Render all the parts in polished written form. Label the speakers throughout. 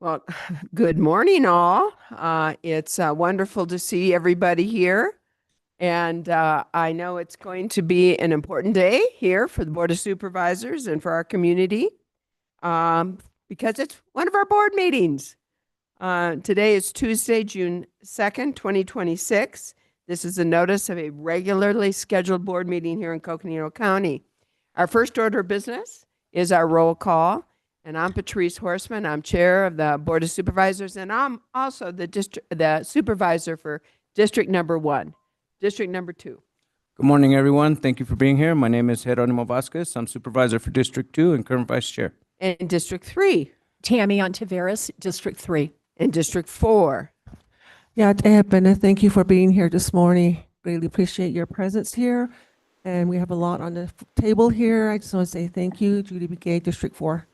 Speaker 1: Well, good morning, all. It's wonderful to see everybody here. And I know it's going to be an important day here for the Board of Supervisors and for our community um, because it's one of our board meetings. Today is Tuesday, June 2nd, 2026. This is a notice of a regularly scheduled board meeting here in Coconino County. Our first order of business is our roll call. And I'm Patrice Horseman. I'm chair of the Board of Supervisors, and I'm also the supervisor for District Number 1. District Number 2.
Speaker 2: Good morning, everyone. Thank you for being here. My name is Geronimo Vasquez. I'm supervisor for District 2 and current vice chair.
Speaker 1: And District 3.
Speaker 3: Tammy Ontiveros, District 3.
Speaker 1: And District 4.
Speaker 4: Yeah, Deb, and thank you for being here this morning. Greatly appreciate your presence here. And we have a lot on the table here. I just want to say thank you, Judy McGay, District 4.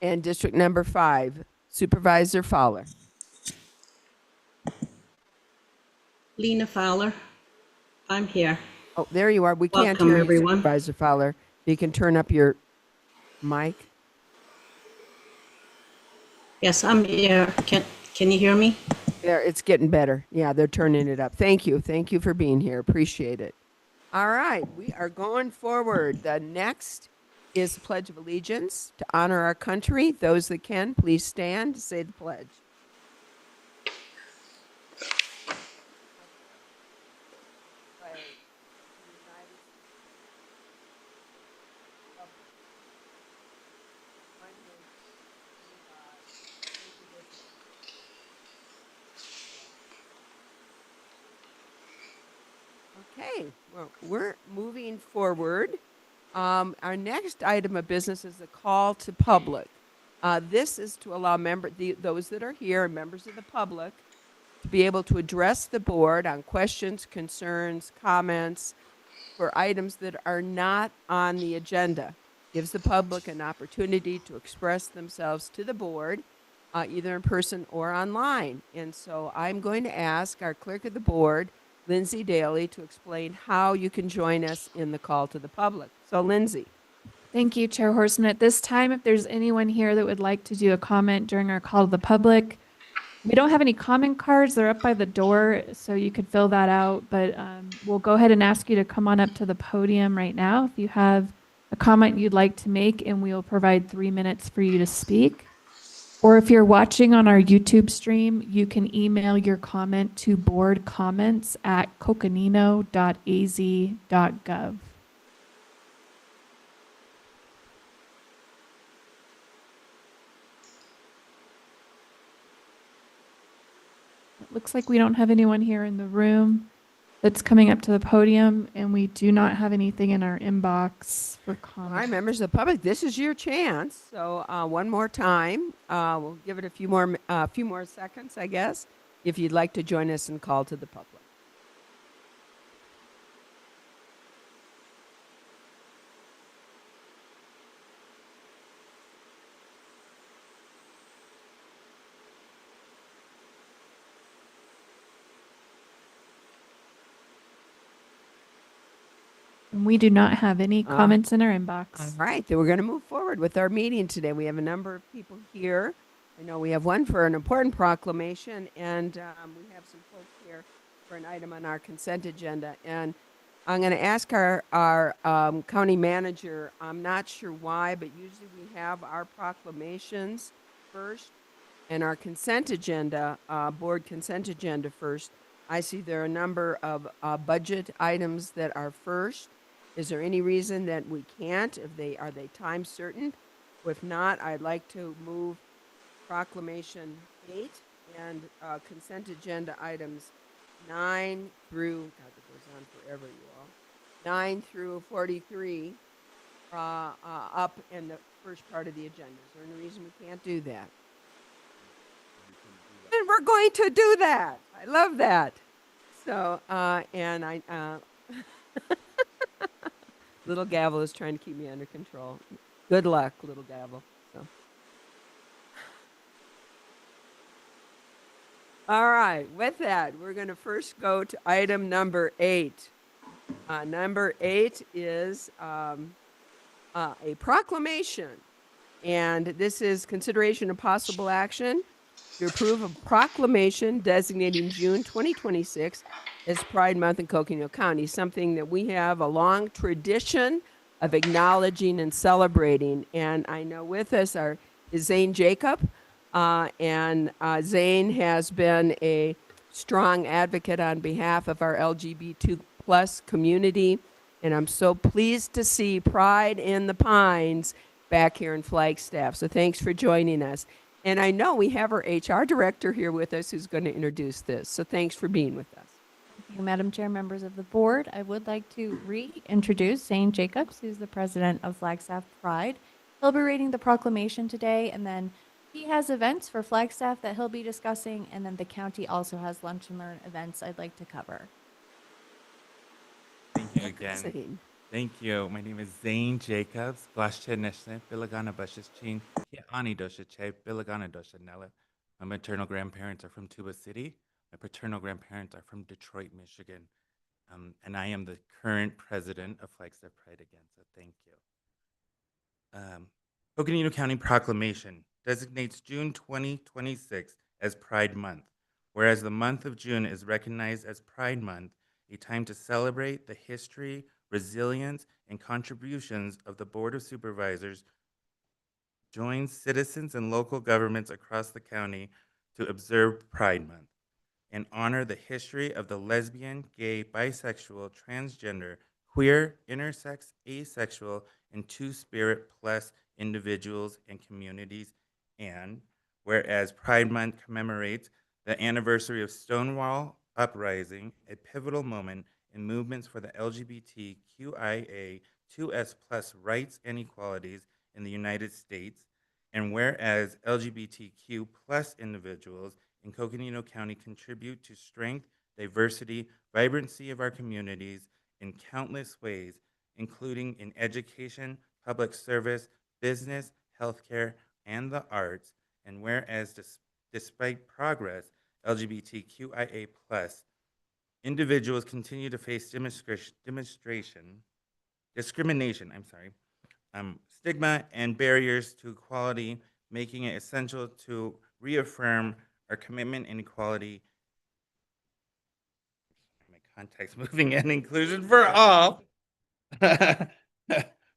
Speaker 1: And District Number 5, Supervisor Fowler.
Speaker 5: Lena Fowler, I'm here.
Speaker 1: Oh, there you are. We can't
Speaker 5: Welcome,
Speaker 1: hear you,
Speaker 5: everyone.
Speaker 1: Supervisor Fowler. You can turn up your mic.
Speaker 5: Yes, I'm here. Can you hear me?
Speaker 1: There, it's getting better. Yeah, they're turning it up. Thank you. Thank you for being here. Appreciate it. All right, we are going forward. The next is the Pledge of Allegiance to honor our country. Those that can, please stand to say the pledge. Okay, well, we're moving forward. Our next item of business is the call to public. This is to allow those that are here, members of the public, to be able to address the board on questions, concerns, comments for items that are not on the agenda. Gives the public an opportunity to express themselves to the board, either in person or online. And so I'm going to ask our clerk of the board, Lindsay Daly, to explain how you can join us in the call to the public. So, Lindsay.
Speaker 6: Thank you, Chair Horseman. At this time, if there's anyone here that would like to do a comment during our call to the public, we don't have any comment cards. They're up by the door, so you could fill that out. But we'll go ahead and ask you to come on up to the podium right now if you have a comment you'd like to make, and we'll provide 3 minutes for you to speak. Or if you're watching on our YouTube stream, you can email your comment to boardcomments@coconino.az.gov. It looks like we don't have anyone here in the room that's coming up to the podium, and we do not have anything in our inbox for comment.
Speaker 1: All right, members of the public, this is your chance. So one more time, we'll give it a few more seconds, I guess, if you'd like to join us in call to the public.
Speaker 6: And we do not have any comments in our inbox.
Speaker 1: All right, then we're going to move forward with our meeting today. We have a number of people here. I know we have one for an important proclamation, and we have some folks here for an item on our consent agenda. And I'm going to ask our county manager, I'm not sure why, but usually we have our proclamations first and our consent agenda, board consent agenda first. I see there are a number of budget items that are first. Is there any reason that we can't? Are they time certain? If not, I'd like to move proclamation 8 and consent agenda items 9 through, God, that goes on forever, you all, 9 through 43 up in the first part of the agenda. Is there any reason we can't do that? And we're going to do that. I love that. So, and I, little gavel is trying to keep me under control. Good luck, little gavel. So. All right, with that, we're going to first go to item number 8. Number 8 is a proclamation And this is consideration of possible action to approve a proclamation designating June 2026 as Pride Month in Coconino County, something that we have a long tradition of acknowledging and celebrating. And I know with us is Zane Jacob, and Zane has been a strong advocate on behalf of our LGBT plus community. And I'm so pleased to see Pride in the Pines back here in Flagstaff. So thanks for joining us. And I know we have our HR director here with us who's going to introduce this. So thanks for being with us.
Speaker 6: Thank you, Madam Chair, members of the board. I would like to reintroduce Zane Jacobs, who's the president of Flagstaff Pride. He'll be reading the proclamation today, and then he has events for Flagstaff that he'll be discussing, and then the county also has lunch and learn events I'd like to cover.
Speaker 7: Thank you again.
Speaker 1: Zane.
Speaker 7: Thank you. My name is Zane Jacobs. Glasche Neshne, Bilagana Bashichin, Ani Doshache, Bilagana Doshanella. My maternal grandparents are from Tuba City. My paternal grandparents are from Detroit, Michigan. And I am the current president of Flagstaff Pride again, so thank you. Coconino County Proclamation designates June 2026 as Pride Month, whereas the month of June is recognized as Pride Month, a time to celebrate the history, resilience, and contributions of the Board of Supervisors, joins citizens and local governments across the county to observe Pride Month and honor the history of the lesbian, gay, bisexual, transgender, queer, intersex, asexual, and two-spirit plus individuals and communities. And whereas Pride Month commemorates the anniversary of Stonewall Uprising, a pivotal moment in movements for the LGBTQIA2S plus rights and equalities in the United States, and whereas LGBTQ plus individuals in Coconino County contribute to strength, diversity, vibrancy of our communities in countless ways, including in education, public service, business, healthcare, and the arts, and whereas despite progress, LGBTQIA plus individuals continue to face discrimination, stigma and barriers to equality, making it essential to reaffirm our commitment in equality, my context moving and inclusion for all.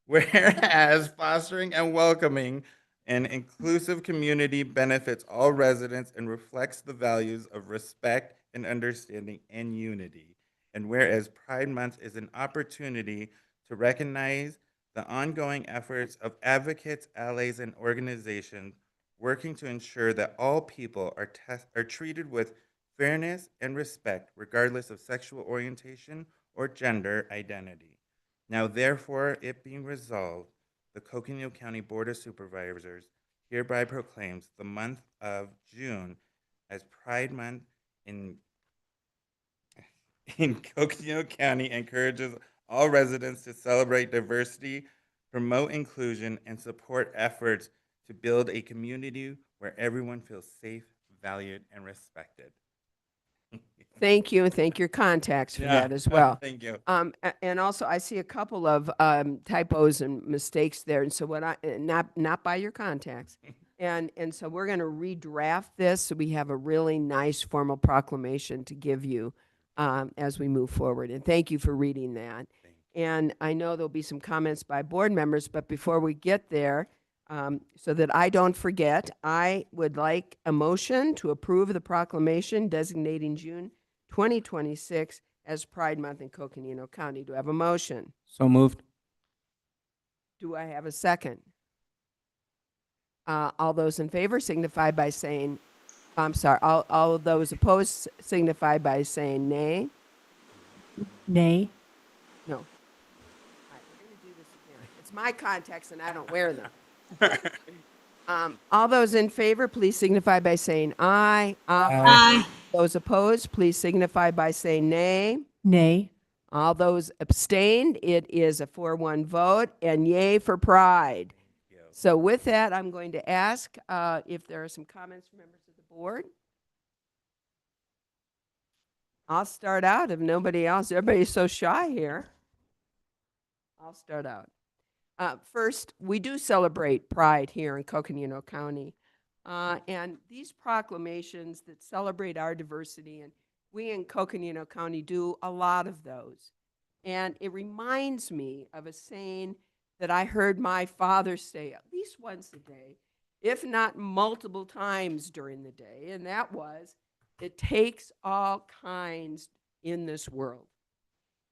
Speaker 7: Whereas fostering and welcoming an inclusive community benefits all residents and reflects the values of respect and understanding and unity. And whereas Pride Month is an opportunity to recognize the ongoing efforts of advocates, allies, and organizations working to ensure that all people are treated with fairness and respect, regardless of sexual orientation or gender identity. Now, therefore, it being resolved, the Coconino County Board of Supervisors hereby proclaims the month of June as Pride Month in Coconino County, encourages all residents to celebrate diversity, promote inclusion, and support efforts to build a community where everyone feels safe, valued, and respected.
Speaker 1: Thank you, and thank your contacts for that as well.
Speaker 7: Thank you.
Speaker 1: And also, I see a couple of typos and mistakes there, and so not by your contacts, and so we're going to redraft this so we have a really nice formal proclamation to give you as we move forward. And thank you for reading that. And I know there'll be some comments by board members, but before we get there, so that I don't forget, I would like a motion to approve the proclamation designating June 2026 as Pride Month in Coconino County. Do I have a motion?
Speaker 2: So moved.
Speaker 1: Do I have a second? All those in favor signify by saying, I'm sorry, all of those opposed signify by saying nay.
Speaker 3: Nay.
Speaker 1: No. All right, we're going to do this again. It's my contacts and I don't wear them. All those in favor, please signify by saying aye.
Speaker 5: Aye.
Speaker 1: Those opposed, please signify by saying nay.
Speaker 3: Nay.
Speaker 1: All those abstained, it is a 4-1 vote, and yay for Pride. So with that, I'm going to ask if there are some comments from members of the board. I'll start out if nobody else. Everybody's so shy here. I'll start out. First, we do celebrate Pride here in Coconino County. And these proclamations that celebrate our diversity, and we in Coconino County do a lot of those. And it reminds me of a saying that I heard my father say at least once a day, if not multiple times during the day, and that was, it takes all kinds in this world.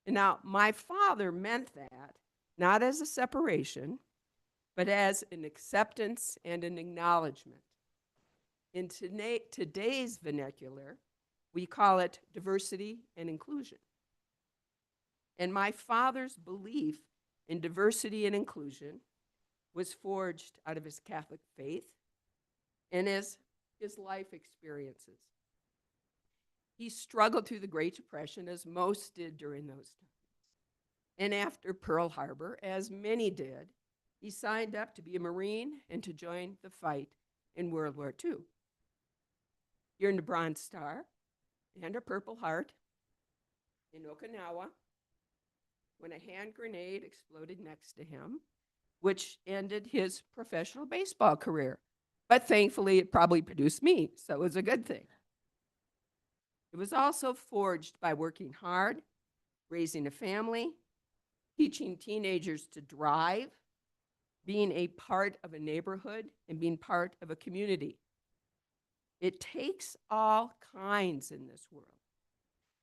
Speaker 1: And now, my father meant that not as a separation, but as an acceptance and an acknowledgement. In today's vernacular, we call it diversity and inclusion. And my father's belief in diversity and inclusion was forged out of his Catholic faith and his life experiences. He struggled through the Great Depression, as most did during those times. And after Pearl Harbor, as many did, he signed up to be a Marine and to join the fight in World War II. He earned a Bronze Star and a Purple Heart in Okinawa when a hand grenade exploded next to him, which ended his professional baseball career. But thankfully, it probably produced me, so it was a good thing. It was also forged by working hard, raising a family, teaching teenagers to drive, being a part of a neighborhood, and being part of a community. It takes all kinds in this world.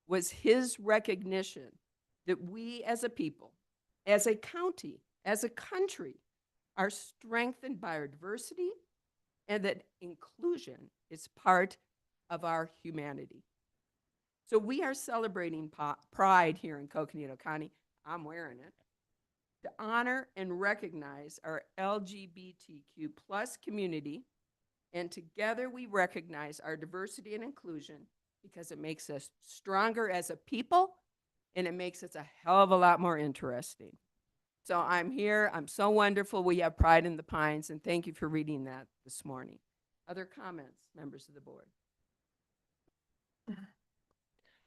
Speaker 1: Was his recognition that we as a people, as a county, as a country, are strengthened by our diversity, and that inclusion is part of our humanity. So we are celebrating Pride here in Coconino County. I'm wearing it, to honor and recognize our LGBTQ plus community. And together we recognize our diversity and inclusion because it makes us stronger as a people, and it makes us a hell of a lot more interesting. So I'm here. I'm so wonderful. We have Pride in the Pines, and thank you for reading that this morning. Other comments, members of the board?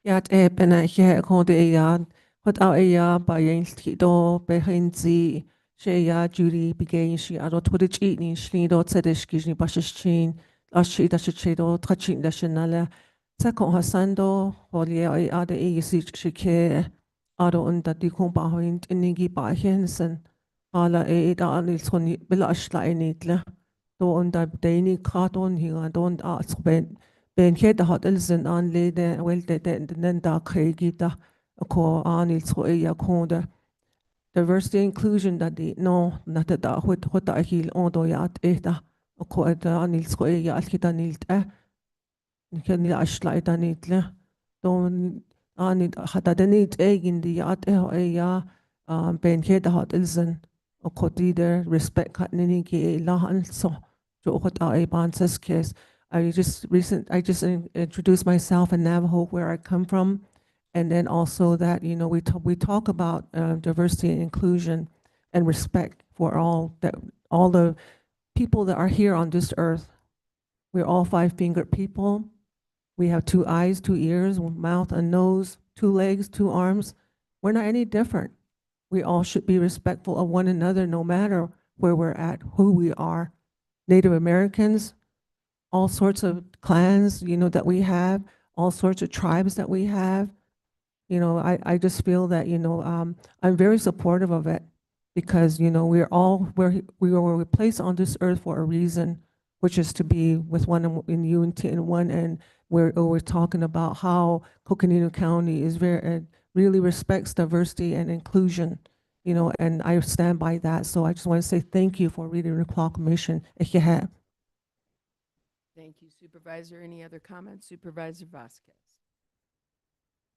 Speaker 4: Ja, pena hier konde ja hot au ja bei instituto behinzi she ja Judy began she ado twitch eating she do tzedish kishni bashichin ashi da shedo trachin da shenala sako hasando holie ai ade e si shike ado unta di kumpa hoint inigi ba hensen ala e da anil soni belashla enitle do unta deini kraton hinga don a ben het hat elsen anlede wel den da kregita ko anil so ja konde diversity inclusion that the no not da hot da hil ondo ja eta ko da anil so ja alkita nilt ken ja ashla nitle don anit hata denit egin di ja ja ben het hat elsen ko der respect hat nini ki la so jo hot a banses kes I just introduced myself in Navajo, where I come from, and then also that we talk about diversity and inclusion and respect for all the people that are here on this earth. We're all five-fingered people. We have 2 eyes, 2 ears, 1 mouth, a nose, 2 legs, 2 arms. We're not any different. We all should be respectful of one another, no matter where we're at, who we are. Native Americans, all sorts of clans, that we have, all sorts of tribes that we have. I just feel that, I'm very supportive of it because, we were placed on this earth for a reason, which is to be with one in unity and one. And we're talking about how Coconino County is really respects diversity and inclusion, and I stand by that. So I just want to say thank you for reading the proclamation. If you have.
Speaker 1: Thank you, Supervisor. Any other comments? Supervisor Vasquez.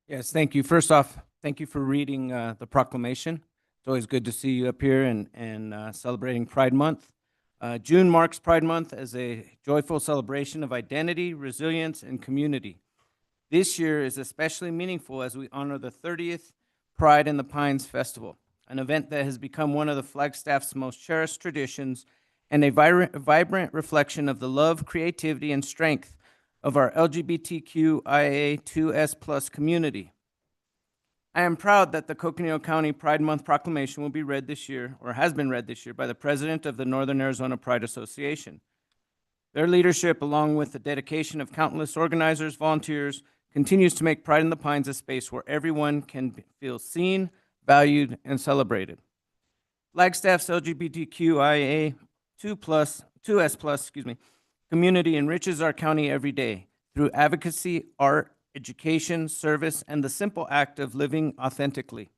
Speaker 2: Yes, thank you. First off, thank you for reading the proclamation. It's always good to see you up here and celebrating Pride Month. June marks Pride Month as a joyful celebration of identity, resilience, and community. This year is especially meaningful as we honor the 30th Pride in the Pines Festival, an event that has become one of the Flagstaff's most cherished traditions and a vibrant reflection of the love, creativity, and strength of our LGBTQIA2S+ community. I am proud that the Coconino County Pride Month proclamation will be read this year, or has been read this year, by the president of the Northern Arizona Pride Association. Their leadership, along with the dedication of countless organizers, volunteers, continues to make Pride in the Pines a space where everyone can feel seen, valued, and celebrated. Flagstaff's LGBTQIA 2S+, community enriches our county every day through advocacy, art, education, service, and the simple act of living authentically.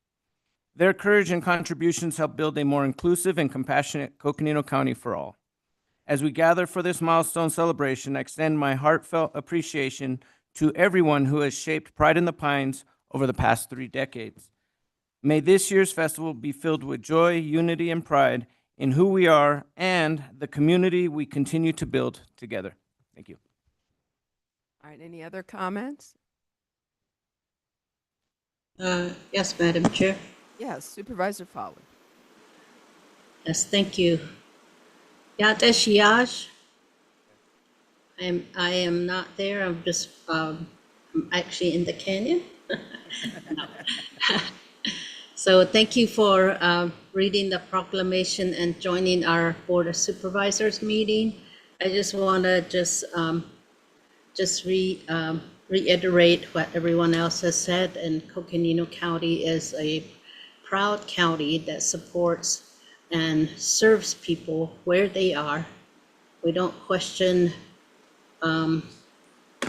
Speaker 2: Their courage and contributions help build a more inclusive and compassionate Coconino County for all. As we gather for this milestone celebration, I extend my heartfelt appreciation to everyone who has shaped Pride in the Pines over the past 3 decades. May this year's festival be filled with joy, unity, and pride in who we are and the community we continue to build together. Thank you.
Speaker 1: All right, any other comments?
Speaker 5: Yes, Madam Chair.
Speaker 1: Yes, Supervisor Fowler.
Speaker 5: Yes, thank you. Yatesh Yash. I am not there. I'm just I'm actually in the canyon. No. So thank you for reading the proclamation and joining our Board of Supervisors meeting. I just want to reiterate what everyone else has said, and Coconino County is a proud county that supports and serves people where they are. We don't question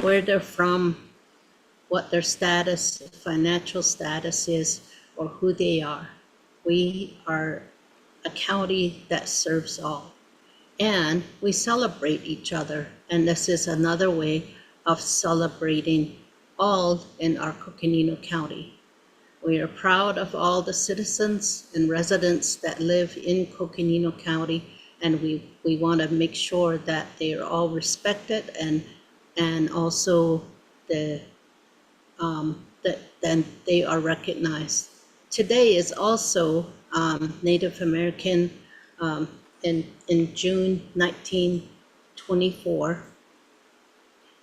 Speaker 5: where they're from, what their status, financial status is, or who they are. We are a county that serves all. And we celebrate each other. And this is another way of celebrating all in our Coconino County. We are proud of all the citizens and residents that live in Coconino County, and we want to make sure that they are all respected and also that then they are recognized. Today is also Native American in June 1924,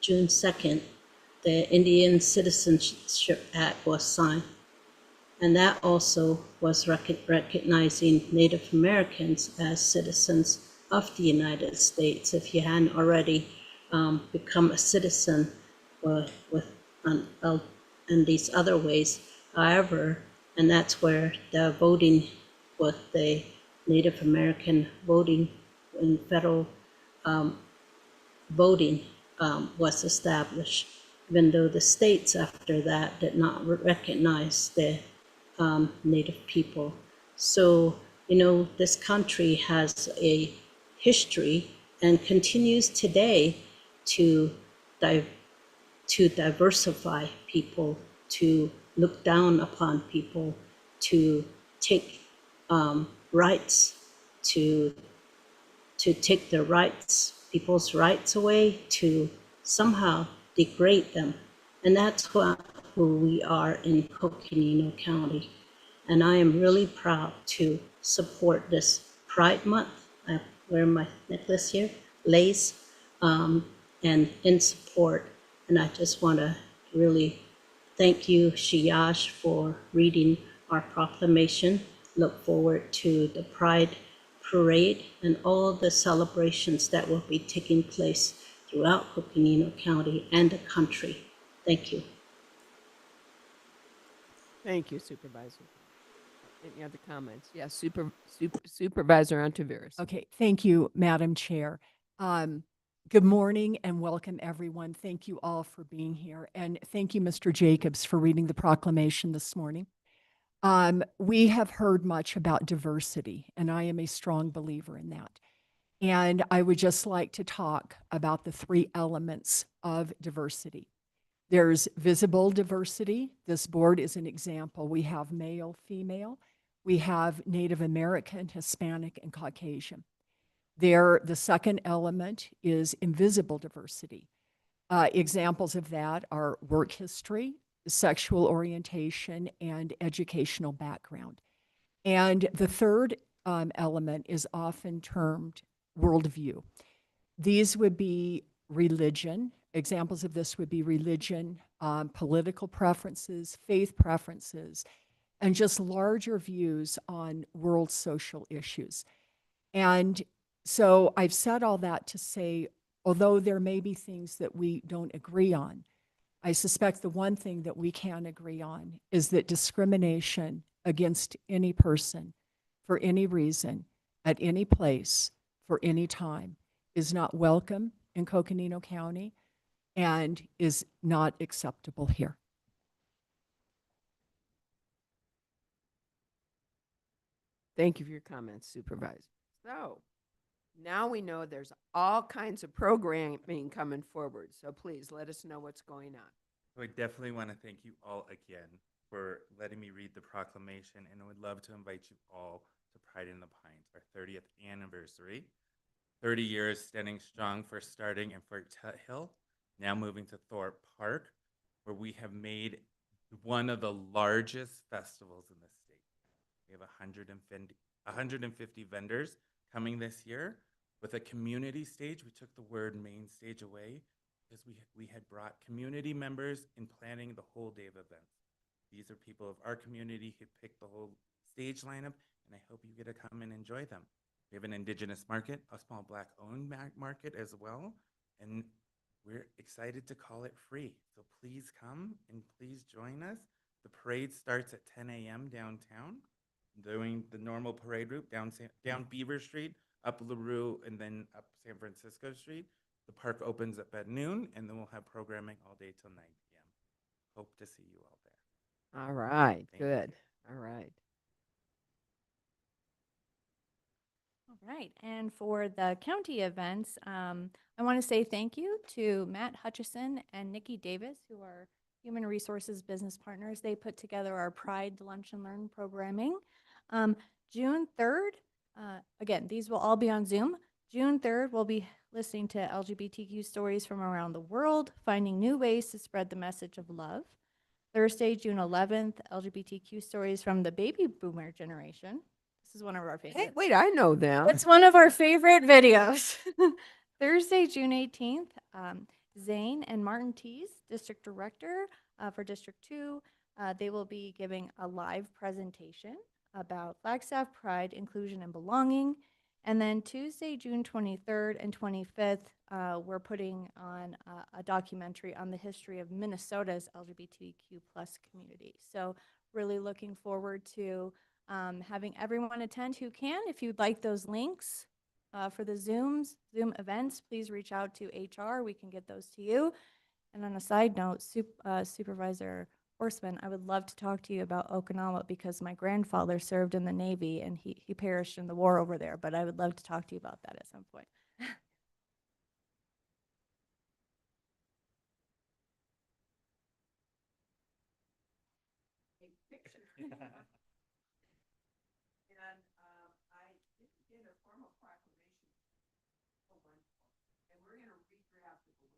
Speaker 5: June 2nd, the Indian Citizenship Act was signed. And that also was recognizing Native Americans as citizens of the United States if you hadn't already become a citizen in these other ways. However, and that's where the voting with the Native American voting in federal voting was established, even though the states after that did not recognize the Native people. So, you know, this country has a history and continues today to diversify people, to look down upon people, to take rights, to take their rights, people's rights away, to somehow degrade them. And that's who we are in Coconino County. And I am really proud to support this Pride Month. I wear my necklace here, lace, and in support. And I just want to really thank you, Shiyash, for reading our proclamation. Look forward to the Pride Parade and all the celebrations that will be taking place throughout Coconino County and the country. Thank you.
Speaker 1: Thank you, Supervisor. Any other comments? Yes, Supervisor Antiveros.
Speaker 3: Okay, thank you, Madam Chair. Good morning and welcome, everyone. Thank you all for being here. And thank you, Mr. Jacobs, for reading the proclamation this morning. We have heard much about diversity, and I am a strong believer in that. And I would just like to talk about the 3 elements of diversity. There's visible diversity. This board is an example. We have male, female. We have Native American, Hispanic, and Caucasian. The second element is invisible diversity. Examples of that are work history, sexual orientation, and educational background. And the third element is often termed worldview. These would be religion. Examples of this would be religion, political preferences, faith preferences, and just larger views on world social issues. And so I've said all that to say, although there may be things that we don't agree on, I suspect the one thing that we can agree on is that discrimination against any person for any reason, at any place, for any time, is not welcome in Coconino County and is not acceptable here.
Speaker 1: Thank you for your comments, Supervisor. So now we know there's all kinds of programming coming forward. So please let us know what's going on.
Speaker 7: So I definitely want to thank you all again for letting me read the proclamation, and I would love to invite you all to Pride in the Pines, our 30th anniversary. 30 years standing strong, first starting in Fort Hill, now moving to Thorpe Park, where we have made one of the largest festivals in the state. We have 150 vendors coming this year. With a community stage, we took the word main stage away because we had brought community members in planning the whole day of events. These are people of our community who picked the whole stage lineup, and I hope you get to come and enjoy them. We have an indigenous market, a small Black-owned market as well, and we're excited to call it free. So please come and please join us. The parade starts at 10 a.m. downtown, doing the normal parade route down Beaver Street, up LaRue, and then up San Francisco Street. The park opens up at noon, and then we'll have programming all day till 9 p.m. Hope to see you all there.
Speaker 1: All right,
Speaker 7: Thank
Speaker 1: good.
Speaker 7: you.
Speaker 1: All right.
Speaker 8: All right, and for the county events, I want to say thank you to Matt Hutchison and Nikki Davis, who are Human Resources business partners. They put together our Pride Lunch and Learn programming. June 3rd, again, these will all be on Zoom. June 3rd, we'll be listening to LGBTQ stories from around the world, finding new ways to spread the message of love. Thursday, June 11th, LGBTQ stories from the baby boomer generation. This is one of our
Speaker 1: Hey,
Speaker 8: favorites.
Speaker 1: wait, I know them.
Speaker 8: It's one of our favorite videos. Thursday, June 18th, Zane and Martin Tees, District Director for District 2, they will be giving a live presentation about Flagstaff Pride, Inclusion, and Belonging. And then Tuesday, June 23rd and 25th, we're putting on a documentary on the history of Minnesota's LGBTQ plus community. So really looking forward to having everyone attend who can. If you'd like those links for the Zoom events, please reach out to HR. We can get those to you. And on a side note, Supervisor Horseman, I would love to talk to you about Okinawa because my grandfather served in the Navy and he perished in the war over there. But I would love to talk to you about that at some point.
Speaker 1: And I didn't get a formal proclamation. Oh, wonderful. And we're going to redraft it.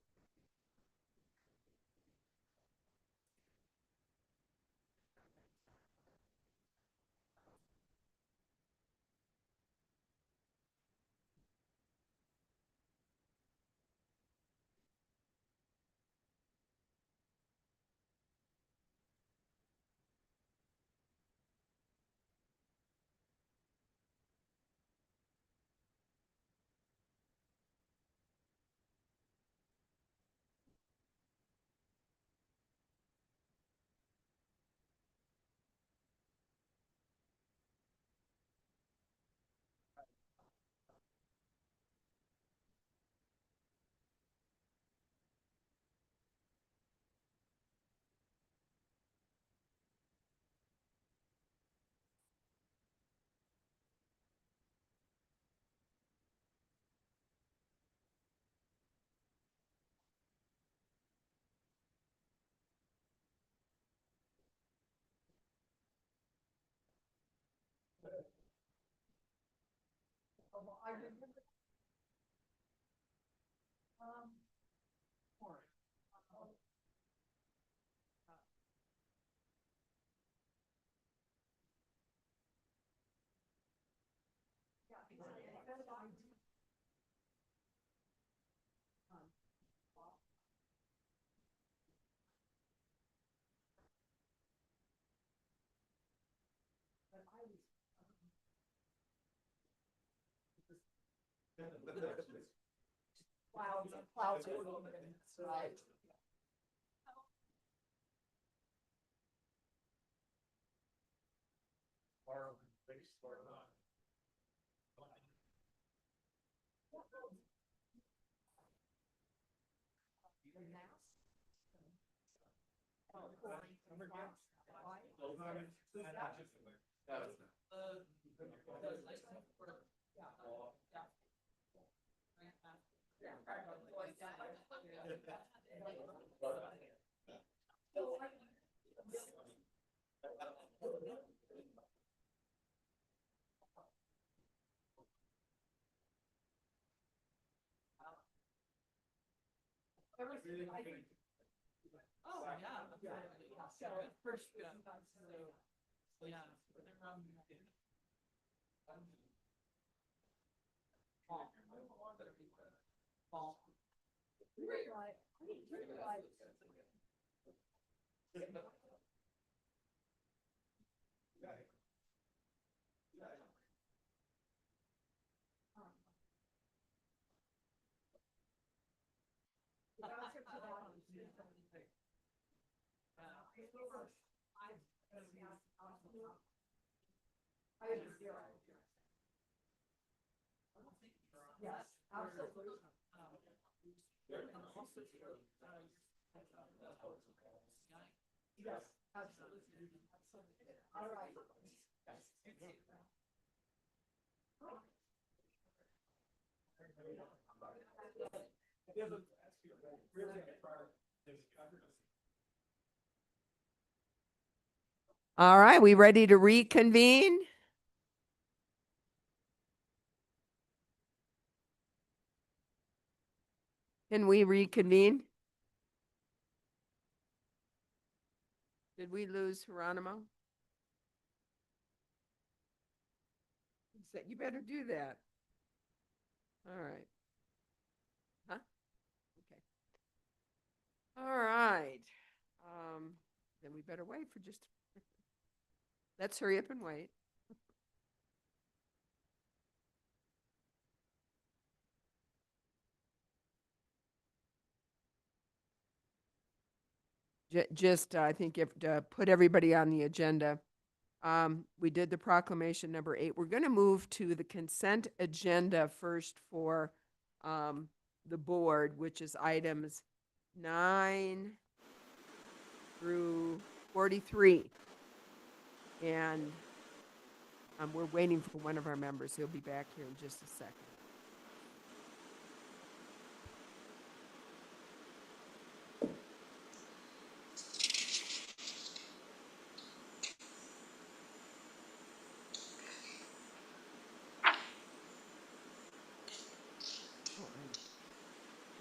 Speaker 1: All right, we ready to reconvene? Can we reconvene? Did we lose Geronimo? He said, you better do that. All right. Huh? Okay. All right. Then we better wait for just, let's hurry up and wait. Just, I think if, to put everybody on the agenda, we did the proclamation number 8. We're going to move to the consent agenda first for the board, which is items 9 through 43. And we're waiting for one of our members. He'll be back here in just a second.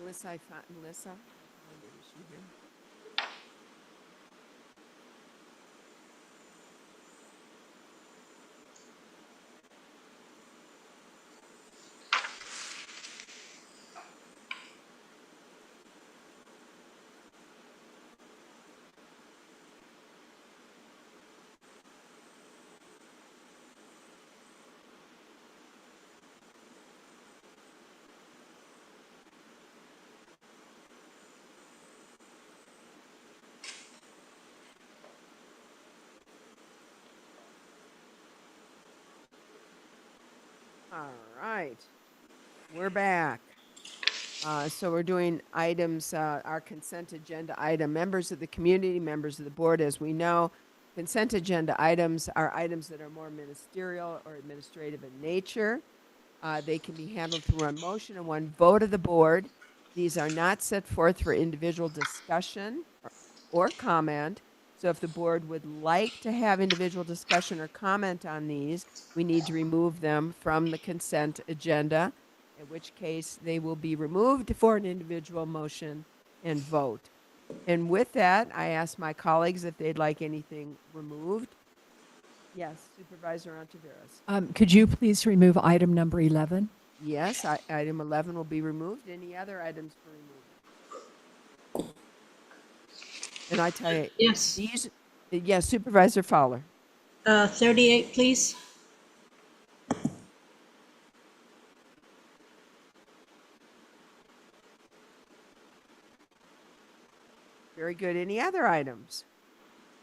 Speaker 1: Melissa, I found Melissa. Is she here? All right, we're back. So we're doing items, our consent agenda item. Members of the community, members of the board, as we know, consent agenda items are items that are more ministerial or administrative in nature. They can be handled through one motion and one vote of the board. These are not set forth for individual discussion or comment. So if the board would like to have individual discussion or comment on these, we need to remove them from the consent agenda, in which case they will be removed for an individual motion and vote. And with that, I ask my colleagues if they'd like anything removed. Yes, Supervisor Ontiveros.
Speaker 3: Could you please remove item number 11?
Speaker 1: Yes, item 11 will be removed. Any other items for removal? And I tell you,
Speaker 5: Yes.
Speaker 1: these, yes, Supervisor Fowler.
Speaker 5: 38, please.
Speaker 1: Very good. Any other items?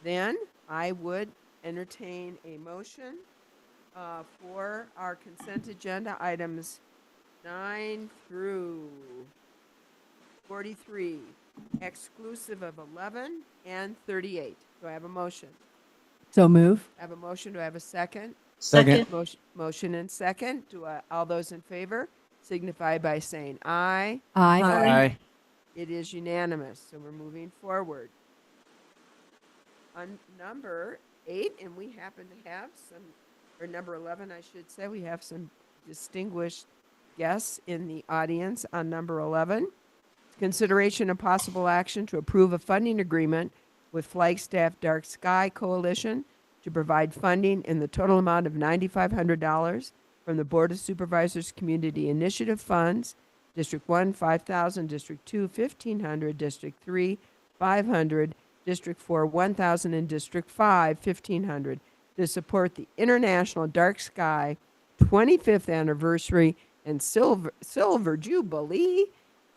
Speaker 1: Then I would entertain a motion for our consent agenda items 9 through 43, exclusive of 11 and 38. Do I have a motion?
Speaker 3: So move.
Speaker 1: I have a motion. Do I have a second?
Speaker 2: Second.
Speaker 1: Motion and second. All those in favor signify by saying aye.
Speaker 3: Aye.
Speaker 2: Aye.
Speaker 1: It is unanimous, so we're moving forward. On number 8, and we happen to have some, or number 11, I should say, we have some distinguished guests in the audience on number 11. Consideration of possible action to approve a funding agreement with Flagstaff Dark Sky Coalition to provide funding in the total amount of $9,500 from the Board of Supervisors Community Initiative Funds, District 1, $5,000, District 2, $1,500, District 3, $500, District 4, $1,000, and District 5, $1,500 to support the International Dark Sky 25th Anniversary and Silver Jubilee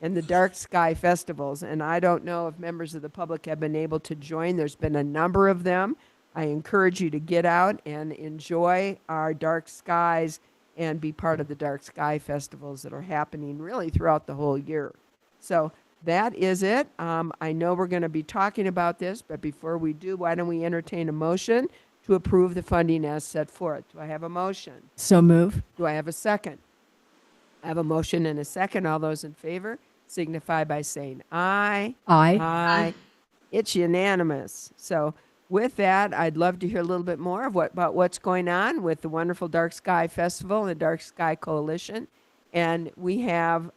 Speaker 1: and the Dark Sky Festivals. And I don't know if members of the public have been able to join. There's been a number of them. I encourage you to get out and enjoy our dark skies and be part of the Dark Sky Festivals that are happening really throughout the whole year. So that is it. I know we're going to be talking about this, but before we do, why don't we entertain a motion to approve the funding as set forth? Do I have a motion?
Speaker 3: So move.
Speaker 1: Do I have a second? I have a motion and a second. All those in favor signify by saying aye.
Speaker 3: Aye.
Speaker 1: Aye. It's unanimous. So with that, I'd love to hear a little bit more of about what's going on with the wonderful Dark Sky Festival and the Dark Sky Coalition. And we have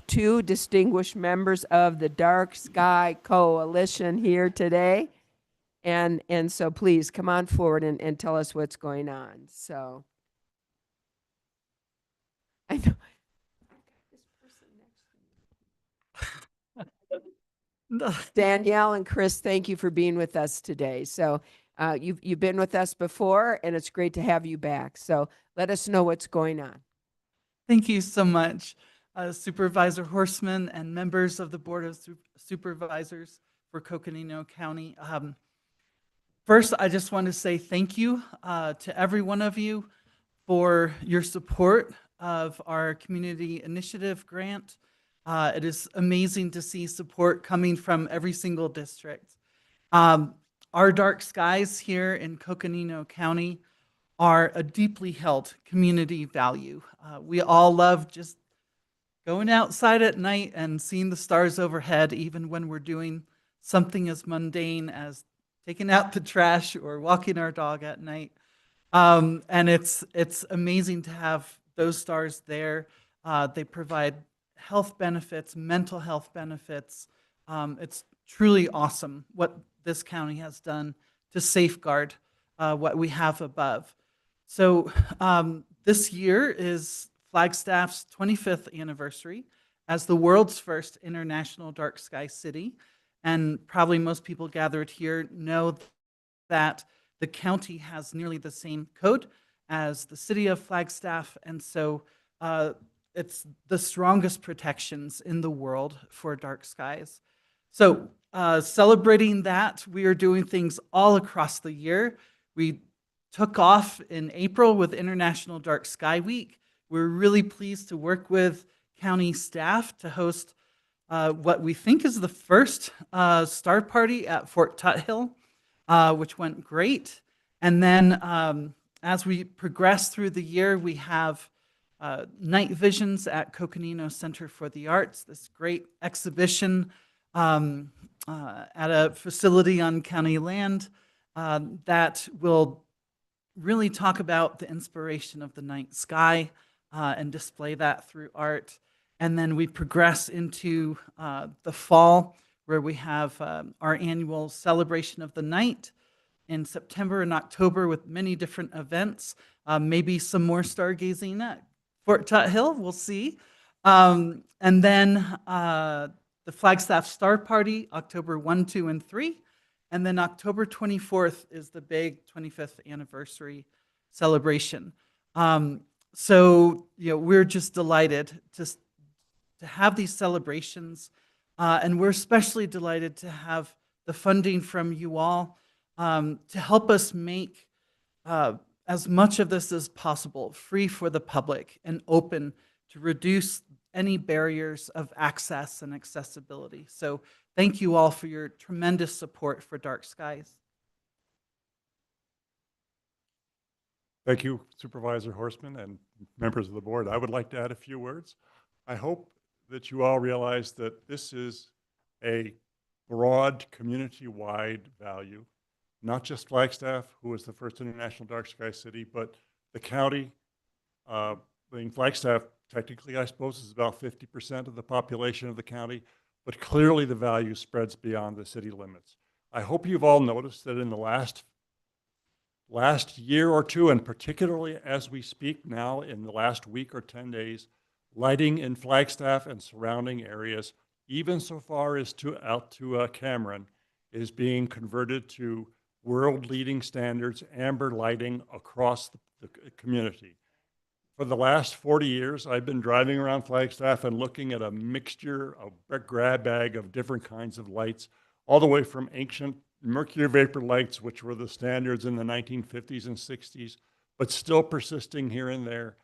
Speaker 1: two distinguished members of the Dark Sky Coalition here today. And so please come on forward and tell us what's going on. So I know. Danielle and Chris, thank you for being with us today. So you've been with us before, and it's great to have you back. So let us know what's going on.
Speaker 9: Thank you so much, Supervisor Horseman and members of the Board of Supervisors for Coconino County. First, I just want to say thank you to every one of you for your support of our community initiative grant. It is amazing to see support coming from every single district. Our dark skies here in Coconino County are a deeply held community value. We all love just going outside at night and seeing the stars overhead, even when we're doing something as mundane as taking out the trash or walking our dog at night. And it's amazing to have those stars there. They provide health benefits, mental health benefits. It's truly awesome what this county has done to safeguard what we have above. So this year is Flagstaff's 25th anniversary as the world's first international dark sky city. And probably most people gathered here know that the county has nearly the same code as the city of Flagstaff. And so it's the strongest protections in the world for dark skies. So celebrating that, we are doing things all across the year. We took off in April with International Dark Sky Week. We're really pleased to work with county staff to host what we think is the first star party at Fort Tuthill, which went great. And then as we progress through the year, we have night visions at Coconino Center for the Arts, this great exhibition at a facility on county land that will really talk about the inspiration of the night sky and display that through art. And then we progress into the fall, where we have our annual celebration of the night in September and October with many different events, maybe some more stargazing at Fort Tuthill, we'll see. And then the Flagstaff Star Party, October 1, 2, and 3. And then October 24th is the big 25th anniversary celebration. So, we're just delighted to to have these celebrations. And we're especially delighted to have the funding from you all to help us make as much of this as possible free for the public and open to reduce any barriers of access and accessibility. So thank you all for your tremendous support for Dark Skies.
Speaker 10: Thank you, Supervisor Horstman and members of the board. I would like to add a few words. I hope that you all realize that this is a broad, community-wide value, not just Flagstaff, who was the first international dark sky city, but the county. I mean, Flagstaff, technically, I suppose, is about 50% of the population of the county, but clearly the value spreads beyond the city limits. I hope you've all noticed that in the last year or two, and particularly as we speak now in the last week or 10 days, lighting in Flagstaff and surrounding areas, even so far as out to Cameron, is being converted to world-leading standards, amber lighting across the community. For the last 40 years, I've been driving around Flagstaff and looking at a mixture, a grab bag of different kinds of lights, all the way from ancient mercury vapor lights, which were the standards in the 1950s and 60s, but still persisting here and there,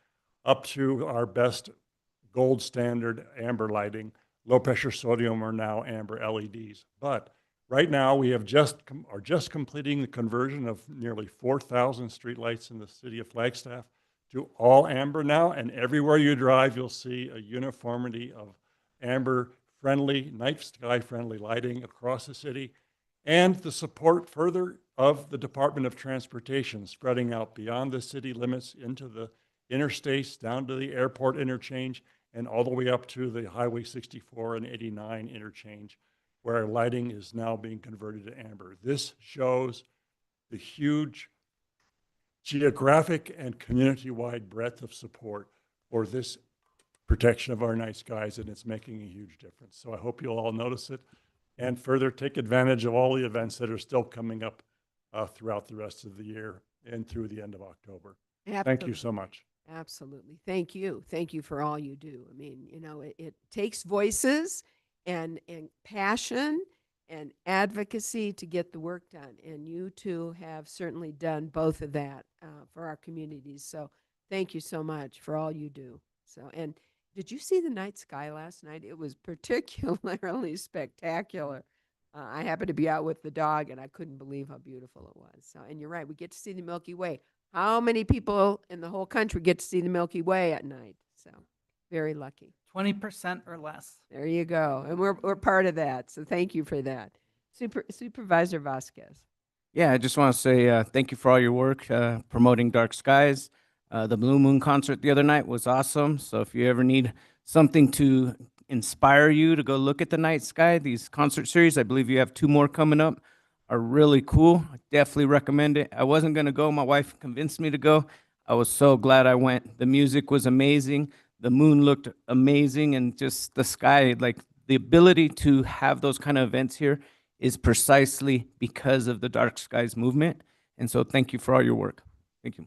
Speaker 10: up to our best gold standard amber lighting. Low pressure sodium are now amber LEDs. But right now we are just completing the conversion of nearly 4,000 streetlights in the city of Flagstaff to all amber now, and everywhere you drive, you'll see a uniformity of amber friendly, night sky friendly lighting across the city, and the support further of the Department of Transportation spreading out beyond the city limits into the interstates, down to the airport interchange, and all the way up to the Highway 64 and 89 interchange, where lighting is now being converted to amber. This shows the huge geographic and community-wide breadth of support for this protection of our night skies, and it's making a huge difference. So I hope you'll all notice it and further take advantage of all the events that are still coming up throughout the rest of the year and through the end of October. Thank you so much.
Speaker 1: Absolutely. Thank you. Thank you for all you do. I mean, you know, it takes voices and passion and advocacy to get the work done. And you two have certainly done both of that for our communities. So thank you so much for all you do. So, and did you see the night sky last night? It was particularly spectacular. I happened to be out with the dog and I couldn't believe how beautiful it was. So, and you're right, we get to see the Milky Way. How many people in the whole country get to see the Milky Way at night? So very lucky.
Speaker 9: 20% or less.
Speaker 1: There you go. And we're part of that. So thank you for that. Supervisor Vasquez.
Speaker 2: Yeah, I just want to say thank you for all your work promoting Dark Skies. The Blue Moon concert the other night was awesome. So if you ever need something to inspire you to go look at the night sky, these concert series, I believe you have 2 more coming up, are really cool. I definitely recommend it. I wasn't going to go. My wife convinced me to go. I was so glad I went. The music was amazing. The moon looked amazing, and just the sky, like the ability to have those kind of events here is precisely because of the Dark Skies movement. And so thank you for all your work. Thank you.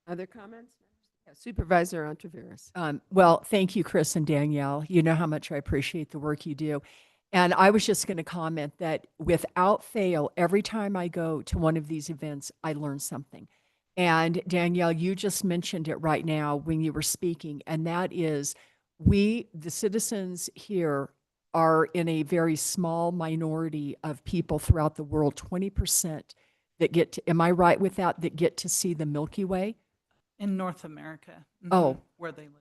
Speaker 1: Other comments? Yeah, Supervisor Ontiveros.
Speaker 3: Well, thank you, Chris and Danielle. You know how much I appreciate the work you do. And I was just going to comment that without fail, every time I go to one of these events, I learn something. And Danielle, you just mentioned it right now when you were speaking, and that is we, the citizens here, are in a very small minority of people throughout the world, 20% that get to, am I right with that, that get to see the Milky Way?
Speaker 9: In North America.
Speaker 3: Oh.
Speaker 9: Where they live.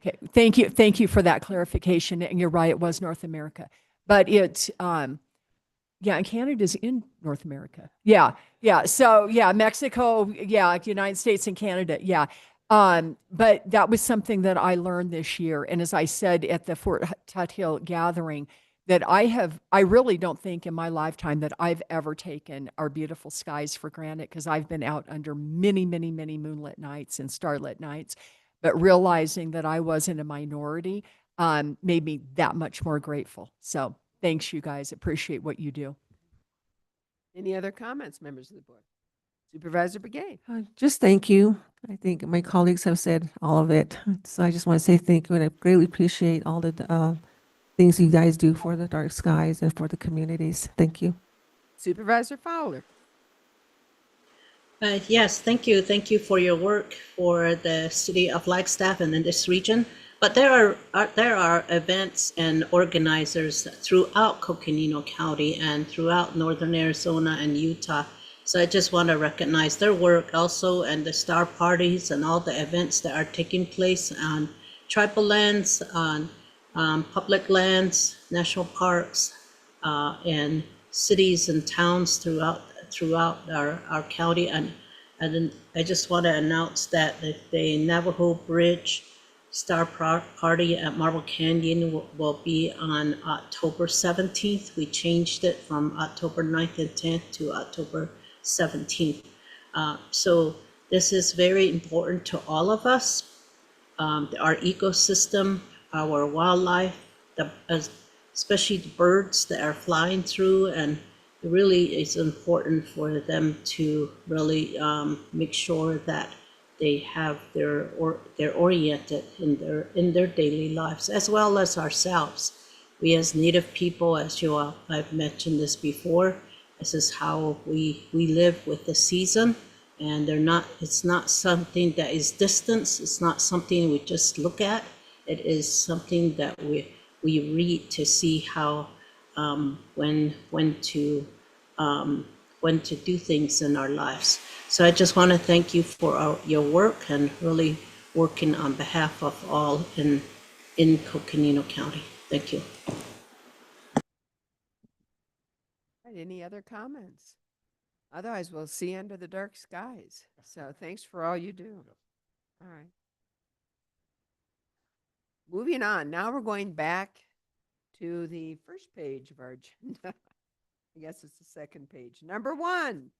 Speaker 3: Okay, thank you. Thank you for that clarification. And you're right, it was North America. But it's, yeah, and Canada's in North America. Yeah, yeah. So, yeah, Mexico, yeah, United States and Canada, yeah. But that was something that I learned this year. And as I said at the Fort Tuthill gathering, that I really don't think in my lifetime that I've ever taken our beautiful skies for granted, because I've been out under many, many, many moonlit nights and starlit nights. But realizing that I was in a minority made me that much more grateful. So thanks, you guys. Appreciate what you do.
Speaker 1: Any other comments, members of the board? Supervisor Begay.
Speaker 4: Just thank you. I think my colleagues have said all of it. So I just want to say thank you, and I greatly appreciate all the things you guys do for the dark skies and for the communities. Thank you.
Speaker 1: Supervisor Fowler.
Speaker 5: Yes, thank you. Thank you for your work for the city of Flagstaff and in this region. But there are events and organizers throughout Coconino County and throughout northern Arizona and Utah. So I just want to recognize their work also, and the star parties and all the events that are taking place on tribal lands, on public lands, national parks, and cities and towns throughout our county. And then I just want to announce that the Navajo Bridge Star Party at Marble Canyon will be on October 17th. We changed it from October 9th and 10th to October 17th. So this is very important to all of us. Our ecosystem, our wildlife, especially the birds that are flying through, and it really is important for them to really make sure that they have they're oriented in their daily lives, as well as ourselves. We as Native people, as you all, I've mentioned this before, this is how we live with the season, and it's not something that is distance. It's not something we just look at. It is something that we read to see how when to do things in our lives. So I just want to thank you for your work and really working on behalf of all in Coconino County. Thank you.
Speaker 1: Right, any other comments? Otherwise, we'll see under the dark skies. So thanks for all you do. All right. Moving on. Now we're going back to the first page of our agenda. I guess it's the second page. Number 1.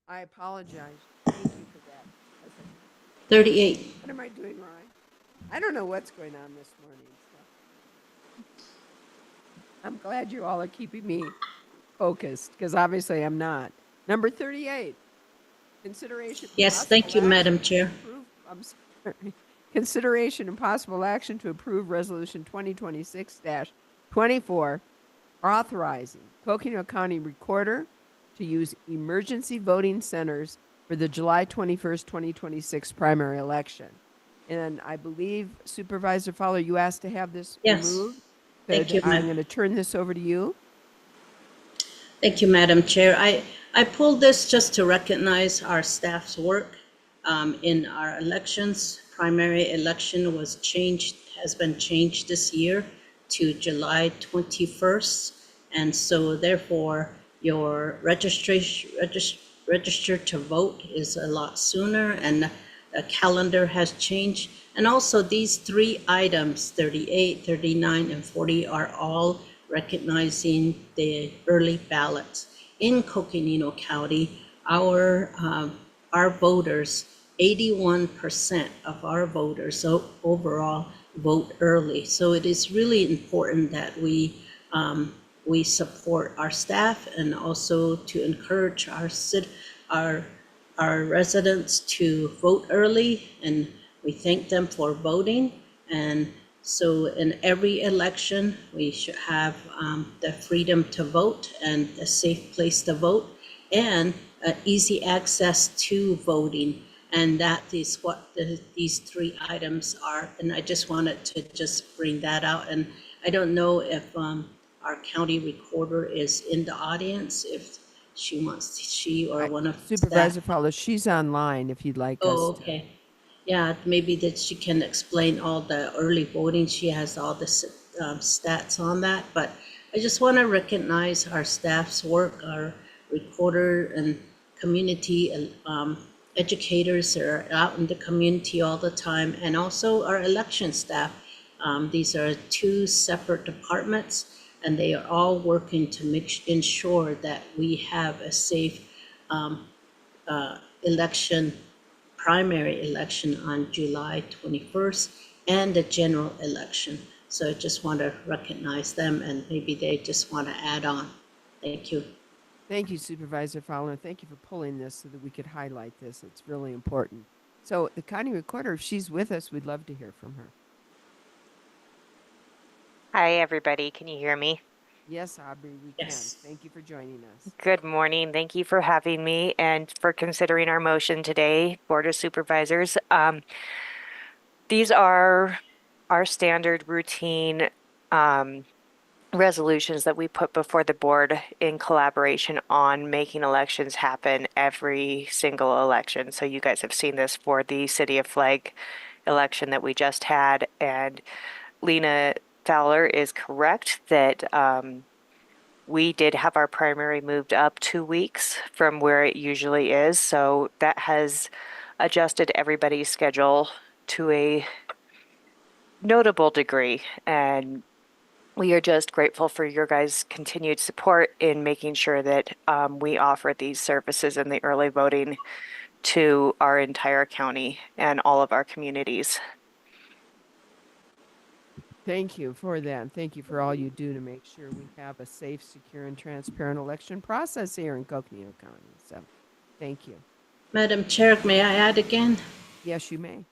Speaker 1: I apologize. Thank you for that.
Speaker 5: 38.
Speaker 1: What am I doing wrong? I don't know what's going on this morning. So. I'm glad you all are keeping me focused, because obviously I'm not. Number 38. Consideration.
Speaker 5: Yes, thank you, Madam Chair.
Speaker 1: I'm sorry. Consideration and possible action to approve Resolution 2026-24, authorizing Coconino County Recorder to use emergency voting centers for the July 21st, 2026 primary election. And I believe, Supervisor Fowler, you asked to have this removed.
Speaker 5: Thank you,
Speaker 1: I'm going to turn this over to you.
Speaker 5: Thank you, Madam Chair. I pulled this just to recognize our staff's work in our elections. Primary election has been changed this year to July 21st. And so therefore, your register to vote is a lot sooner, and the calendar has changed. And also these 3 items, 38, 39, and 40, are all recognizing the early ballots. In Coconino County, our voters, 81% of our voters overall vote early. So it is really important that we support our staff, and also to encourage our residents to vote early, and we thank them for voting. And so in every election, we should have the freedom to vote and a safe place to vote, and easy access to voting. And that is what these 3 items are. And I just wanted to just bring that out. And I don't know if our county recorder is in the audience, if she or one of
Speaker 1: Supervisor
Speaker 5: staff.
Speaker 1: Fowler, she's online if you'd like us to.
Speaker 5: Okay. Yeah, maybe that she can explain all the early voting. She has all the stats on that. But I just want to recognize our staff's work, our recorder and community educators that are out in the community all the time, and also our election staff. These are 2 separate departments, and they are all working to ensure that we have a safe primary election on July 21st, and the general election So I just want to recognize them, and maybe they just want to add on. Thank you.
Speaker 1: Thank you, Supervisor Fowler. Thank you for pulling this so that we could highlight this. It's really important. So the county recorder, if she's with us, we'd love to hear from her.
Speaker 11: Hi, everybody. Can you hear me?
Speaker 1: Yes, Aubrey, we
Speaker 5: Yes.
Speaker 1: can. Thank you for joining us.
Speaker 11: Good morning. Thank you for having me and for considering our motion today, Board of Supervisors. These are our standard routine resolutions that we put before the board in collaboration on making elections happen every single election. So you guys have seen this for the City of Flag election that we just had. And Lena Fowler is correct that we did have our primary moved up 2 weeks from where it usually is. So that has adjusted everybody's schedule to a notable degree. And we are just grateful for your guys' continued support in making sure that we offer these services in the early voting to our entire county and all of our communities.
Speaker 1: Thank you for that. And thank you for all you do to make sure we have a safe, secure, and transparent election process here in Coconino County. So thank you.
Speaker 5: Madam Chair, may I add again?
Speaker 1: Yes, you may.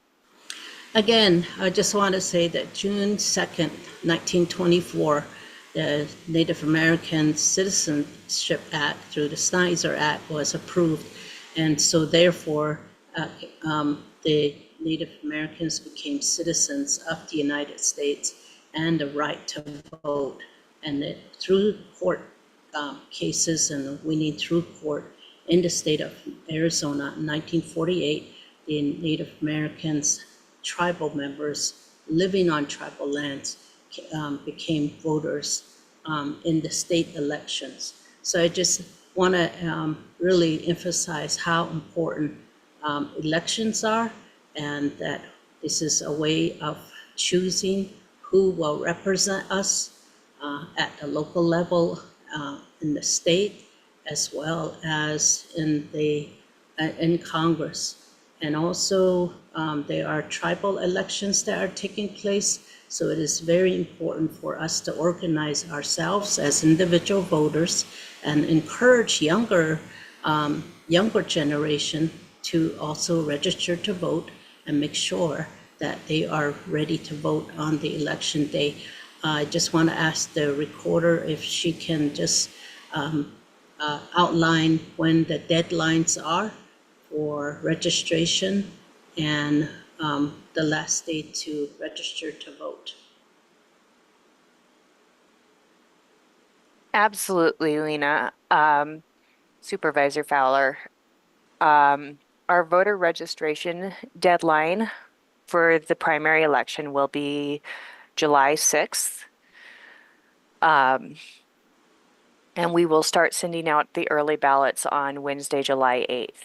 Speaker 5: Again, I just want to say that June 2nd, 1924, the Native American Citizenship Act through the Snyder Act was approved. And so therefore, the Native Americans became citizens of the United States and the right to vote. And that through court cases and winning through court in the state of Arizona in 1948, the Native Americans, tribal members living on tribal lands became voters in the state elections. So I just want to really emphasize how important elections are, and that this is a way of choosing who will represent us at the local level, in the state, as well as in Congress. And also, there are tribal elections that are taking place. So it is very important for us to organize ourselves as individual voters and encourage younger generation to also register to vote and make sure that they are ready to vote on the election day. I just want to ask the recorder if she can just outline when the deadlines are for registration and the last day to register to vote.
Speaker 11: Absolutely, Lena. Supervisor Fowler. Our voter registration deadline for the primary election will be July 6th. And we will start sending out the early ballots on Wednesday, July 8th.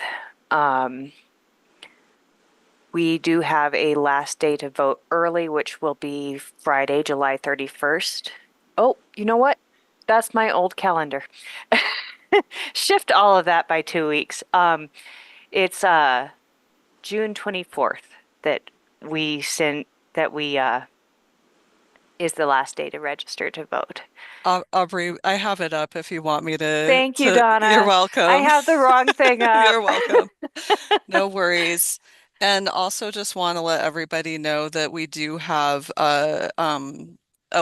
Speaker 11: We do have a last day to vote early, which will be Friday, July 31st. Oh, you know what? That's my old calendar. Shift all of that by 2 weeks. It's June 24th that we sent is the last day to register to vote.
Speaker 12: Aubrey, I have it up if you want me to.
Speaker 11: Thank you, Donna.
Speaker 12: You're welcome.
Speaker 11: I have the wrong thing up.
Speaker 12: You're welcome. No worries. And also just want to let everybody know that we do have a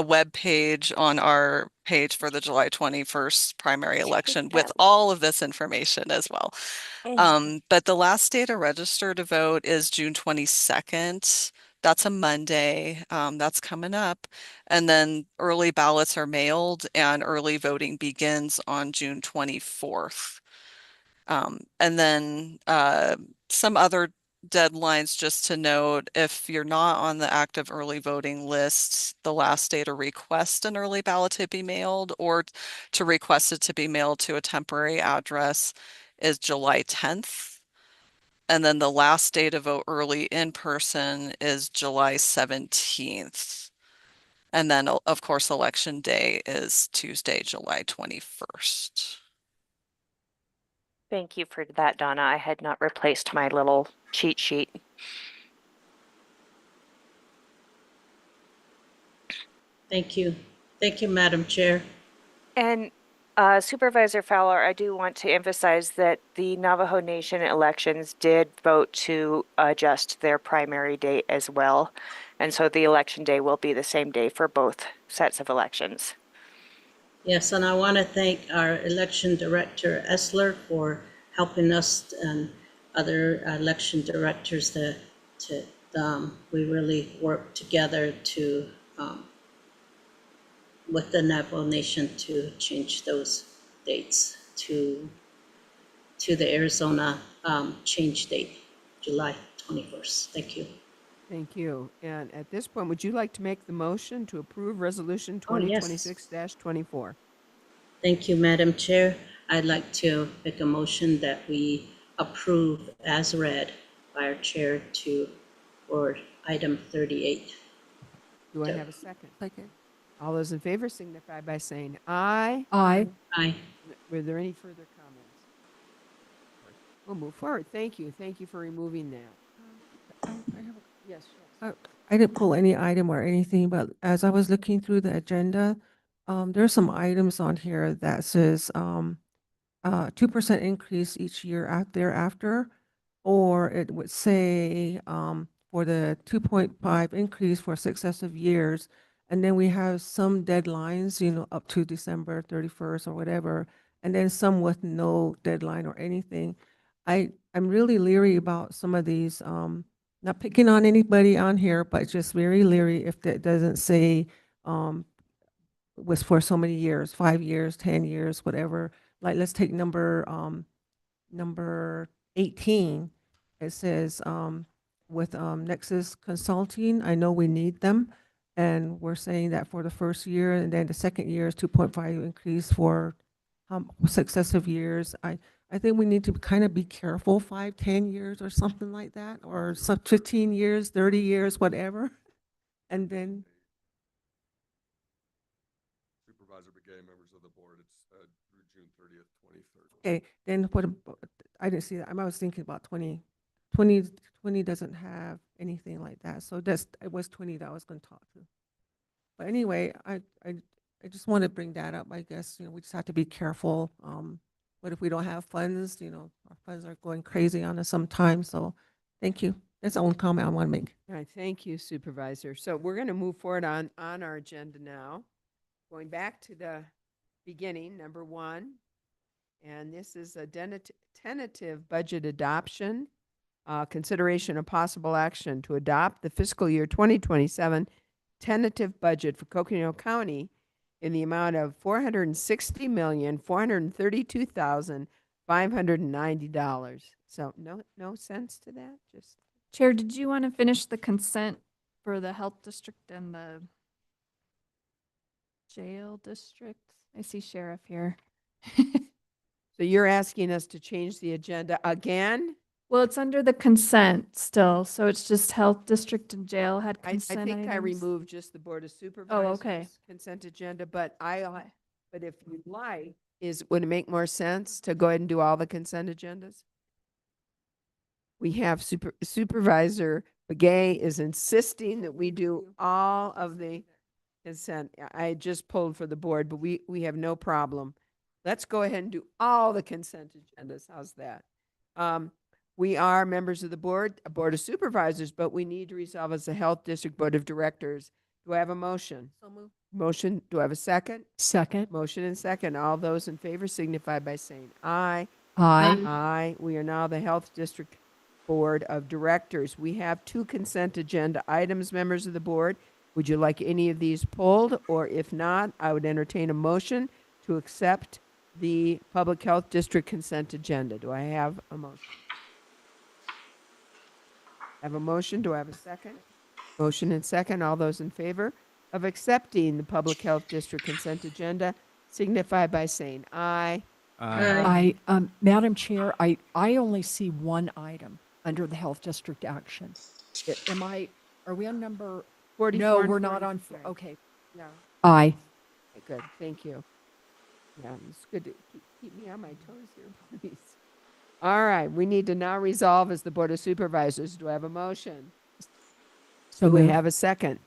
Speaker 12: web page on our page for the July 21st primary election with all of this information as well. But the last day to register to vote is June 22nd. That's a Monday. That's coming up. And then early ballots are mailed and early voting begins on June 24th. And then some other deadlines just to note, if you're not on the active early voting list, the last day to request an early ballot to be mailed or to request it to be mailed to a temporary address is July 10th. And then the last day to vote early in person is July 17th. And then, of course, election day is Tuesday, July 21st.
Speaker 11: Thank you for that, Donna. I had not replaced my little cheat sheet.
Speaker 5: Thank you. Thank you, Madam Chair.
Speaker 11: And Supervisor Fowler, I do want to emphasize that the Navajo Nation elections did vote to adjust their primary date as well. And so the election day will be the same day for both sets of elections.
Speaker 5: Yes, and I want to thank our election director, Essler, for helping us and other election directors we really work together to, with the Navajo Nation to change those dates to the Arizona change date, July 21st. Thank you.
Speaker 1: Thank you. And at this point, would you like to make the motion to approve Resolution
Speaker 5: Oh, yes.
Speaker 1: 2026-24?
Speaker 5: Thank you, Madam Chair. I'd like to make a motion that we approve as read by our chair for item 38.
Speaker 1: Do I
Speaker 5: Yep.
Speaker 1: have a second?
Speaker 4: Second.
Speaker 1: All those in favor signify by saying aye.
Speaker 3: Aye.
Speaker 5: Aye.
Speaker 1: Were there any further comments? We'll move forward. Thank you. Thank you for removing that. Yes.
Speaker 4: I didn't pull any item or anything, but as I was looking through the agenda, there's some items on here that says 2% increase each year thereafter, or it would say for the 2.5 increase for successive years, and then we have some deadlines, up to December 31st or whatever, and then some with no deadline or anything. I'm really leery about some of these. Not picking on anybody on here, but just very leery if that doesn't say was for so many years, 5 years, 10 years, whatever. Like, let's take number 18. It says with Nexus Consulting, I know we need them. And we're saying that for the first year, and then the second year is 2.5 increase for successive years. I think we need to kind of be careful, 5, 10 years or something like that, or some 15 years, 30 years, whatever. And then,
Speaker 13: Supervisor Begay, members of the board, it's through June 30th, 2030.
Speaker 4: okay, then I didn't see that. I was thinking about 20 doesn't have anything like that. So it was 20 that I was going to talk to. But anyway, I just want to bring that up. I guess, we just have to be careful. But if we don't have funds, our funds are going crazy on us sometimes. So thank you. That's the only comment I want to make.
Speaker 1: All right. Thank you, Supervisor. So we're going to move forward on our agenda now. Going back to the beginning, number 1. And this is a tentative budget adoption. Consideration of possible action to adopt the fiscal year 2027 tentative budget for Coconino County in the amount of $460,432,590. So no sense to that? Just
Speaker 6: Chair, did you want to finish the consent for the health district and the jail district? I see sheriff here.
Speaker 1: so you're asking us to change the agenda again?
Speaker 6: Well, it's under the consent still, so it's just health district and jail had
Speaker 1: I
Speaker 6: consent
Speaker 1: think I
Speaker 6: items.
Speaker 1: removed just the Board of Supervisors
Speaker 6: okay.
Speaker 1: consent agenda, but but if you'd like, would it make more sense to go ahead and do all the consent agendas? We have Supervisor Begay is insisting that we do all of the consent. I just pulled for the board, but we have no problem. Let's go ahead and do all the consent agendas. How's that? We are members of the board of supervisors, but we need to resolve as a health district board of directors. Do I have a motion?
Speaker 4: So moved.
Speaker 1: Motion. Do I have a second?
Speaker 3: Second.
Speaker 1: Motion and second. All those in favor signify by saying aye.
Speaker 3: Aye.
Speaker 1: Aye. We are now the health district board of directors. We have 2 consent agenda items, members of the board. Would you like any of these pulled? Or if not, I would entertain a motion to accept the public health district consent agenda. Do I have a motion? I have a motion. Do I have a second? Motion and second. All those in favor of accepting the public health district consent agenda signify by saying aye.
Speaker 3: Madam Chair, I only see one item under the health district action. Are we on number?
Speaker 1: 44
Speaker 3: No,
Speaker 1: and
Speaker 3: we're not on,
Speaker 1: 43.
Speaker 3: okay.
Speaker 1: No.
Speaker 3: Aye.
Speaker 1: Okay, good. Thank you. Yeah, it's good to keep me on my toes here, please. All right, we need to now resolve as the Board of Supervisors. Do I have a motion?
Speaker 3: So
Speaker 1: Do we
Speaker 3: moved.
Speaker 1: have a second?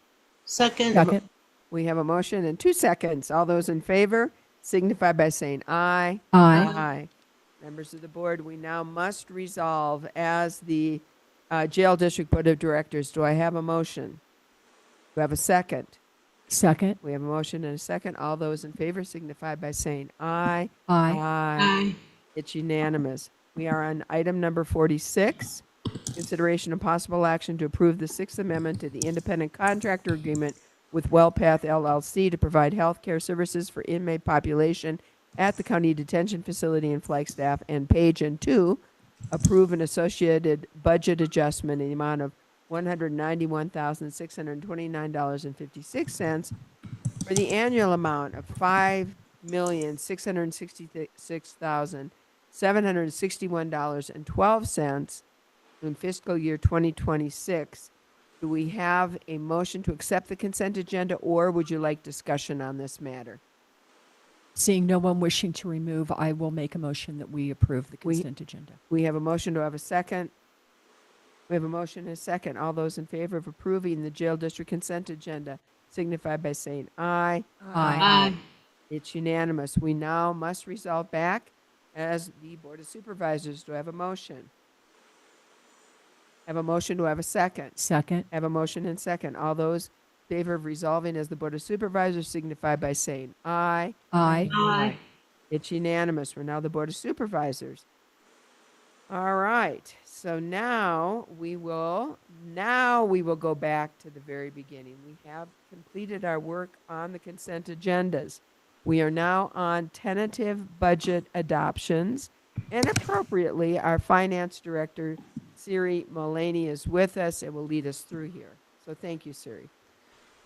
Speaker 5: Second.
Speaker 3: Second.
Speaker 1: We have a motion and 2 seconds. All those in favor signify by saying aye.
Speaker 3: Aye.
Speaker 1: Aye. Members of the board, we now must resolve as the Jail District Board of Directors. Do I have a motion? Do I have a second?
Speaker 3: Second.
Speaker 1: We have a motion and a second. All those in favor signify by saying aye.
Speaker 3: Aye.
Speaker 1: Aye. It's unanimous. We are on item number 46. Consideration and possible action to approve the Sixth Amendment to the Independent Contractor Agreement with WellPath LLC to provide health care services for inmate population at the County Detention Facility in Flagstaff. And page and 2, approve an associated budget adjustment in the amount of $191,629.56 for the annual amount of $5,666,761.12 in fiscal year 2026. Do we have a motion to accept the consent agenda, or would you like discussion on this matter?
Speaker 3: Seeing no one wishing to remove, I will make a motion that we approve the consent agenda.
Speaker 1: We have a motion. Do I have a second? We have a motion and a second. All those in favor of approving the jail district consent agenda signify by saying aye.
Speaker 3: Aye.
Speaker 1: It's unanimous. We now must resolve back as the Board of Supervisors. Do I have a motion? Have a motion. Do I have a second?
Speaker 3: Second.
Speaker 1: Have a motion and second. All those in favor of resolving as the Board of Supervisors signify by saying aye.
Speaker 3: Aye.
Speaker 5: Aye.
Speaker 1: It's unanimous. We're now the Board of Supervisors. All right. So now we will go back to the very beginning. We have completed our work on the consent agendas. We are now on tentative budget adoptions, and appropriately, our Finance Director, Siri Mullaney, is with us and will lead us through here. So thank you, Siri.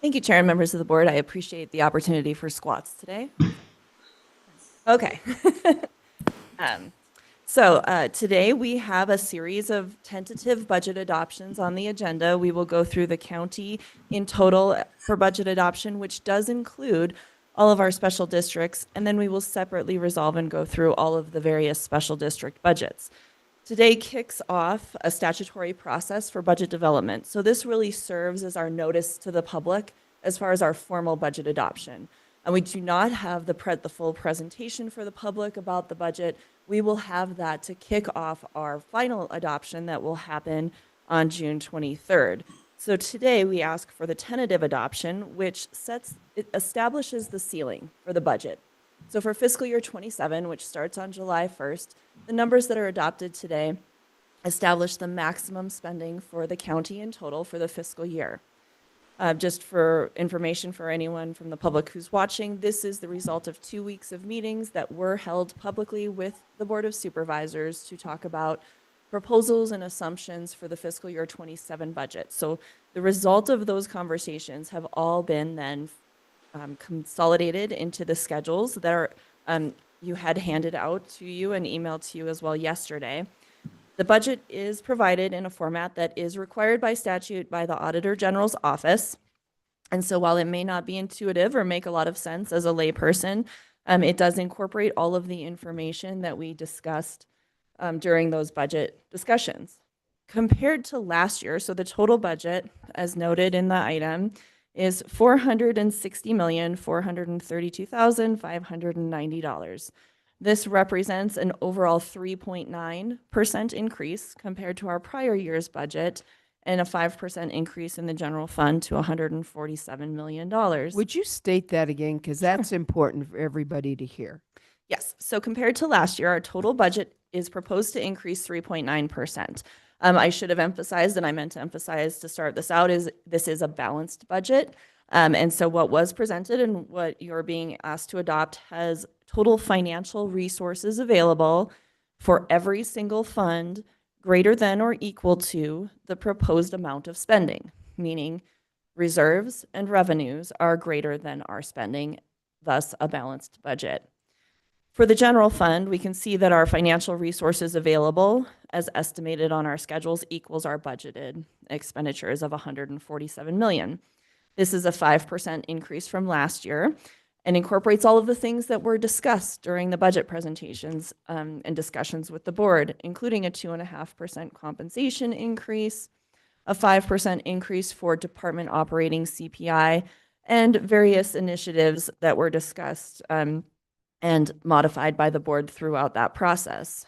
Speaker 14: Thank you, Chair and members of the board. I appreciate the opportunity for squats today. Okay. Today we have a series of tentative budget adoptions on the agenda. We will go through the county in total for budget adoption, which does include all of our special districts, and then we will separately resolve and go through all of the various special district budgets. Today kicks off a statutory process for budget development. So this really serves as our notice to the public as far as our formal budget adoption. And we do not have the full presentation for the public about the budget. We will have that to kick off our final adoption that will happen on June 23rd. So today we ask for the tentative adoption, which establishes the ceiling for the budget. So for fiscal year 27, which starts on July 1st, the numbers that are adopted today establish the maximum spending for the county in total for the fiscal year. Just for information for anyone from the public who's watching, this is the result of 2 weeks of meetings that were held publicly with the Board of Supervisors to talk about proposals and assumptions for the fiscal year 27 budget. So the result of those conversations have all been then consolidated into the schedules that are you had handed out to you and emailed to you as well yesterday. The budget is provided in a format that is required by statute by the Auditor General's office. And so while it may not be intuitive or make a lot of sense as a layperson, it does incorporate all of the information that we discussed during those budget discussions. Compared to last year, so the total budget, as noted in the item, is $460,432,590. This represents an overall 3.9% increase compared to our prior year's budget and a 5% increase in the general fund to $147 million.
Speaker 1: Would you state that again? Because that's important for everybody to hear.
Speaker 14: Yes. So compared to last year, our total budget is proposed to increase 3.9%. I should have emphasized, and I meant to emphasize to start this out, is this is a balanced budget. And so what was presented and what you're being asked to adopt has total financial resources available for every single fund greater than or equal to the proposed amount of spending, meaning reserves and revenues are greater than our spending, thus a balanced budget. For the general fund, we can see that our financial resources available, as estimated on our schedules, equals our budgeted expenditures of $147 million. This is a 5% increase from last year and incorporates all of the things that were discussed during the budget presentations and discussions with the board, including a 2.5% compensation increase, a 5% increase for department operating CPI, and various initiatives that were discussed and modified by the board throughout that process.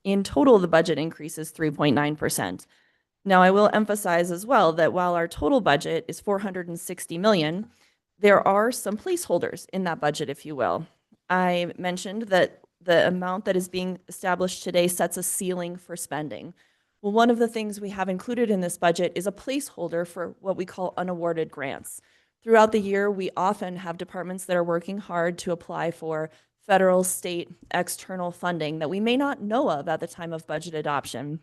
Speaker 14: In total, the budget increase is 3.9%. Now, I will emphasize as well that while our total budget is 460 million, there are some placeholders in that budget, if you will. I mentioned that the amount that is being established today sets a ceiling for spending. Well, one of the things we have included in this budget is a placeholder for what we call unawarded grants. Throughout the year, we often have departments that are working hard to apply for federal, state, external funding that we may not know of at the time of budget adoption.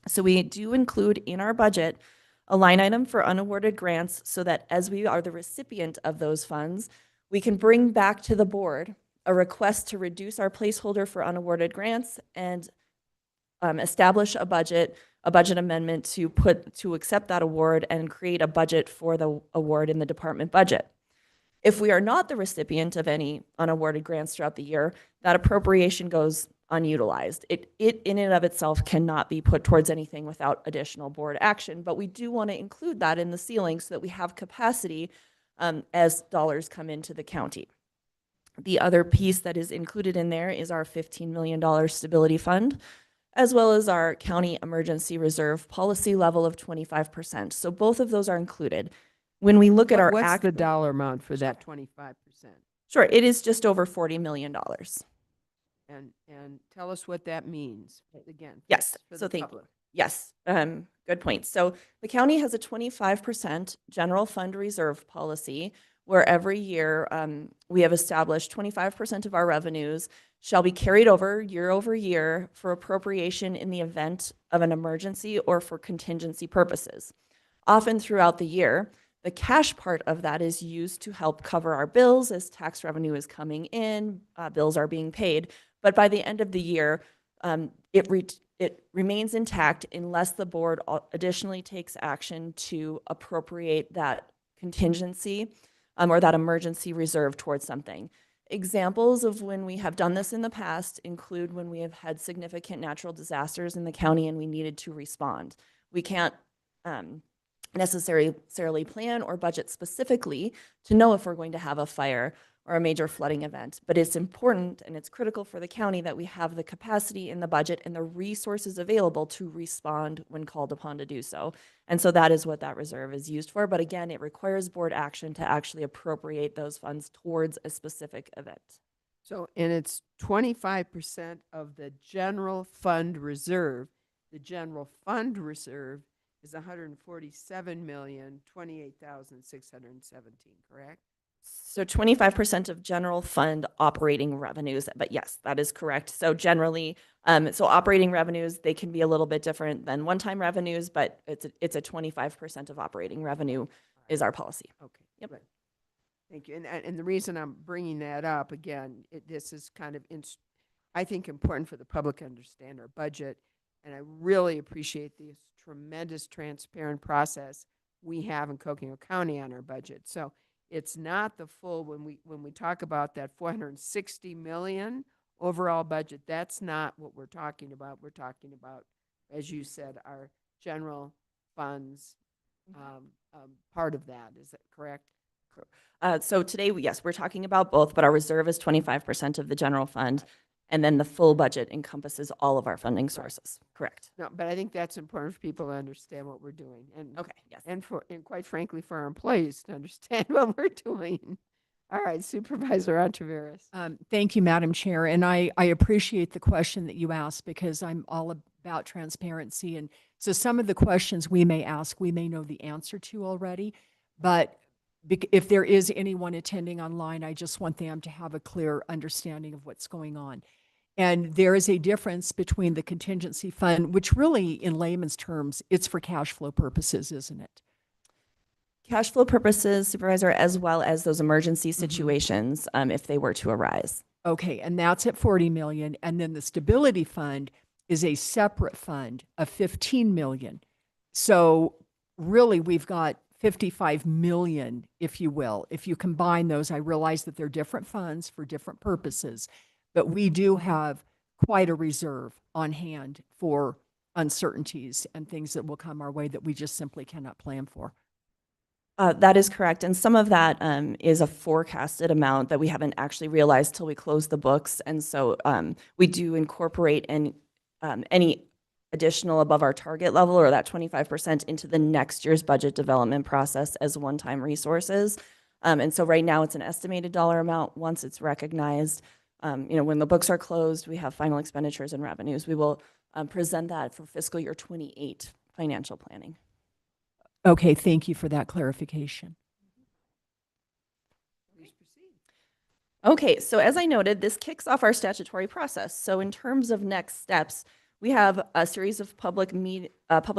Speaker 14: So we do include in our budget a line item for unawarded grants so that as we are the recipient of those funds, we can bring back to the board a request to reduce our placeholder for unawarded grants and establish a budget amendment to accept that award and create a budget for the award in the department budget. If we are not the recipient of any unawarded grants throughout the year, that appropriation goes unutilized. It in and of itself cannot be put towards anything without additional board action, but we do want to include that in the ceiling so that we have capacity as dollars come into the county. The other piece that is included in there is our $15 million stability fund, as well as our county emergency reserve policy level of 25%. So both of those are included. When we look at our
Speaker 1: What's the dollar amount for that 25%?
Speaker 14: Sure, it is just over $40 million.
Speaker 1: And tell us what that means, again.
Speaker 14: Yes,
Speaker 1: for
Speaker 14: so
Speaker 1: the
Speaker 14: thank
Speaker 1: public.
Speaker 14: you. Yes, good point. So the county has a 25% general fund reserve policy where every year we have established 25% of our revenues shall be carried over year for appropriation in the event of an emergency or for contingency purposes. Often throughout the year, the cash part of that is used to help cover our bills as tax revenue is coming in, bills are being paid. But by the end of the year, it remains intact unless the board additionally takes action to appropriate that contingency or that emergency reserve towards something. Examples of when we have done this in the past include when we have had significant natural disasters in the county and we needed to respond. We can't necessarily plan or budget specifically to know if we're going to have a fire or a major flooding event, but it's important and it's critical for the county that we have the capacity in the budget and the resources available to respond when called upon to do so. And so that is what that reserve is used for. But again, it requires board action to actually appropriate those funds towards a specific event.
Speaker 1: So, and it's 25% of the general fund reserve. The general fund reserve is 147,028,617, correct?
Speaker 14: So 25% of general fund operating revenues, but yes, that is correct. So generally, so operating revenues, they can be a little bit different than one-time revenues, but it's a 25% of operating revenue is our policy.
Speaker 1: Okay.
Speaker 14: Yep.
Speaker 1: Good. Thank you. And the reason I'm bringing that up, again, this is kind of, I think, important for the public to understand our budget. And I really appreciate this tremendous transparent process we have in Coconino County on our budget. So it's not the full, when we talk about that 460 million overall budget, that's not what we're talking about. We're talking about, as you said, our general funds, part of that. Is that correct?
Speaker 14: So today, yes, we're talking about both, but our reserve is 25% of the general fund. And then the full budget encompasses all of our funding sources. Correct.
Speaker 1: No, but I think that's important for people to understand what we're doing. And
Speaker 14: Okay, yes.
Speaker 1: and quite frankly, for our employees to understand what we're doing. All right, Supervisor Ontiveros.
Speaker 3: Thank you, Madam Chair. And I appreciate the question that you asked because I'm all about transparency. And so some of the questions we may ask, we may know the answer to already. But if there is anyone attending online, I just want them to have a clear understanding of what's going on. And there is a difference between the contingency fund, which really, in layman's terms, it's for cash flow purposes, isn't it?
Speaker 14: Cash flow purposes, Supervisor, as well as those emergency situations if they were to arise.
Speaker 3: Okay, and that's at 40 million. And then the stability fund is a separate fund of 15 million. So really, we've got 55 million, if you will. If you combine those, I realize that they're different funds for different purposes, but we do have quite a reserve on hand for uncertainties and things that will come our way that we just simply cannot plan for.
Speaker 14: That is correct. And some of that is a forecasted amount that we haven't actually realized till we close the books. And so we do incorporate any additional above our target level or that 25% into the next year's budget development process as one-time resources. And so right now it's an estimated dollar amount. Once it's recognized, when the books are closed, we have final expenditures and revenues. We will present that for fiscal year 28 financial planning.
Speaker 3: Okay, thank you for that clarification.
Speaker 1: Please proceed.
Speaker 14: Okay, so as I noted, this kicks off our statutory process. So in terms of next steps, we have a series of public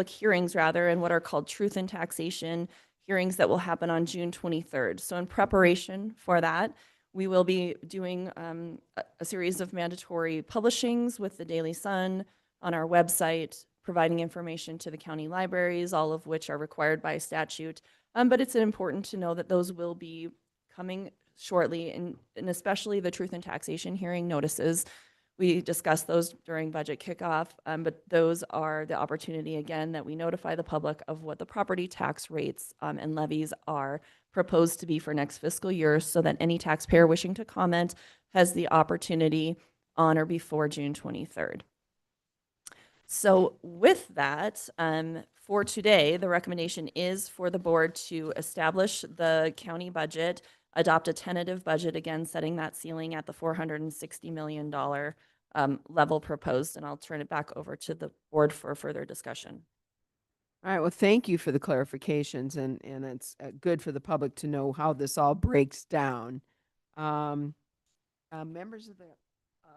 Speaker 14: hearings and what are called truth in taxation hearings that will happen on June 23rd. So in preparation for that, we will be doing a series of mandatory publishings with the Daily Sun on our website, providing information to the county libraries, all of which are required by statute. But it's important to know that those will be coming shortly, and especially the truth and taxation hearing notices. We discussed those during budget kickoff, but those are the opportunity, again, that we notify the public of what the property tax rates and levies are proposed to be for next fiscal year, so that any taxpayer wishing to comment has the opportunity on or before June 23rd. So with that, for today, the recommendation is for the board to establish the county budget, adopt a tentative budget, again, setting that ceiling at the $460 million level proposed, and I'll turn it back over to the board for further discussion.
Speaker 1: All right, well, thank you for the clarifications, and it's good for the public to know how this all breaks down. Members of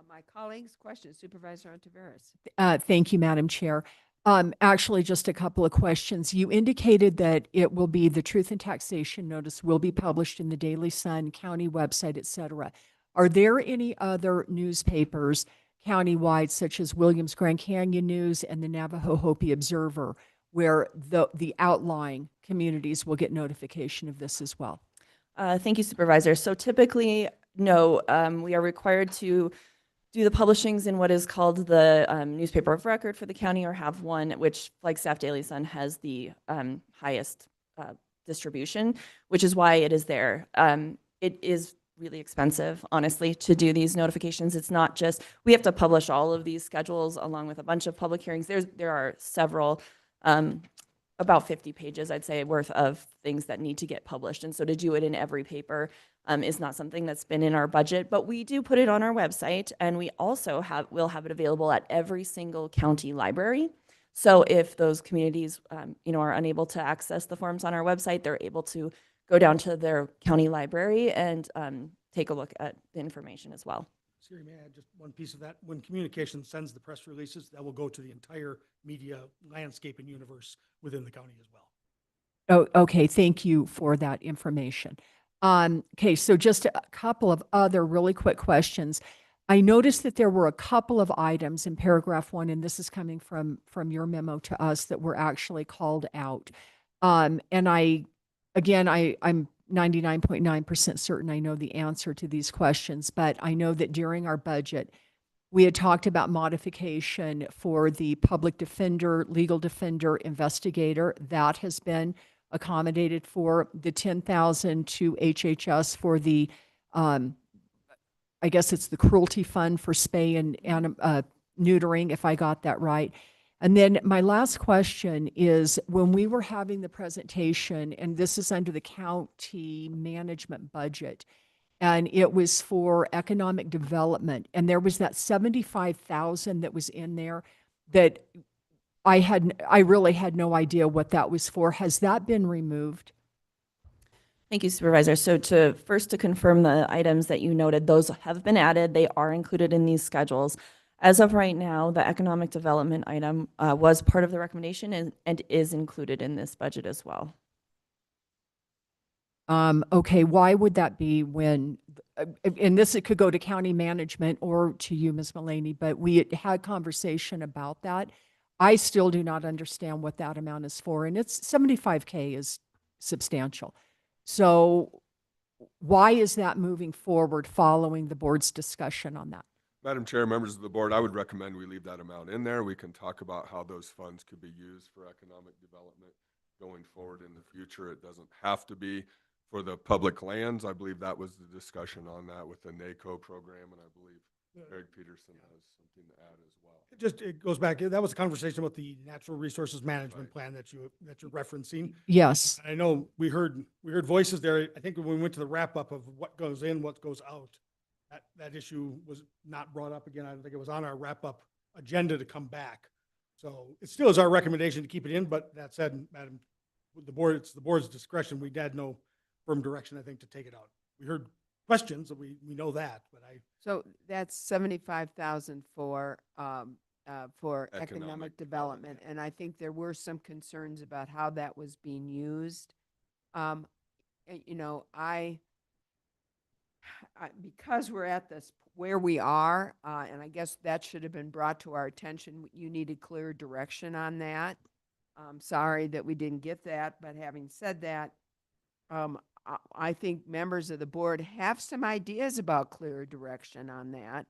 Speaker 1: my colleagues, questions, Supervisor Ontiveros.
Speaker 3: Thank you, Madam Chair. Actually, just a couple of questions. You indicated that it will be, the truth and taxation notice will be published in the Daily Sun, county website, et cetera. Are there any other newspapers countywide, such as Williams Grand Canyon News and the Navajo Hopi Observer, where the outlying communities will get notification of this as well?
Speaker 14: Thank you, Supervisor. So typically, no, we are required to do the publishings in what is called the newspaper of record for the county, or have one, which Flagstaff Daily Sun has the highest distribution, which is why it is there. It is really expensive, honestly, to do these notifications. It's not just, we have to publish all of these schedules along with a bunch of public hearings. There are several, about 50 pages, I'd say, worth of things that need to get published. And so to do it in every paper is not something that's been in our budget, but we do put it on our website, and we also will have it available at every single county library. So if those communities, are unable to access the forms on our website, they're able to go down to their county library and take a look at the information as well.
Speaker 15: Siri, may I add just one piece of that? When communication sends the press releases, that will go to the entire media landscape and universe within the county as well.
Speaker 3: Oh, okay. Thank you for that information. Okay, so just a couple of other really quick questions. I noticed that there were a couple of items in paragraph 1, and this is coming from your memo to us, that were actually called out. And I'm 99.9% certain I know the answer to these questions, but I know that during our budget, we had talked about modification for the public defender, legal defender, investigator. That has been accommodated for. The $10,000 to HHS for the, I guess it's the cruelty fund for spay and neutering, if I got that right. And then my last question is, when we were having the presentation, and this is under the county management budget, and it was for economic development, and there was that $75,000 that was in there that I really had no idea what that was for. Has that been removed?
Speaker 14: Thank you, Supervisor. So to confirm the items that you noted, those have been added. They are included in these schedules. As of right now, the economic development item was part of the recommendation and is included in this budget as well.
Speaker 3: Okay, why would that be when, and this, it could go to county management or to you, Ms. Mullaney, but we had conversation about that. I still do not understand what that amount is for, and it's $75K is substantial. So why is that moving forward following the board's discussion on that?
Speaker 13: Madam Chair, members of the board, I would recommend we leave that amount in there. We can talk about how those funds could be used for economic development going forward in the future. It doesn't have to be for the public lands. I believe that was the discussion on that with the NACO program, and I believe Eric Peterson has something to add as well.
Speaker 15: It goes back, that was a conversation about the natural resources management plan that you're referencing.
Speaker 3: Yes.
Speaker 15: And I know we heard voices there. I think when we went to the wrap up of what goes in, what goes out, that issue was not brought up again. I don't think it was on our wrap up agenda to come back. So it still is our recommendation to keep it in, but that said, Madam, it's the board's discretion. We had no firm direction, I think, to take it out. We heard questions, we know that, but
Speaker 1: So that's 75,000 for economic development, and I think there were some concerns about how that was being used. You know, because we're at this where we are, and I guess that should have been brought to our attention. You needed clear direction on that. I'm sorry that we didn't get that, but having said that, I think members of the board have some ideas about clear direction on that.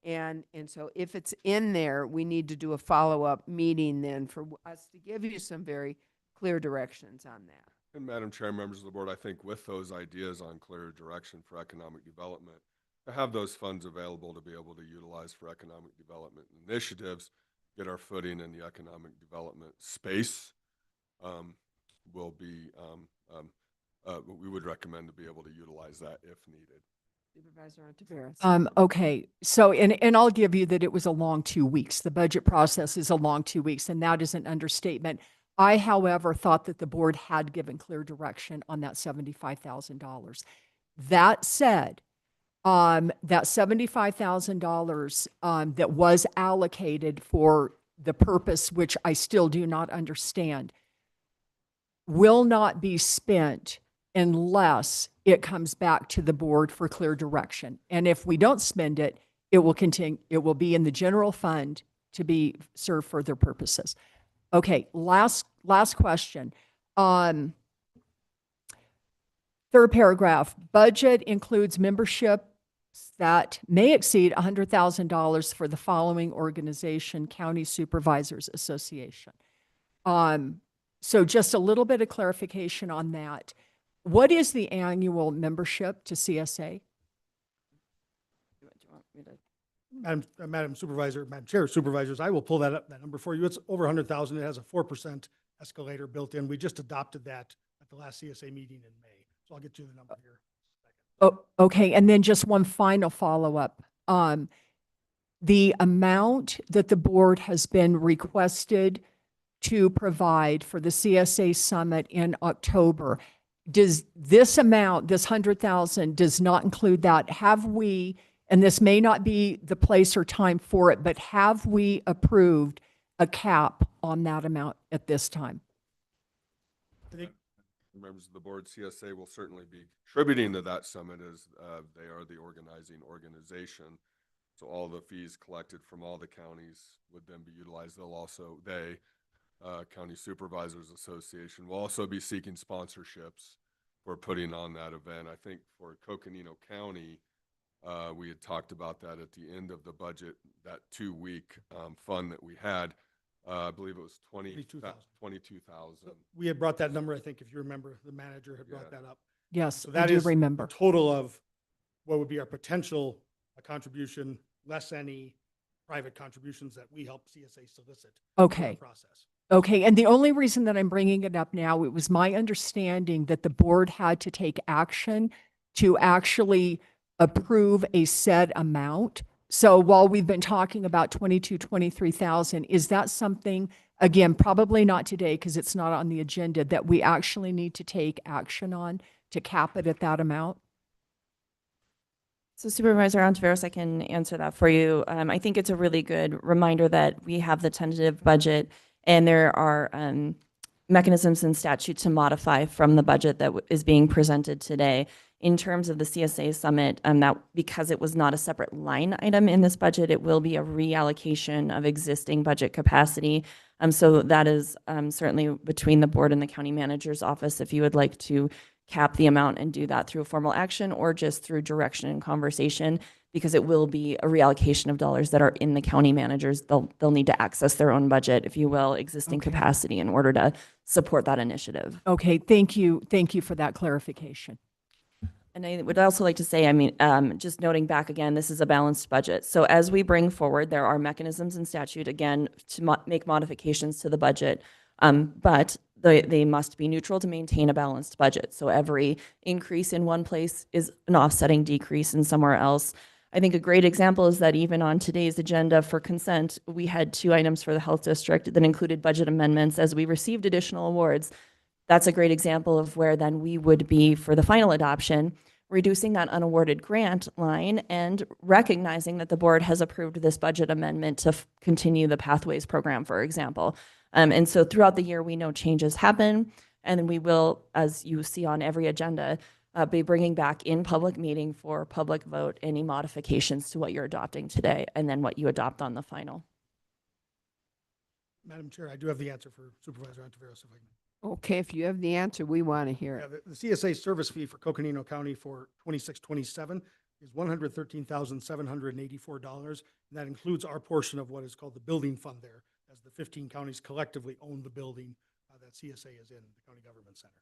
Speaker 1: And so if it's in there, we need to do a follow-up meeting then for us to give you some very clear directions on that.
Speaker 13: And Madam Chair, members of the board, I think with those ideas on clear direction for economic development, to have those funds available to be able to utilize for economic development initiatives, get our footing in the economic development space, will be, we would recommend to be able to utilize that if needed.
Speaker 1: Supervisor Ontiveros.
Speaker 3: Okay, so, and I'll give you that it was a long 2 weeks. The budget process is a long 2 weeks, and that is an understatement. I, however, thought that the board had given clear direction on that $75,000. That said, that $75,000 that was allocated for the purpose, which I still do not understand, will not be spent unless it comes back to the board for clear direction. And if we don't spend it, it will continue, it will be in the general fund to be served for other purposes. Okay, last question. Third paragraph, budget includes membership that may exceed $100,000 for the following organization, County Supervisors Association. So just a little bit of clarification on that. What is the annual membership to CSA?
Speaker 15: Madam Supervisor, Madam Chair, Supervisors, I will pull that number for you. It's over 100,000. It has a 4% escalator built in. We just adopted that at the last CSA meeting in May. So I'll get you the number here.
Speaker 3: Oh, okay, and then just one final follow-up. The amount that the board has been requested to provide for the CSA Summit in October, does this amount, this 100,000, does not include that? Have we, and this may not be the place or time for it, but have we approved a cap on that amount at this time?
Speaker 15: I think
Speaker 13: Members of the board, CSA will certainly be contributing to that summit as they are the organizing organization. So all the fees collected from all the counties would then be utilized. They'll also, County Supervisors Association will also be seeking sponsorships for putting on that event. I think for Coconino County, we had talked about that at the end of the budget, that 2-week fund that we had. I believe it was 22,000.
Speaker 15: We had brought that number, I think, if you remember, the manager had brought that up.
Speaker 3: Yes,
Speaker 15: So
Speaker 3: I
Speaker 15: that
Speaker 3: do
Speaker 15: is
Speaker 3: remember.
Speaker 15: a total of what would be our potential contribution, less any private contributions that we help CSA solicit.
Speaker 3: Okay.
Speaker 15: In the process.
Speaker 3: Okay, and the only reason that I'm bringing it up now, it was my understanding that the board had to take action to actually approve a set amount. So while we've been talking about 23,000, is that something, again, probably not today because it's not on the agenda, that we actually need to take action on to cap it at that amount?
Speaker 14: So Supervisor Ontiveros, I can answer that for you. I think it's a really good reminder that we have the tentative budget and there are mechanisms in statute to modify from the budget that is being presented today. In terms of the CSA Summit, that because it was not a separate line item in this budget, it will be a reallocation of existing budget capacity. So that is certainly between the board and the county manager's office if you would like to cap the amount and do that through a formal action or just through direction and conversation. because it will be a reallocation of dollars that are in the county managers. They'll need to access their own budget, if you will, existing
Speaker 3: Okay.
Speaker 14: capacity in order to support that initiative.
Speaker 3: Okay, thank you. Thank you for that clarification.
Speaker 14: And I would also like to say, I mean, just noting back again, this is a balanced budget. So as we bring forward, there are mechanisms in statute, again, to make modifications to the budget. But they must be neutral to maintain a balanced budget. So every increase in one place is an offsetting decrease in somewhere else. I think a great example is that even on today's agenda for consent, we had 2 items for the health district that included budget amendments as we received additional awards. That's a great example of where then we would be for the final adoption, reducing that unawarded grant line and recognizing that the board has approved this budget amendment to continue the Pathways program, for example. And so throughout the year, we know changes happen, and then we will, as you see on every agenda, be bringing back in public meeting for public vote any modifications to what you're adopting today, and then what you adopt on the final.
Speaker 15: Madam Chair, I do have the answer for Supervisor Ontiveros, if I can.
Speaker 1: Okay, if you have the answer, we want to hear
Speaker 15: Yeah,
Speaker 1: it.
Speaker 15: the CSA service fee for Coconino County for 26-27 is $113,784. And that includes our portion of what is called the building fund there, as the 15 counties collectively own the building that CSA is in, the County Government Center.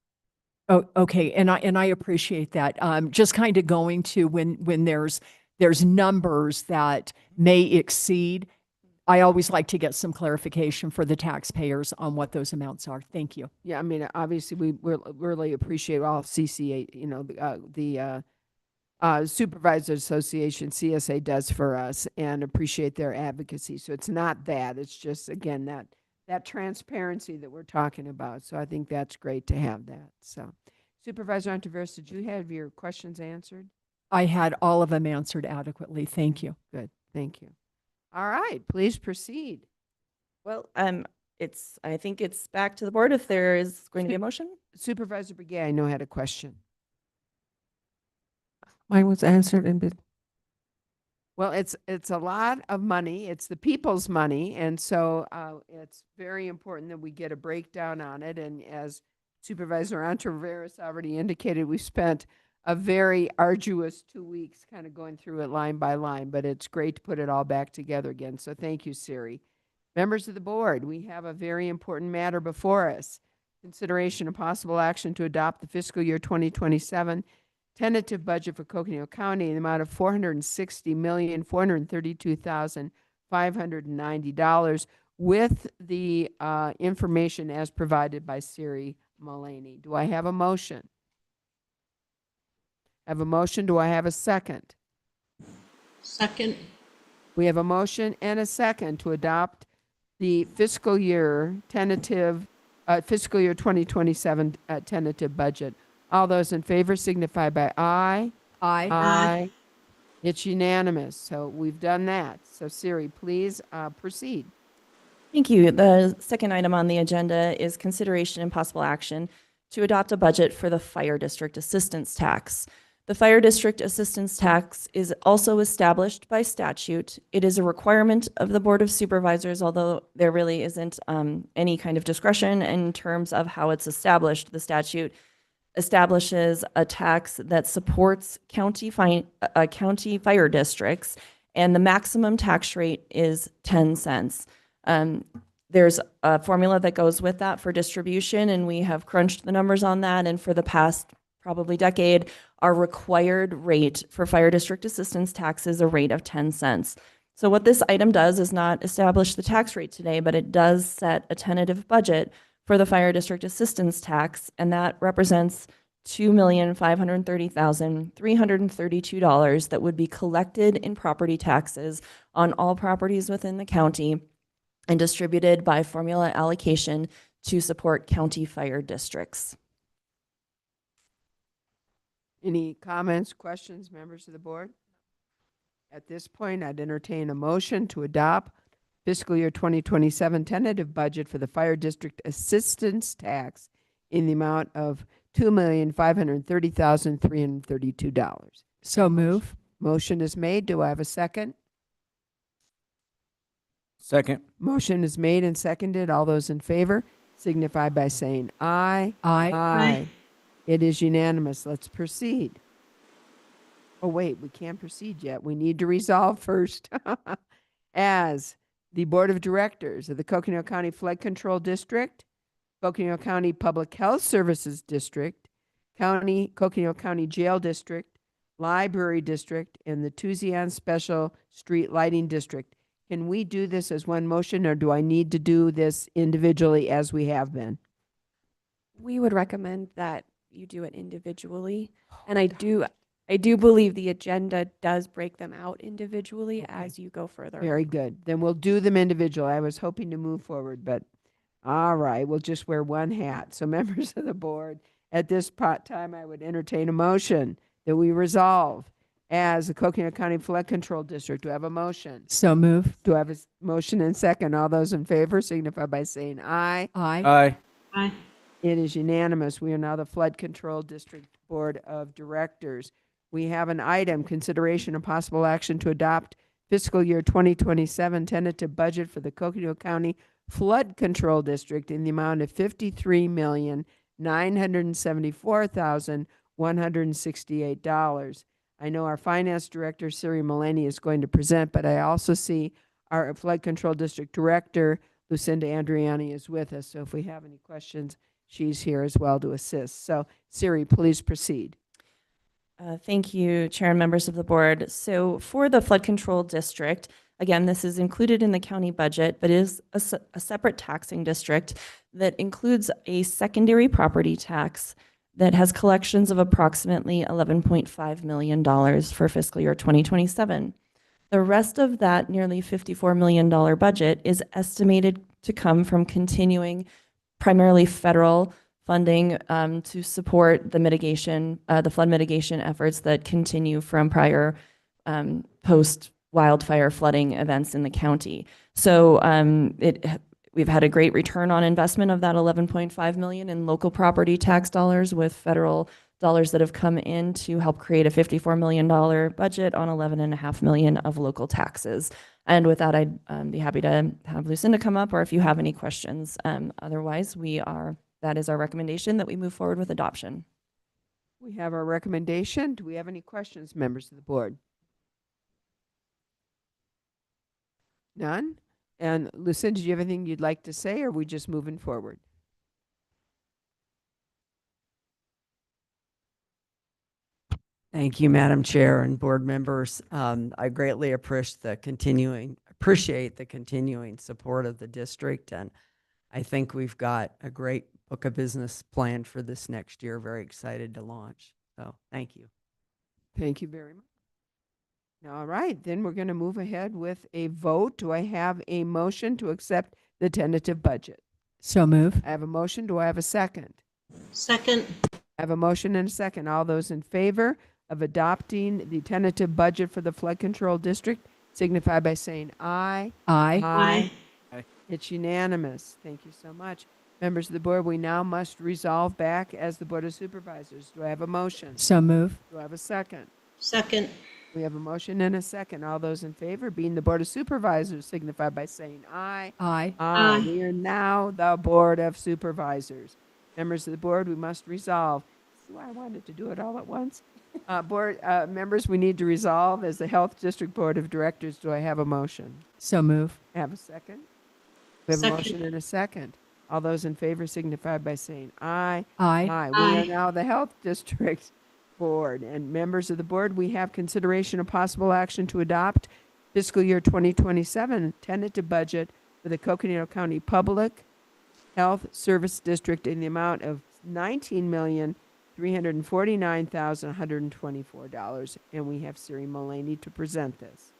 Speaker 3: Oh, okay, and I appreciate that. Just kind of going to when there's numbers that may exceed, I always like to get some clarification for the taxpayers on what those amounts are. Thank you.
Speaker 1: Yeah, I mean, obviously, we really appreciate all CCA, you know, the Supervisors Association, CSA does for us, and appreciate their advocacy. So it's not that, it's just, again, that transparency that we're talking about. So I think that's great to have that. So Supervisor Ontiveros, did you have your questions answered?
Speaker 3: I had all of them answered adequately. Thank you.
Speaker 1: Good, thank you. All right, please proceed.
Speaker 14: Well, I think it's back to the board if there is going to be a motion.
Speaker 1: Supervisor Begay, I know had a question.
Speaker 4: Mine was answered in bit.
Speaker 1: Well, it's a lot of money. It's the people's money, and so it's very important that we get a breakdown on it. And as Supervisor Ontiveros already indicated, we spent a very arduous 2 weeks kind of going through it line by line, but it's great to put it all back together again. So thank you, Siri. Members of the board, we have a very important matter before us. Consideration of possible action to adopt the fiscal year 2027 tentative budget for Coconino County in the amount of $460,432,590 with the information as provided by Siri Mullaney. Do I have a motion? I have a motion. Do I have a second?
Speaker 5: Second.
Speaker 1: We have a motion and a second to adopt the fiscal year 2027 tentative budget. All those in favor signify by aye.
Speaker 3: Aye.
Speaker 1: Aye. It's unanimous. So we've done that. So Siri, please proceed.
Speaker 14: Thank you. The second item on the agenda is consideration and possible action to adopt a budget for the Fire District Assistance Tax. The Fire District Assistance Tax is also established by statute. It is a requirement of the Board of Supervisors, although there really isn't any kind of discretion in terms of how it's established. The statute establishes a tax that supports county fire districts, and the maximum tax rate is 10 cents. There's a formula that goes with that for distribution, and we have crunched the numbers on that, and for the past probably decade, our required rate for fire district assistance tax is a rate of 10 cents. So what this item does is not establish the tax rate today, but it does set a tentative budget for the fire district assistance tax, and that represents $2,530,332 that would be collected in property taxes on all properties within the county and distributed by formula allocation to support county fire districts.
Speaker 1: Any comments, questions, members of the board? At this point, I'd entertain a motion to adopt fiscal year 2027 tentative budget for the Fire District Assistance Tax in the amount of $2,530,332.
Speaker 3: So move.
Speaker 1: Motion is made. Do I have a second?
Speaker 2: Second.
Speaker 1: Motion is made and seconded. All those in favor signify by saying aye.
Speaker 3: Aye.
Speaker 1: Aye. It is unanimous. Let's proceed. Oh, wait, we can't proceed yet. We need to resolve first. As the Board of Directors of the Coconino County Flood Control District, Coconino County Public Health Services District, Coconino County Jail District, Library District, and the Tuzian Special Street Lighting District. Can we do this as one motion, or do I need to do this individually as we have been?
Speaker 16: We would recommend that you do it individually. And I do believe the agenda does break them out individually as you go further.
Speaker 1: Very good. Then we'll do them individually. I was hoping to move forward, but all right, we'll just wear one hat. So members of the board, at this time, I would entertain a motion that we resolve as the Coconino County Flood Control District. Do I have a motion?
Speaker 3: So move.
Speaker 1: Do I have a motion and second? All those in favor signify by saying aye.
Speaker 3: Aye.
Speaker 2: Aye.
Speaker 5: Aye.
Speaker 1: It is unanimous. We are now the Flood Control District Board of Directors. We have an item, consideration and possible action to adopt fiscal year 2027 tentative budget for the Coconino County Flood Control District in the amount of $53,974,168. I know our Finance Director, Siri Mullaney, is going to present, but I also see our Flood Control District Director, Lucinda Andriani, is with us. So if we have any questions, she's here as well to assist. So Siri, please proceed.
Speaker 14: Thank you, Chair and members of the board. So for the Flood Control District, again, this is included in the county budget, but is a separate taxing district that includes a secondary property tax that has collections of approximately $11.5 million for fiscal year 2027. The rest of that nearly $54 million budget is estimated to come from continuing primarily federal funding to support the mitigation, the flood mitigation efforts that continue from prior post-wildfire flooding events in the county. So we've had a great return on investment of that $11.5 million in local property tax dollars, with federal dollars that have come in to help create a $54 million budget on $11.5 million of local taxes. And with that, I'd be happy to have Lucinda come up, or if you have any questions. Otherwise, that is our recommendation, that we move forward with adoption.
Speaker 1: We have our recommendation. Do we have any questions, members of the board? None? And Lucinda, do you have anything you'd like to say, or are we just moving forward?
Speaker 17: Thank you, Madam Chair and board members. I greatly appreciate the continuing support of the district, and I think we've got a great book of business planned for this next year. Very excited to launch. So thank you.
Speaker 1: Thank you very much. All right, then we're going to move ahead with a vote. Do I have a motion to accept the tentative budget?
Speaker 3: So move.
Speaker 1: I have a motion. Do I have a second?
Speaker 5: Second.
Speaker 1: I have a motion and a second. All those in favor of adopting the tentative budget for the Flood Control District signify by saying aye.
Speaker 3: Aye.
Speaker 5: Aye.
Speaker 1: It's unanimous. Thank you so much. Members of the board, we now must resolve back as the Board of Supervisors. Do I have a motion?
Speaker 3: So move.
Speaker 1: Do I have a second?
Speaker 5: Second.
Speaker 1: We have a motion and a second. All those in favor, being the Board of Supervisors, signify by saying aye.
Speaker 3: Aye.
Speaker 1: Aye.
Speaker 5: Aye.
Speaker 1: We are now the Board of Supervisors. Members of the board, we must resolve. See why I wanted to do it all at once? Members, we need to resolve as the Health District Board of Directors. Do I have a motion?
Speaker 3: So move.
Speaker 1: I have a second? We have
Speaker 5: Second.
Speaker 1: a motion and a second. All those in favor signify by saying aye.
Speaker 3: Aye.
Speaker 1: Aye. We
Speaker 5: Aye.
Speaker 1: are now the Health District Board. And members of the board, we have consideration of possible action to adopt fiscal year 2027 tentative budget for the Coconino County Public Health Service District in the amount of $19,349,124. And we have Siri Mullaney to present this.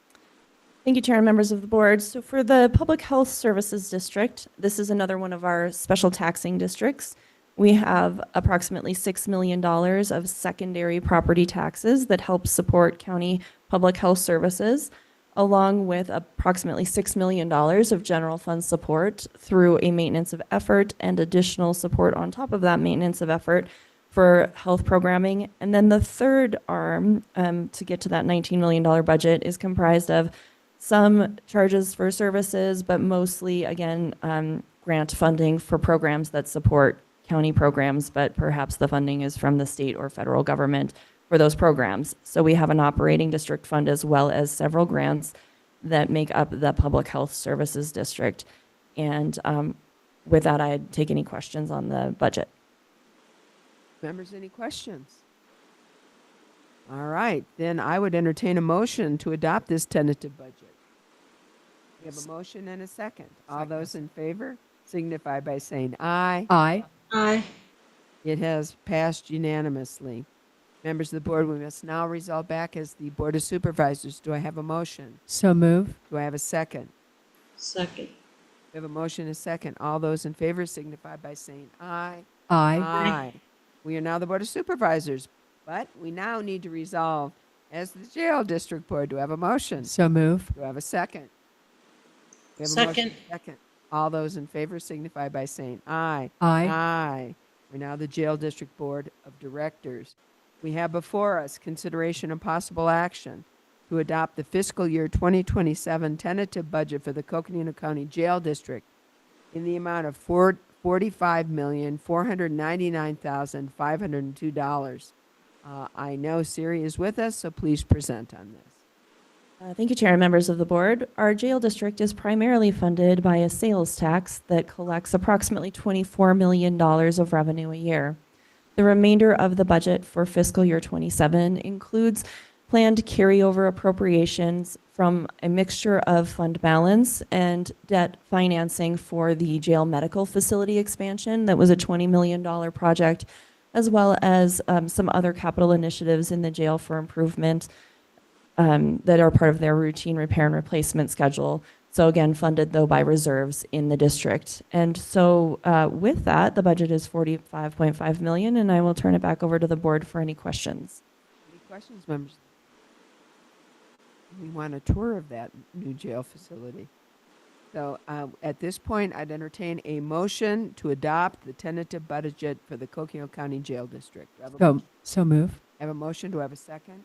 Speaker 14: Thank you, Chair and members of the board. So for the Public Health Services District, this is another one of our special taxing districts. We have approximately $6 million of secondary property taxes that help support county public health services, along with approximately $6 million of general fund support through a maintenance of effort and additional support on top of that maintenance of effort for health programming. And then the third arm to get to that $19 million budget is comprised of some charges for services, but mostly, again, grant funding for programs that support county programs, but perhaps the funding is from the state or federal government for for those programs. So we have an operating district fund as well as several grants that make up the Public Health Services District. And with that, I'd take any questions on the budget.
Speaker 1: Members, any questions? All right, then I would entertain a motion to adopt this tentative budget. We have a motion and a second. All those in favor signify by saying aye.
Speaker 3: Aye.
Speaker 5: Aye.
Speaker 1: It has passed unanimously. Members of the board, we must now resolve back as the Board of Supervisors. Do I have a motion?
Speaker 3: So move.
Speaker 1: Do I have a second?
Speaker 5: Second.
Speaker 1: We have a motion and a second. All those in favor signify by saying aye.
Speaker 3: Aye.
Speaker 1: Aye. We are now the Board of Supervisors, but we now need to resolve as the Jail District Board. Do I have a motion?
Speaker 3: So move.
Speaker 1: Do I have a second? We have a motion
Speaker 5: Second.
Speaker 1: and a second. All those in favor signify by saying aye.
Speaker 3: Aye.
Speaker 1: Aye. We're now the Jail District Board of Directors. We have before us consideration and possible action to adopt the fiscal year 2027 tentative budget for the Coconino County Jail District in the amount of $45,499,502. I know Siri is with us, so please present on this.
Speaker 14: Thank you, Chair and members of the board. Our jail district is primarily funded by a sales tax that collects approximately $24 million of revenue a year. The remainder of the budget for fiscal year 27 includes planned carryover appropriations from a mixture of fund balance and debt financing for the jail medical facility expansion that was a $20 million project, as well as some other capital initiatives in the jail for improvement that are part of their routine repair and replacement schedule. So again, funded though by reserves in the district. And so with that, the budget is $45.5 million, and I will turn it back over to the board for any questions.
Speaker 1: Any questions, members? We want a tour of that new jail facility. So at this point, I'd entertain a motion to adopt the tentative budget for the Coconino County Jail District. Do I have a motion?
Speaker 3: So move.
Speaker 1: I have a motion. Do I have a second?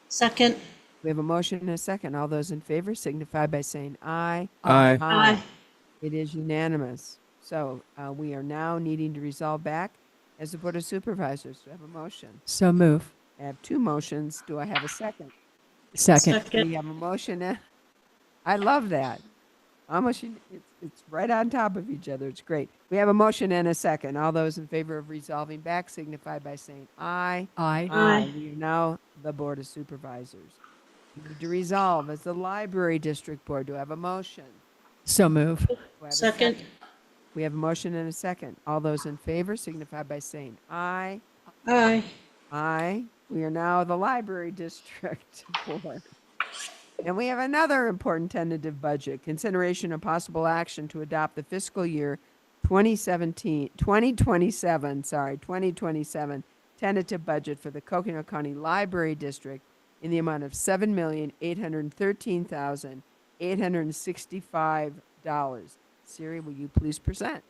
Speaker 5: Second.
Speaker 1: We have a motion and a second. All those in favor signify by saying aye.
Speaker 2: Aye.
Speaker 5: Aye.
Speaker 1: It is unanimous. So we are now needing to resolve back as the Board of Supervisors. Do I have a motion?
Speaker 3: So move.
Speaker 1: I have two motions. Do I have a second?
Speaker 3: Second.
Speaker 5: Second.
Speaker 1: We have a motion. I love that. Almost, it's right on top of each other. It's great. We have a motion and a second. All those in favor of resolving back signify by saying aye.
Speaker 3: Aye.
Speaker 5: Aye.
Speaker 1: We are now the Board of Supervisors. We need to resolve as the Library District Board. Do I have a motion?
Speaker 3: So move.
Speaker 1: Do I have a
Speaker 5: Second.
Speaker 1: We have a motion and a second. All those in favor signify by saying aye.
Speaker 5: Aye.
Speaker 1: Aye. We are now the Library District Board. And we have another important tentative budget, consideration of possible action to adopt the fiscal year 2027 tentative budget for the Coconino County Library District in the amount of $7,813,865. Siri, will you please present?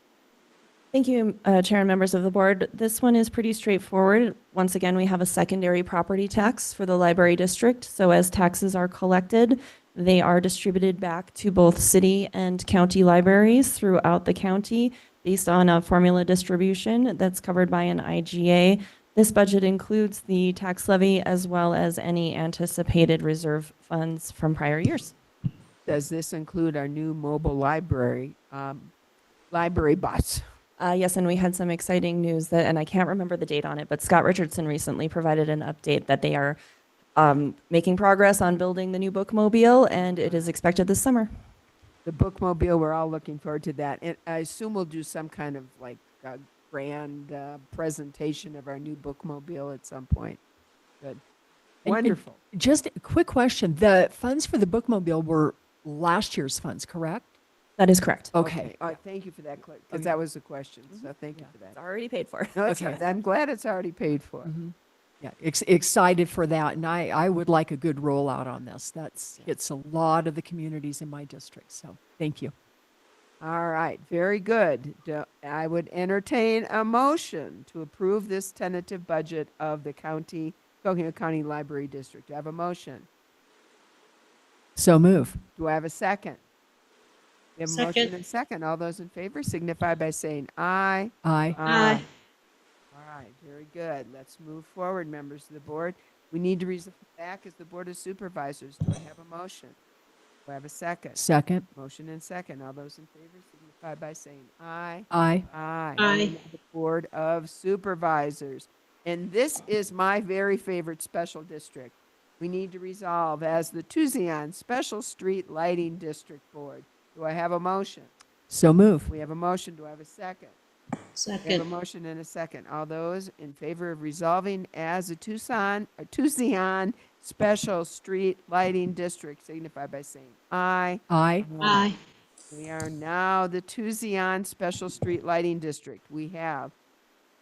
Speaker 14: Thank you, Chair and members of the board. This one is pretty straightforward. Once again, we have a secondary property tax for the library district. So as taxes are collected, they are distributed back to both city and county libraries throughout the county based on a formula distribution that's covered by an IGA. This budget includes the tax levy as well as any anticipated reserve funds from prior years.
Speaker 1: Does this include our new mobile library bus?
Speaker 14: Yes, and we had some exciting news that, and I can't remember the date on it, but Scott Richardson recently provided an update that they are making progress on building the new bookmobile, and it is expected this summer.
Speaker 1: The bookmobile, we're all looking forward to that. And I assume we'll do some kind of like grand presentation of our new bookmobile at some point. Good. Wonderful.
Speaker 3: Just a quick question. The funds for the bookmobile were last year's funds, correct?
Speaker 14: That is correct.
Speaker 3: Okay.
Speaker 1: Thank you for that, because that was the question. So thank you for that.
Speaker 14: It's already paid for.
Speaker 1: No, it's
Speaker 3: Okay.
Speaker 1: I'm glad it's already paid for.
Speaker 3: Mhm. Yeah, excited for that. And I would like a good rollout on this. It's a lot of the communities in my district. So thank you.
Speaker 1: All right, very good. I would entertain a motion to approve this tentative budget of the Coconino County Library District. Do I have a motion?
Speaker 3: So move.
Speaker 1: Do I have a second? We have a motion
Speaker 5: Second.
Speaker 1: and a second. All those in favor signify by saying aye.
Speaker 3: Aye.
Speaker 5: Aye.
Speaker 1: All right, very good. Let's move forward, members of the board. We need to resolve back as the Board of Supervisors. Do I have a motion? Do I have a second?
Speaker 3: Second.
Speaker 1: Motion and second. All those in favor signify by saying aye.
Speaker 3: Aye.
Speaker 1: Aye.
Speaker 5: Aye.
Speaker 1: We have the Board of Supervisors. And this is my very favorite special district. We need to resolve as the Tucson Special Street Lighting District Board. Do I have a motion?
Speaker 3: So move.
Speaker 1: We have a motion. Do I have a second? We have a
Speaker 5: Second.
Speaker 1: motion and a second. All those in favor of resolving as a Tucson Special Street Lighting District signify by saying aye.
Speaker 3: Aye.
Speaker 5: Aye.
Speaker 1: We are now the Tucson Special Street Lighting District. We have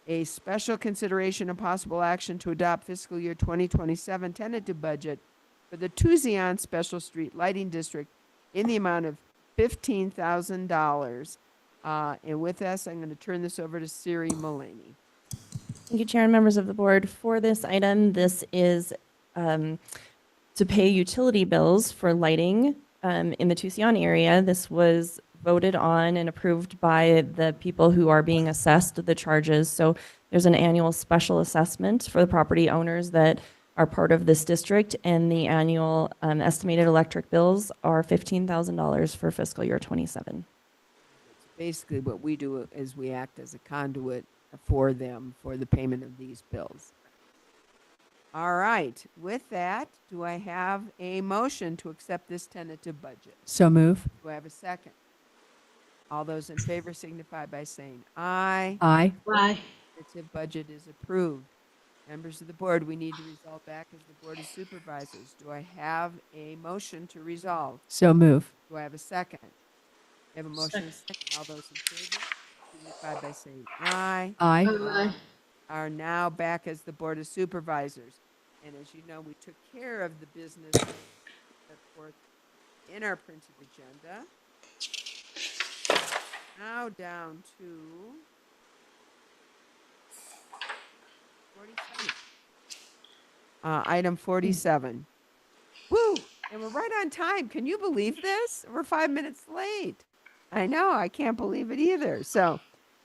Speaker 1: a special consideration and possible action to adopt fiscal year 2027 tentative budget for the Tucson Special Street Lighting District in the amount of $15,000. And with this, I'm going to turn this over to Siri Mullaney.
Speaker 14: Thank you, Chair and members of the board. For this item, this is to pay utility bills for lighting in the Tucson area. This was voted on and approved by the people who are being assessed the charges. So there's an annual special assessment for the property owners that are part of this district, and the annual estimated electric bills are $15,000 for fiscal year 27.
Speaker 1: Basically, what we do is we act as a conduit for them for the payment of these bills. All right. With that, do I have a motion to accept this tentative budget?
Speaker 3: So move.
Speaker 1: Do I have a second? All those in favor signify by saying aye.
Speaker 3: Aye.
Speaker 5: Aye.
Speaker 1: Tentative budget is approved. Members of the board, we need to resolve back as the Board of Supervisors. Do I have a motion to resolve?
Speaker 3: So move.
Speaker 1: Do I have a second? We have a motion and a second. All those in favor signify by saying aye.
Speaker 3: Aye.
Speaker 5: Aye.
Speaker 1: Are now back as the Board of Supervisors. And as you know, we took care of the business set forth in our printed agenda. Now down to 47. Item 47. Woo! And we're right on time. Can you believe this? We're 5 minutes late. I know. I can't believe it either. So,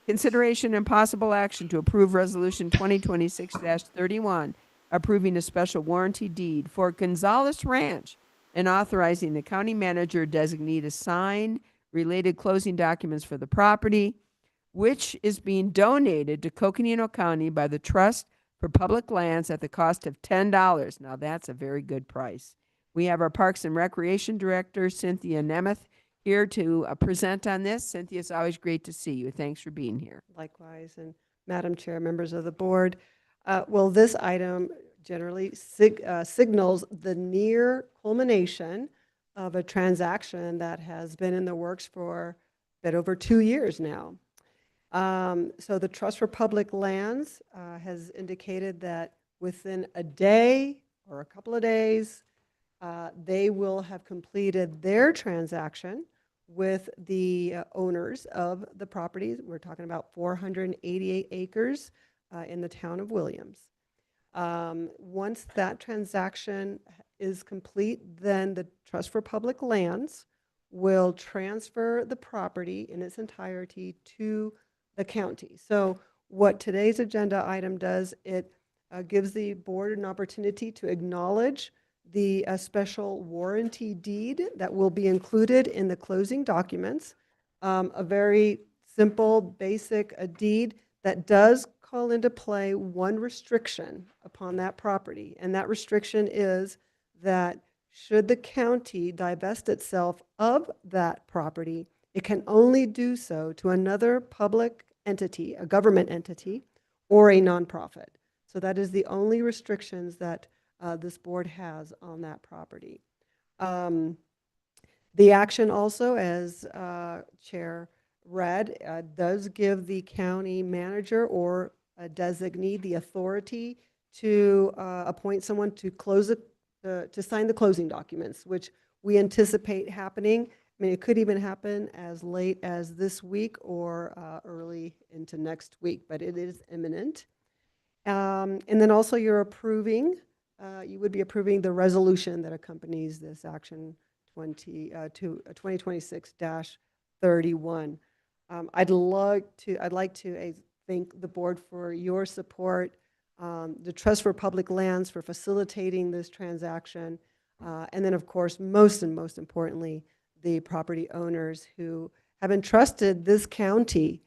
Speaker 1: consideration and possible action to approve Resolution 2026-31, approving a special warranty deed for Gonzalez Ranch and authorizing the county manager designee to sign related closing documents for the property, which is being donated to Coconino County by the Trust for Public Lands at the cost of $10. Now, that's a very good price. We have our Parks and Recreation Director, Cynthia Nemeth, here to present on this. Cynthia, it's always great to see you. Thanks for being here.
Speaker 18: Likewise, and Madam Chair, members of the board. Well, this item generally signals the near culmination of a transaction that has been in the works for a bit over 2 years now. So the Trust for Public Lands has indicated that within a day or a couple of days, they will have completed their transaction with the owners of the properties. We're talking about 488 acres in the town of Williams. Once that transaction is complete, then the Trust for Public Lands will transfer the property in its entirety to the county. So what today's agenda item does, it gives the board an opportunity to acknowledge the special warranty deed that will be included in the closing documents. A very simple, basic deed that does call into play one restriction upon that property. And that restriction is that should the county divest itself of that property, it can only do so to another public entity, a government entity, or a nonprofit. So that is the only restrictions that this board has on that property. The action also, as Chair read, does give the county manager or a designee the authority to appoint someone to to sign the closing documents, which we anticipate happening. I mean, it could even happen as late as this week or early into next week, but it is imminent. And then also you're approving, you would be approving the resolution that accompanies this action 2026-31. I'd like to thank the board for your support, the Trust for Public Lands for facilitating this transaction, and then, of course, most importantly, the property owners who have entrusted this county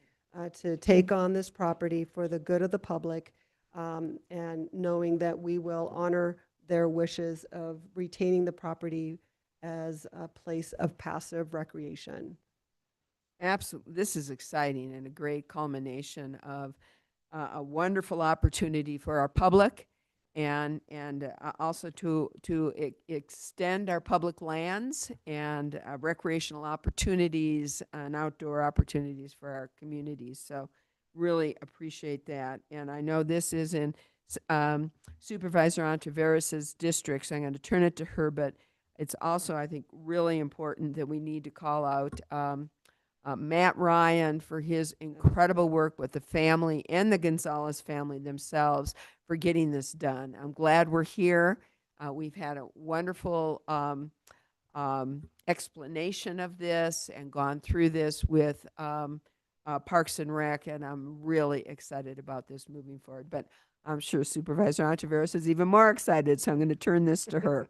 Speaker 18: to take on this property for the good of the public, and knowing that we will honor their wishes of retaining the property as a place of passive recreation.
Speaker 1: Absolutely. This is exciting and a great culmination of a wonderful opportunity for our public and also to extend our public lands and recreational opportunities and outdoor opportunities for our communities. So really appreciate that. And I know this is in Supervisor Ontiveros' district, so I'm going to turn it to her, but it's also, I think, really important that we need to call out Matt Ryan for his incredible work with the family and the Gonzalez family themselves for getting this done. I'm glad we're here. We've had a wonderful explanation of this and gone through this with Parks and Rec, and I'm really excited about this moving forward. But I'm sure Supervisor Ontiveros is even more excited, so I'm going to turn this to her.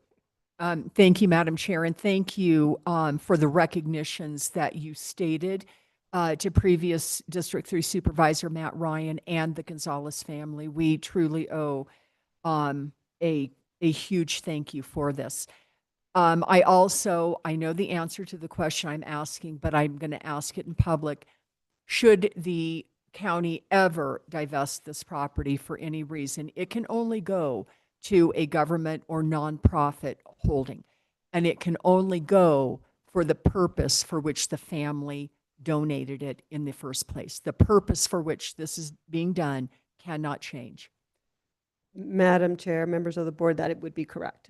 Speaker 3: Thank you, Madam Chair, and thank you for the recognitions that you stated to previous District 3 Supervisor Matt Ryan and the Gonzalez family. We truly owe a huge thank you for this. I know the answer to the question I'm asking, but I'm going to ask it in public. Should the county ever divest this property for any reason, it can only go to a government or nonprofit holding, and it can only go for the purpose for which the family donated it in the first place. The purpose for which this is being done cannot change.
Speaker 18: Madam Chair, members of the board, that it would be correct.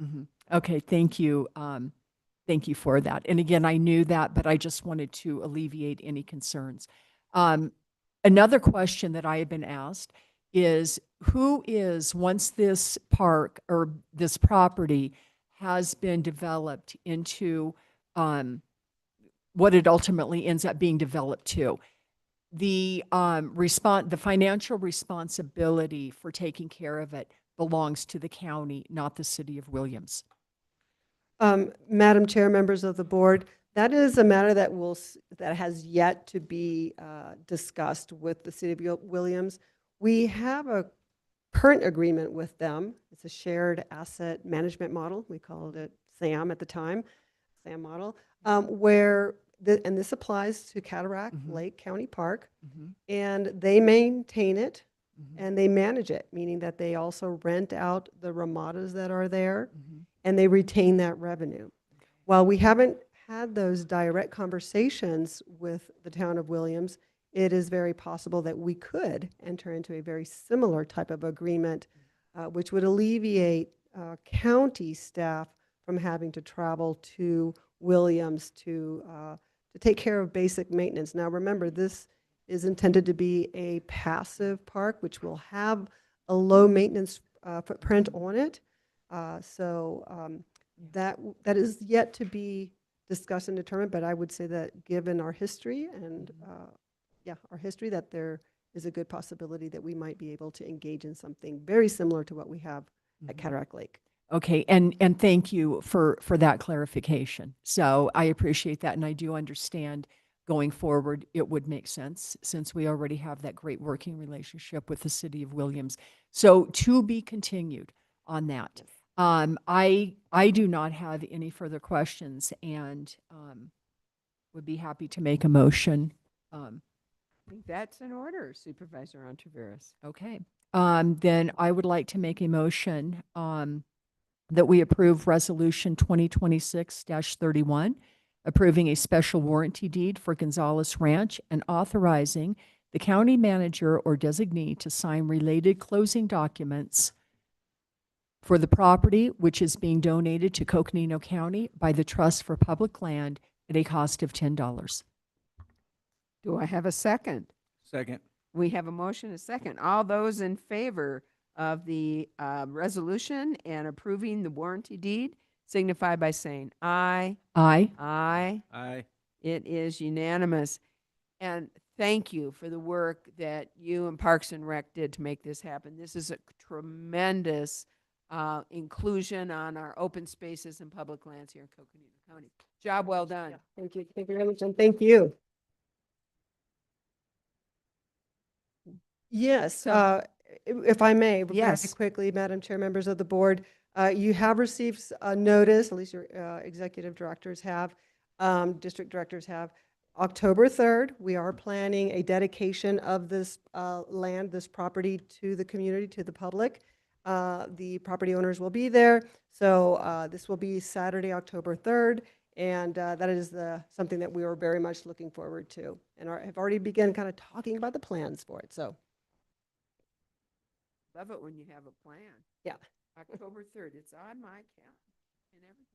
Speaker 3: Okay, thank you. Thank you for that. And again, I knew that, but I just wanted to alleviate any concerns. Another question that I have been asked is, once this park or this property has been developed into what it ultimately ends up being developed to, the financial responsibility for taking care of it belongs to the county, not the city of Williams.
Speaker 18: Madam Chair, members of the board, that is a matter that that has yet to be discussed with the city of Williams. We have a current agreement with them. It's a shared asset management model. We called it SAM at the time, SAM model, where and this applies to Cataract Lake County Park, and they maintain it and they manage it, meaning that they also rent out the ramadas that are there and they retain that revenue. While we haven't had those direct conversations with the town of Williams, it is very possible that we could enter into a very similar type of agreement, which would alleviate county staff from having to travel to Williams to take care of basic maintenance. Now, remember, this is intended to be a passive park, which will have a low maintenance footprint on it. That is yet to be discussed and determined, but I would say that given our history and our history, that there is a good possibility that we might be able to engage in something very similar to what we have at Cataract Lake.
Speaker 3: Okay, and thank you for that clarification. So I appreciate that, and I do understand going forward it would make sense since we already have that great working relationship with the city of Williams. So to be continued on that. I do not have any further questions and would be happy to make a motion.
Speaker 1: I think that's in order, Supervisor Ontiveros.
Speaker 3: Okay. Then I would like to make a motion that we approve Resolution 2026-31, approving a special warranty deed for Gonzalez Ranch and authorizing the county manager or designee to sign related closing documents for the property, which is being donated to Coconino County by the Trust for Public Land at a cost of $10.
Speaker 1: Do I have a second?
Speaker 2: Second.
Speaker 1: We have a motion, a second. All those in favor of the resolution and approving the warranty deed signify by saying aye.
Speaker 3: Aye.
Speaker 1: Aye.
Speaker 2: Aye.
Speaker 1: It is unanimous. And thank you for the work that you and Parks and Rec did to make this happen. This is a tremendous inclusion on our open spaces and public lands here in Coconino County. Job well done.
Speaker 18: Yeah, thank you. Thank you very much. And thank you. Yes,
Speaker 1: So-
Speaker 18: if I may, very
Speaker 1: Yes.
Speaker 18: quickly, Madam Chair, members of the board, you have received a notice, at least your executive directors have, district directors have. October 3rd, we are planning a dedication of this land, this property to the community, to the public. The property owners will be there. So this will be Saturday, October 3rd. And that is something that we are very much looking forward to and have already begun kind of talking about the plans for it. So
Speaker 1: Love it when you have a plan.
Speaker 18: yeah.
Speaker 1: October 3rd, it's on my calendar and everything.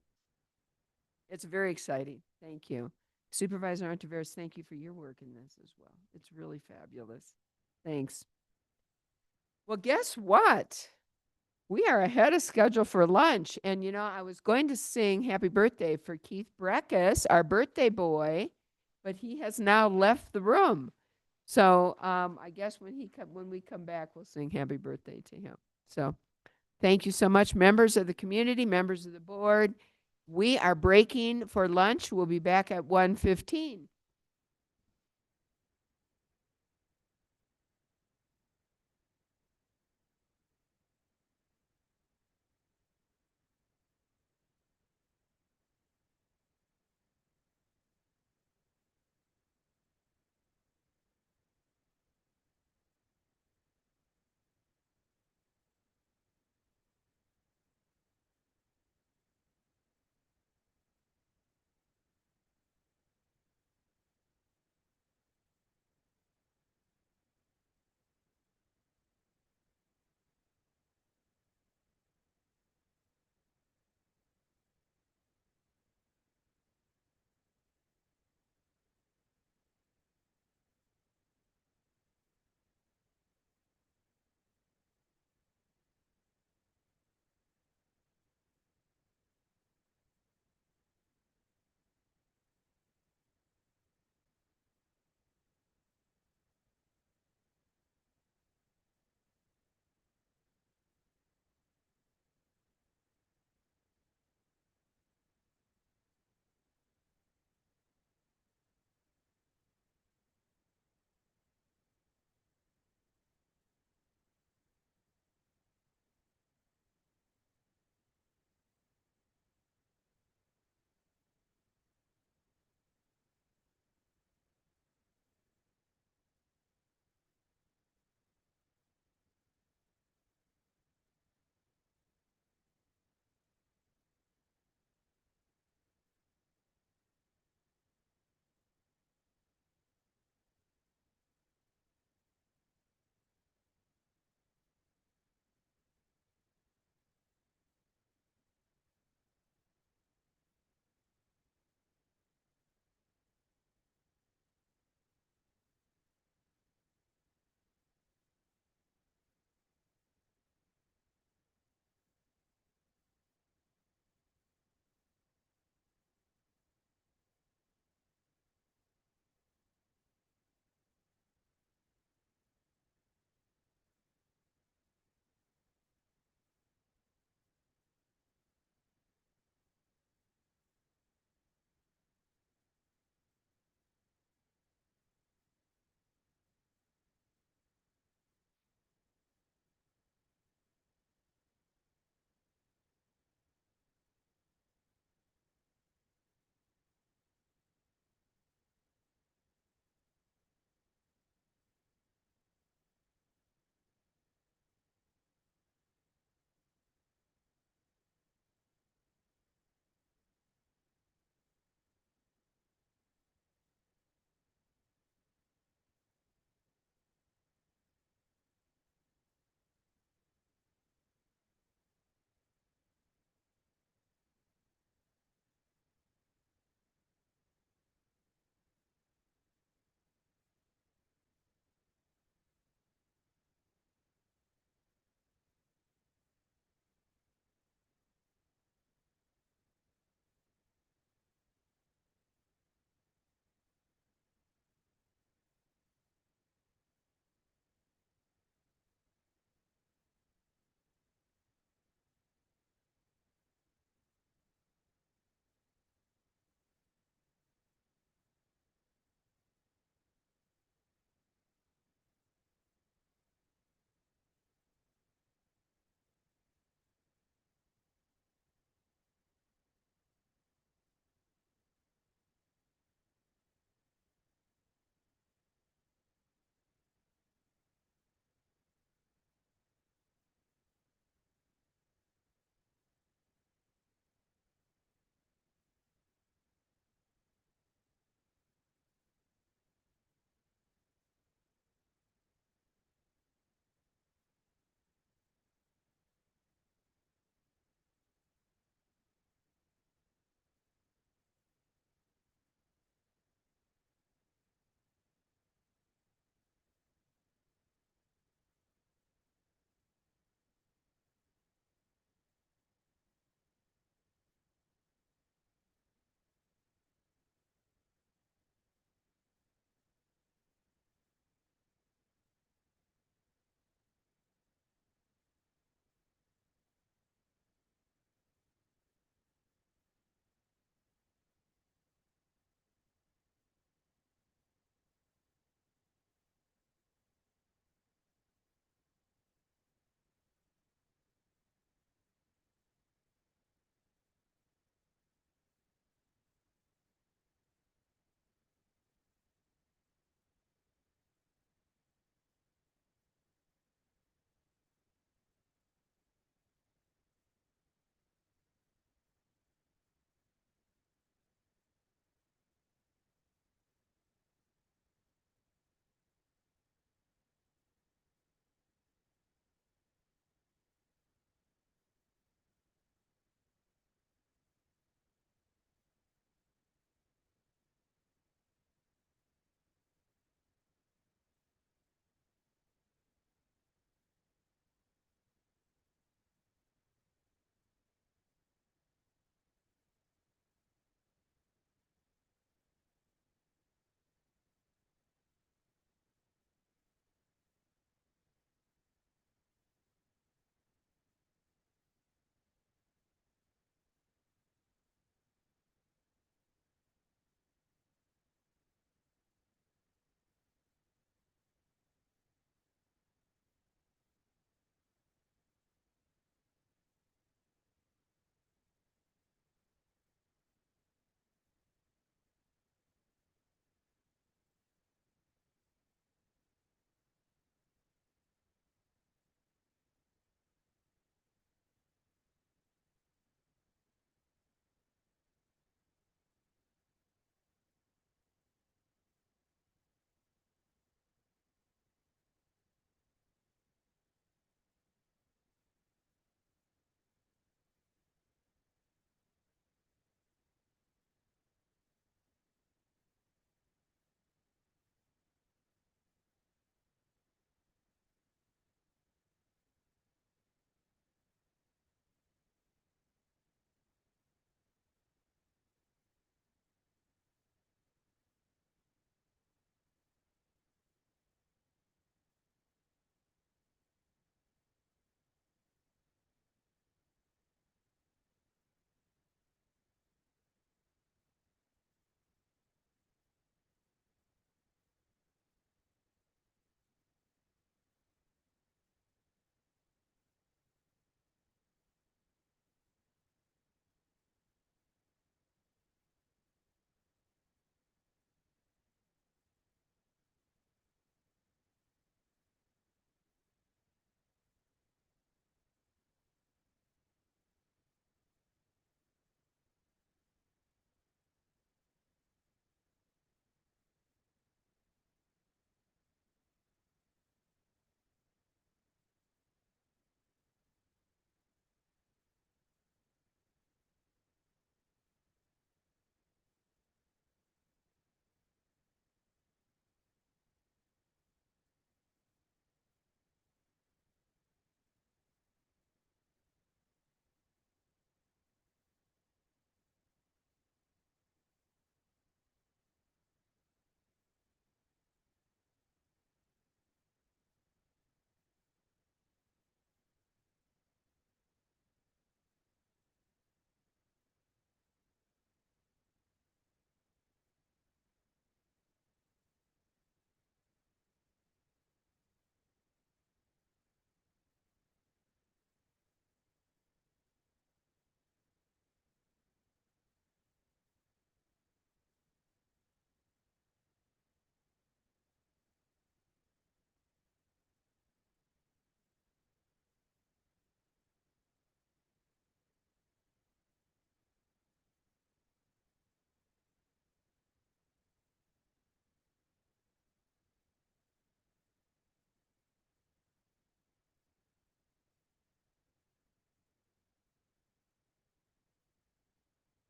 Speaker 1: It's very exciting. Thank you. Supervisor Ontiveros, thank you for your work in this as well. It's really fabulous. Thanks. Well, guess what? We are ahead of schedule for lunch. And, you know, I was going to sing happy birthday for Keith Breckus, our birthday boy, but he has now left the room. So I guess when we come back, we'll sing happy birthday to him. So thank you so much, members of the community, members of the board. We are breaking for lunch. We'll be back at 1:15.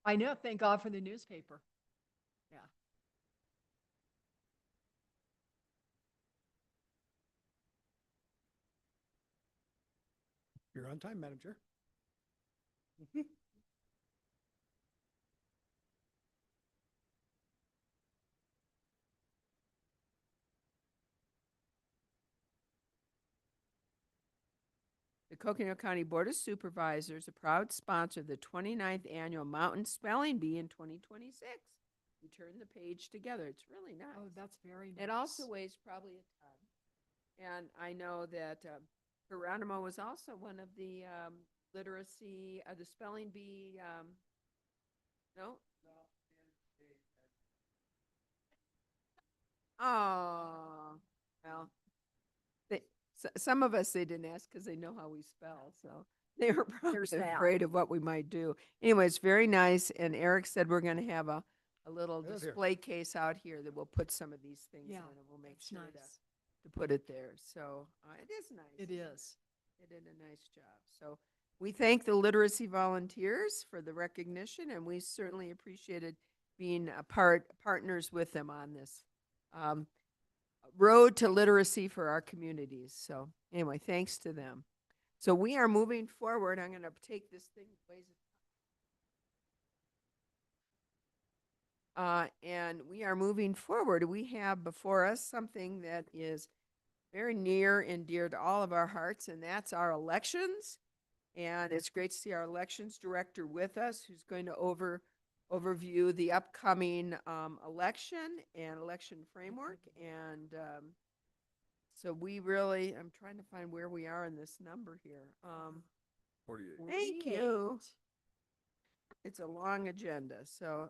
Speaker 3: I know, thank God for the newspaper. Yeah.
Speaker 15: You're on time, Madam Chair.
Speaker 1: The Coconino County Board of Supervisors, a proud sponsor of the 29th Annual Mountain Spelling Bee in 2026. We turn the page together. It's really nice.
Speaker 3: Oh, that's very nice.
Speaker 1: It also weighs probably a ton. And I know that Geronimo was also one of the literacy, the spelling bee, no? Oh, well, some of us, they didn't ask because they know how we spell, so they were probably
Speaker 3: that.
Speaker 1: afraid of what we might do. Anyway, it's very nice, and Eric said we're gonna have a little
Speaker 15: Right out here.
Speaker 1: display case out here that we'll put some of these things in,
Speaker 3: Yeah,
Speaker 1: and we'll make
Speaker 3: that's
Speaker 1: sure
Speaker 3: nice.
Speaker 1: to put it there. So it is nice.
Speaker 3: It is.
Speaker 1: They did a nice job. So we thank the literacy volunteers for the recognition, and we certainly appreciated being partners with them on this road to literacy for our communities. So anyway, thanks to them. So we are moving forward. I'm going to take this thing. And we are moving forward. We have before us something that is very near and dear to all of our hearts, and that's our elections. And it's great to see our elections director with us, who's going to overview the upcoming election and election framework. And so we really, I'm trying to find where we are in this number here.
Speaker 13: 48.
Speaker 1: Thank you. It's a long agenda. So,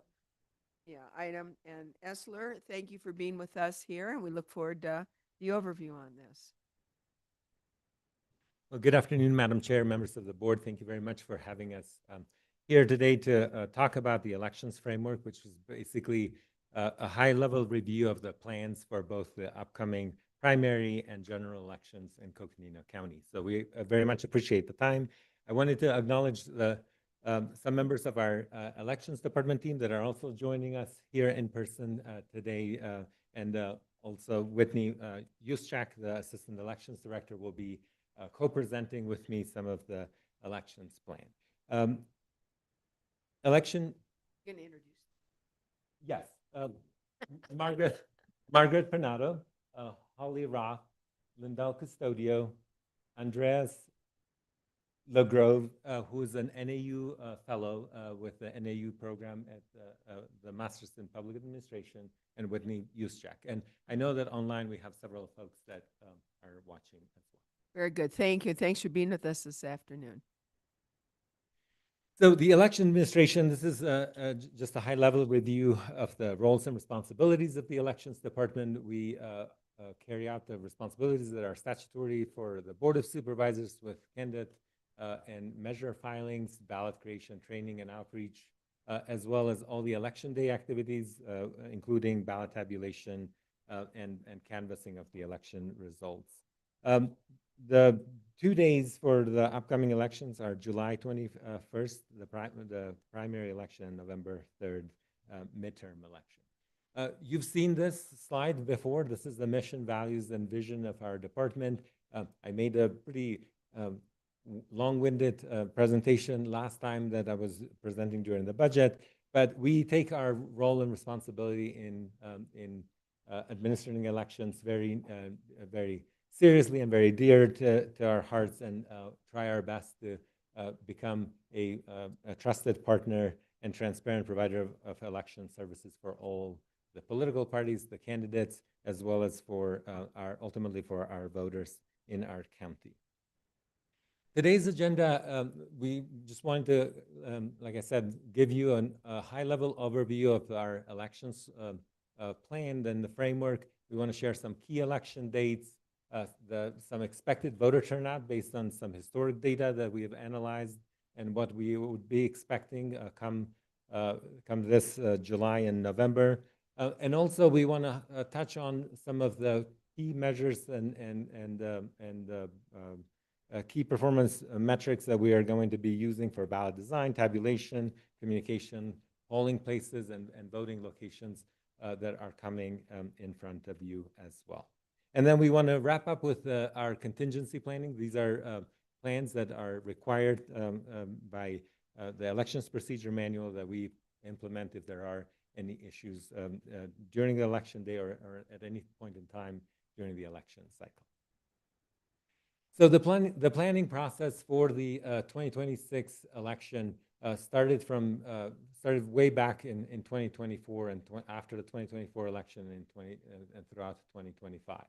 Speaker 1: yeah, item. And Essler, thank you for being with us here, and we look forward to the overview on this.
Speaker 19: Well, good afternoon, Madam Chair, members of the board. Thank you very much for having us here today to talk about the elections framework, which is basically a high-level review of the plans for both the upcoming primary and general elections in Coconino County. So we very much appreciate the time. I wanted to acknowledge some members of our elections department team that are also joining us here in person today, and also Whitney Yuschak, the Assistant Elections Director, will be co-presenting with me some of the elections plan. Election.
Speaker 1: You're going to introduce.
Speaker 19: Yes. Margaret Panado, Holly Roth, Lindell Custodio, Andreas LeGrove, who is an NAU fellow with the NAU program at the Masters in Public Administration, and Whitney Yuschak. And I know that online we have several folks that are watching as well.
Speaker 1: Very good. Thank you. Thanks for being with us this afternoon.
Speaker 19: So the election administration, this is just a high-level review of the roles and responsibilities of the elections department. We carry out the responsibilities that are statutory for the Board of Supervisors with candidate and measure filings, ballot creation, training, and outreach, as well as all the election day activities, including ballot tabulation and canvassing of the election results. The 2 days for the upcoming elections are July 21st, the primary election, and November 3rd, midterm election. You've seen this slide before. This is the mission, values, and vision of our department. I made a pretty long-winded presentation last time that I was presenting during the budget, but we take our role and responsibility in administering elections very seriously and very dear to our hearts, and try our best to become a trusted partner and transparent provider of election services for all the political parties, the candidates, as well as for ultimately for our voters in our county. Today's agenda, we just wanted to, like I said, give you a high-level overview of our elections plan and the framework. We want to share some key election dates, some expected voter turnout based on some historic data that we have analyzed, and what we would be expecting come this July and November. And also we want to touch on some of the key measures and key performance metrics that we are going to be using for ballot design, tabulation, communication, polling places, and voting locations that are coming in front of you as well. And then we want to wrap up with our contingency planning. These are plans that are required by the elections procedure manual that we implement if there are any issues during the election day or at any point in time during the election cycle. So the planning process for the 2026 election started way back in 2024 and after the 2024 election and throughout 2025.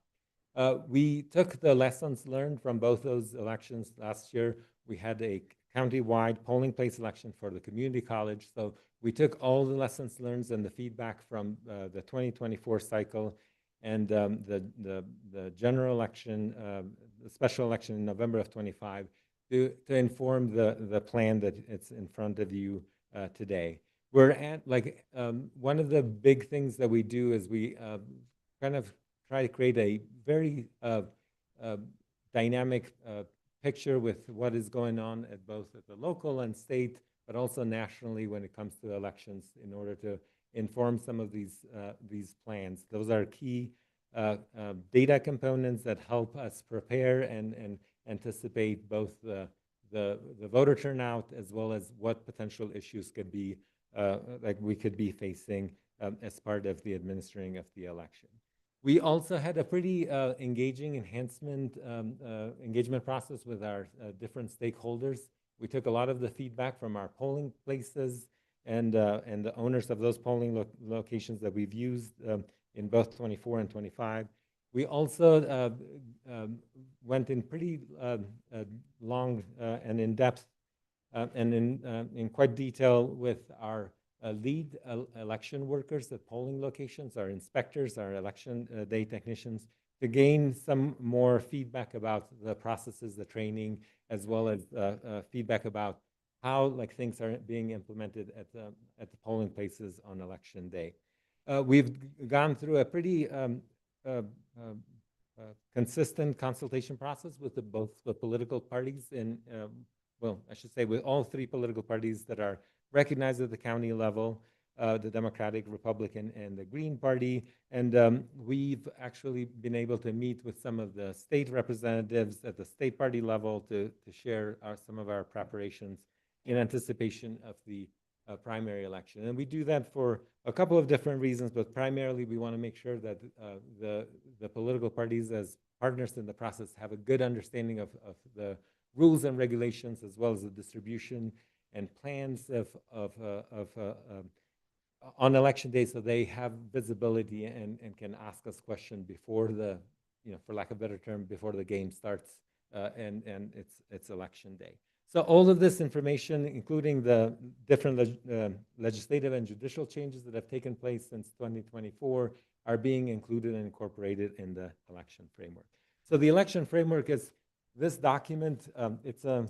Speaker 19: We took the lessons learned from both those elections last year. We had a county-wide polling place election for the community college. So we took all the lessons learned and the feedback from the 2024 cycle and the general election, the special election in November of 25 to inform the plan that it's in front of you today. We're at one of the big things that we do is we kind of try to create a very dynamic picture with what is going on at both at the local and state, but also nationally when it comes to elections in order to inform some of these plans. Those are key data components that help us prepare and anticipate both the voter turnout as well as what potential issues could be we could be facing as part of the administering of the election. We also had a pretty engaging engagement process with our different stakeholders. We took a lot of the feedback from our polling places and the owners of those polling locations that we've used in both 24 and 25. We also went in pretty long and in-depth and in quite detail with our lead election workers at polling locations, our inspectors, our election day technicians, to gain some more feedback about the processes, the training, as well as feedback about how things are being implemented at the polling places on election day. We've gone through a pretty consistent consultation process with both the political parties well, I should say with all three political parties that are recognized at the county level, the Democratic, Republican, and the Green Party. And we've actually been able to meet with some of the state representatives at the state party level to share some of our preparations in anticipation of the primary election. And we do that for a couple of different reasons, but primarily we want to make sure that the political parties as partners in the process have a good understanding of the rules and regulations as well as the distribution and plans on election day, so they have visibility and can ask us questions before the, for lack of a better term, before the game starts and it's election day. So all of this information, including the different legislative and judicial changes that have taken place since 2024, are being included and incorporated in the election framework. So the election framework is this document. It's a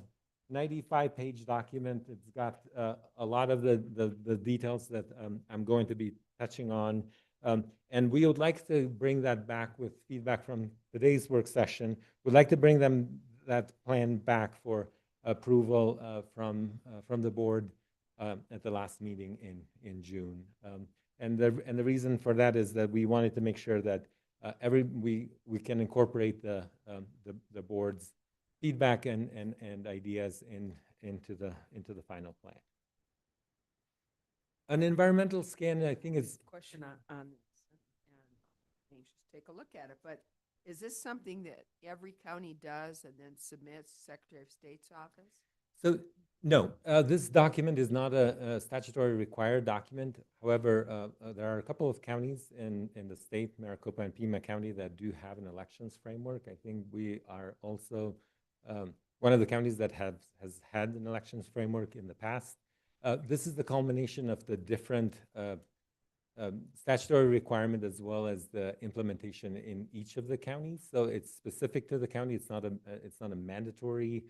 Speaker 19: 95-page document. It's got a lot of the details that I'm going to be touching on. And we would like to bring that back with feedback from today's work session. We'd like to bring that plan back for approval from the board at the last meeting in June. And the reason for that is that we wanted to make sure that we can incorporate the board's feedback and ideas into the final plan. An environmental scan, I think, is
Speaker 1: question on this, and anxious to take a look at it, but is this something that every county does and then submits to Secretary of State's office?
Speaker 19: So no, this document is not a statutory required document. However, there are a couple of counties in the state, Maricopa and Pima County, that do have an elections framework. I think we are also one of the counties that has had an elections framework in the past. This is the culmination of the different statutory requirement as well as the implementation in each of the counties. So it's specific to the county. It's not a mandatory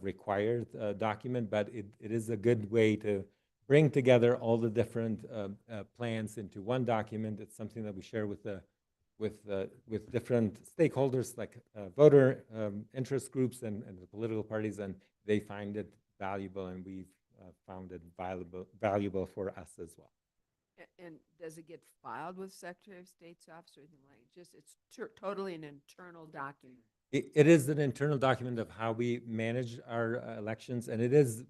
Speaker 19: required document, but it is a good way to bring together all the different plans into one document. It's something that we share with the with different stakeholders like voter interest groups and the political parties, and they find it valuable, and we've found it valuable for us as well.
Speaker 1: And does it get filed with Secretary of State's office or anything like it? Just it's totally an internal document?
Speaker 19: It is an internal document of how we manage our elections, and it is,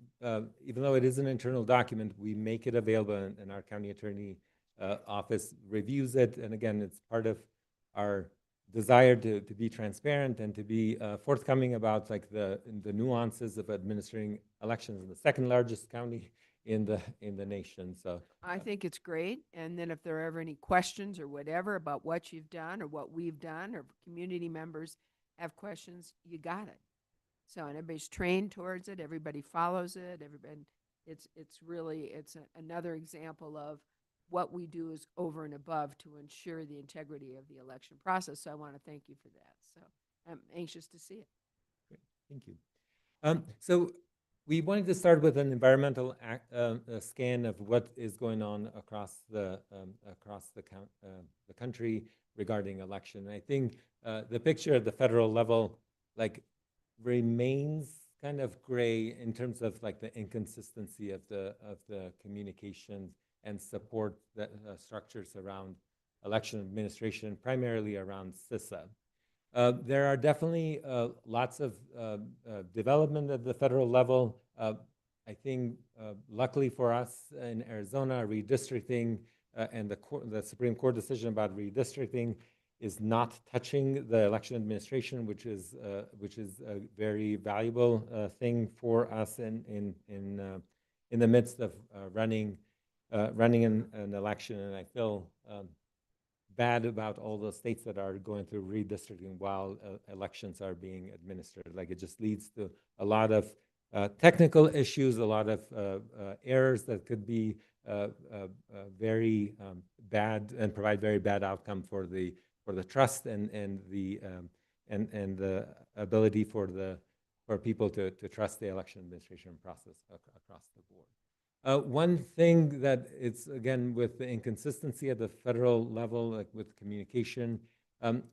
Speaker 19: even though it is an internal document, we make it available, and our county attorney office reviews it. And again, it's part of our desire to be transparent and to be forthcoming about like the nuances of administering elections in the second largest county in the nation. So
Speaker 1: I think it's great. And then if there are ever any questions or whatever about what you've done or what we've done, or community members have questions, you got it. So, and everybody's trained towards it. Everybody follows it. Everybody, it's really, another example of what we do is over and above to ensure the integrity of the election process. So I want to thank you for that. So I'm anxious to see it.
Speaker 19: great, thank you. So we wanted to start with an environmental scan of what is going on across the country regarding election. And I think the picture at the federal level like remains kind of gray in terms of like the inconsistency of the communication and support that structures around election administration, primarily around CISA. There are definitely lots of development at the federal level. I think, luckily for us in Arizona, redistricting and the Supreme Court decision about redistricting is not touching the election administration, which is a very valuable thing for us in the midst of running an election. And I feel bad about all the states that are going through redistricting while elections are being administered. Like, it just leads to a lot of technical issues, a lot of errors that could be very bad and provide very bad outcome for the trust and the ability for people to trust the election administration process across the board. One thing that it's, again, with the inconsistency at the federal level, like with communication,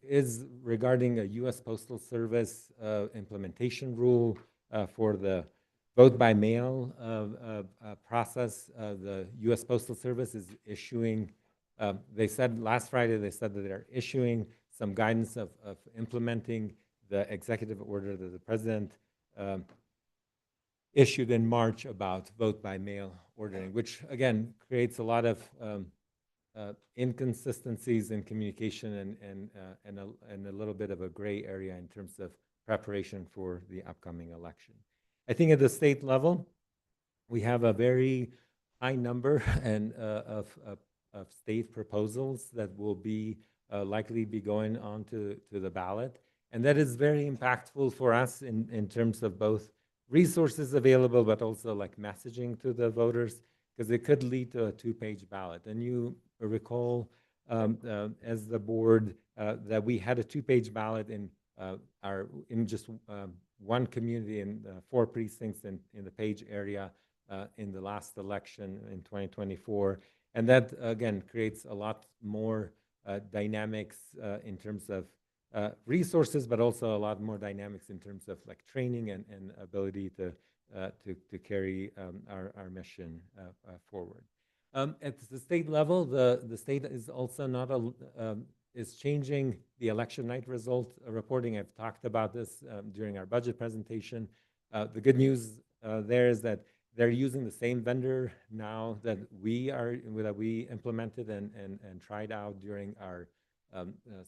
Speaker 19: is regarding a U.S. Postal Service implementation rule for the vote by mail process. The U.S. Postal Service is issuing, they said last Friday, they said that they're issuing some guidance of implementing the executive order that the president issued in March about vote by mail ordering, which again creates a lot of inconsistencies in communication and a little bit of a gray area in terms of preparation for the upcoming election. I think at the state level, we have a very high number of state proposals that will be likely be going on to the ballot, and that is very impactful for us in terms of both resources available, but also like messaging to the voters, because it could lead to a two-page ballot. And you recall, as the board, that we had a two-page ballot in just one community in 4 precincts in the Page area in the last election in 2024, and that again creates a lot more dynamics in terms of resources, but also a lot more dynamics in terms of like training and ability to carry our mission forward. At the state level, the state is also not is changing the election night result reporting. I've talked about this during our budget presentation. The good news there is that they're using the same vendor now that we implemented and tried out during our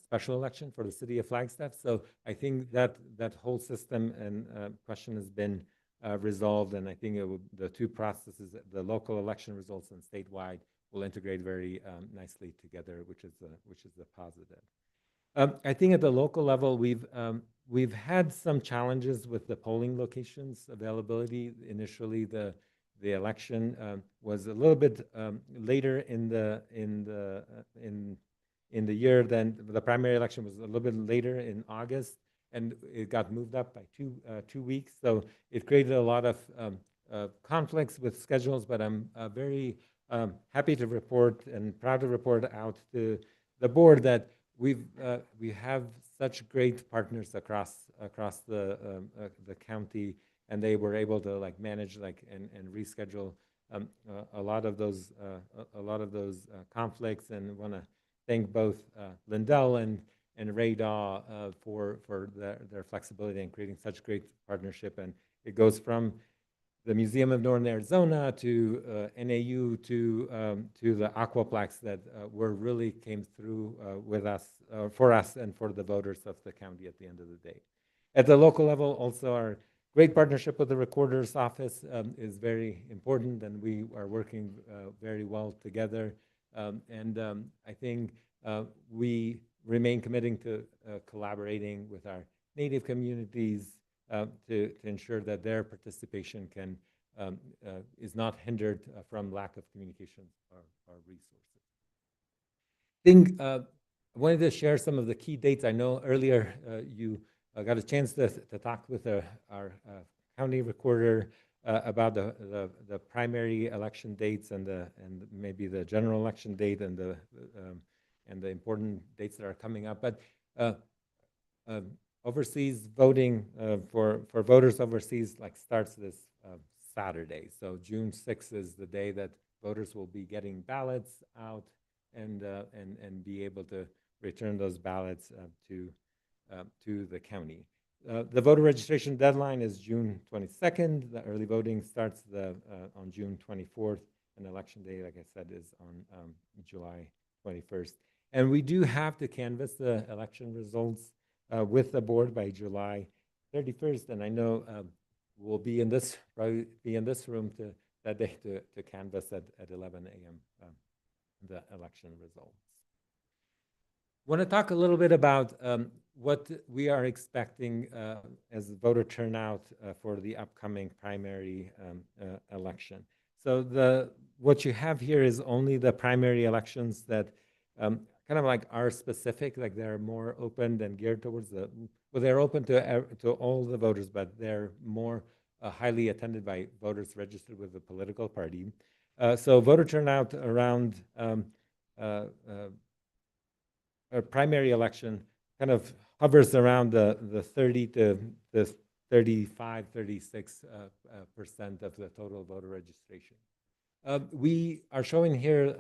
Speaker 19: special election for the city of Flagstaff. So I think that whole system and question has been resolved, and I think the two processes, the local election results and statewide, will integrate very nicely together, which is a positive. I think at the local level, we've had some challenges with the polling locations availability. Initially, the election was a little bit later in the year than the primary election was a little bit later in August, and it got moved up by two weeks. So it created a lot of conflicts with schedules, but I'm very happy to report and proud to report out to the board that we have such great partners across the county, and they were able to like manage and reschedule a lot of those conflicts, and want to thank both Lindell and Ray Daw for their flexibility in creating such great partnership. And it goes from the Museum of Northern Arizona to NAU to the Aquaplex that really came through with us, for us, and for the voters of the county at the end of the day. At the local level, also our great partnership with the Recorder's Office is very important, and we are working very well together. I think we remain committing to collaborating with our Native communities to ensure that their participation is not hindered from lack of communication or resources. I think I wanted to share some of the key dates. I know earlier you got a chance to talk with our county recorder about the primary election dates and maybe the general election date and the important dates that are coming up. But overseas voting for voters overseas starts this Saturday. So June 6th is the day that voters will be getting ballots out and be able to return those ballots to the county. The voter registration deadline is June 22nd. The early voting starts on June 24th, and election day, like I said, is on July 21st. And we do have to canvass the election results with the board by July 31st. And I know we'll be in this room that day to canvass at 11 a.m. The election results. I want to talk a little bit about what we are expecting as voter turnout for the upcoming primary election. So what you have here is only the primary elections that kind of are specific, they're more open and geared towards they're open to all the voters, but they're more highly attended by voters registered with a political party. So voter turnout around a primary election kind of hovers around the 30 to the 35, 36% of the total voter registration. We are showing here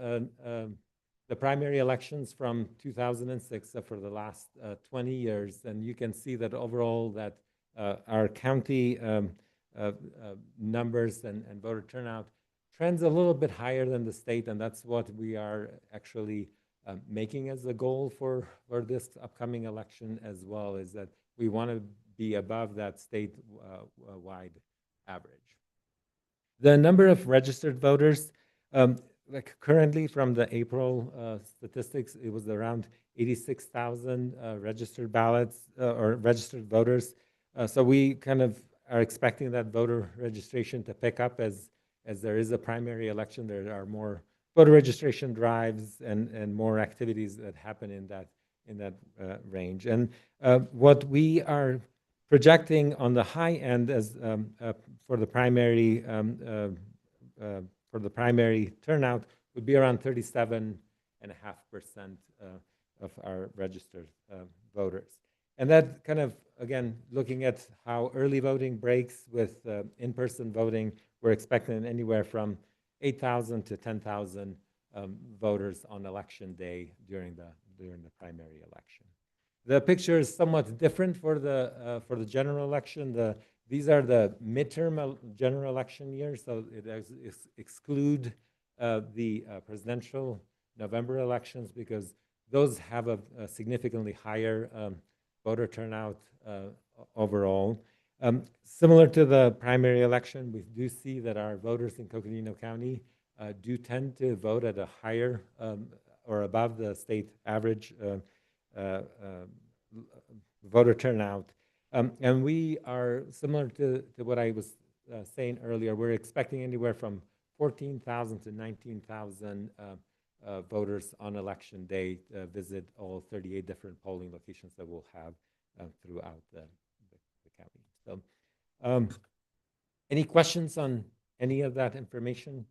Speaker 19: the primary elections from 2006 for the last 20 years, and you can see that overall that our county numbers and voter turnout trends a little bit higher than the state, and that's what we are actually making as a goal for this upcoming election as well, is that we want to be above that state-wide average. The number of registered voters, currently from the April statistics, it was around 86,000 registered ballots or registered voters. So we kind of are expecting that voter registration to pick up as there is a primary election. There are more voter registration drives and more activities that happen in that range. And what we are projecting on the high end as for the primary turnout would be around 37.5% of our registered voters. And that kind of, again, looking at how early voting breaks with in-person voting, we're expecting anywhere from 8,000 to 10,000 voters on election day during the primary election. The picture is somewhat different for the general election. These are the midterm general election years, so it exclude the presidential November elections because those have a significantly higher voter turnout overall. Similar to the primary election, we do see that our voters in Coconino County do tend to vote at a higher or above the state average voter turnout. And we are similar to what I was saying earlier. We're expecting anywhere from 14,000 to 19,000 voters on election day visit all 38 different polling locations that we'll have throughout the county. So any questions on any of that information?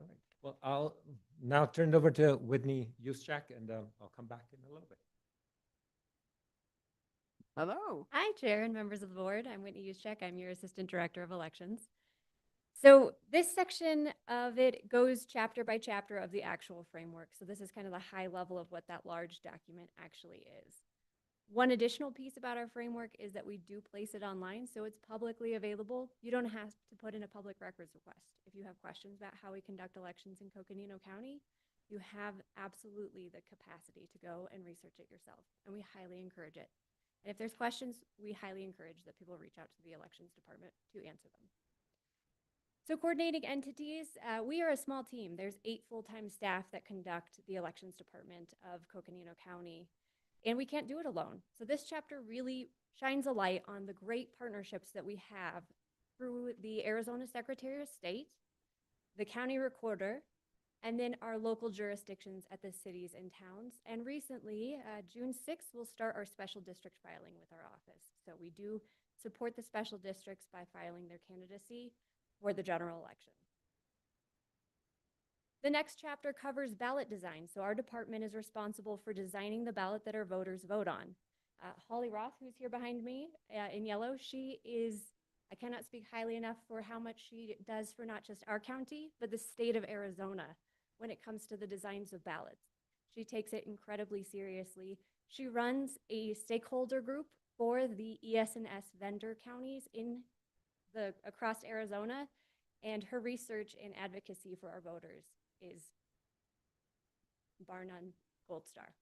Speaker 19: All right. Well, I'll now turn it over to Whitney Juszczyk, and I'll come back in a little bit.
Speaker 1: Hello.
Speaker 20: Hi, Chair and members of the board. I'm Whitney Juszczyk. I'm your Assistant Director of Elections. So this section of it goes chapter by chapter of the actual framework. So this is kind of the high level of what that large document actually is. One additional piece about our framework is that we do place it online, so it's publicly available. You don't have to put in a public records request. If you have questions about how we conduct elections in Coconino County, you have absolutely the capacity to go and research it yourself, and we highly encourage it. And if there's questions, we highly encourage that people reach out to the elections department to answer them. So coordinating entities, we are a small team. There's 8 full-time staff that conduct the elections department of Coconino County, and we can't do it alone. So this chapter really shines a light on the great partnerships that we have through the Arizona Secretary of State, the county recorder, and then our local jurisdictions at the cities and towns. And recently, June 6th, we'll start our special district filing with our office. So we do support the special districts by filing their candidacy for the general election. The next chapter covers ballot design. So our department is responsible for designing the ballot that our voters vote on. Holly Roth, who's here behind me in yellow, she is, I cannot speak highly enough for how much she does for not just our county, but the state of Arizona when it comes to the designs of ballots. She takes it incredibly seriously. She runs a stakeholder group for the ES&S vendor counties across Arizona, and her research and advocacy for our voters is bar none gold star.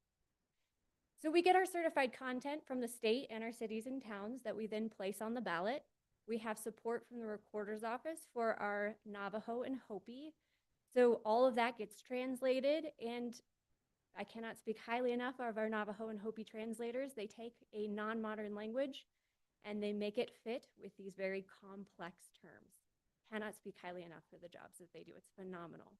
Speaker 20: So we get our certified content from the state and our cities and towns that we then place on the ballot. We have support from the recorder's office for our Navajo and Hopi. So all of that gets translated, and I cannot speak highly enough of our Navajo and Hopi translators. They take a non-modern language and they make it fit with these very complex terms. Cannot speak highly enough for the jobs that they do. It's phenomenal.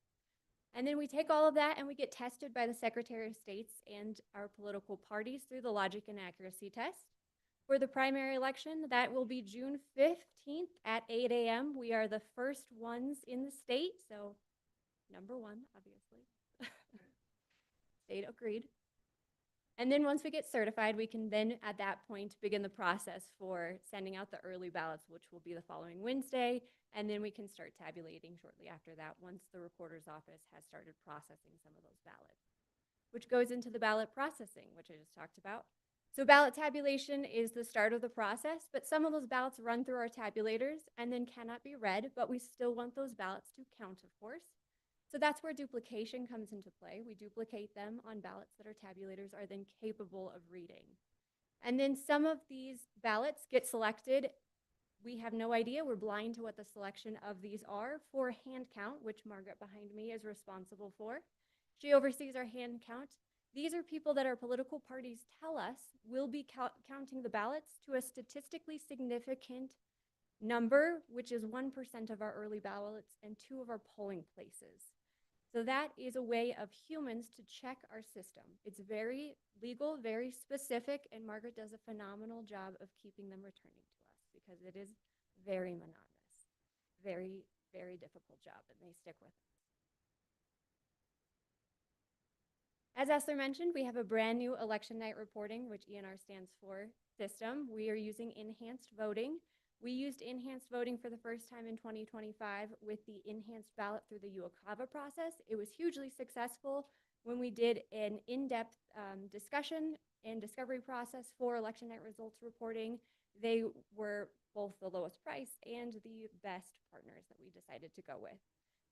Speaker 20: And then we take all of that and we get tested by the Secretary of States and our political parties through the logic and accuracy test. For the primary election, that will be June 15th at 8 a.m. We are the first ones in the state, so number one, obviously. State agreed. And then once we get certified, we can then at that point begin the process for sending out the early ballots, which will be the following Wednesday. And then we can start tabulating shortly after that once the recorder's office has started processing some of those ballots, which goes into the ballot processing, which I just talked about. So ballot tabulation is the start of the process, but some of those ballots run through our tabulators and then cannot be read, but we still want those ballots to count, of course. So that's where duplication comes into play. We duplicate them on ballots that our tabulators are then capable of reading. And then some of these ballots get selected. We have no idea. We're blind to what the selection of these are for hand count, which Margaret behind me is responsible for. She oversees our hand count. These are people that our political parties tell us will be counting the ballots to a statistically significant number, which is 1% of our early ballots and 2 of our polling places. So that is a way of humans to check our system. It's very legal, very specific, and Margaret does a phenomenal job of keeping them returning to us because it is very monotonous, very, very difficult job, and they stick with us. As Esther mentioned, we have a brand new election night reporting, which ENR stands for, system. We are using enhanced voting. We used enhanced voting for the first time in 2025 with the enhanced ballot through the UOCAVA process. It was hugely successful when we did an in-depth discussion and discovery process for election night results reporting. They were both the lowest price and the best partners that we decided to go with.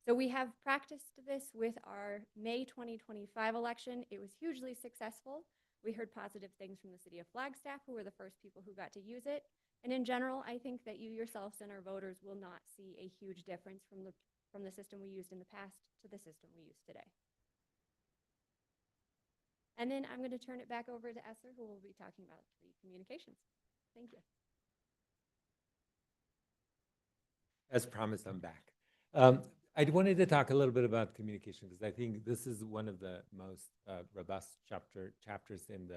Speaker 20: So we have practiced this with our May 2025 election. It was hugely successful. We heard positive things from the City of Flagstaff, who were the first people who got to use it. And in general, I think that you yourselves and our voters will not see a huge difference from the system we used in the past to the system we use today. And then I'm going to turn it back over to Esther, who will be talking about the communications. Thank you.
Speaker 19: As promised, I'm back. I wanted to talk a little bit about communication because I think this is one of the most robust chapters in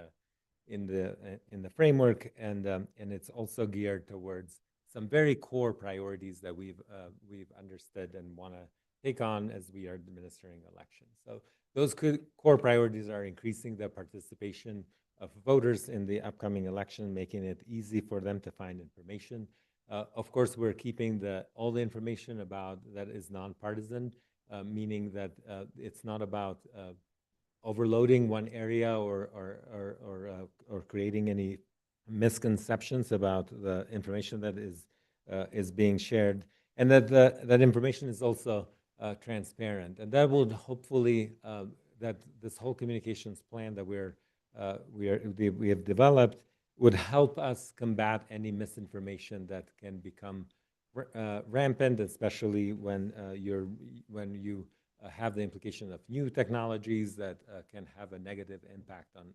Speaker 19: the framework, and it's also geared towards some very core priorities that we've understood and want to take on as we are administering elections. So those core priorities are increasing the participation of voters in the upcoming election, making it easy for them to find information. Of course, we're keeping all the information about that is nonpartisan, meaning that it's not about overloading one area or creating any misconceptions about the information that is being shared, and that that information is also transparent, and that will hopefully that this whole communications plan that we have developed would help us combat any misinformation that can become rampant, especially when you have the implication of new technologies that can have a negative impact on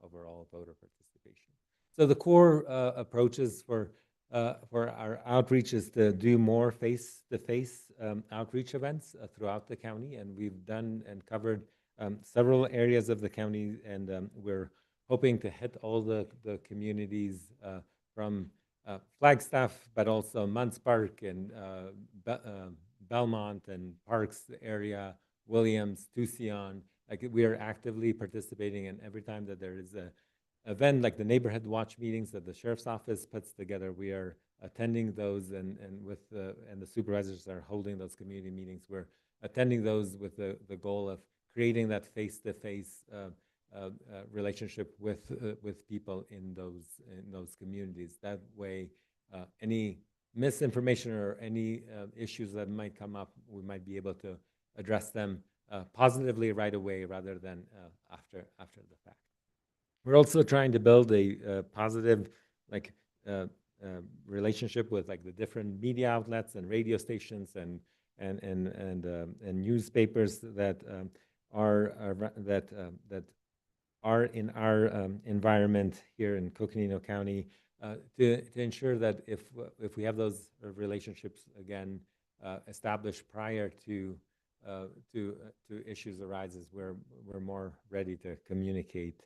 Speaker 19: overall voter participation. So the core approaches for our outreach is to do more face-to-face outreach events throughout the county, and we've done and covered several areas of the county, and we're hoping to hit all the communities from Flagstaff, but also Munts Park and Belmont and Parks area, Williams, Tucson. Like, we are actively participating, and every time that there is a event like the neighborhood watch meetings that the sheriff's office puts together, we are attending those, and the supervisors are holding those community meetings. We're attending those with the goal of creating that face-to-face relationship with people in those communities. That way, any misinformation or any issues that might come up, we might be able to address them positively right away rather than after the fact. We're also trying to build a positive relationship with the different media outlets and radio stations and newspapers that are in our environment here in Coconino County, to ensure that if we have those relationships again established prior to issues arises, we're more ready to communicate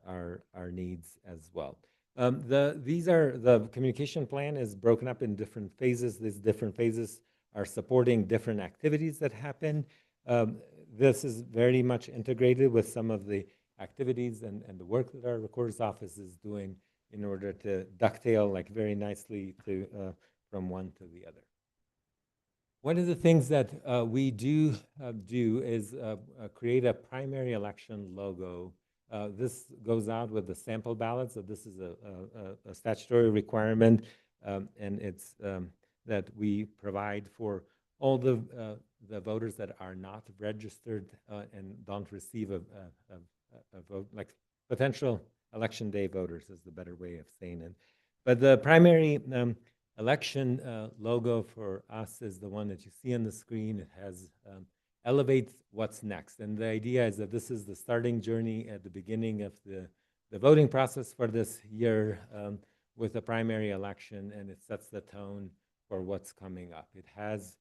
Speaker 19: our needs as well. The communication plan is broken up in different phases. These different phases are supporting different activities that happen. This is very much integrated with some of the activities and the work that our recorder's office is doing in order to dovetail very nicely from one to the other. One of the things that we do is create a primary election logo. This goes out with the sample ballot, so this is a statutory requirement, and it's that we provide for all the voters that are not registered and don't receive a vote, like potential election day voters is the better way of saying it. But the primary election logo for us is the one that you see on the screen. It has elevates what's next. And the idea is that this is the starting journey at the beginning of the voting process for this year with a primary election, and it sets the tone for what's coming up. It has,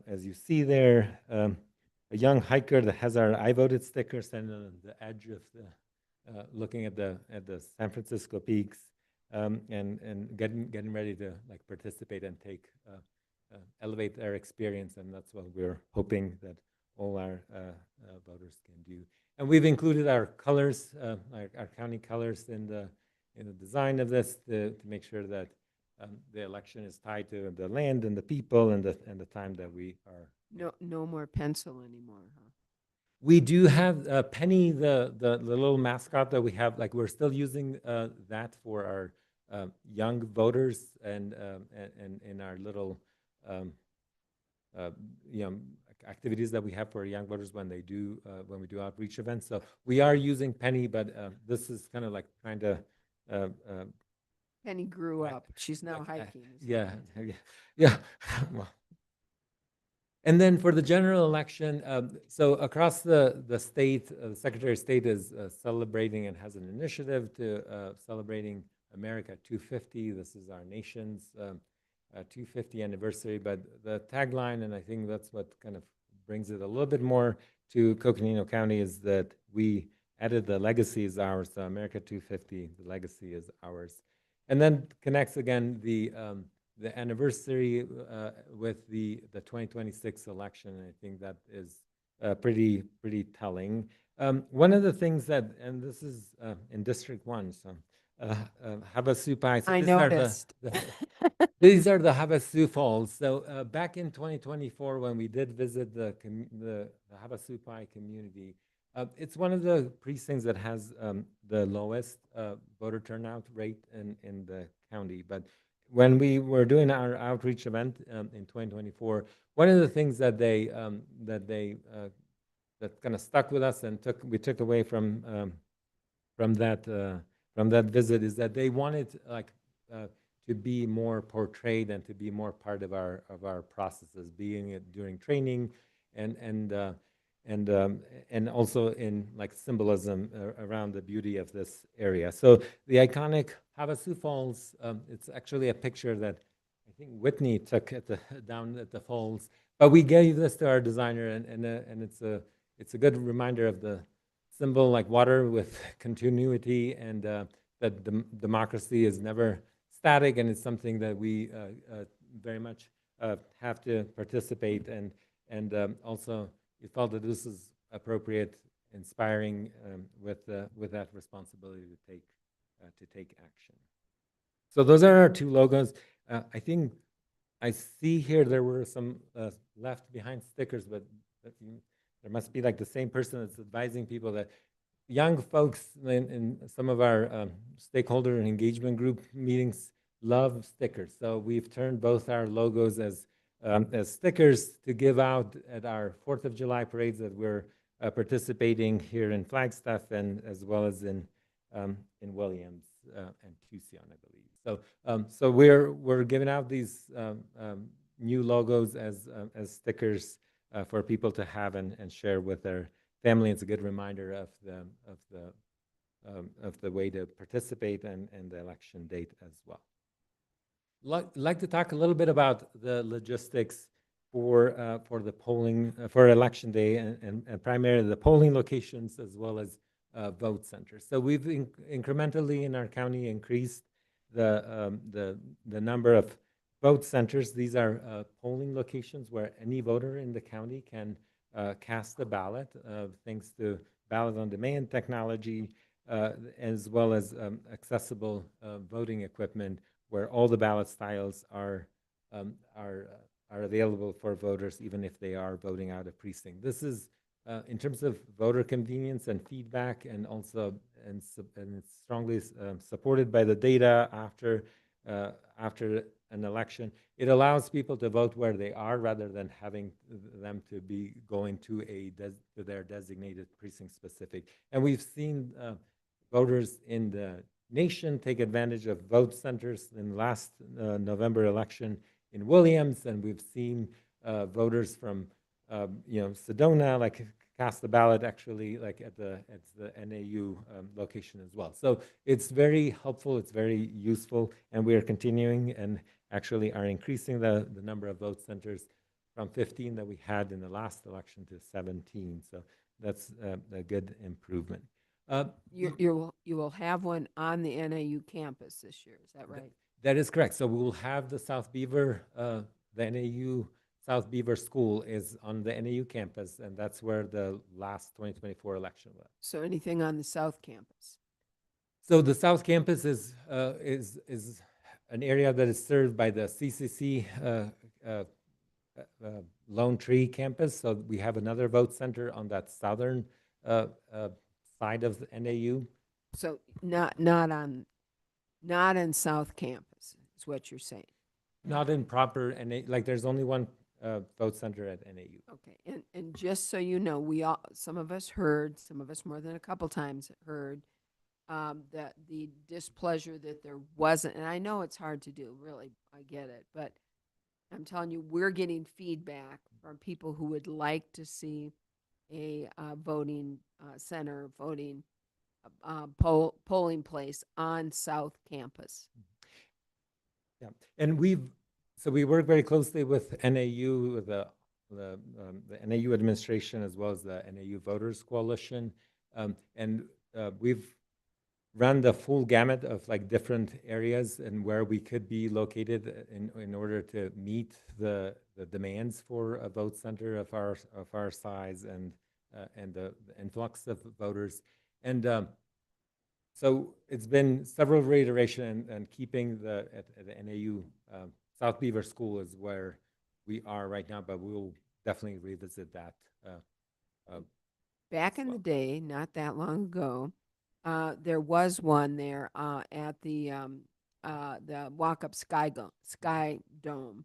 Speaker 19: as you see there, a young hiker that has our I voted sticker standing on the edge of the, looking at the San Francisco peaks, and getting ready to participate and elevate their experience, and that's what we're hoping that all our voters can do. And we've included our colors, our county colors in the design of this to make sure that the election is tied to the land and the people and the time that we are.
Speaker 1: No more pencil anymore, huh?
Speaker 19: We do have Penny, the little mascot that we have. We're still using that for our young voters and in our little activities that we have for young voters when we do outreach events. So we are using Penny, but this is kind of trying to.
Speaker 1: Penny grew up. She's now hiking.
Speaker 19: Yeah. Well. And then for the general election, so across the state, the Secretary of State is celebrating and has an initiative to celebrating America 250. This is our nation's 250 anniversary. But the tagline, and I think that's what kind of brings it a little bit more to Coconino County, is that we added the legacy is ours. So America 250, the legacy is ours. And then connects again the the anniversary with the 2026 election. I think that is pretty telling. One of the things that, and this is in District 1, so Havasu Pai. So
Speaker 1: I
Speaker 19: these are
Speaker 1: noticed.
Speaker 19: these are the Havasu Falls. So back in 2024, when we did visit the Havasu Pai community, it's one of the precincts that has the lowest voter turnout rate in the county. But when we were doing our outreach event in 2024, one of the things that that kind of stuck with us and we took away from that visit is that they wanted to be more portrayed and to be more part of our processes, being it during training and also in like symbolism around the beauty of this area. So the iconic Havasu Falls, it's actually a picture that I think Whitney took down at the falls, but we gave this to our designer, and it's a good reminder of the symbol, like water with continuity, and that democracy is never static, and it's something that we very much have to participate in. And also, we felt that this is appropriate, inspiring with that responsibility to take action. So those are our two logos. I think I see here there were some left behind stickers, but there must be like the same person that's advising people that young folks in some of our stakeholder and engagement group meetings love stickers. So we've turned both our logos as stickers to give out at our 4th of July parades that we're participating here in Flagstaff and as well as in Williams and Tucson, I believe. So we're giving out these new logos as stickers for people to have and share with their family. It's a good reminder of the way to participate and the election date as well. Like to talk a little bit about the logistics for the polling for election day and primarily the polling locations as well as vote centers. So we've incrementally in our county increased the number of vote centers. These are polling locations where any voter in the county can cast a ballot, thanks to ballot on demand technology, as well as accessible voting equipment where all the ballot styles are available for voters, even if they are voting out a precinct. This is in terms of voter convenience and feedback, and also and it's strongly supported by the data after an election. It allows people to vote where they are rather than having them to be going to their designated precinct specific. And we've seen voters in the nation take advantage of vote centers in the last November election in Williams, and we've seen voters from Sedona like cast the ballot actually like at the NAU location as well. So it's very helpful, it's very useful, and we are continuing and actually are increasing the number of vote centers from 15 that we had in the last election to 17. So that's a good improvement.
Speaker 1: You will have one on the NAU campus this year, is that right?
Speaker 19: That is correct. So we will have the South Beaver, the NAU South Beaver School is on the NAU campus, and that's where the last 2024 election was.
Speaker 1: So anything on the South campus?
Speaker 19: So the South campus is an area that is served by the CCC Lone Tree campus. So we have another vote center on that southern side of the NAU.
Speaker 1: So not on South campus is what you're saying.
Speaker 19: Not in proper NAU, like there's only one vote center at NAU.
Speaker 1: Okay, and just so you know, some of us more than a couple times heard that the displeasure that there wasn't, and I know it's hard to do, really, I get it, but I'm telling you, we're getting feedback from people who would like to see a voting center, polling place on South campus.
Speaker 19: Yeah, and we work very closely with NAU, with the NAU administration, as well as the NAU Voters Coalition, and we've run the full gamut of like different areas and where we could be located in order to meet the demands for a vote center of our size and the influx of voters. And so it's been several reiteration and keeping at the NAU South Beaver School is where we are right now, but we'll definitely revisit that.
Speaker 1: Back in the day, not that long ago, there was one there at the walk-up Sky Dome,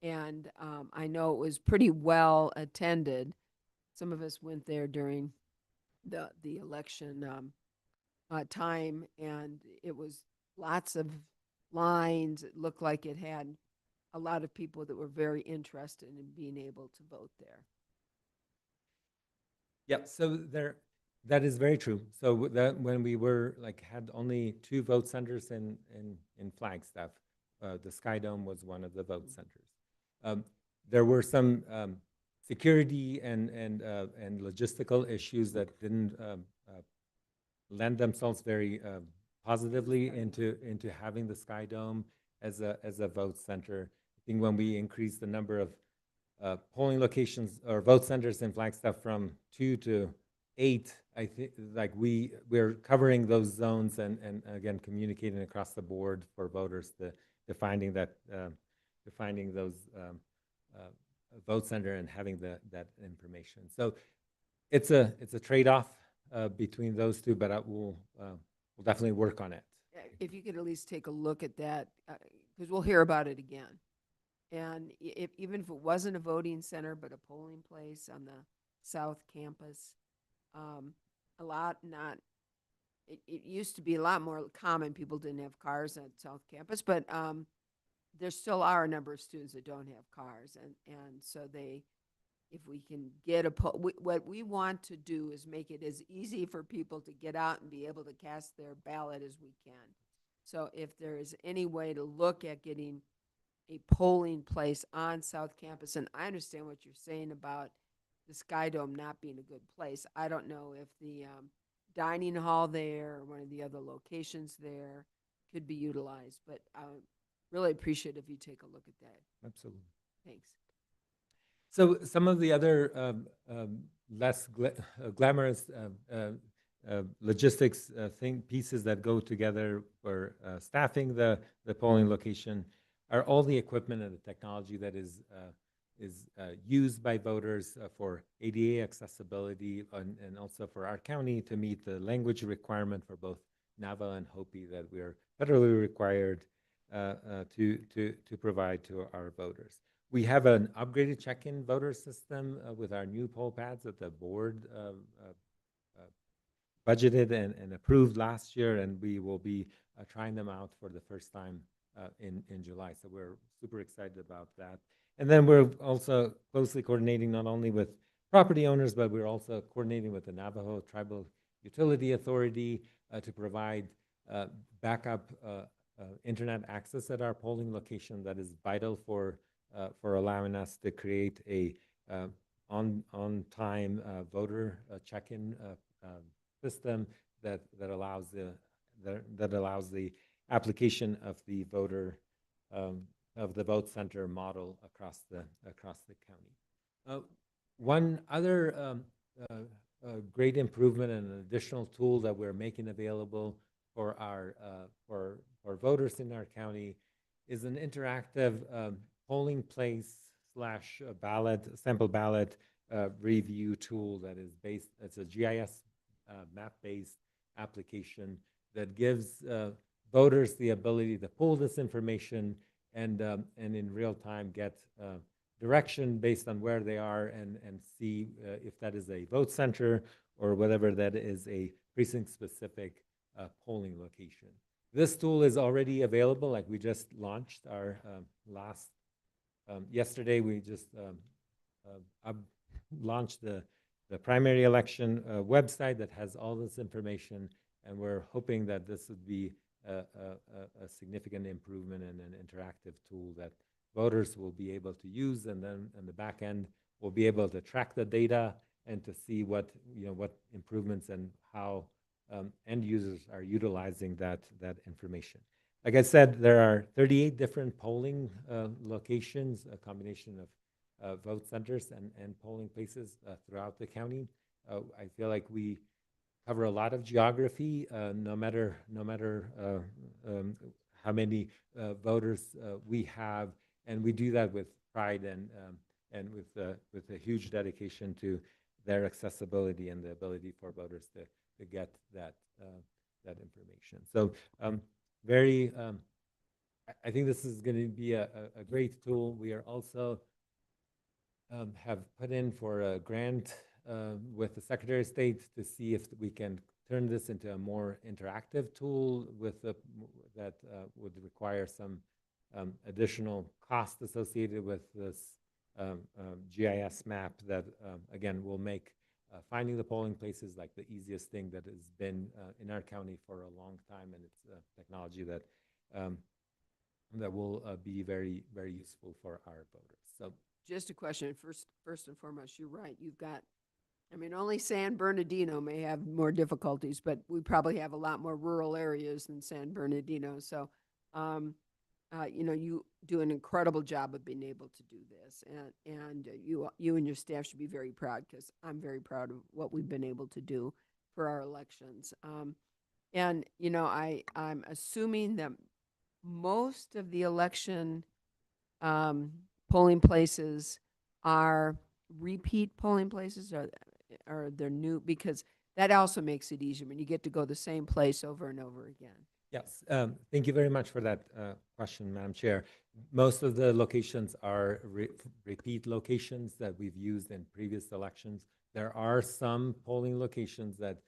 Speaker 1: and I know it was pretty well attended. Some of us went there during the election time, and it was lots of lines. It looked like it had a lot of people that were very interested in being able to vote there.
Speaker 19: Yeah, so that is very true. So that when we were like had only 2 vote centers in Flagstaff, the Sky Dome was one of the vote centers. There were some security and logistical issues that didn't lend themselves very positively into having the Sky Dome as a vote center. I think when we increased the number of polling locations or vote centers in Flagstaff from 2 to 8, I think like we're covering those zones and again communicating across the board for voters defining those vote center and having that information. So it's a trade-off between those two, but we'll definitely work on it.
Speaker 1: If you could at least take a look at that, because we'll hear about it again. And even if it wasn't a voting center, but a polling place on the South Campus, it used to be a lot more common. People didn't have cars at South Campus, but there still are a number of students that don't have cars. And so if we can get what we want to do is make it as easy for people to get out and be able to cast their ballot as we can. So if there is any way to look at getting a polling place on South Campus, and I understand what you're saying about the Sky Dome not being a good place. I don't know if the dining hall there or one of the other locations there could be utilized, but I really appreciate if you take a look at that.
Speaker 19: Absolutely.
Speaker 1: Thanks.
Speaker 19: So some of the other less glamorous logistics pieces that go together for staffing the polling location are all the equipment and the technology that is used by voters for ADA accessibility and also for our county to meet the language requirement for both Navajo and Hopi that we're federally required to provide to our voters. We have an upgraded check-in voter system with our new poll pads that the board budgeted and approved last year, and we will be trying them out for the first time in July. So we're super excited about that. And then we're also closely coordinating not only with property owners, but we're also coordinating with the Navajo Tribal Utility Authority to provide backup internet access at our polling location that is vital for allowing us to create a on-time voter check-in system that allows the application of the vote center model across the county. One other great improvement and an additional tool that we're making available for our for voters in our county is an interactive polling place / sample ballot review tool that is based. It's a GIS map-based application that gives voters the ability to pull this information and in real time get direction based on where they are and see if that is a vote center or whatever that is a precinct-specific polling location. This tool is already available. Like we just launched our yesterday. We just launched the primary election website that has all this information, and we're hoping that this would be a significant improvement and an interactive tool that voters will be able to use, and then in the back end will be able to track the data and to see what improvements and how end users are utilizing that information. Like I said, there are 38 different polling locations, a combination of vote centers and polling places throughout the county. I feel like we cover a lot of geography, no matter how many voters we have, and we do that with pride and with a huge dedication to their accessibility and the ability for voters to get that information. So very, I think this is going to be a great tool. We are also have put in for a grant with the Secretary of State to see if we can turn this into a more interactive tool with that would require some additional cost associated with this GIS map that, again, will make finding the polling places like the easiest thing that has been in our county for a long time, and it's technology that that will be very, very useful for our voters. So
Speaker 1: just a question. First and foremost, you're right. You've got, I mean, only San Bernardino may have more difficulties, but we probably have a lot more rural areas than San Bernardino. So, you know, you do an incredible job of being able to do this, and you and your staff should be very proud, because I'm very proud of what we've been able to do for our elections. And you know, I'm assuming that most of the election polling places are repeat polling places, or they're new, because that also makes it easier when you get to go the same place over and over again.
Speaker 19: yes, thank you very much for that question, Madam Chair. Most of the locations are repeat locations that we've used in previous elections. There are some polling locations that,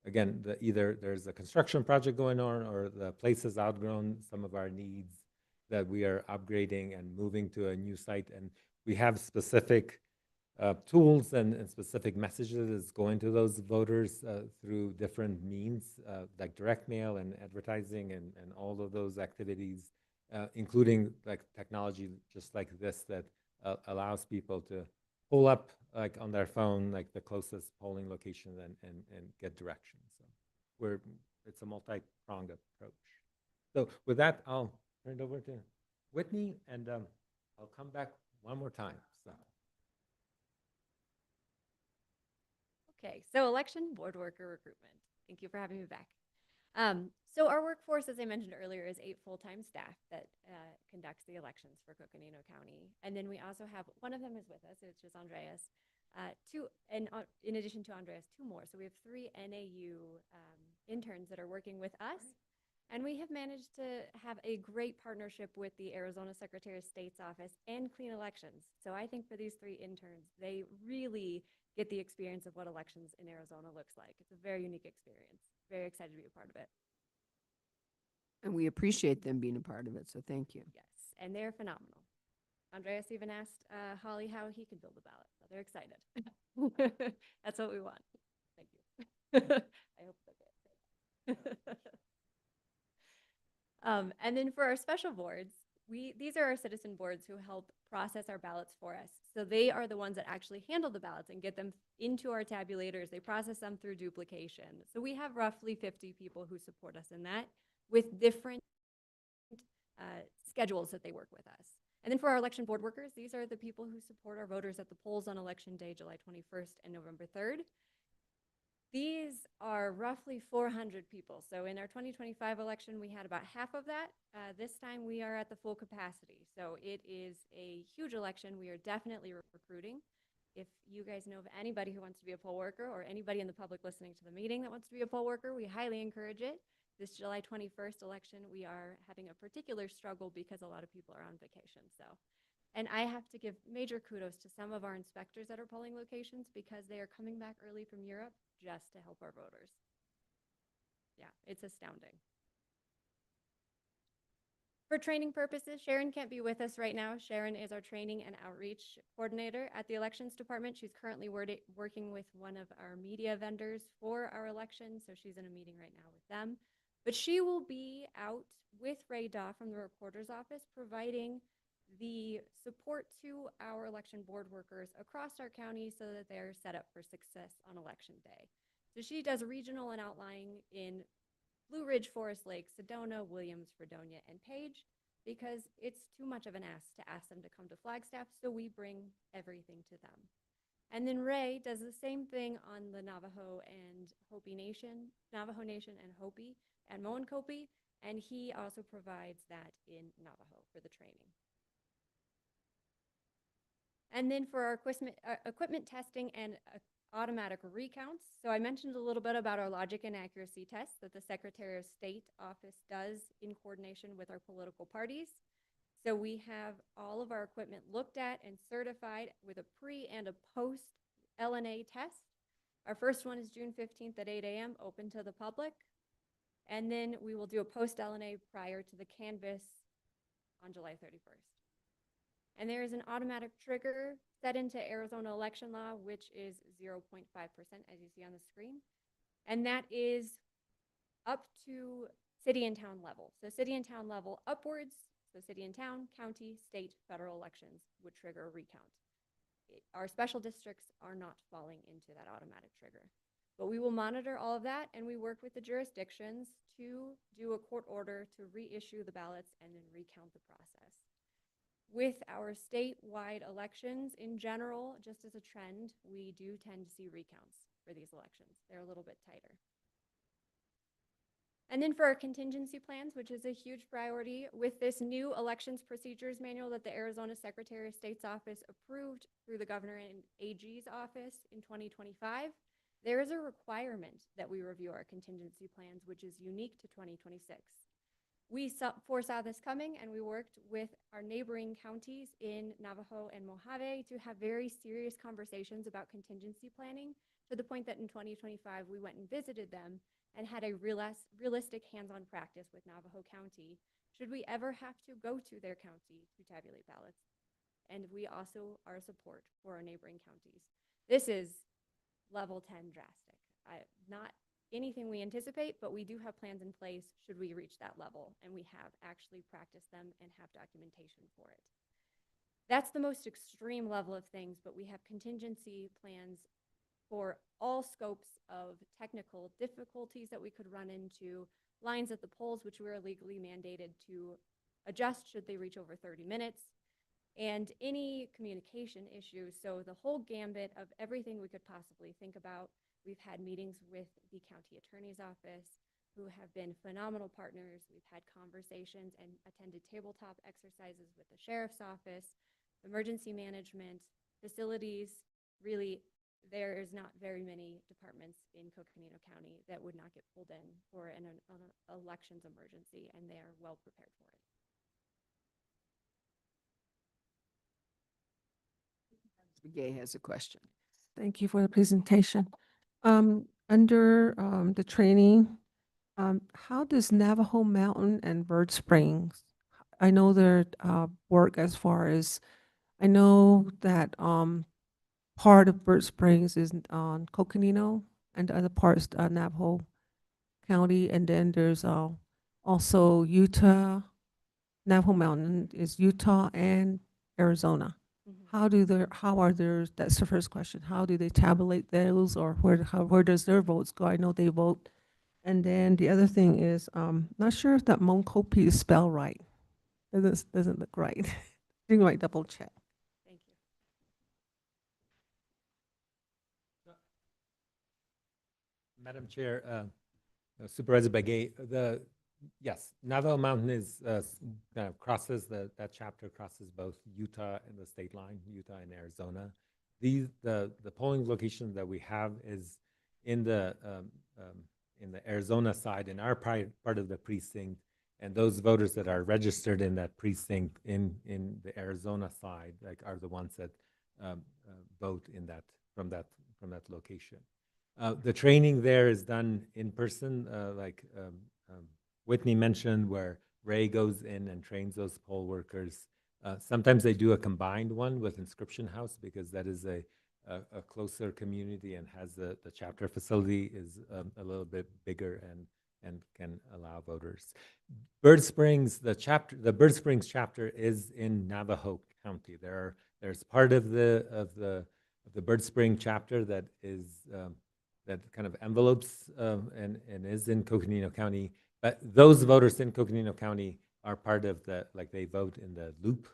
Speaker 19: again, either there's a construction project going on or the place has outgrown some of our needs that we are upgrading and moving to a new site. And we have specific tools and specific messages going to those voters through different means, like direct mail and advertising and all of those activities, including like technology just like this that allows people to pull up like on their phone, like the closest polling location and get directions. So it's a multi-pronged approach. So with that, I'll turn it over to Whitney, and I'll come back one more time. So.
Speaker 20: Okay, so election board worker recruitment. Thank you for having me back. So our workforce, as I mentioned earlier, is 8 full-time staff that conducts the elections for Coconino County. And then we also have, one of them is with us, it's just Andreas. In addition to Andreas, 2 more. So we have 3 NAU interns that are working with us. And we have managed to have a great partnership with the Arizona Secretary of State's office and Clean Elections. So I think for these 3 interns, they really get the experience of what elections in Arizona looks like. It's a very unique experience. Very excited to be a part of it.
Speaker 1: And we appreciate them being a part of it, so thank you.
Speaker 20: Yes, and they're phenomenal. Andreas even asked Holly how he could build a ballot, so they're excited. That's what we want. Thank you. I hope they'll get it. And then for our special boards, these are our citizen boards who help process our ballots for us. So they are the ones that actually handle the ballots and get them into our tabulators. They process them through duplication. So we have roughly 50 people who support us in that with different schedules that they work with us. And then for our election board workers, these are the people who support our voters at the polls on election day, July 21st and November 3rd. These are roughly 400 people. So in our 2025 election, we had about half of that. This time we are at the full capacity. So it is a huge election. We are definitely recruiting. If you guys know of anybody who wants to be a poll worker or anybody in the public listening to the meeting that wants to be a poll worker, we highly encourage it. This July 21st election, we are having a particular struggle because a lot of people are on vacation. And I have to give major kudos to some of our inspectors at our polling locations because they are coming back early from Europe just to help our voters. Yeah, it's astounding. For training purposes, Sharon can't be with us right now. Sharon is our training and outreach coordinator at the elections department. She's currently working with one of our media vendors for our election, so she's in a meeting right now with them. But she will be out with Ray Daw from the recorder's office providing the support to our election board workers across our county so that they're set up for success on election day. So she does regional and outlying in Blue Ridge, Forest Lake, Sedona, Williams, Fredonia, and Page, because it's too much of an ask to ask them to come to Flagstaff, so we bring everything to them. And then Ray does the same thing on the Navajo and Hopi Nation, Navajo Nation and Hopi and Moenkopi, and he also provides that in Navajo for the training. And then for our equipment testing and automatic recounts. So I mentioned a little bit about our logic and accuracy tests that the Secretary of State office does in coordination with our political parties. So we have all of our equipment looked at and certified with a pre and a post LNA test. Our first one is June 15th at 8 a.m. open to the public. And then we will do a post LNA prior to the canvass on July 31st. And there is an automatic trigger set into Arizona election law, which is 0.5%, as you see on the screen. And that is up to city and town level. So city and town level upwards, so city and town, county, state, federal elections would trigger a recount. Our special districts are not falling into that automatic trigger. But we will monitor all of that, and we work with the jurisdictions to do a court order to reissue the ballots and then recount the process. With our statewide elections in general, just as a trend, we do tend to see recounts for these elections. They're a little bit tighter. And then for our contingency plans, which is a huge priority, with this new elections procedures manual that the Arizona Secretary of State's office approved through the governor and AG's office in 2025, there is a requirement that we review our contingency plans, which is unique to 2026. We foresaw this coming, and we worked with our neighboring counties in Navajo and Mojave to have very serious conversations about contingency planning, to the point that in 2025, we went and visited them and had a realistic hands-on practice with Navajo County, should we ever have to go to their county to tabulate ballots. And we also are support for our neighboring counties. This is level 10 drastic. Not anything we anticipate, but we do have plans in place should we reach that level, and we have actually practiced them and have documentation for it. That's the most extreme level of things, but we have contingency plans for all scopes of technical difficulties that we could run into, lines at the polls, which we are legally mandated to adjust should they reach over 30 minutes, and any communication issues. So the whole gambit of everything we could possibly think about. We've had meetings with the county attorney's office, who have been phenomenal partners. We've had conversations and attended tabletop exercises with the sheriff's office, emergency management, facilities. Really, there is not very many departments in Coconino County that would not get pulled in for an elections emergency, and they are well prepared for it.
Speaker 1: Gay has a question.
Speaker 4: Thank you for the presentation. Under the training, how does Navajo Mountain and Bird Springs, I know their work as far as, I know that part of Bird Springs is on Coconino and the other parts Navajo County, and then there's also Utah. Navajo Mountain is Utah and Arizona. How are their, that's the first question. How do they tabulate those, or where does their votes go? I know they vote. And then the other thing is, not sure if that Moenkopi is spelled right. Doesn't look right. You might double check.
Speaker 20: Thank you.
Speaker 19: Madam Chair, Supervisor Begay, yes, Navajo Mountain is kind of crosses that chapter crosses both Utah and the state line, Utah and Arizona. The polling location that we have is in the Arizona side, in our part of the precinct, and those voters that are registered in that precinct in the Arizona side, like, are the ones that vote in that from that location. The training there is done in person, like Whitney mentioned, where Ray goes in and trains those poll workers. Sometimes they do a combined one with Inscription House, because that is a closer community and has the chapter facility is a little bit bigger and can allow voters. Bird Springs, the Bird Springs chapter is in Navajo County. There's part of the Bird Spring chapter that is that kind of envelopes and is in Coconino County. But those voters in Coconino County are part of the, like they vote in the Loop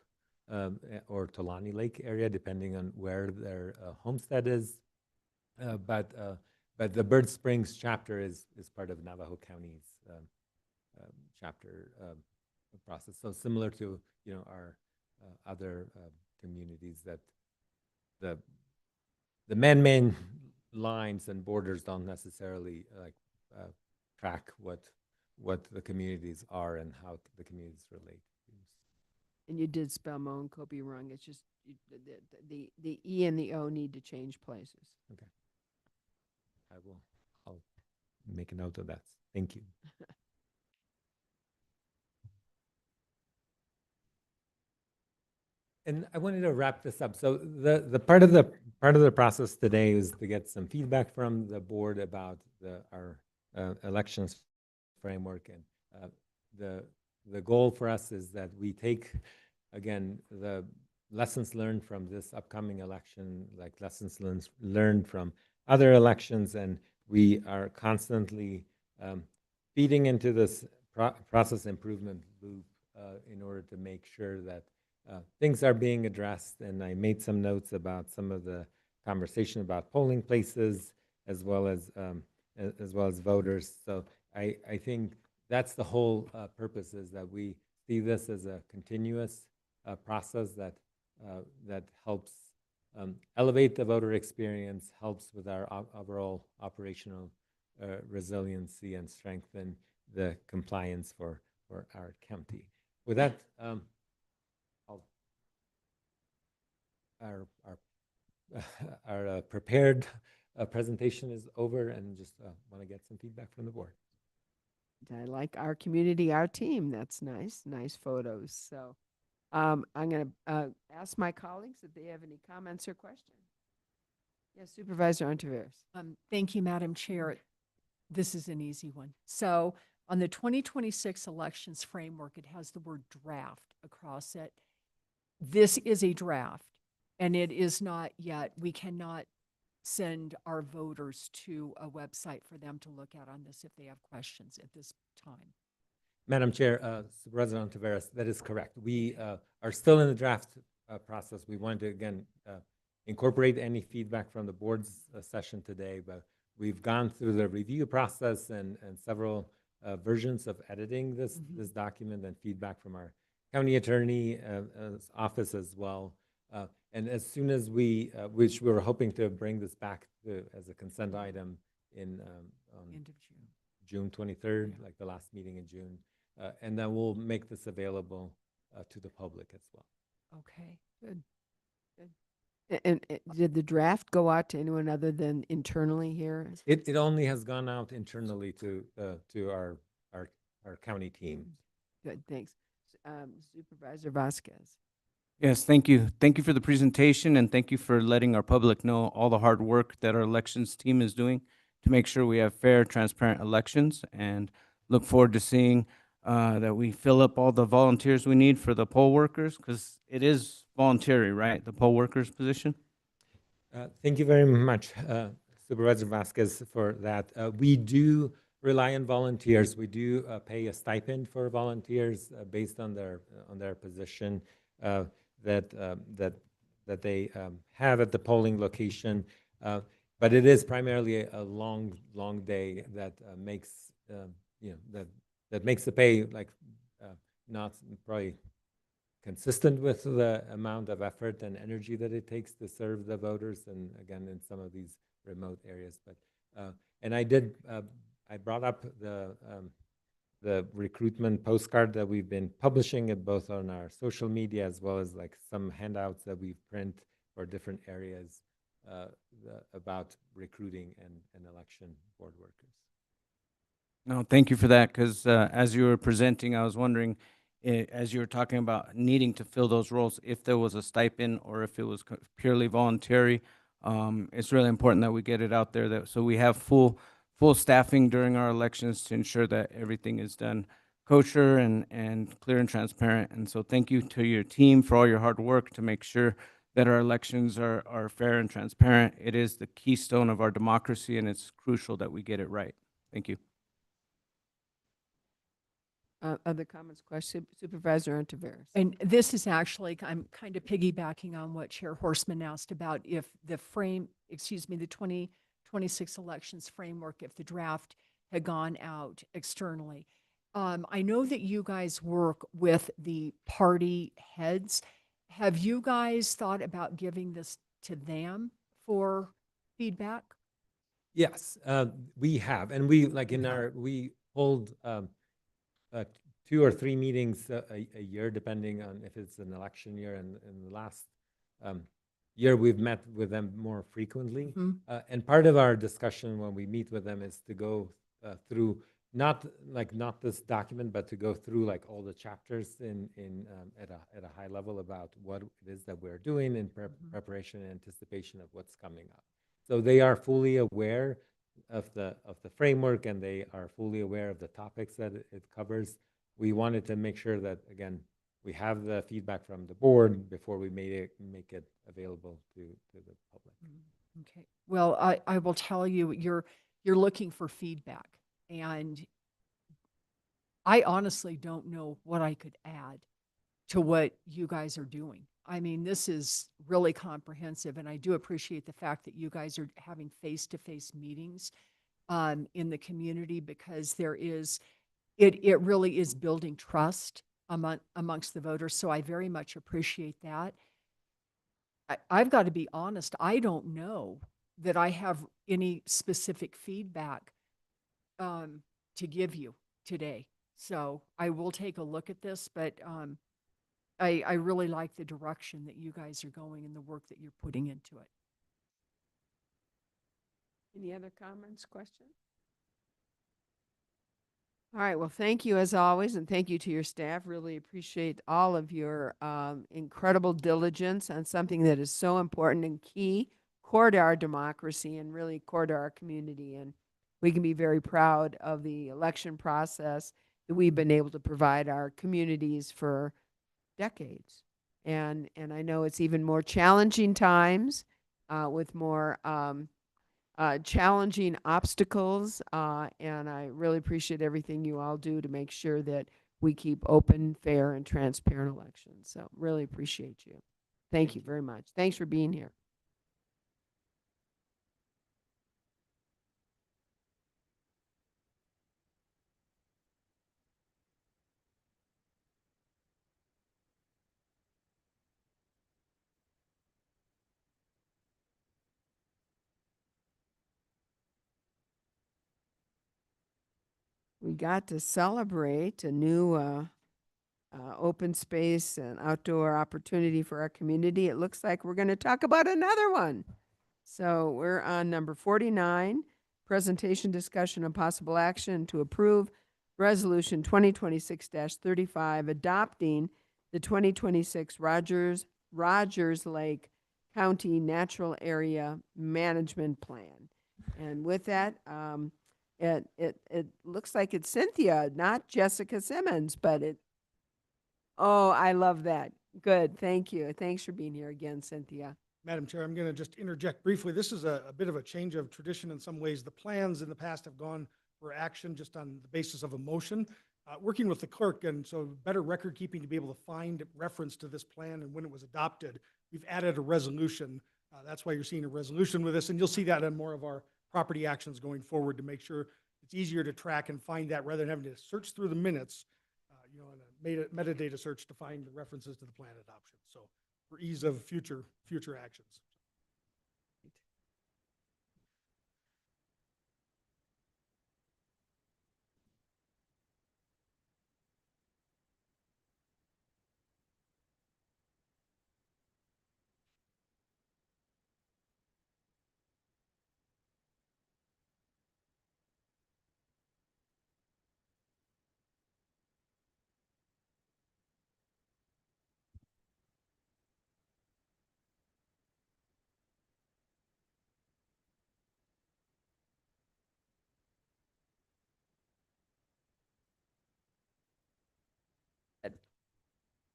Speaker 19: or Tolani Lake area, depending on where their homestead is. But the Bird Springs chapter is part of Navajo County's chapter process. So similar to our other communities, that the man-made lines and borders don't necessarily track what the communities are and how the communities relate.
Speaker 1: And you did spell Moenkopi wrong. It's just the E and the O need to change places.
Speaker 19: Okay. I'll make a note of that. Thank you. And I wanted to wrap this up. So the part of the process today is to get some feedback from the board about our elections framework, and the goal for us is that we take, again, the lessons learned from this upcoming election, like lessons learned from other elections, and we are constantly feeding into this process improvement loop in order to make sure that things are being addressed. And I made some notes about some of the conversation about polling places as well as voters. So I think that's the whole purpose, is that we see this as a continuous process that helps elevate the voter experience, helps with our overall operational resiliency, and strengthen the compliance for our county. With that, our prepared presentation is over, and just want to get some feedback from the board.
Speaker 1: I like our community, our team. That's nice. Nice photos. So I'm going to ask my colleagues if they have any comments or questions. Yes, Supervisor Ontiveros.
Speaker 3: Thank you, Madam Chair. This is an easy one. So on the 2026 elections framework, it has the word draft across it. This is a draft, and it is not yet. We cannot send our voters to a website for them to look at on this if they have questions at this time.
Speaker 19: Madam Chair, Supervisor Ontiveros, that is correct. We are still in the draft process. We wanted to, again, incorporate any feedback from the board's session today, but we've gone through the review process and several versions of editing this document, and feedback from our county attorney office as well. And as soon as which we were hoping to bring this back as a consent item in
Speaker 3: End of
Speaker 19: June 23rd, like the last meeting in June. And then we'll make this available to the public as well.
Speaker 1: Okay, good. And did the draft go out to anyone other than internally here?
Speaker 19: It only has gone out internally to our county team.
Speaker 1: Good, thanks. Supervisor Vasquez.
Speaker 2: Yes, thank you. Thank you for the presentation, and thank you for letting our public know all the hard work that our elections team is doing to make sure we have fair, transparent elections, and look forward to seeing that we fill up all the volunteers we need for the poll workers, because it is voluntary, right? The poll workers position?
Speaker 19: Thank you very much, Supervisor Vasquez, for that. We do rely on volunteers. We do pay a stipend for volunteers based on their position that they have at the polling location. But it is primarily a long day that makes that makes the pay not probably consistent with the amount of effort and energy that it takes to serve the voters, and again in some of these remote areas. But and I brought up the recruitment postcard that we've been publishing it both on our social media as well as some handouts that we print for different areas about recruiting and election board workers.
Speaker 2: No, thank you for that, because as you were presenting, I was wondering, as you were talking about needing to fill those roles, if there was a stipend or if it was purely voluntary. It's really important that we get it out there, so we have full staffing during our elections to ensure that everything is done kosher and clear and transparent. And so thank you to your team for all your hard work to make sure that our elections are fair and transparent. It is the keystone of our democracy, and it's crucial that we get it right. Thank you.
Speaker 1: Other comments, questions? Supervisor Ontiveros.
Speaker 3: And this is actually, I'm kind of piggybacking on what Chair Horseman asked about if the the 2026 elections framework, if the draft had gone out externally. I know that you guys work with the party heads. Have you guys thought about giving this to them for feedback?
Speaker 19: Yes, we have, and we like in our we hold 2 or 3 meetings a year, depending on if it's an election year. And in the last year, we've met with them more frequently. And part of our discussion when we meet with them is to go through not this document, but to go through like all the chapters at a high level about what it is that we're doing in preparation and anticipation of what's coming up. So they are fully aware of the framework, and they are fully aware of the topics that it covers. We wanted to make sure that, again, we have the feedback from the board before we make it available to the public.
Speaker 3: Okay. Well, I will tell you, you're looking for feedback, and I honestly don't know what I could add to what you guys are doing. I mean, this is really comprehensive, and I do appreciate the fact that you guys are having face-to-face meetings in the community, because it really is building trust amongst the voters. So I very much appreciate that. I've got to be honest, I don't know that I have any specific feedback to give you today. So I will take a look at this, but I really like the direction that you guys are going and the work that you're putting into it.
Speaker 1: Any other comments, questions? All right, well, thank you as always, and thank you to your staff. Really appreciate all of your incredible diligence on something that is so important and key, core to our democracy and really core to our community. And we can be very proud of the election process that we've been able to provide our communities for decades. And I know it's even more challenging times with more challenging obstacles, and I really appreciate everything you all do to make sure that we keep open, fair, and transparent elections. So really appreciate you. Thank you very much. Thanks for being here. We got to celebrate a new open space and outdoor opportunity for our community. It looks like we're going to talk about another one. So we're on number 49, presentation, discussion, and possible action to approve Resolution 2026-35, adopting the 2026 Rogers Lake County Natural Area Management Plan. And with that, it looks like it's Cynthia, not Jessica Simmons, but oh, I love that. Good, thank you. Thanks for being here again, Cynthia.
Speaker 15: Madam Chair, I'm going to just interject briefly. This is a bit of a change of tradition in some ways. The plans in the past have gone for action just on the basis of a motion. Working with the clerk, and so better record keeping to be able to find reference to this plan and when it was adopted, we've added a resolution. That's why you're seeing a resolution with this, and you'll see that in more of our property actions going forward to make sure it's easier to track and find that rather than having to search through the minutes, in a metadata search to find the references to the plan adoption. So for ease of future actions.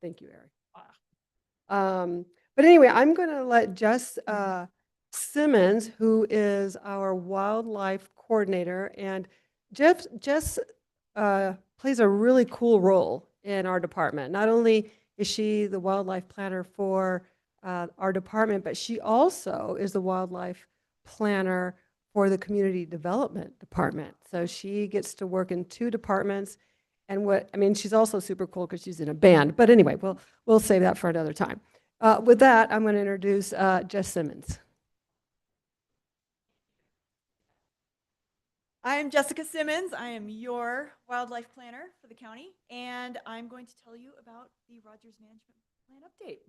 Speaker 18: Thank you, Eric. But anyway, I'm going to let Jess Simmons, who is our wildlife coordinator, and Jess plays a really cool role in our department. Not only is she the wildlife planner for our department, but she also is the wildlife planner for the community development department. So she gets to work in two departments. And she's also super cool because she's in a band. But anyway, we'll save that for another time. With that, I'm going to introduce Jess Simmons.
Speaker 21: I'm Jessica Simmons. I am your wildlife planner for the county, and I'm going to tell you about the Rogers Management Plan update.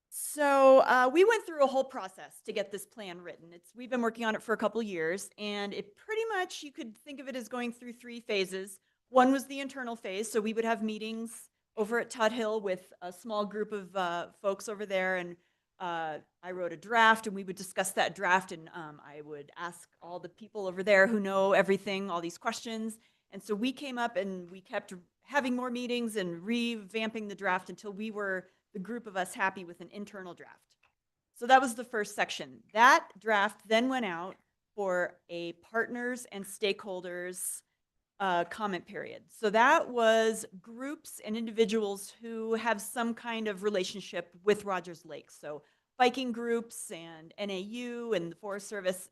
Speaker 21: So we went through a whole process to get this plan written. We've been working on it for a couple years, and it pretty much, you could think of it as going through 3 phases. One was the internal phase, so we would have meetings over at Todd Hill with a small group of folks over there, and I wrote a draft, and we would discuss that draft, and I would ask all the people over there who know everything, all these questions. And so we came up and we kept having more meetings and revamping the draft until we were, the group of us, happy with an internal draft. So that was the first section. That draft then went out for a partners and stakeholders comment period. So that was groups and individuals who have some kind of relationship with Rogers Lake. So biking groups and NAU and the Forest Service.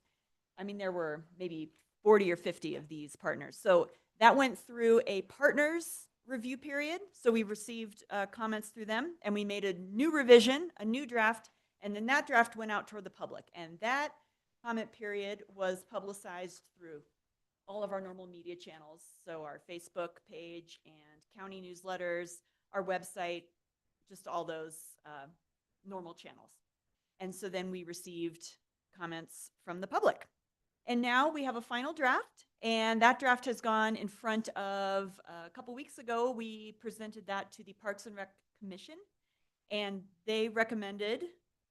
Speaker 21: I mean, there were maybe 40 or 50 of these partners. So that went through a partners review period. So we received comments through them, and we made a new revision, a new draft, and then that draft went out toward the public. And that comment period was publicized through all of our normal media channels. So our Facebook page and county newsletters, our website, just all those normal channels. And so then we received comments from the public. And now we have a final draft, and that draft has gone in front of, a couple weeks ago, we presented that to the Parks and Rec Commission, and they recommended,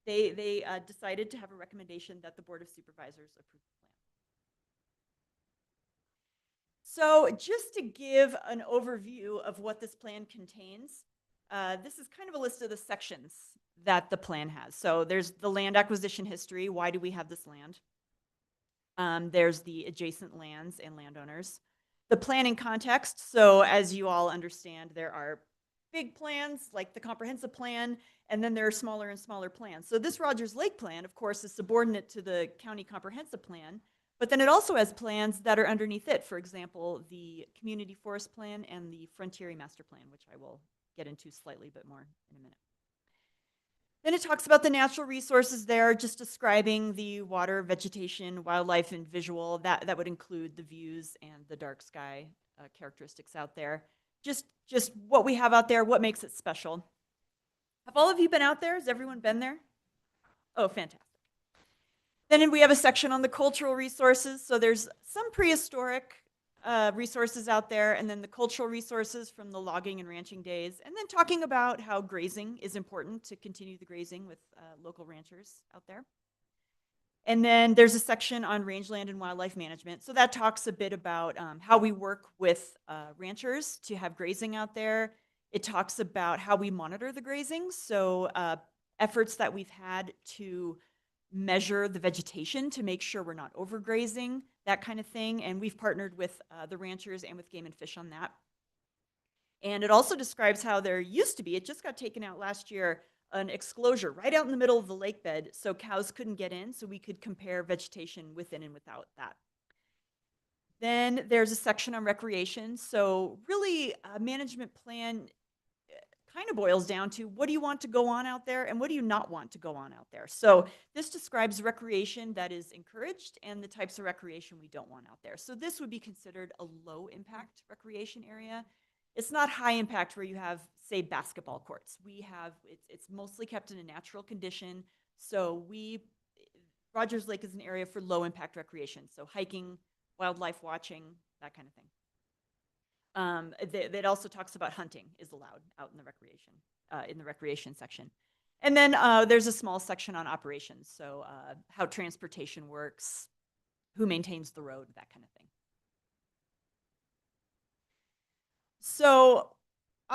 Speaker 21: they decided to have a recommendation that the Board of Supervisors approve the plan. So just to give an overview of what this plan contains, this is kind of a list of the sections that the plan has. So there's the land acquisition history. Why do we have this land? There's the adjacent lands and landowners. The planning context. So as you all understand, there are big plans like the comprehensive plan, and then there are smaller and smaller plans. So this Rogers Lake plan, of course, is subordinate to the county comprehensive plan, but then it also has plans that are underneath it. For example, the community forest plan and the frontier master plan, which I will get into slightly bit more in a minute. Then it talks about the natural resources there, just describing the water, vegetation, wildlife, and visual. That would include the views and the dark sky characteristics out there. Just what we have out there, what makes it special. Have all of you been out there? Has everyone been there? Oh, fantastic. Then we have a section on the cultural resources. So there's some prehistoric resources out there, and then the cultural resources from the logging and ranching days, and then talking about how grazing is important to continue the grazing with local ranchers out there. And then there's a section on rangeland and wildlife management. So that talks a bit about how we work with ranchers to have grazing out there. It talks about how we monitor the grazing. So efforts that we've had to measure the vegetation to make sure we're not overgrazing, that kind of thing. And we've partnered with the ranchers and with Game and Fish on that. And it also describes how there used to be, it just got taken out last year, an exclosure right out in the middle of the lake bed so cows couldn't get in, so we could compare vegetation within and without that. Then there's a section on recreation. So really a management plan kind of boils down to what do you want to go on out there and what do you not want to go on out there. So this describes recreation that is encouraged and the types of recreation we don't want out there. So this would be considered a low impact recreation area. It's not high impact where you have, say, basketball courts. We have, it's mostly kept in a natural condition. So Rogers Lake is an area for low impact recreation. So hiking, wildlife watching, that kind of thing. It also talks about hunting is allowed out in the recreation section. And then there's a small section on operations. So how transportation works, who maintains the road, that kind of thing. So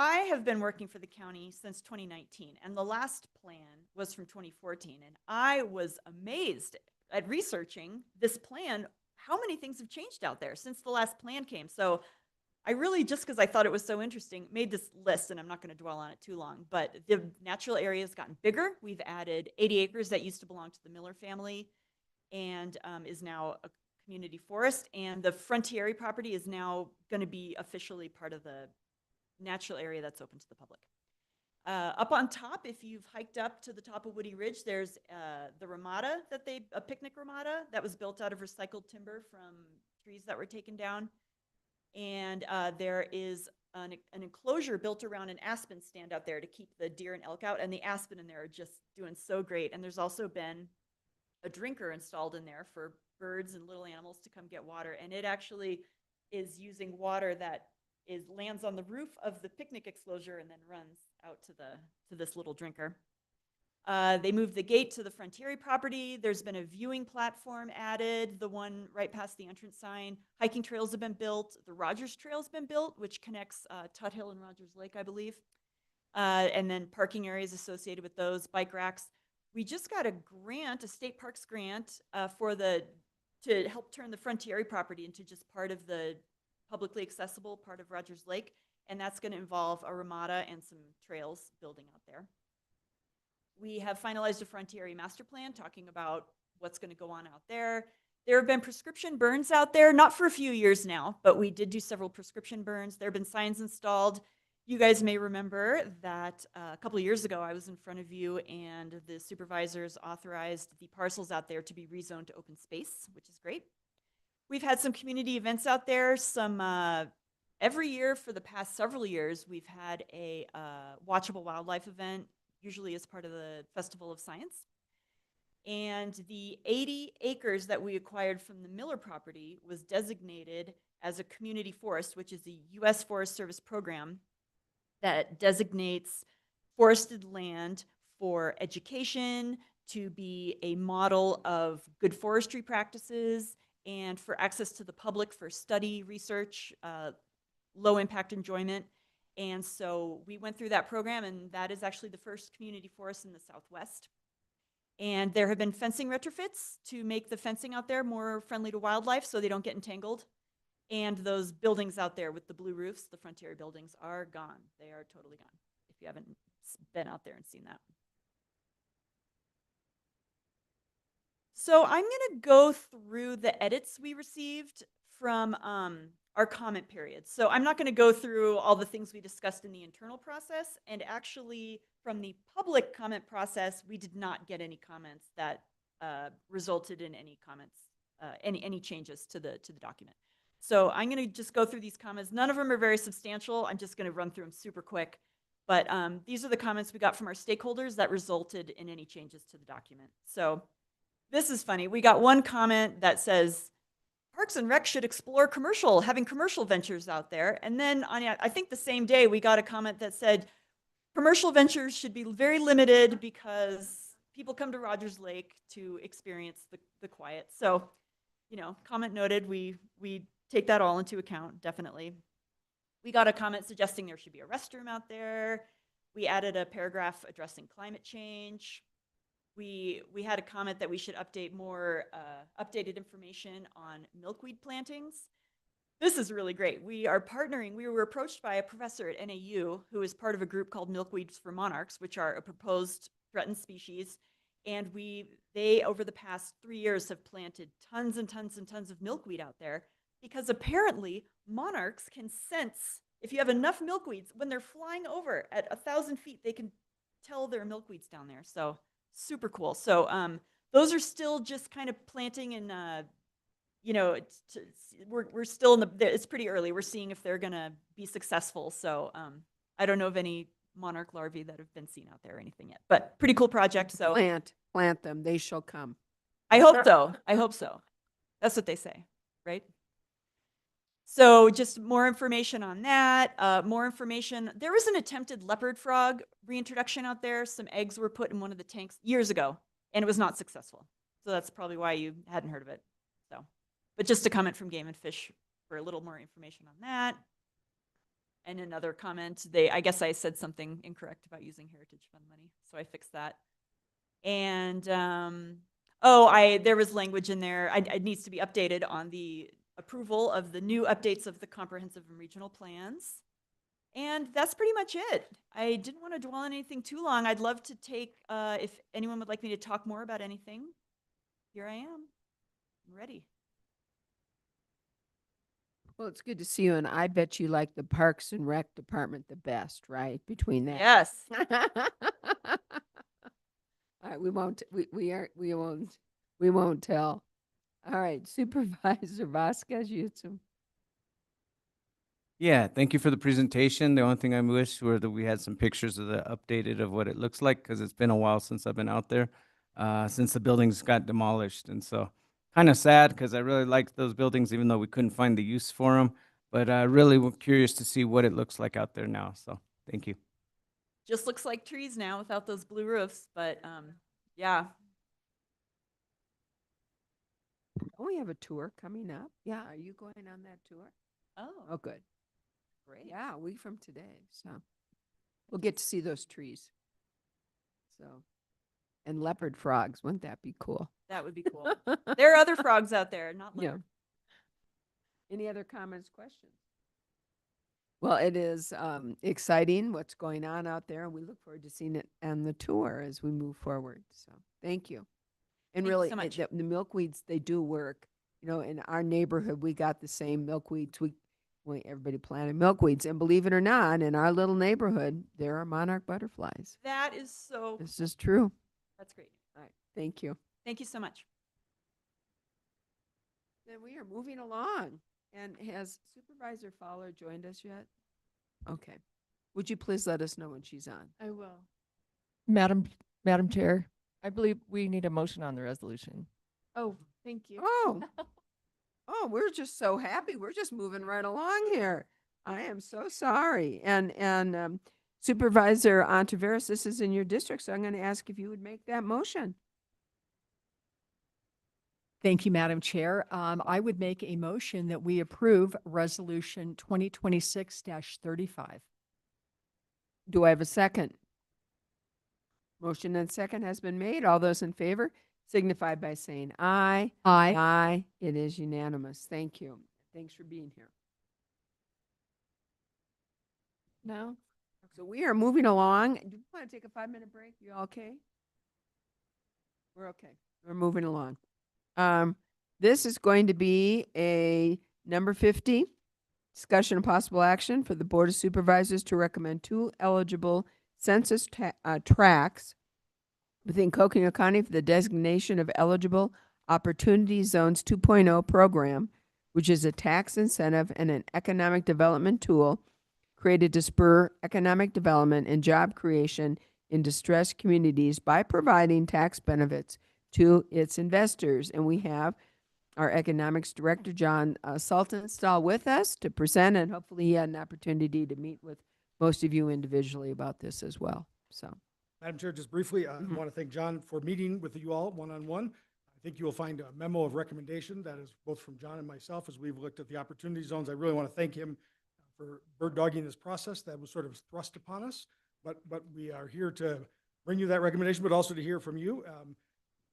Speaker 21: I have been working for the county since 2019, and the last plan was from 2014. And I was amazed at researching this plan, how many things have changed out there since the last plan came. So I really, just because I thought it was so interesting, made this list, and I'm not going to dwell on it too long. But the natural area has gotten bigger. We've added 80 acres that used to belong to the Miller family and is now a community forest. And the Frontieri property is now going to be officially part of the natural area that's open to the public. Up on top, if you've hiked up to the top of Woody Ridge, there's the ramada a picnic ramada that was built out of recycled timber from trees that were taken down. And there is an enclosure built around an aspen stand out there to keep the deer and elk out. And the aspen in there are just doing so great. And there's also been a drinker installed in there for birds and little animals to come get water. And it actually is using water that lands on the roof of the picnic enclosure and then runs out to this little drinker. They moved the gate to the Frontieri property. There's been a viewing platform added, the one right past the entrance sign. Hiking trails have been built. The Rogers Trail's been built, which connects Tut Hill and Rogers Lake, I believe. And then parking areas associated with those, bike racks. We just got a grant, a state parks grant, to help turn the Frontieri property into just part of the publicly accessible part of Rogers Lake. And that's going to involve a ramada and some trails building out there. We have finalized a Frontieri master plan talking about what's going to go on out there. There have been prescription burns out there, not for a few years now, but we did do several prescription burns. There have been signs installed. You guys may remember that a couple of years ago, I was in front of you and the supervisors authorized the parcels out there to be rezoned to open space, which is great. We've had some community events out there. Every year for the past several years, we've had a watchable wildlife event, usually as part of the Festival of Science. And the 80 acres that we acquired from the Miller property was designated as a community forest, which is the U.S. Forest Service program that designates forested land for education, to be a model of good forestry practices, and for access to the public for study, research, low impact enjoyment. And so we went through that program, and that is actually the first community forest in the Southwest. And there have been fencing retrofits to make the fencing out there more friendly to wildlife so they don't get entangled. And those buildings out there with the blue roofs, the Frontieri buildings, are gone. They are totally gone, if you haven't been out there and seen that. So I'm going to go through the edits we received from our comment period. So I'm not going to go through all the things we discussed in the internal process. And actually, from the public comment process, we did not get any comments that resulted in any comments, any changes to the document. So I'm going to just go through these comments. None of them are very substantial. I'm just going to run through them super quick. But these are the comments we got from our stakeholders that resulted in any changes to the document. So this is funny. We got one comment that says, Parks and Rec should explore having commercial ventures out there. And then on, I think the same day, we got a comment that said, commercial ventures should be very limited because people come to Rogers Lake to experience the quiet. So, comment noted, we take that all into account, definitely. We got a comment suggesting there should be a restroom out there. We added a paragraph addressing climate change. We had a comment that we should update more updated information on milkweed plantings. This is really great. We are partnering. We were approached by a professor at NAU who is part of a group called Milkweeds for Monarchs, which are a proposed threatened species. And they, over the past 3 years, have planted tons and tons and tons of milkweed out there because apparently monarchs can sense, if you have enough milkweeds, when they're flying over at 1,000 feet, they can tell there are milkweeds down there. So super cool. So those are still just kind of planting and, we're still in it's pretty early. We're seeing if they're going to be successful. So I don't know of any monarch larvae that have been seen out there or anything yet, but pretty cool project. So
Speaker 1: plant them. They shall come.
Speaker 21: I hope so. I hope so. That's what they say, right? So just more information on that, more information. There was an attempted leopard frog reintroduction out there. Some eggs were put in one of the tanks years ago, and it was not successful. So that's probably why you hadn't heard of it. So, but just a comment from Game and Fish for a little more information on that. And another comment, I guess I said something incorrect about using Heritage Fund money, so I fixed that. And, there was language in there, it needs to be updated on the approval of the new updates of the comprehensive and regional plans. And that's pretty much it. I didn't want to dwell on anything too long. I'd love to take, if anyone would like me to talk more about anything, here I am. I'm ready.
Speaker 1: Well, it's good to see you, and I bet you like the Parks and Rec Department the best, right? Between that.
Speaker 21: Yes.
Speaker 1: All right, we won't tell. All right, Supervisor Vasquez, you had some.
Speaker 2: Yeah, thank you for the presentation. The only thing I wish were that we had some pictures of the updated of what it looks like, because it's been a while since I've been out there, since the buildings got demolished. And so kind of sad, because I really liked those buildings, even though we couldn't find the use for them. But really curious to see what it looks like out there now. So thank you.
Speaker 21: Just looks like trees now without those blue roofs, but yeah.
Speaker 1: Don't we have a tour coming up? Yeah, are you going on that tour? Oh, good.
Speaker 21: Great.
Speaker 1: Yeah, a week from today. So we'll get to see those trees. So, and leopard frogs. Wouldn't that be cool?
Speaker 21: That would be cool. There are other frogs out there, not
Speaker 1: Yeah.
Speaker 21: leopard.
Speaker 1: Any other comments, questions? Well, it is exciting what's going on out there, and we look forward to seeing it on the tour as we move forward. So thank you. And
Speaker 21: Thank you
Speaker 1: really,
Speaker 21: so much.
Speaker 1: the milkweeds, they do work. You know, in our neighborhood, we got the same milkweeds. Everybody planted milkweeds. And believe it or not, in our little neighborhood, there are monarch butterflies.
Speaker 21: That is so
Speaker 1: This
Speaker 21: cool.
Speaker 1: is true.
Speaker 21: That's great.
Speaker 1: All right. Thank you.
Speaker 21: Thank you so much.
Speaker 1: Then we are moving along. And has Supervisor Fowler joined us yet? Okay. Would you please let us know when she's on?
Speaker 7: I will. Madam Chair, I believe we need a motion on the resolution.
Speaker 6: Oh, thank you.
Speaker 1: Oh, we're just so happy. We're just moving right along here. I am so sorry. And Supervisor Ontiveros, this is in your district, so I'm going to ask if you would make that motion.
Speaker 3: Thank you, Madam Chair. I would make a motion that we approve Resolution 2026-35.
Speaker 1: Do I have a second? Motion and second has been made. All those in favor signify by saying aye.
Speaker 3: Aye.
Speaker 1: Aye. It is unanimous. Thank you. Thanks for being here.
Speaker 6: No?
Speaker 1: So we are moving along. Do you want to take a 5-minute break? You all okay? We're okay. We're moving along. This is going to be a number 50, discussion and possible action for the Board of Supervisors to recommend 2 eligible census tracts within Coconino County for the designation of eligible Opportunity Zones 2.0 program, which is a tax incentive and an economic development tool created to spur economic development and job creation in distressed communities by providing tax benefits to its investors. And we have our economics director, John Saltonstall, with us to present, and hopefully he had an opportunity to meet with most of you individually about this as well. So,
Speaker 15: Madam Chair, just briefly, I want to thank John for meeting with you all one-on-one. I think you will find a memo of recommendation that is both from John and myself as we've looked at the opportunity zones. I really want to thank him for bird dogging this process that was sort of thrust upon us. But we are here to bring you that recommendation, but also to hear from you.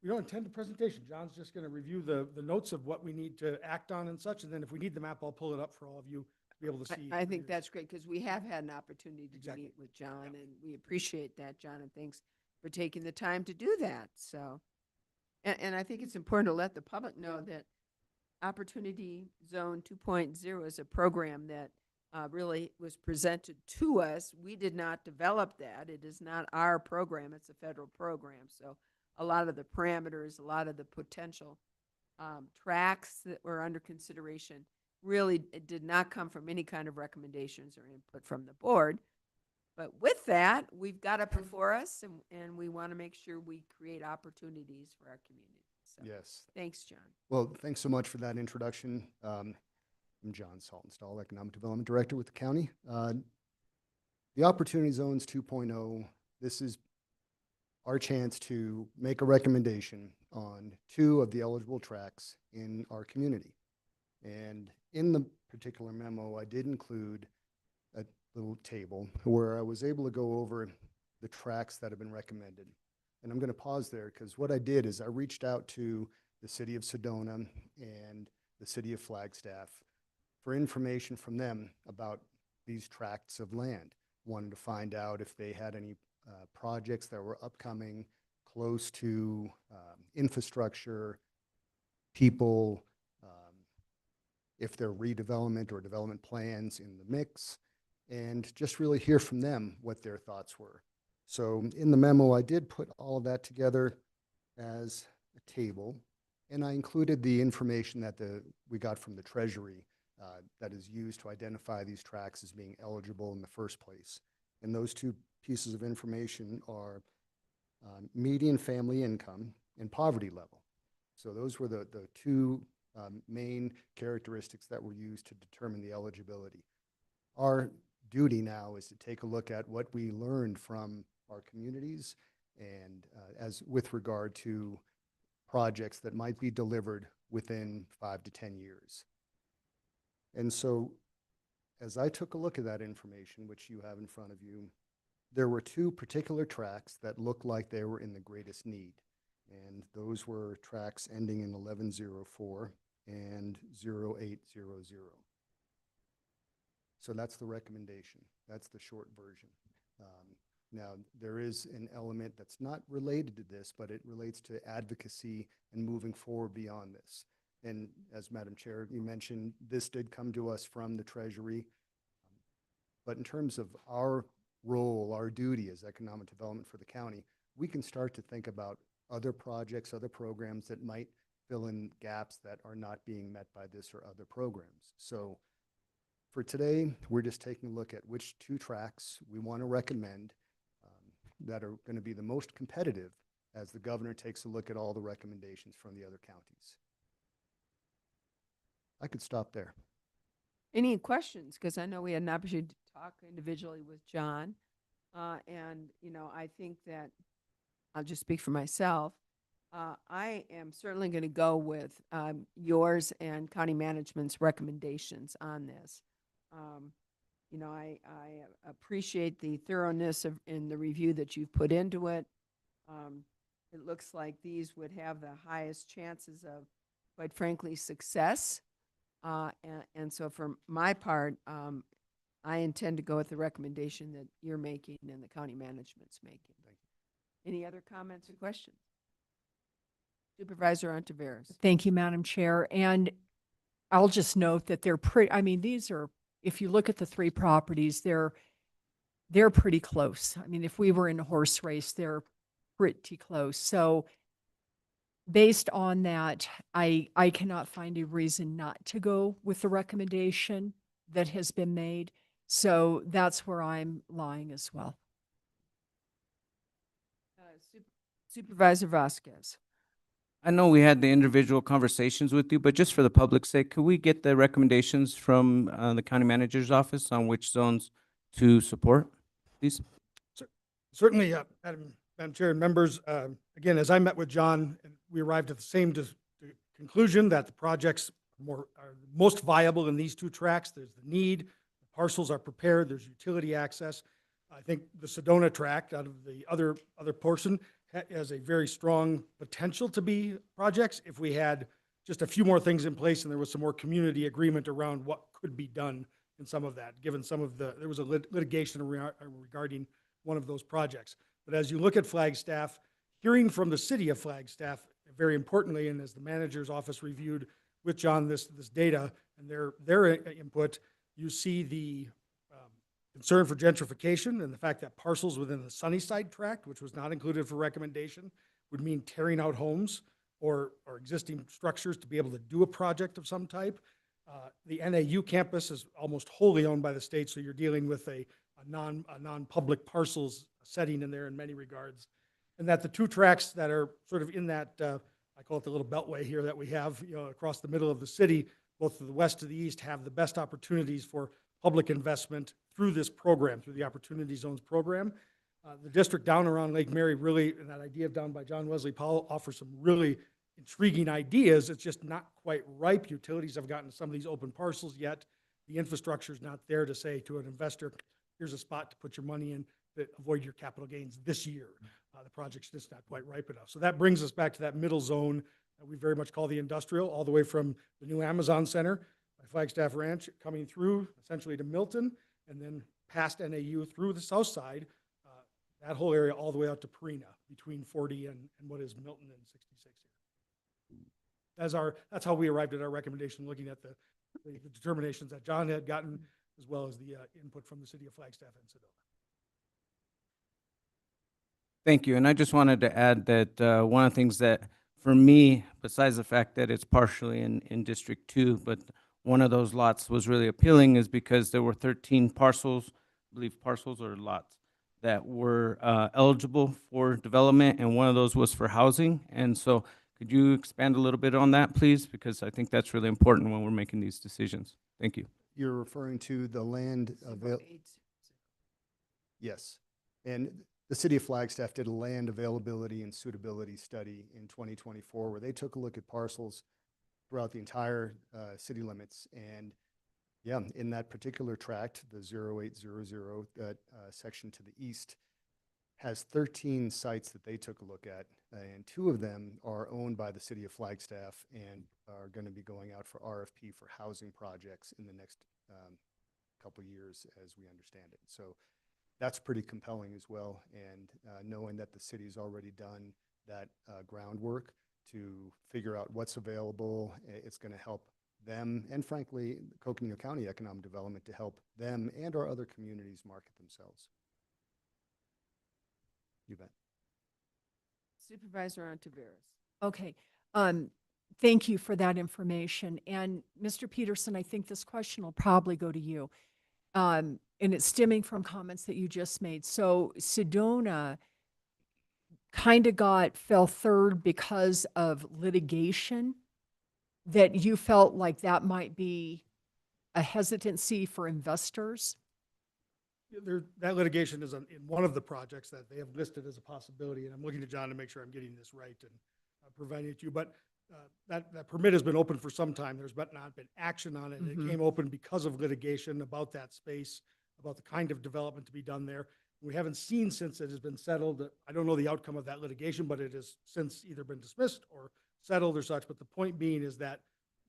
Speaker 15: We don't intend a presentation. John's just going to review the notes of what we need to act on and such. And then if we need the map, I'll pull it up for all of you to be able to see.
Speaker 1: I think that's great because we have had an opportunity to meet with John, and we appreciate that, John, and thanks for taking the time to do that. So, and I think it's important to let the public know that Opportunity Zone 2.0 is a program that really was presented to us. We did not develop that. It is not our program. It's a federal program. So a lot of the parameters, a lot of the potential tracks that were under consideration really it did not come from any kind of recommendations or input from the board. But with that, we've got it before us, and we want to make sure we create opportunities for our community. So,
Speaker 22: yes.
Speaker 1: Thanks, John.
Speaker 22: Well, thanks so much for that introduction. I'm John Saltonstall, Economic Development Director with the county. The Opportunity Zones 2.0, this is our chance to make a recommendation on 2 of the eligible tracts in our community. And in the particular memo, I did include little table where I was able to go over the tracks that have been recommended. And I'm going to pause there because what I did is I reached out to the city of Sedona and the city of Flagstaff for information from them about these tracts of land. Wanted to find out if they had any projects that were upcoming close to infrastructure, people, if there are redevelopment or development plans in the mix, and just really hear from them what their thoughts were. So in the memo, I did put all of that together as a table, and I included the information that we got from the Treasury that is used to identify these tracts as being eligible in the first place. And those two pieces of information are median family income and poverty level. So those were the two main characteristics that were used to determine the eligibility. Our duty now is to take a look at what we learned from our communities and as with regard to projects that might be delivered within 5 to 10 years. And so as I took a look at that information, which you have in front of you, there were two particular tracks that looked like they were in the greatest need. And those were tracks ending in 1104 and 0800. So that's the recommendation. That's the short version. Now, there is an element that's not related to this, but it relates to advocacy and moving forward beyond this. And as Madam Chair, you mentioned, this did come to us from the Treasury. But in terms of our role, our duty as economic development for the county, we can start to think about other projects, other programs that might fill in gaps that are not being met by this or other programs. So for today, we're just taking a look at which two tracks we want to recommend that are going to be the most competitive as the governor takes a look at all the recommendations from the other counties. I could stop there.
Speaker 1: Any questions? Because I know we had an opportunity to talk individually with John. And, you know, I think that I'll just speak for myself. I am certainly going to go with yours and county management's recommendations on this. You know, I appreciate the thoroughness in the review that you've put into it. It looks like these would have the highest chances of, quite frankly, success. And so for my part, I intend to go with the recommendation that you're making and the county management's making.
Speaker 22: Thank you.
Speaker 1: Any other comments or questions? Supervisor Ontiveros.
Speaker 3: Thank you, Madam Chair. And I'll just note that they're pretty, I mean, these are, if you look at the three properties, they're pretty close. I mean, if we were in a horse race, they're pretty close. So based on that, I cannot find a reason not to go with the recommendation that has been made. So that's where I'm lying as well.
Speaker 1: Supervisor Vasquez.
Speaker 2: I know we had the individual conversations with you, but just for the public's sake, could we get the recommendations from the county manager's office on which zones to support, please?
Speaker 15: Certainly, Madam Chair and members, again, as I met with John, we arrived at the same conclusion that the projects are most viable in these two tracks. There's the need, the parcels are prepared, there's utility access. I think the Sedona tract out of the other portion has a very strong potential to be projects if we had just a few more things in place and there was some more community agreement around what could be done in some of that, given some of there was a litigation regarding one of those projects. But as you look at Flagstaff, hearing from the city of Flagstaff, very importantly, and as the manager's office reviewed with John this data and their input, you see the concern for gentrification and the fact that parcels within the Sunnyside tract, which was not included for recommendation, would mean tearing out homes or existing structures to be able to do a project of some type. The NAU campus is almost wholly owned by the state, so you're dealing with a non-public parcels setting in there in many regards. And that the two tracks that are sort of in that, I call it the little beltway here that we have, you know, across the middle of the city, both to the west to the east, have the best opportunities for public investment through this program, through the Opportunity Zones program. The district down around Lake Mary really, and that idea down by John Wesley Powell, offers some really intriguing ideas. It's just not quite ripe. Utilities have gotten some of these open parcels yet. The infrastructure is not there to say to an investor, here's a spot to put your money in to avoid your capital gains this year. The project's just not quite ripe enough. So that brings us back to that middle zone that we very much call the industrial, all the way from the new Amazon Center by Flagstaff Ranch coming through essentially to Milton, and then past NAU through the south side, that whole area all the way out to Perina between 40 and what is Milton and 66 here. That's how we arrived at our recommendation, looking at the determinations that John had gotten, as well as the input from the city of Flagstaff and Sedona.
Speaker 2: Thank you. And I just wanted to add that one of the things that, for me, besides the fact that it's partially in District 2, but one of those lots was really appealing is because there were 13 parcels, I believe parcels or lots, that were eligible for development, and one of those was for housing. And so could you expand a little bit on that, please? Because I think that's really important when we're making these decisions. Thank you.
Speaker 22: You're referring to the land Yes. And the city of Flagstaff did a land availability and suitability study in 2024, where they took a look at parcels throughout the entire city limits. And yeah, in that particular tract, the 0800, that section to the east, has 13 sites that they took a look at, and 2 of them are owned by the city of Flagstaff and are going to be going out for RFP for housing projects in the next couple years, as we understand it. So that's pretty compelling as well. And knowing that the city's already done that groundwork to figure out what's available, it's going to help them and, frankly, Coconino County economic development to help them and our other communities market themselves. You bet.
Speaker 1: Supervisor Ontiveros.
Speaker 3: Okay. Thank you for that information. And Mr. Peterson, I think this question will probably go to you. And it's stemming from comments that you just made. So Sedona kind of fell third because of litigation, that you felt like that might be a hesitancy for investors?
Speaker 15: That litigation is in one of the projects that they have listed as a possibility, and I'm looking to John to make sure I'm getting this right and providing it to you. But that permit has been open for some time. There's not been action on it.
Speaker 3: Mhm.
Speaker 15: It came open because of litigation about that space, about the kind of development to be done there. We haven't seen, since it has been settled, I don't know the outcome of that litigation, but it has since either been dismissed or settled or such. But the point being is that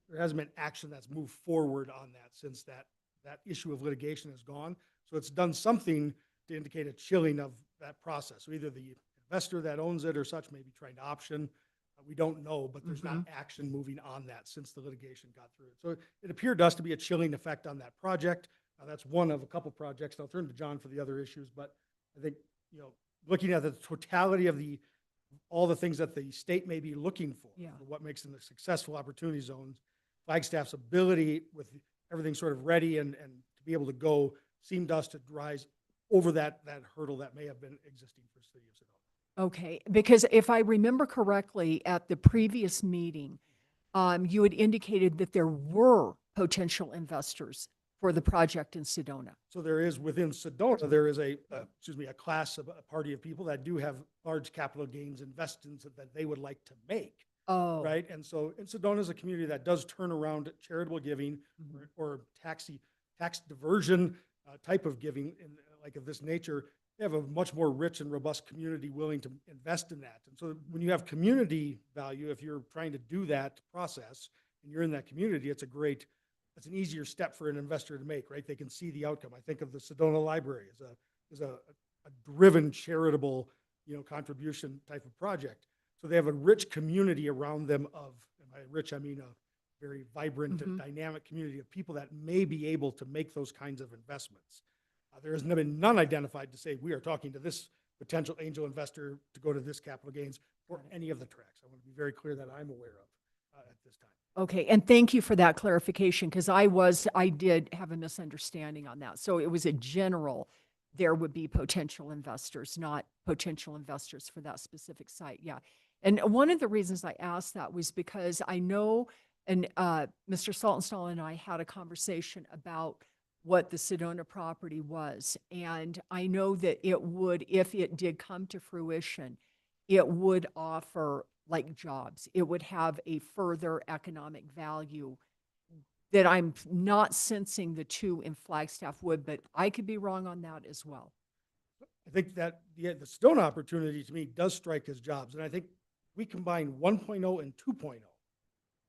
Speaker 15: there hasn't been action that's moved forward on that since that issue of litigation is gone. So it's done something to indicate a chilling of that process. So either the investor that owns it or such may be trying to option. We don't know, but there's not action moving on that since the litigation got through. So it appeared to us to be a chilling effect on that project. That's one of a couple projects. And I'll turn to John for the other issues, but I think, looking at the totality of all the things that the state may be looking for what makes them a successful opportunity zones, Flagstaff's ability with everything sort of ready and to be able to go seemed to us to rise over that hurdle that may have been existing for the city of Sedona.
Speaker 3: Okay, because if I remember correctly, at the previous meeting, you had indicated that there were potential investors for the project in Sedona.
Speaker 15: So there is, within Sedona, there is a class of a party of people that do have large capital gains investments that they would like to make.
Speaker 3: Oh.
Speaker 15: Right. And so Sedona is a community that does turn around charitable giving or tax diversion type of giving like of this nature. They have a much more rich and robust community willing to invest in that. And so when you have community value, if you're trying to do that process and you're in that community, it's an easier step for an investor to make, right? They can see the outcome. I think of the Sedona Library as a driven charitable, contribution type of project. So they have a rich community around them and by rich, I mean a very vibrant and dynamic community of people that may be able to make those kinds of investments. There has been none identified to say we are talking to this potential angel investor to go to this capital gains or any of the tracks. I want to be very clear that I'm aware of at this time.
Speaker 3: Okay, and thank you for that clarification, because I did have a misunderstanding on that. So it was a general, there would be potential investors, not potential investors for that specific site. Yeah. And one of the reasons I asked that was because I know, and Mr. Saltonstall and I had a conversation about what the Sedona property was. And I know that it would, if it did come to fruition, it would offer like jobs. It would have a further economic value that I'm not sensing the two in Flagstaff would, but I could be wrong on that as well.
Speaker 15: I think that the Sedona opportunity to me does strike as jobs. And I think we combine 1.0 and 2.0.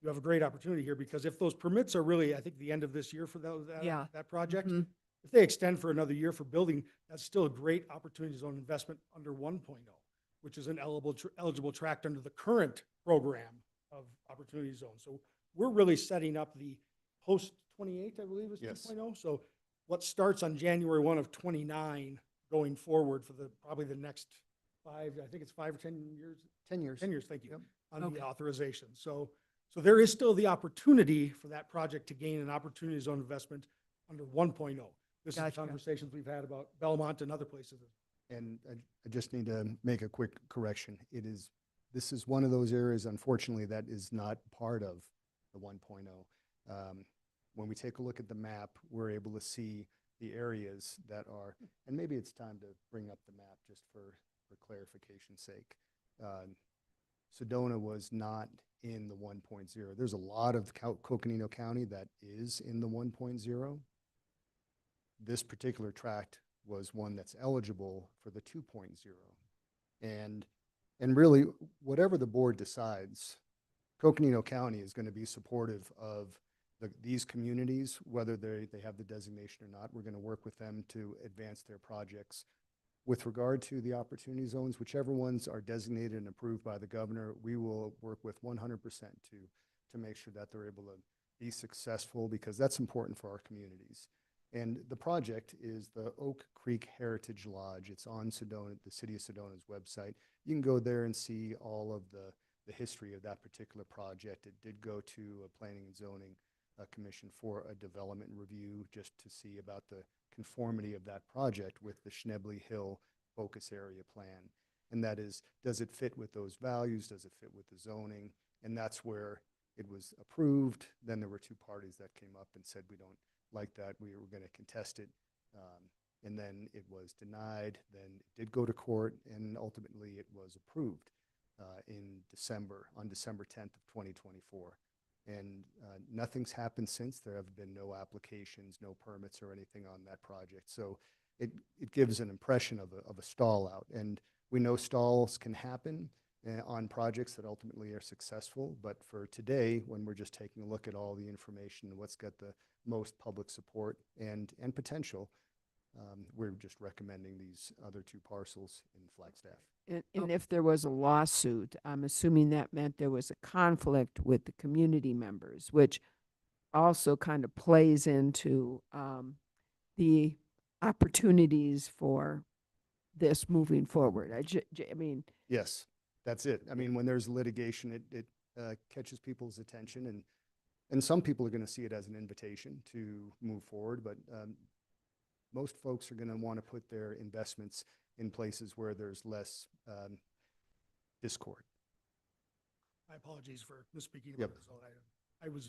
Speaker 15: You have a great opportunity here because if those permits are really, I think, the end of this year for
Speaker 3: Yeah.
Speaker 15: that project,
Speaker 3: Mhm.
Speaker 15: if they extend for another year for building, that's still a great opportunity zone investment under 1.0, which is an eligible tract under the current program of opportunity zone. So we're really setting up the post 28, I believe is
Speaker 22: Yes.
Speaker 15: 2.0. So what starts on January 1 of 29 going forward for probably the next 5, I think it's 5 or 10 years.
Speaker 22: 10 years.
Speaker 15: 10 years, thank you, on
Speaker 3: Okay.
Speaker 15: the authorization. So there is still the opportunity for that project to gain an opportunity zone investment under 1.0. This is
Speaker 3: Gotcha.
Speaker 15: conversations we've had about Belmont and other places.
Speaker 22: And I just need to make a quick correction. This is one of those areas, unfortunately, that is not part of the 1.0. When we take a look at the map, we're able to see the areas that are, and maybe it's time to bring up the map just for clarification's sake. Sedona was not in the 1.0. There's a lot of Coconino County that is in the 1.0. This particular tract was one that's eligible for the 2.0. And really, whatever the board decides, Coconino County is going to be supportive of these communities, whether they have the designation or not. We're going to work with them to advance their projects. With regard to the opportunity zones, whichever ones are designated and approved by the governor, we will work with 100% to make sure that they're able to be successful, because that's important for our communities. And the project is the Oak Creek Heritage Lodge. It's on Sedona, the City of Sedona's website. You can go there and see all of the history of that particular project. It did go to a planning and zoning commission for a development review just to see about the conformity of that project with the Schnebley Hill focus area plan. And that is, does it fit with those values? Does it fit with the zoning? And that's where it was approved. Then there were two parties that came up and said, we don't like that. We were going to contest it. And then it was denied. Then it did go to court, and ultimately it was approved on December 10th of 2024. And nothing's happened since. There have been no applications, no permits or anything on that project. So it gives an impression of a stall out. And we know stalls can happen on projects that ultimately are successful. But for today, when we're just taking a look at all the information, what's got the most public support and potential, we're just recommending these other two parcels in Flagstaff.
Speaker 1: And if there was a lawsuit, I'm assuming that meant there was a conflict with the community members, which also kind of plays into the opportunities for this moving forward. I mean,
Speaker 22: Yes, that's it. I mean, when there's litigation, it catches people's attention, and some people are going to see it as an invitation to move forward, but most folks are going to want to put their investments in places where there's less discord.
Speaker 15: My apologies for misspeaking
Speaker 22: Yep.
Speaker 15: about this whole item.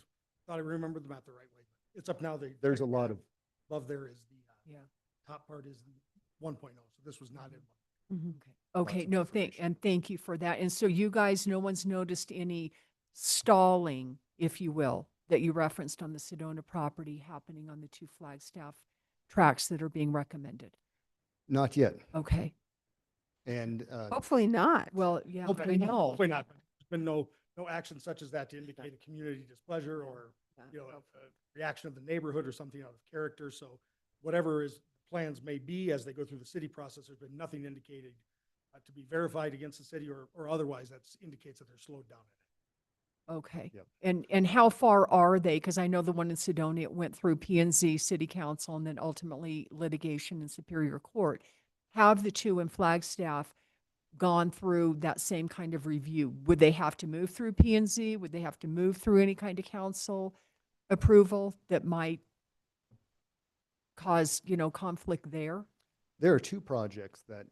Speaker 15: Thought I remembered the map the right way. It's up now.
Speaker 22: There's a lot of,
Speaker 15: Above there is the
Speaker 3: Yeah.
Speaker 15: top part is the 1.0. So this was not in 1.
Speaker 3: Okay,
Speaker 15: Lots of
Speaker 3: no,
Speaker 15: information.
Speaker 3: thank you for that. And so you guys, no one's noticed any stalling, if you will, that you referenced on the Sedona property happening on the two Flagstaff tracks that are being recommended?
Speaker 22: not yet.
Speaker 3: Okay.
Speaker 22: And
Speaker 1: hopefully not.
Speaker 3: Well, yeah, I
Speaker 15: Hopefully
Speaker 3: know.
Speaker 15: not. There's been no action such as that to indicate a community displeasure or, a reaction of the neighborhood or something out of character. So whatever plans may be as they go through the city process, there's been nothing indicated to be verified against the city or otherwise that indicates that they're slowed down in it.
Speaker 3: Okay.
Speaker 22: Yep.
Speaker 3: And how far are they? Because I know the one in Sedona, it went through P&Z City Council and then ultimately litigation in Superior Court. Have the two in Flagstaff gone through that same kind of review? Would they have to move through P&Z? Would they have to move through any kind of council approval that might cause, conflict there?
Speaker 22: there are two projects that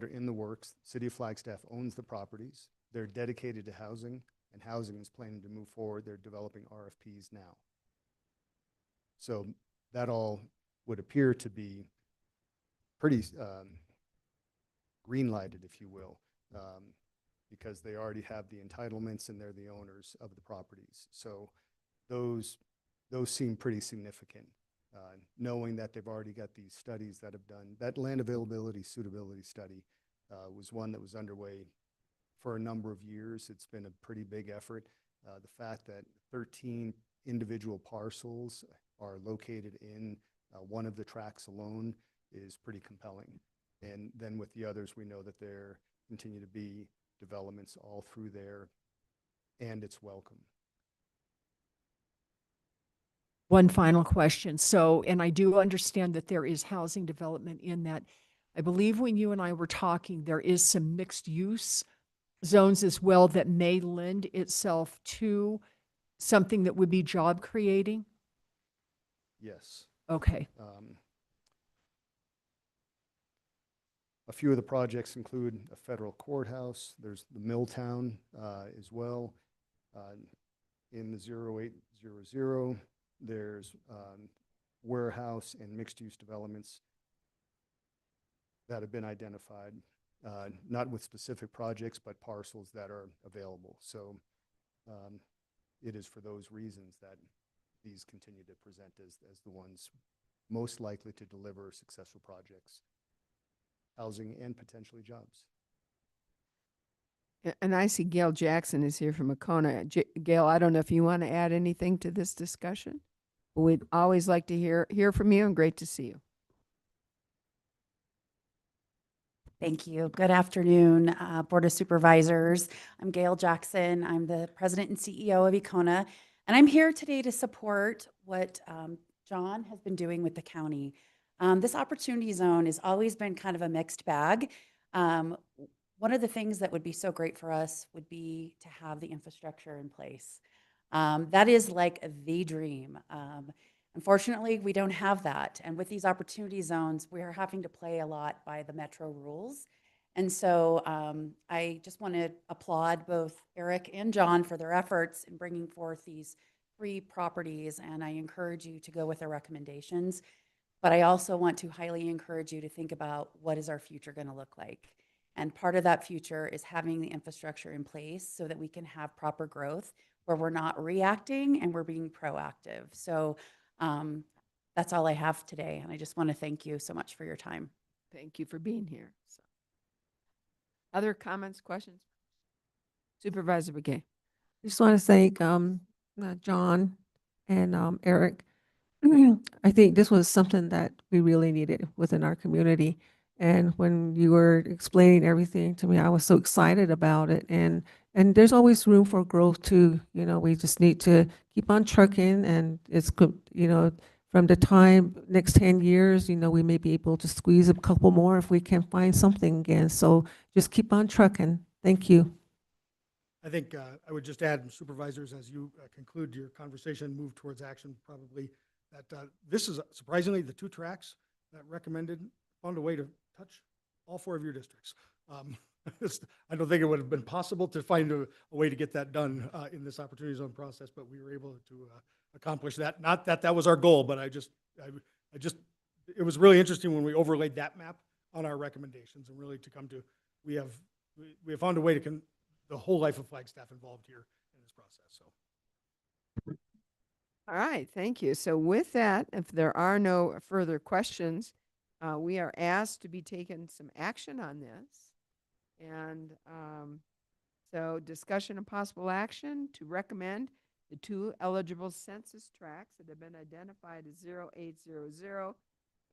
Speaker 22: are in the works. City of Flagstaff owns the properties. They're dedicated to housing, and housing is planning to move forward. They're developing RFPs now. So that all would appear to be pretty green lighted, if you will, because they already have the entitlements and they're the owners of the properties. So those those seem pretty significant. Knowing that they've already got these studies that have done, that land availability suitability study was one that was underway for a number of years. It's been a pretty big effort. The fact that 13 individual parcels are located in one of the tracks alone is pretty compelling. And then with the others, we know that there continue to be developments all through there, and it's welcome.
Speaker 3: One final question. So, and I do understand that there is housing development in that. I believe when you and I were talking, there is some mixed use zones as well that may lend itself to something that would be job creating.
Speaker 22: Yes.
Speaker 3: Okay.
Speaker 22: A few of the projects include a federal courthouse. There's the Milltown as well. In the 0800, there's warehouse and mixed-use developments that have been identified, not with specific projects, but parcels that are available. So it is for those reasons that these continue to present as the ones most likely to deliver successful projects, housing, and potentially jobs.
Speaker 1: And I see Gail Jackson is here from Wacona. Gail, I don't know if you want to add anything to this discussion. We'd always like to hear from you, and great to see you.
Speaker 8: Thank you. Good afternoon, Board of Supervisors. I'm Gail Jackson. I'm the President and CEO of Wacona, and I'm here today to support what John has been doing with the county. This opportunity zone has always been kind of a mixed bag. One of the things that would be so great for us would be to have the infrastructure in place. That is like the dream. Unfortunately, we don't have that. And with these opportunity zones, we are having to play a lot by the metro rules. And so I just want to applaud both Eric and John for their efforts in bringing forth these 3 properties. And I encourage you to go with their recommendations. But I also want to highly encourage you to think about what is our future going to look like. And part of that future is having the infrastructure in place so that we can have proper growth where we're not reacting and we're being proactive. So that's all I have today. And I just want to thank you so much for your time.
Speaker 1: Thank you for being here. So. Other comments, questions? Supervisor McGay.
Speaker 4: I just want to thank John and Eric. I think this was something that we really needed within our community. And when you were explaining everything to me, I was so excited about it. And there's always room for growth too. You know, we just need to keep on trucking, and it's good, you know, from the time next 10 years, you know, we may be able to squeeze a couple more if we can find something again. So just keep on trucking. Thank you.
Speaker 15: I think I would just add, supervisors, as you conclude your conversation, move towards action, probably, that this is surprisingly the 2 tracks that recommended found a way to touch all 4 of your districts. I don't think it would have been possible to find a way to get that done in this opportunity zone process, but we were able to accomplish that. Not that that was our goal, but it was really interesting when we overlaid that map on our recommendations and really to come to, we have found a way to the whole life of Flagstaff involved here in this process. So.
Speaker 1: All right, thank you. So with that, if there are no further questions, we are asked to be taking some action on this. And so discussion and possible action to recommend the 2 eligible census tracts that have been identified as 0800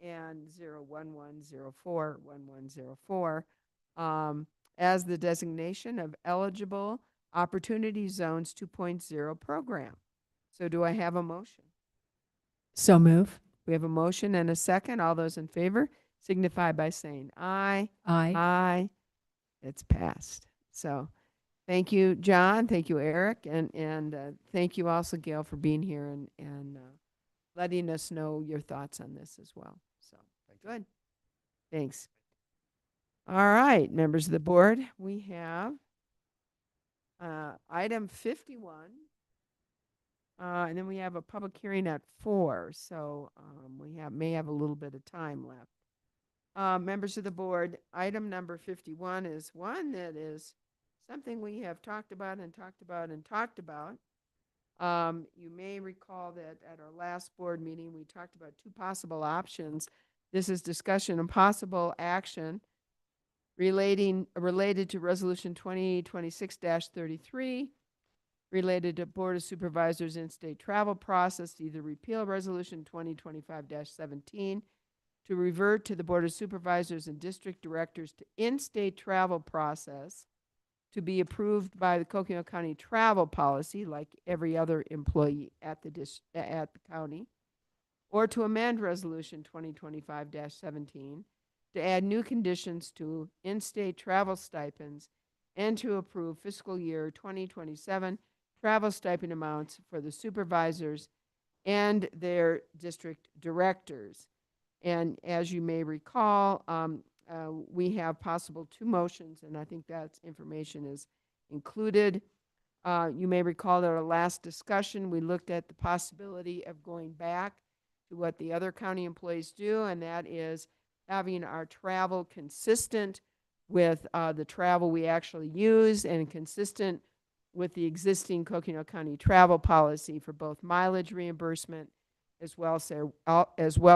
Speaker 1: and 01104 as the designation of eligible Opportunity Zones 2.0 program. So do I have a motion?
Speaker 3: So move.
Speaker 1: We have a motion and a second. All those in favor signify by saying aye.
Speaker 3: Aye.
Speaker 1: Aye. It's passed. So thank you, John. Thank you, Eric. And thank you also, Gail, for being here and letting us know your thoughts on this as well. So good. Thanks. All right, members of the board, we have item 51. And then we have a public hearing at 4, so we may have a little bit of time left. Members of the board, item number 51 is one that is something we have talked about and talked about and talked about You may recall that at our last board meeting, we talked about two possible options. This is discussion and possible action related to Resolution 2026-33, related to Board of Supervisors in-state travel process, to either repeal Resolution 2025-17, to revert to the Board of Supervisors and District Directors to in-state travel process, to be approved by the Coconino County travel policy, like every other employee at the county, or to amend Resolution 2025-17 to add new conditions to in-state travel stipends and to approve fiscal year 2027 travel stipend amounts for the supervisors and their district directors. And as you may recall, we have possible two motions, and I think that information is included. You may recall that our last discussion, we looked at the possibility of going back to what the other county employees do, and that is having our travel consistent with the travel we actually use and consistent with the existing Coconino County travel policy for both mileage reimbursement as well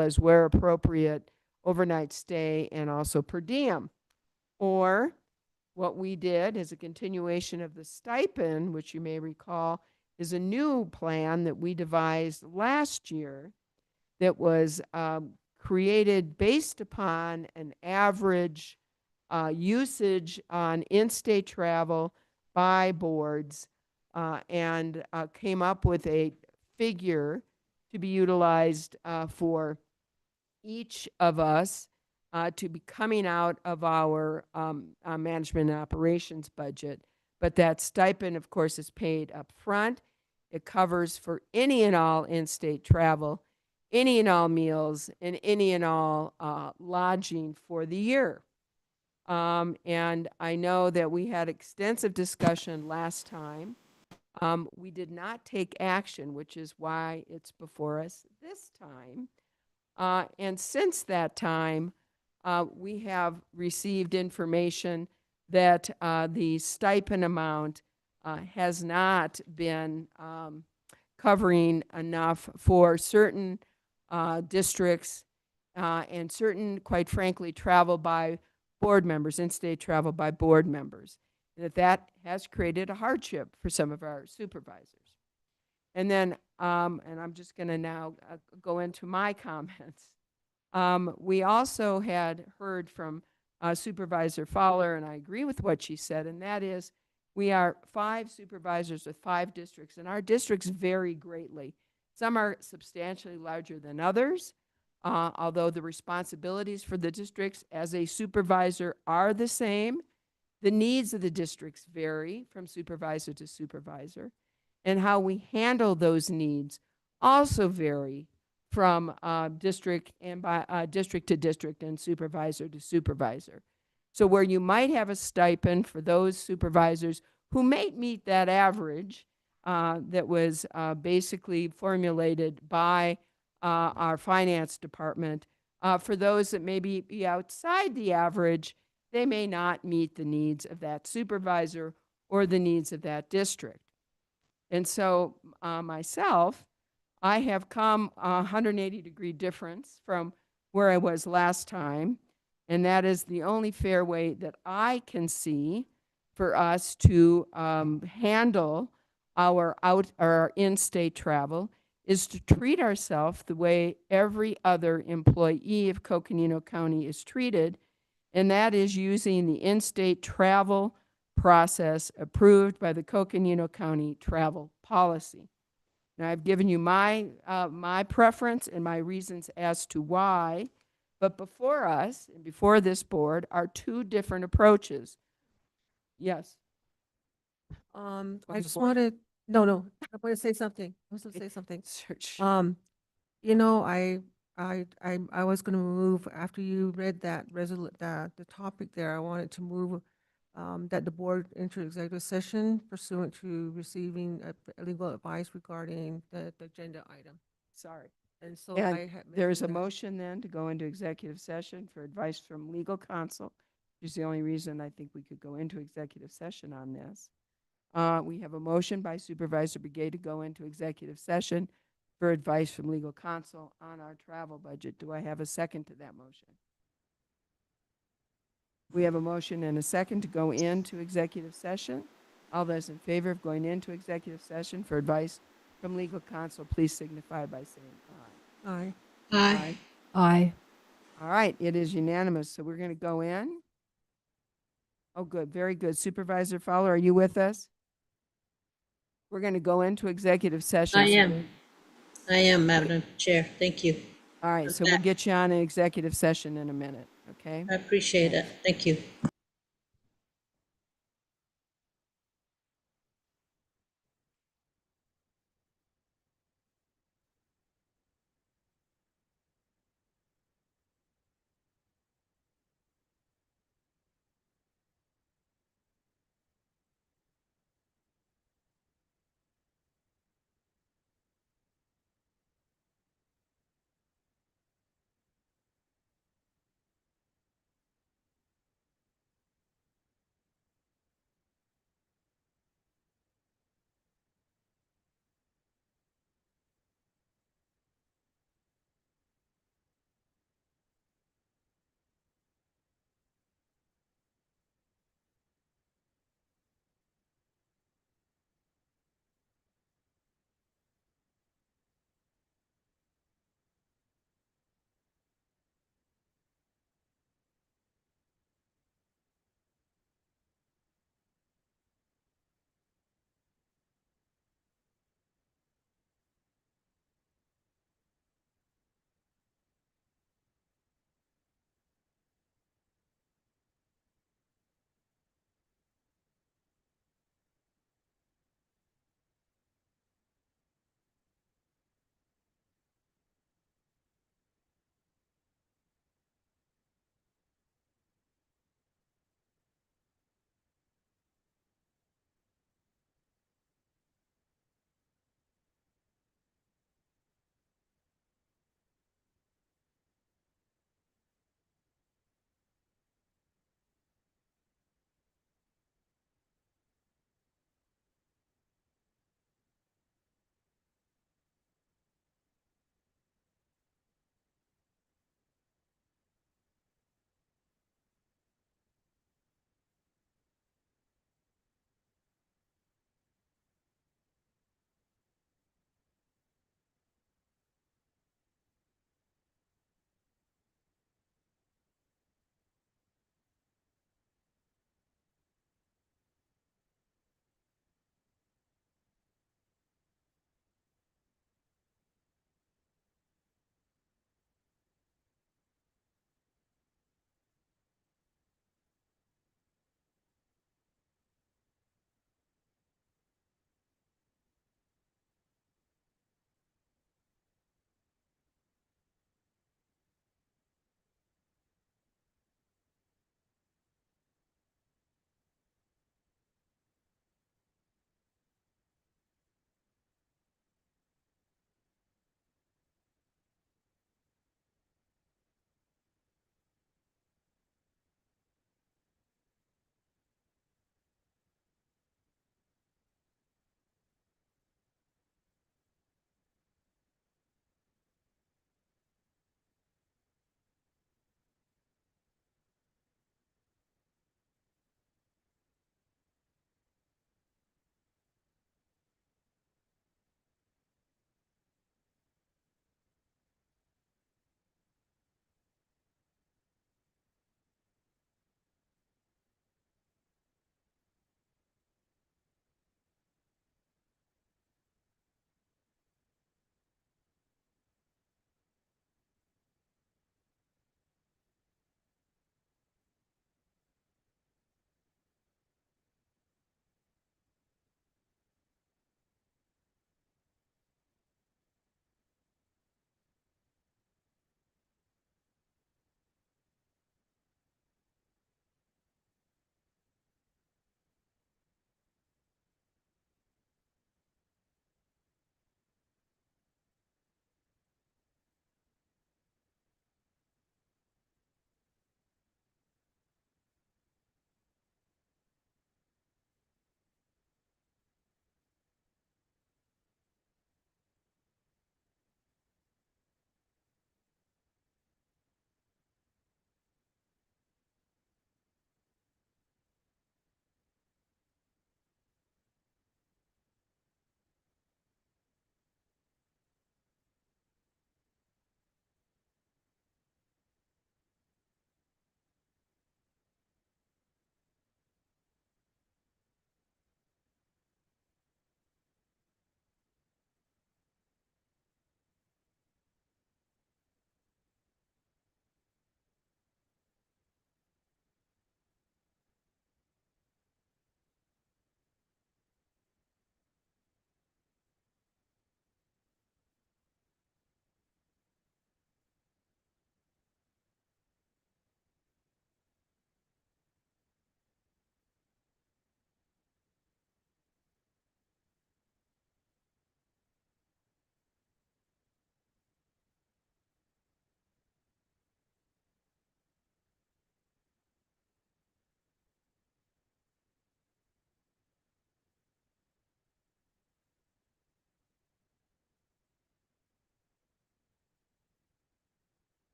Speaker 1: as where appropriate overnight stay and also per diem. Or what we did as a continuation of the stipend, which you may recall is a new plan that we devised last year that was created based upon an average usage on in-state travel by boards and came up with a figure to be utilized for each of us to be coming out of our management and operations budget. But that stipend, of course, is paid up front. It covers for any and all in-state travel, any and all meals, and any and all lodging for the year. And I know that we had extensive discussion last time. We did not take action, which is why it's before us this time. And since that time, we have received information that the stipend amount has not been covering enough for certain districts and certain, quite frankly, travel by board members, in-state travel by board members. That has created a hardship for some of our supervisors. And then, and I'm just going to now go into my comments. We also had heard from Supervisor Fowler, and I agree with what she said, and that is we are 5 supervisors with 5 districts, and our districts vary greatly. Some are substantially larger than others, although the responsibilities for the districts as a supervisor are the same. The needs of the districts vary from supervisor to supervisor, and how we handle those needs also vary from district to district and supervisor to supervisor. So where you might have a stipend for those supervisors who may meet that average that was basically formulated by our finance department, for those that may be outside the average, they may not meet the needs of that supervisor or the needs of that district. And so myself, I have come 180-degree difference from where I was last time, and that is the only fair way that I can see for us to handle our in-state travel is to treat ourselves the way every other employee of Coconino County is treated, and that is using the in-state travel process approved by the Coconino County travel policy. Now, I've given you my preference and my reasons as to why, but before us and before this board are 2 different approaches. Yes.
Speaker 4: I just wanted, no, I want to say something. I was going to say something.
Speaker 1: Search.
Speaker 4: You know, I was going to move after you read that the topic there. I wanted to move that the board enter executive session pursuant to receiving legal advice regarding the agenda item.
Speaker 1: Sorry.
Speaker 4: And so
Speaker 1: And
Speaker 4: I had
Speaker 1: there's a
Speaker 4: mentioned that.
Speaker 1: motion then to go into executive session for advice from legal counsel, which is the only reason I think we could go into executive session on this. We have a motion by Supervisor Brigade to go into executive session for advice from legal counsel on our travel budget. Do I have a second to that motion? We have a motion and a second to go into executive session. All those in favor of going into executive session for advice from legal counsel, please signify by saying aye.
Speaker 4: Aye.
Speaker 5: Aye.
Speaker 3: Aye.
Speaker 1: All right, it is unanimous, so we're going to go in. Oh, good, very good. Supervisor Fowler, are you with us? We're going to go into executive session.
Speaker 5: I
Speaker 1: so
Speaker 5: am. I am, Madam Chair. Thank you.
Speaker 1: All right, so we'll get you on an executive session in a minute, okay?
Speaker 5: I appreciate it. Thank you.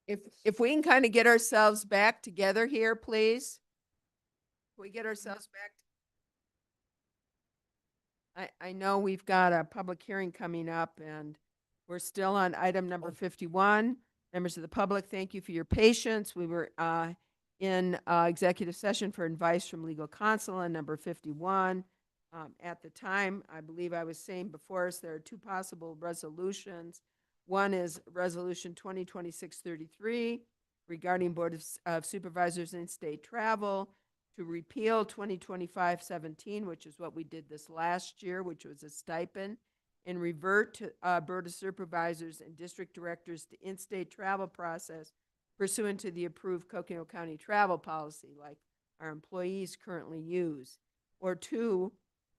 Speaker 1: If we can kind of get ourselves back together here, please. Can we get ourselves back? I know we've got a public hearing coming up and we're still on item number 51. Members of the public, thank you for your patience. We were in executive session for advice from legal counsel on number 51. At the time, I believe I was saying before us, there are two possible resolutions. One is Resolution 2026-33 regarding Board of Supervisors and state travel to repeal 2025-17, which is what we did this last year, which was a stipend, and revert to Board of Supervisors and district directors to in-state travel process pursuant to the approved Coconino County travel policy, like our employees currently use. Or two,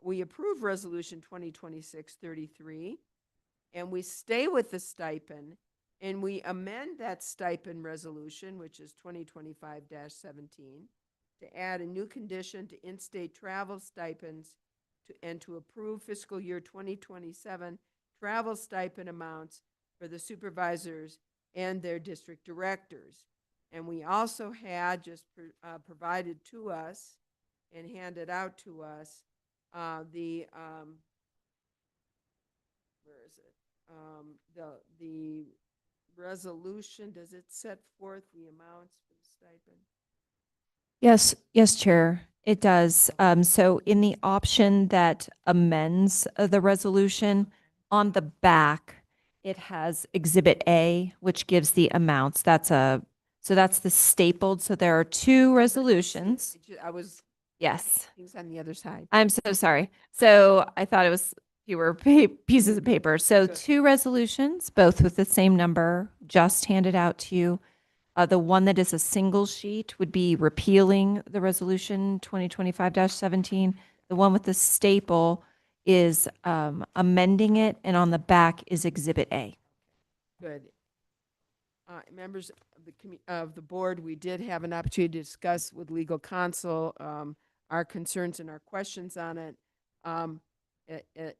Speaker 1: we approve Resolution 2026-33, and we stay with the stipend, and we amend that stipend resolution, which is 2025-17, to add a new condition to in-state travel stipends and to approve fiscal year 2027 travel stipend amounts for the supervisors and their district directors. And we also had just provided to us and handed out to us the where is it? The resolution, does it set forth the amounts for the stipend?
Speaker 9: Yes, Chair, it does. So in the option that amends the resolution, on the back, it has Exhibit A, which gives the amounts. So that's the stapled. So there are two resolutions.
Speaker 1: I was
Speaker 9: Yes.
Speaker 1: things on the other side.
Speaker 9: I'm so sorry. So I thought it was fewer pieces of paper. So two resolutions, both with the same number, just handed out to you. The one that is a single sheet would be repealing the resolution 2025-17. The one with the staple is amending it, and on the back is Exhibit A.
Speaker 1: Good. Members of the board, we did have an opportunity to discuss with legal counsel our concerns and our questions on it.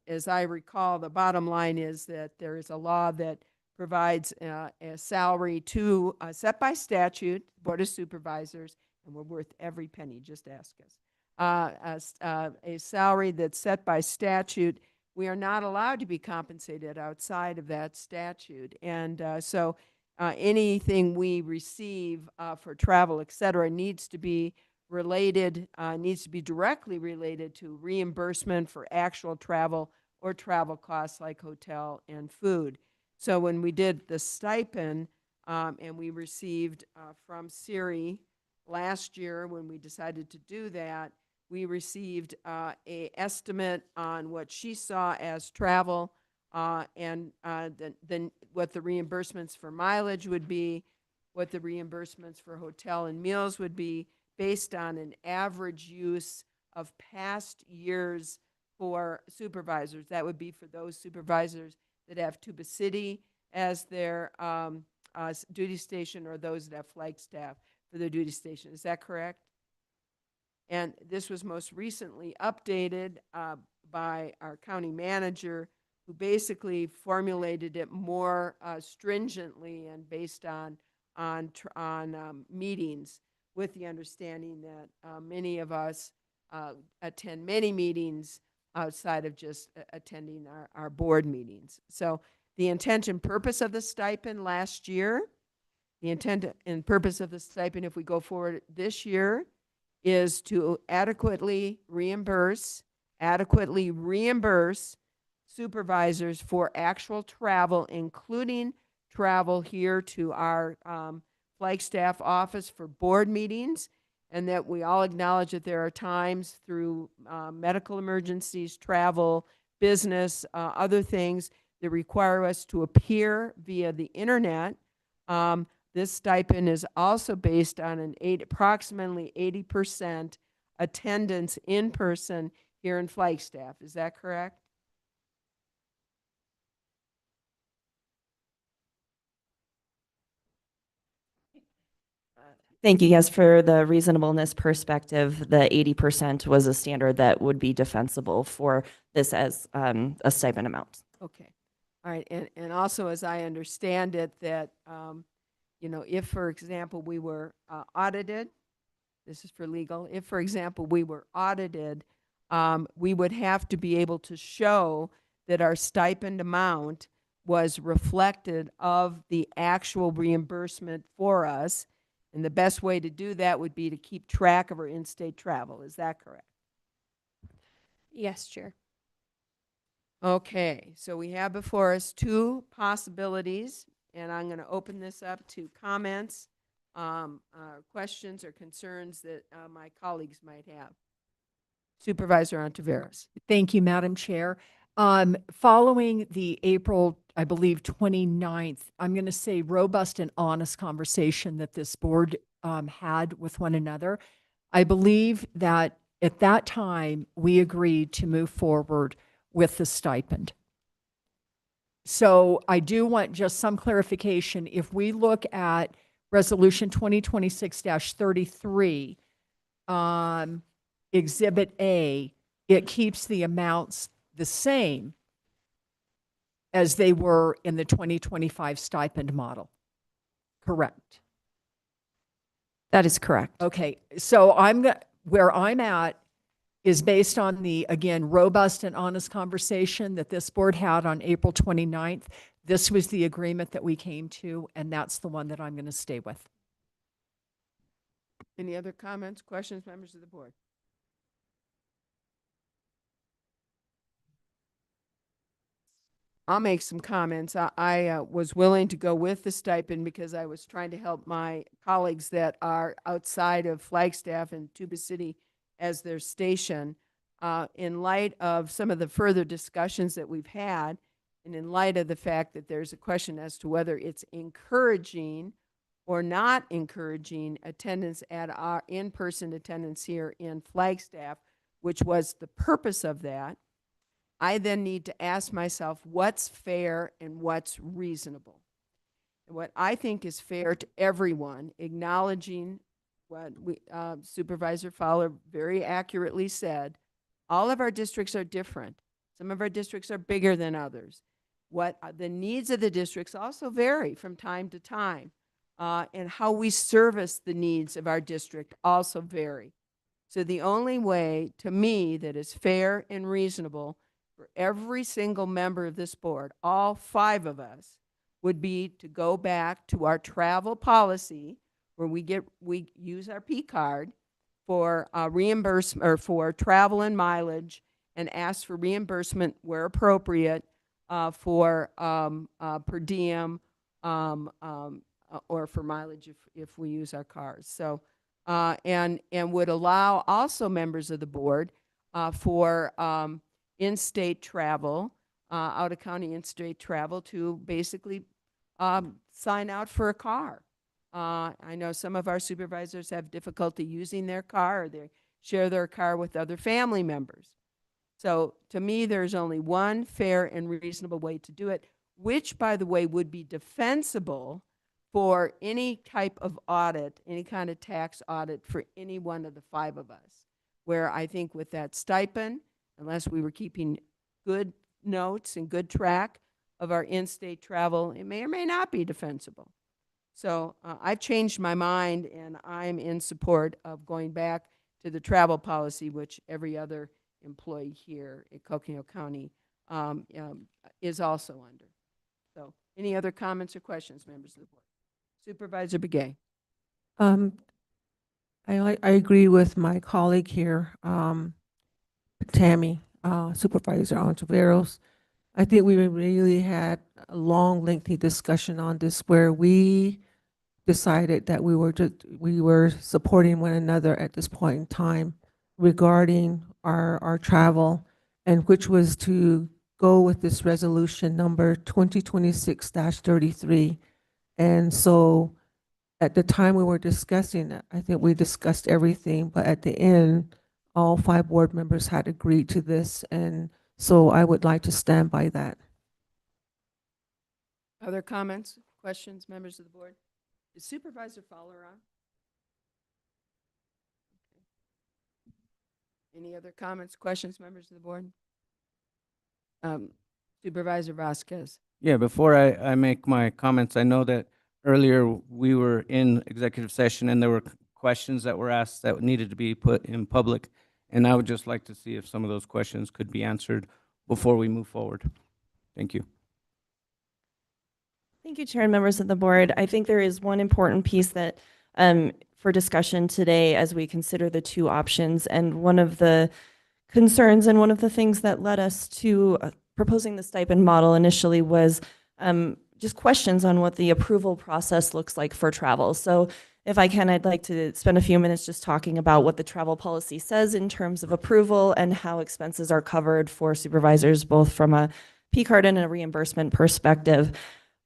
Speaker 1: As I recall, the bottom line is that there is a law that provides a salary to set by statute, Board of Supervisors, and we're worth every penny, just ask us. A salary that's set by statute. We are not allowed to be compensated outside of that statute. And so anything we receive for travel, et cetera, needs to be related, needs to be directly related to reimbursement for actual travel or travel costs like hotel and food. So when we did the stipend, and we received from Siri last year when we decided to do that, we received a estimate on what she saw as travel and then what the reimbursements for mileage would be, what the reimbursements for hotel and meals would be based on an average use of past years for supervisors. That would be for those supervisors that have Tuba City as their duty station, or those that have Flagstaff for their duty station. Is that correct? And this was most recently updated by our county manager, who basically formulated it more stringently and based on meetings, with the understanding that many of us attend many meetings outside of just attending our board meetings. So the intent and purpose of the stipend last year, the intent and purpose of the stipend if we go forward this year, is to adequately reimburse supervisors for actual travel, including travel here to our Flagstaff office for board meetings, and that we all acknowledge that there are times through medical emergencies, travel, business, other things that require us to appear via the internet. This stipend is also based on approximately 80% attendance in person here in Flagstaff. Is that correct?
Speaker 14: Thank you. Yes, for the reasonableness perspective, the 80% was a standard that would be defensible for this as a stipend amount.
Speaker 1: Okay. All right. And also, as I understand it, that, you know, if, for example, we were audited, this is for legal, if, for example, we were audited, we would have to be able to show that our stipend amount was reflected of the actual reimbursement for us. And the best way to do that would be to keep track of our in-state travel. Is that correct?
Speaker 16: Yes, Chair.
Speaker 1: Okay, so we have before us two possibilities, and I'm going to open this up to comments, questions or concerns that my colleagues might have. Supervisor Ontiveros.
Speaker 3: Thank you, Madam Chair. Following the April, I believe, 29th, I'm going to say robust and honest conversation that this board had with one another, I believe that at that time, we agreed to move forward with the stipend. So I do want just some clarification. If we look at Resolution 2026-33, Exhibit A, it keeps the amounts the same as they were in the 2025 stipend model. Correct?
Speaker 9: That is correct.
Speaker 3: Okay, so where I'm at is based on the, again, robust and honest conversation that this board had on April 29th. This was the agreement that we came to, and that's the one that I'm going to stay with.
Speaker 1: Any other comments, questions, members of the board? I'll make some comments. I was willing to go with the stipend because I was trying to help my colleagues that are outside of Flagstaff and Tuba City as their station. In light of some of the further discussions that we've had, and in light of the fact that there's a question as to whether it's encouraging or not encouraging attendance at our in-person attendance here in Flagstaff, which was the purpose of that, I then need to ask myself what's fair and what's reasonable. And what I think is fair to everyone, acknowledging what Supervisor Fowler very accurately said, all of our districts are different. Some of our districts are bigger than others. What the needs of the districts also vary from time to time, and how we service the needs of our district also vary. So the only way, to me, that is fair and reasonable for every single member of this board, all 5 of us, would be to go back to our travel policy where we use our P card for reimbursement or for travel and mileage, and ask for reimbursement where appropriate for per diem or for mileage if we use our cars. So and would allow also members of the board for in-state travel, out-of-county in-state travel, to basically sign out for a car. I know some of our supervisors have difficulty using their car, or they share their car with other family members. So to me, there's only one fair and reasonable way to do it, which, by the way, would be defensible for any type of audit, any kind of tax audit for any one of the 5 of us, where I think with that stipend, unless we were keeping good notes and good track of our in-state travel, it may or may not be defensible. So I've changed my mind, and I'm in support of going back to the travel policy, which every other employee here at Coconino County is also under. So any other comments or questions, members of the board? Supervisor Begay.
Speaker 4: I agree with my colleague here, Tammy, Supervisor Ontiveros. I think we really had a long, lengthy discussion on this where we decided that we were supporting one another at this point in time regarding our travel, and which was to go with this resolution number 2026-33. And so at the time we were discussing it, I think we discussed everything, but at the end, all 5 board members had agreed to this, and so I would like to stand by that.
Speaker 1: Other comments, questions, members of the board? Is Supervisor Fowler on? Okay. Any other comments, questions, members of the board? Supervisor Vasquez.
Speaker 2: Yeah, before I make my comments, I know that earlier, we were in executive session and there were questions that were asked that needed to be put in public. And I would just like to see if some of those questions could be answered before we move forward. Thank you.
Speaker 14: Thank you, Chair and members of the board. I think there is one important piece that for discussion today as we consider the two options. And one of the concerns and one of the things that led us to proposing the stipend model initially was just questions on what the approval process looks like for travel. So if I can, I'd like to spend a few minutes just talking about what the travel policy says in terms of approval and how expenses are covered for supervisors, both from a P card and a reimbursement perspective.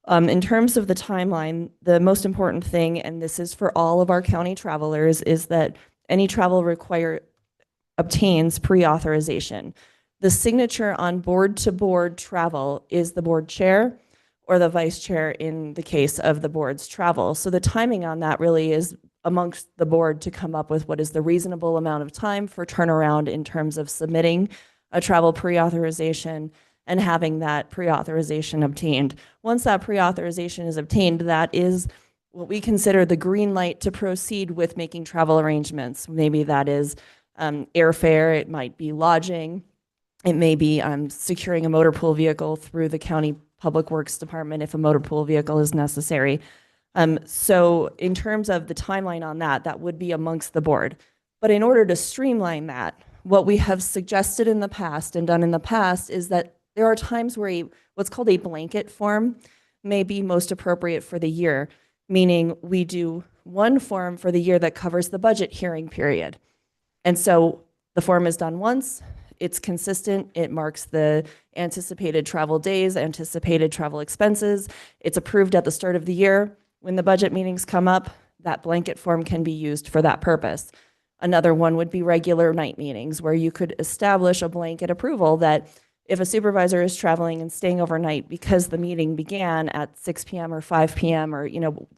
Speaker 14: In terms of the timeline, the most important thing, and this is for all of our county travelers, is that any travel obtains pre-authorization. The signature on board-to-board travel is the board chair or the vice chair in the case of the board's travel. So the timing on that really is amongst the board to come up with what is the reasonable amount of time for turnaround in terms of submitting a travel pre-authorization and having that pre-authorization obtained. Once that pre-authorization is obtained, that is what we consider the green light to proceed with making travel arrangements. Maybe that is airfare, it might be lodging, it may be securing a motor pool vehicle through the county public works department if a motor pool vehicle is necessary. So in terms of the timeline on that, that would be amongst the board. But in order to streamline that, what we have suggested in the past and done in the past is that there are times where what's called a blanket form may be most appropriate for the year, meaning we do one form for the year that covers the budget hearing period. And so the form is done once, it's consistent, it marks the anticipated travel days, anticipated travel expenses, it's approved at the start of the year. When the budget meetings come up, that blanket form can be used for that purpose. Another one would be regular night meetings where you could establish a blanket approval that if a supervisor is traveling and staying overnight because the meeting began at 6 p.m. or 5 p.m. or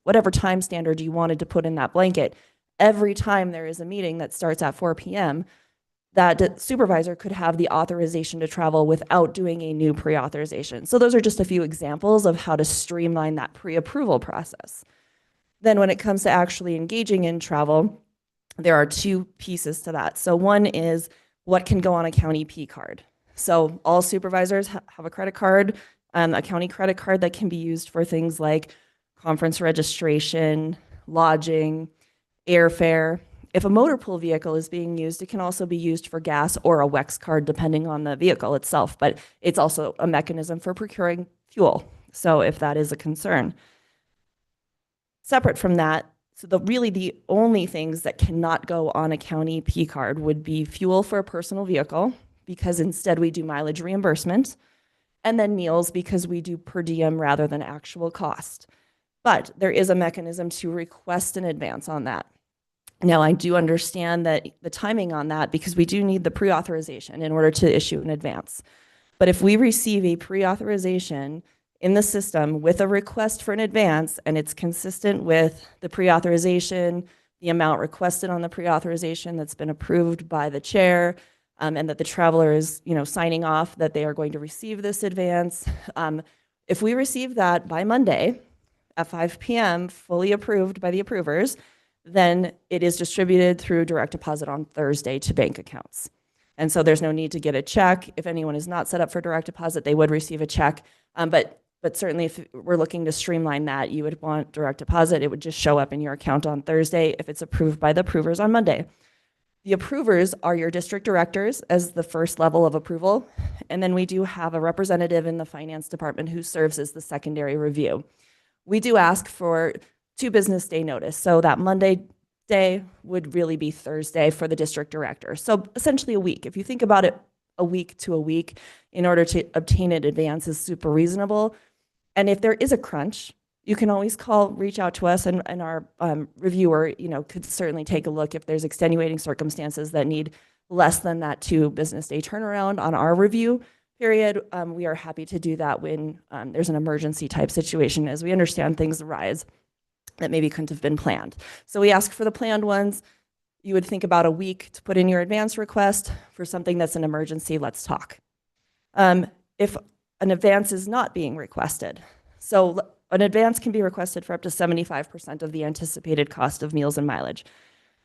Speaker 14: whatever time standard you wanted to put in that blanket, every time there is a meeting that starts at 4 p.m., that supervisor could have the authorization to travel without doing a new pre-authorization. So those are just a few examples of how to streamline that pre-approval process. Then when it comes to actually engaging in travel, there are two pieces to that. So one is what can go on a county P card. So all supervisors have a credit card, a county credit card that can be used for things like conference registration, lodging, airfare. If a motor pool vehicle is being used, it can also be used for gas or a WEX card, depending on the vehicle itself, but it's also a mechanism for procuring fuel. So if that is a concern. Separate from that, so really the only things that cannot go on a county P card would be fuel for a personal vehicle, because instead we do mileage reimbursement, and then meals because we do per diem rather than actual cost. But there is a mechanism to request an advance on that. Now, I do understand that the timing on that, because we do need the pre-authorization in order to issue an advance. But if we receive a pre-authorization in the system with a request for an advance, and it's consistent with the pre-authorization, the amount requested on the pre-authorization that's been approved by the chair, and that the traveler is, signing off that they are going to receive this advance. If we receive that by Monday at 5 p.m., fully approved by the approvers, then it is distributed through direct deposit on Thursday to bank accounts. And so there's no need to get a check. If anyone is not set up for direct deposit, they would receive a check. But certainly if we're looking to streamline that, you would want direct deposit. It would just show up in your account on Thursday if it's approved by the approvers on Monday. The approvers are your district directors as the first level of approval. And then we do have a representative in the finance department who serves as the secondary review. We do ask for 2 business day notice. So that Monday day would really be Thursday for the district director. So essentially a week. If you think about it, a week to a week in order to obtain an advance is super reasonable. And if there is a crunch, you can always reach out to us, and our reviewer, could certainly take a look if there's extenuating circumstances that need less than that 2 business day turnaround on our review period. We are happy to do that when there's an emergency type situation, as we understand things arise that maybe couldn't have been planned. So we ask for the planned ones. You would think about a week to put in your advance request. For something that's an emergency, let's talk. If an advance is not being requested, so An advance can be requested for up to 75% of the anticipated cost of meals and mileage.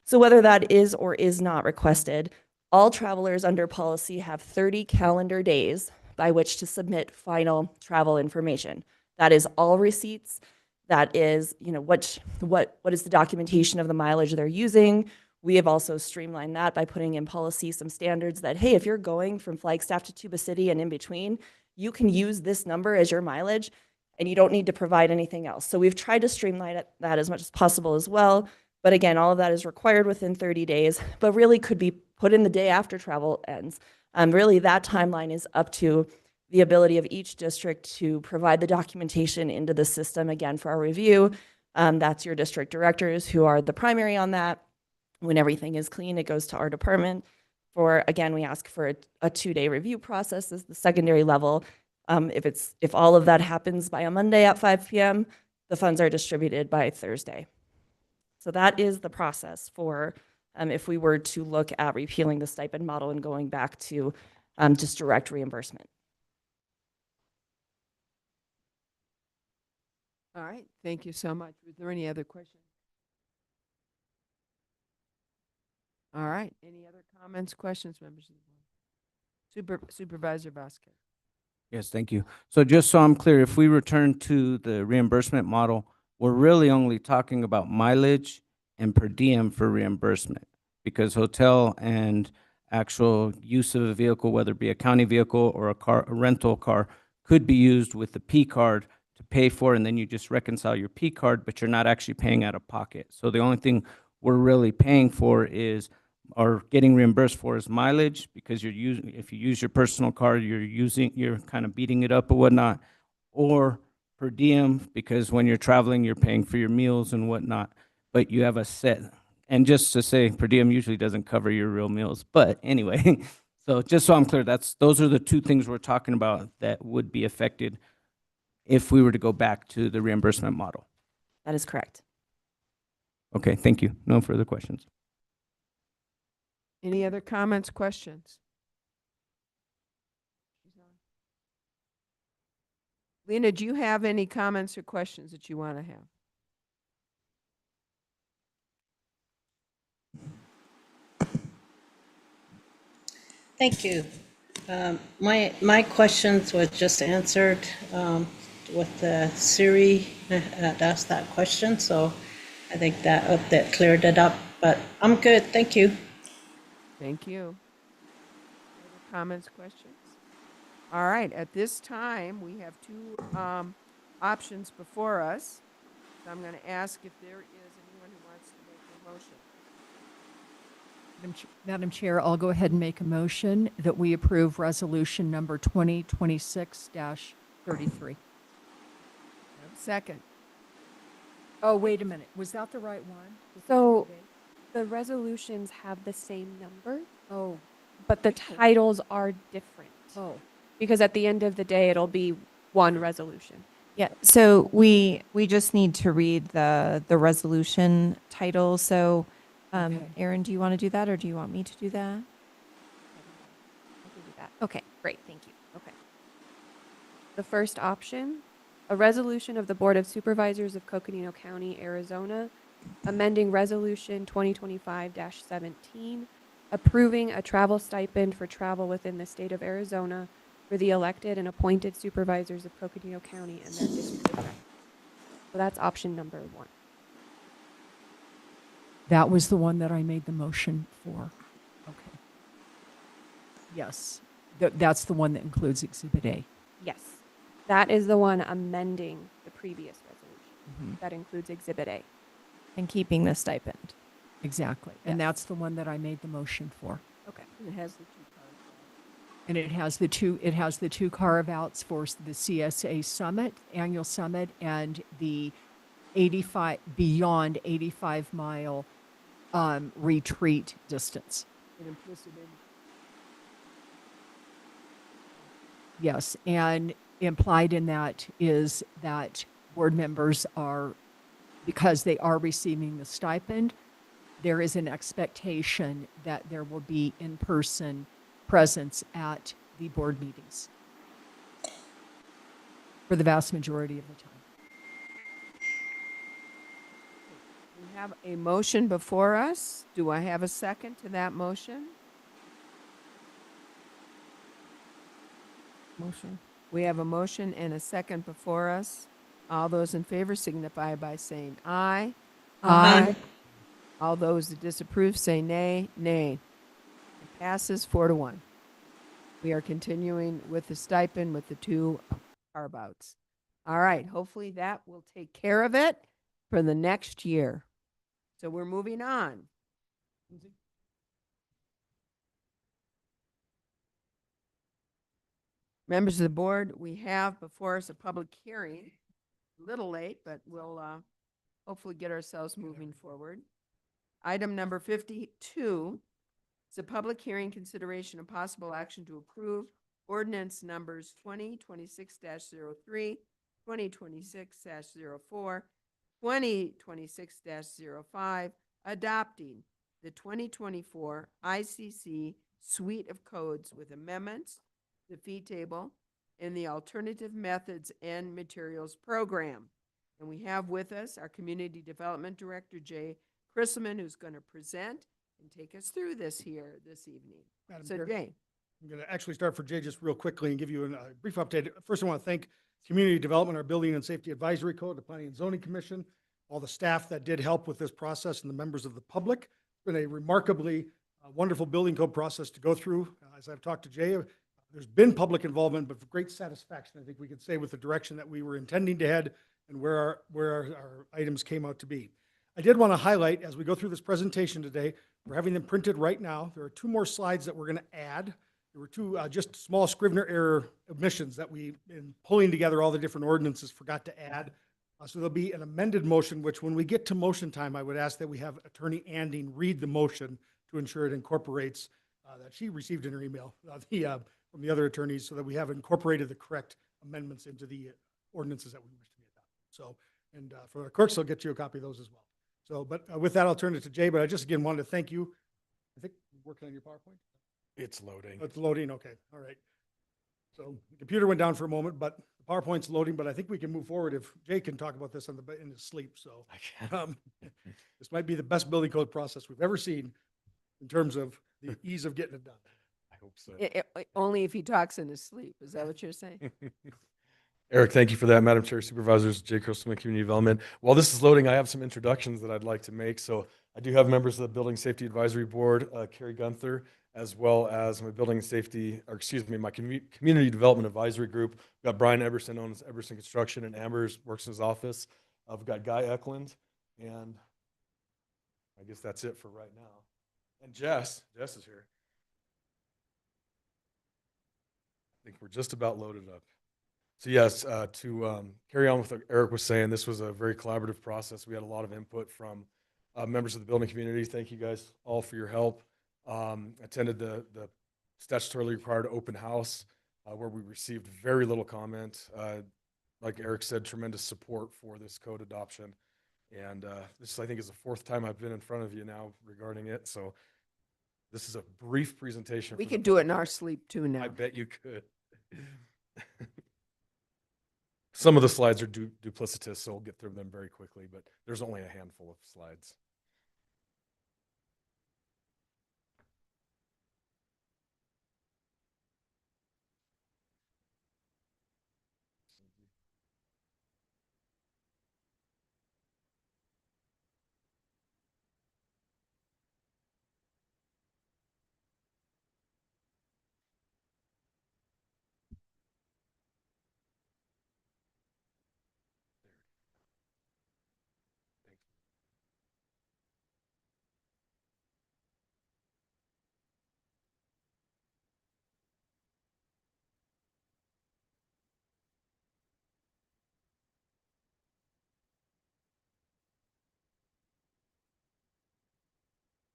Speaker 14: So whether that is or is not requested, all travelers under policy have 30 calendar days by which to submit final travel information. That is all receipts. That is, what is the documentation of the mileage they're using. We have also streamlined that by putting in policy some standards that, hey, if you're going from Flagstaff to Tuba City and in between, you can use this number as your mileage and you don't need to provide anything else. So we've tried to streamline that as much as possible as well. But again, all of that is required within 30 days, but really could be put in the day after travel ends. Really, that timeline is up to the ability of each district to provide the documentation into the system, again, for our review. That's your district directors who are the primary on that. When everything is clean, it goes to our department. Again, we ask for a 2-day review process as the secondary level. If all of that happens by a Monday at 5 p.m., the funds are distributed by Thursday. So that is the process for if we were to look at repealing the stipend model and going back to just direct reimbursement.
Speaker 1: All right, thank you so much. Was there any other questions? All right, any other comments, questions, members of the board? Supervisor Vasquez.
Speaker 2: Yes, thank you. So just so I'm clear, if we return to the reimbursement model, we're really only talking about mileage and per diem for reimbursement, because hotel and actual use of a vehicle, whether it be a county vehicle or a rental car, could be used with the P card to pay for, and then you just reconcile your P card, but you're not actually paying out of pocket. So the only thing we're really paying for is, or getting reimbursed for, is mileage, because if you use your personal car, you're kind of beating it up or whatnot, or per diem, because when you're traveling, you're paying for your meals and whatnot, but you have a set. And just to say, per diem usually doesn't cover your real meals, but anyway, so just so I'm clear, those are the two things we're talking about that would be affected if we were to go back to the reimbursement model.
Speaker 14: That is correct.
Speaker 2: Okay, thank you. No further questions.
Speaker 1: Any other comments, questions? Lena, do you have any comments or questions that you want to have?
Speaker 5: Thank you. My questions were just answered with the Siri that asked that question, so I think that cleared it up. But I'm good. Thank you.
Speaker 1: Thank you. Other comments, questions? All right, at this time, we have two options before us. So I'm going to ask if there is anyone who wants to make a motion.
Speaker 3: Madam Chair, I'll go ahead and make a motion that we approve resolution number 2026-33.
Speaker 1: Second.
Speaker 3: Oh, wait a minute. Was that the right one?
Speaker 16: So the resolutions have the same number,
Speaker 3: Oh,
Speaker 16: but the titles are different.
Speaker 3: oh.
Speaker 16: Because at the end of the day, it'll be one resolution.
Speaker 9: Yeah, so we just need to read the resolution title. So,
Speaker 3: Okay.
Speaker 9: Erin, do you want to do that, or do you want me to do that? Okay, great, thank you. Okay.
Speaker 16: The first option, a resolution of the Board of Supervisors of Coconino County, Arizona, amending Resolution 2025-17, approving a travel stipend for travel within the state of Arizona for the elected and appointed supervisors of Coconino County and their district attorney. So that's option number 1.
Speaker 3: That was the one that I made the motion for. Okay. Yes, that's the one that includes Exhibit A.
Speaker 16: Yes. That is the one amending the previous resolution.
Speaker 3: Mhm.
Speaker 16: That includes Exhibit A.
Speaker 9: And keeping the stipend.
Speaker 3: Exactly. And that's the one that I made the motion for.
Speaker 16: Okay.
Speaker 1: It has the two cards.
Speaker 3: And it has the two carve-outs for the CSA Summit, annual summit, and the beyond 85-mile retreat distance.
Speaker 1: An implicit in.
Speaker 3: Yes, and implied in that is that board members are, because they are receiving the stipend, there is an expectation that there will be in-person presence at the board meetings for the vast majority of the time.
Speaker 1: have a motion before us. Do I have a second to that motion?
Speaker 7: Motion.
Speaker 1: We have a motion and a second before us. All those in favor signify by saying aye.
Speaker 21: Aye.
Speaker 1: All those that disapprove say nay. Nay. It passes 4-1. We are continuing with the stipend with the 2 carve-outs. All right, hopefully that will take care of it for the next year. So we're moving on. Members of the board, we have before us a public hearing. A little late, but we'll hopefully get ourselves moving forward. Item number 52 is a public hearing, consideration of possible action to approve ordinance numbers 2026-03, 2026-04, 2026-05, adopting the 2024 ICC Suite of Codes with amendments, the fee table, and the Alternative Methods and Materials Program. And we have with us our Community Development Director, Jay Chrisman, who's going to present and take us through this here this evening.
Speaker 15: Madam
Speaker 1: So,
Speaker 15: Chair.
Speaker 1: Jay.
Speaker 15: I'm going to actually start for Jay just real quickly and give you a brief update. First, I want to thank Community Development, our Building and Safety Advisory Code, the Planning and Zoning Commission, all the staff that did help with this process, and the members of the public. It's been a remarkably wonderful building code process to go through. As I've talked to Jay, there's been public involvement, but for great satisfaction, I think we could say, with the direction that we were intending to head and where our items came out to be. I did want to highlight, as we go through this presentation today, we're having them printed right now. There are 2 more slides that we're going to add. There were 2 just small Scrivener error omissions that we, in pulling together all the different ordinances, forgot to add. So there'll be an amended motion, which when we get to motion time, I would ask that we have Attorney Anding read the motion to ensure it incorporates, that she received in her email from the other attorneys, so that we have incorporated the correct amendments into the ordinances that we wish to be adopted. So, and for the clerks, I'll get you a copy of those as well. So, but with that, I'll turn it to Jay, but I just again wanted to thank you. I think you're working on your PowerPoint?
Speaker 10: It's loading.
Speaker 15: It's loading, okay, all right. So the computer went down for a moment, but the PowerPoint's loading, but I think we can move forward if Jay can talk about this in his sleep, so. This might be the best building code process we've ever seen in terms of the ease of getting it done.
Speaker 10: I hope so.
Speaker 1: Only if he talks in his sleep. Is that what you're saying?
Speaker 10: Eric, thank you for that. Madam Chair, Supervisors, Jay Christman, Community Development. While this is loading, I have some introductions that I'd like to make. So I do have members of the Building Safety Advisory Board, Carrie Gunther, as well as my Building Safety, or excuse me, my Community Development Advisory Group. We've got Brian Eberson, owns Eberson Construction, and Amber's works in his office. I've got Guy Eklund, and I guess that's it for right now. And Jess is here. I think we're just about loaded up. So yes, to carry on with what Eric was saying, this was a very collaborative process. We had a lot of input from members of the building community. Thank you guys all for your help. Attended the statutorily required open house where we received very little comment. Like Eric said, tremendous support for this code adoption. And this, I think, is the 4th time I've been in front of you now regarding it. So this is a brief presentation.
Speaker 1: We could do it in our sleep too now.
Speaker 10: I bet you could. Some of the slides are duplicitous, so we'll get through them very quickly, but there's only a handful of slides.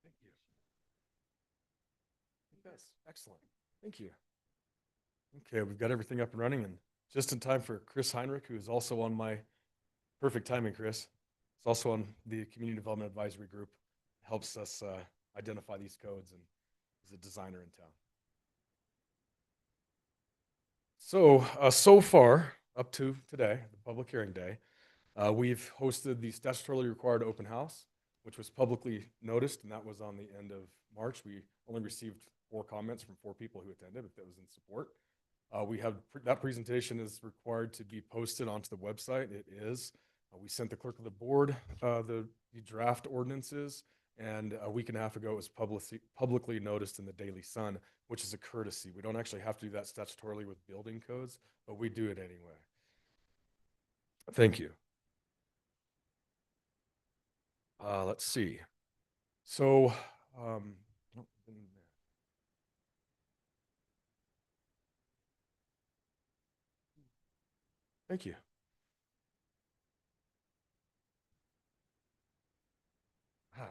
Speaker 10: Thank you. Yes, excellent. Thank you. Okay, we've got everything up and running, and just in time for Chris Heinrich, who is also on my perfect timing, Chris. It's also on the Community Development Advisory Group. Helps us identify these codes and is a designer in town. So, so far, up to today, the public hearing day, we've hosted the statutorily required open house. which was publicly noticed, and that was on the end of March. We only received 4 comments from 4 people who attended, but that was in support. We have that presentation is required to be posted onto the website. It is. We sent the clerk of the board the draft ordinances, and a week and a half ago it was publicly noticed in the Daily Sun, which is a courtesy. We don't actually have to do that statutorily with building codes, but we do it anyway. Thank you. Let's see. So, thank you.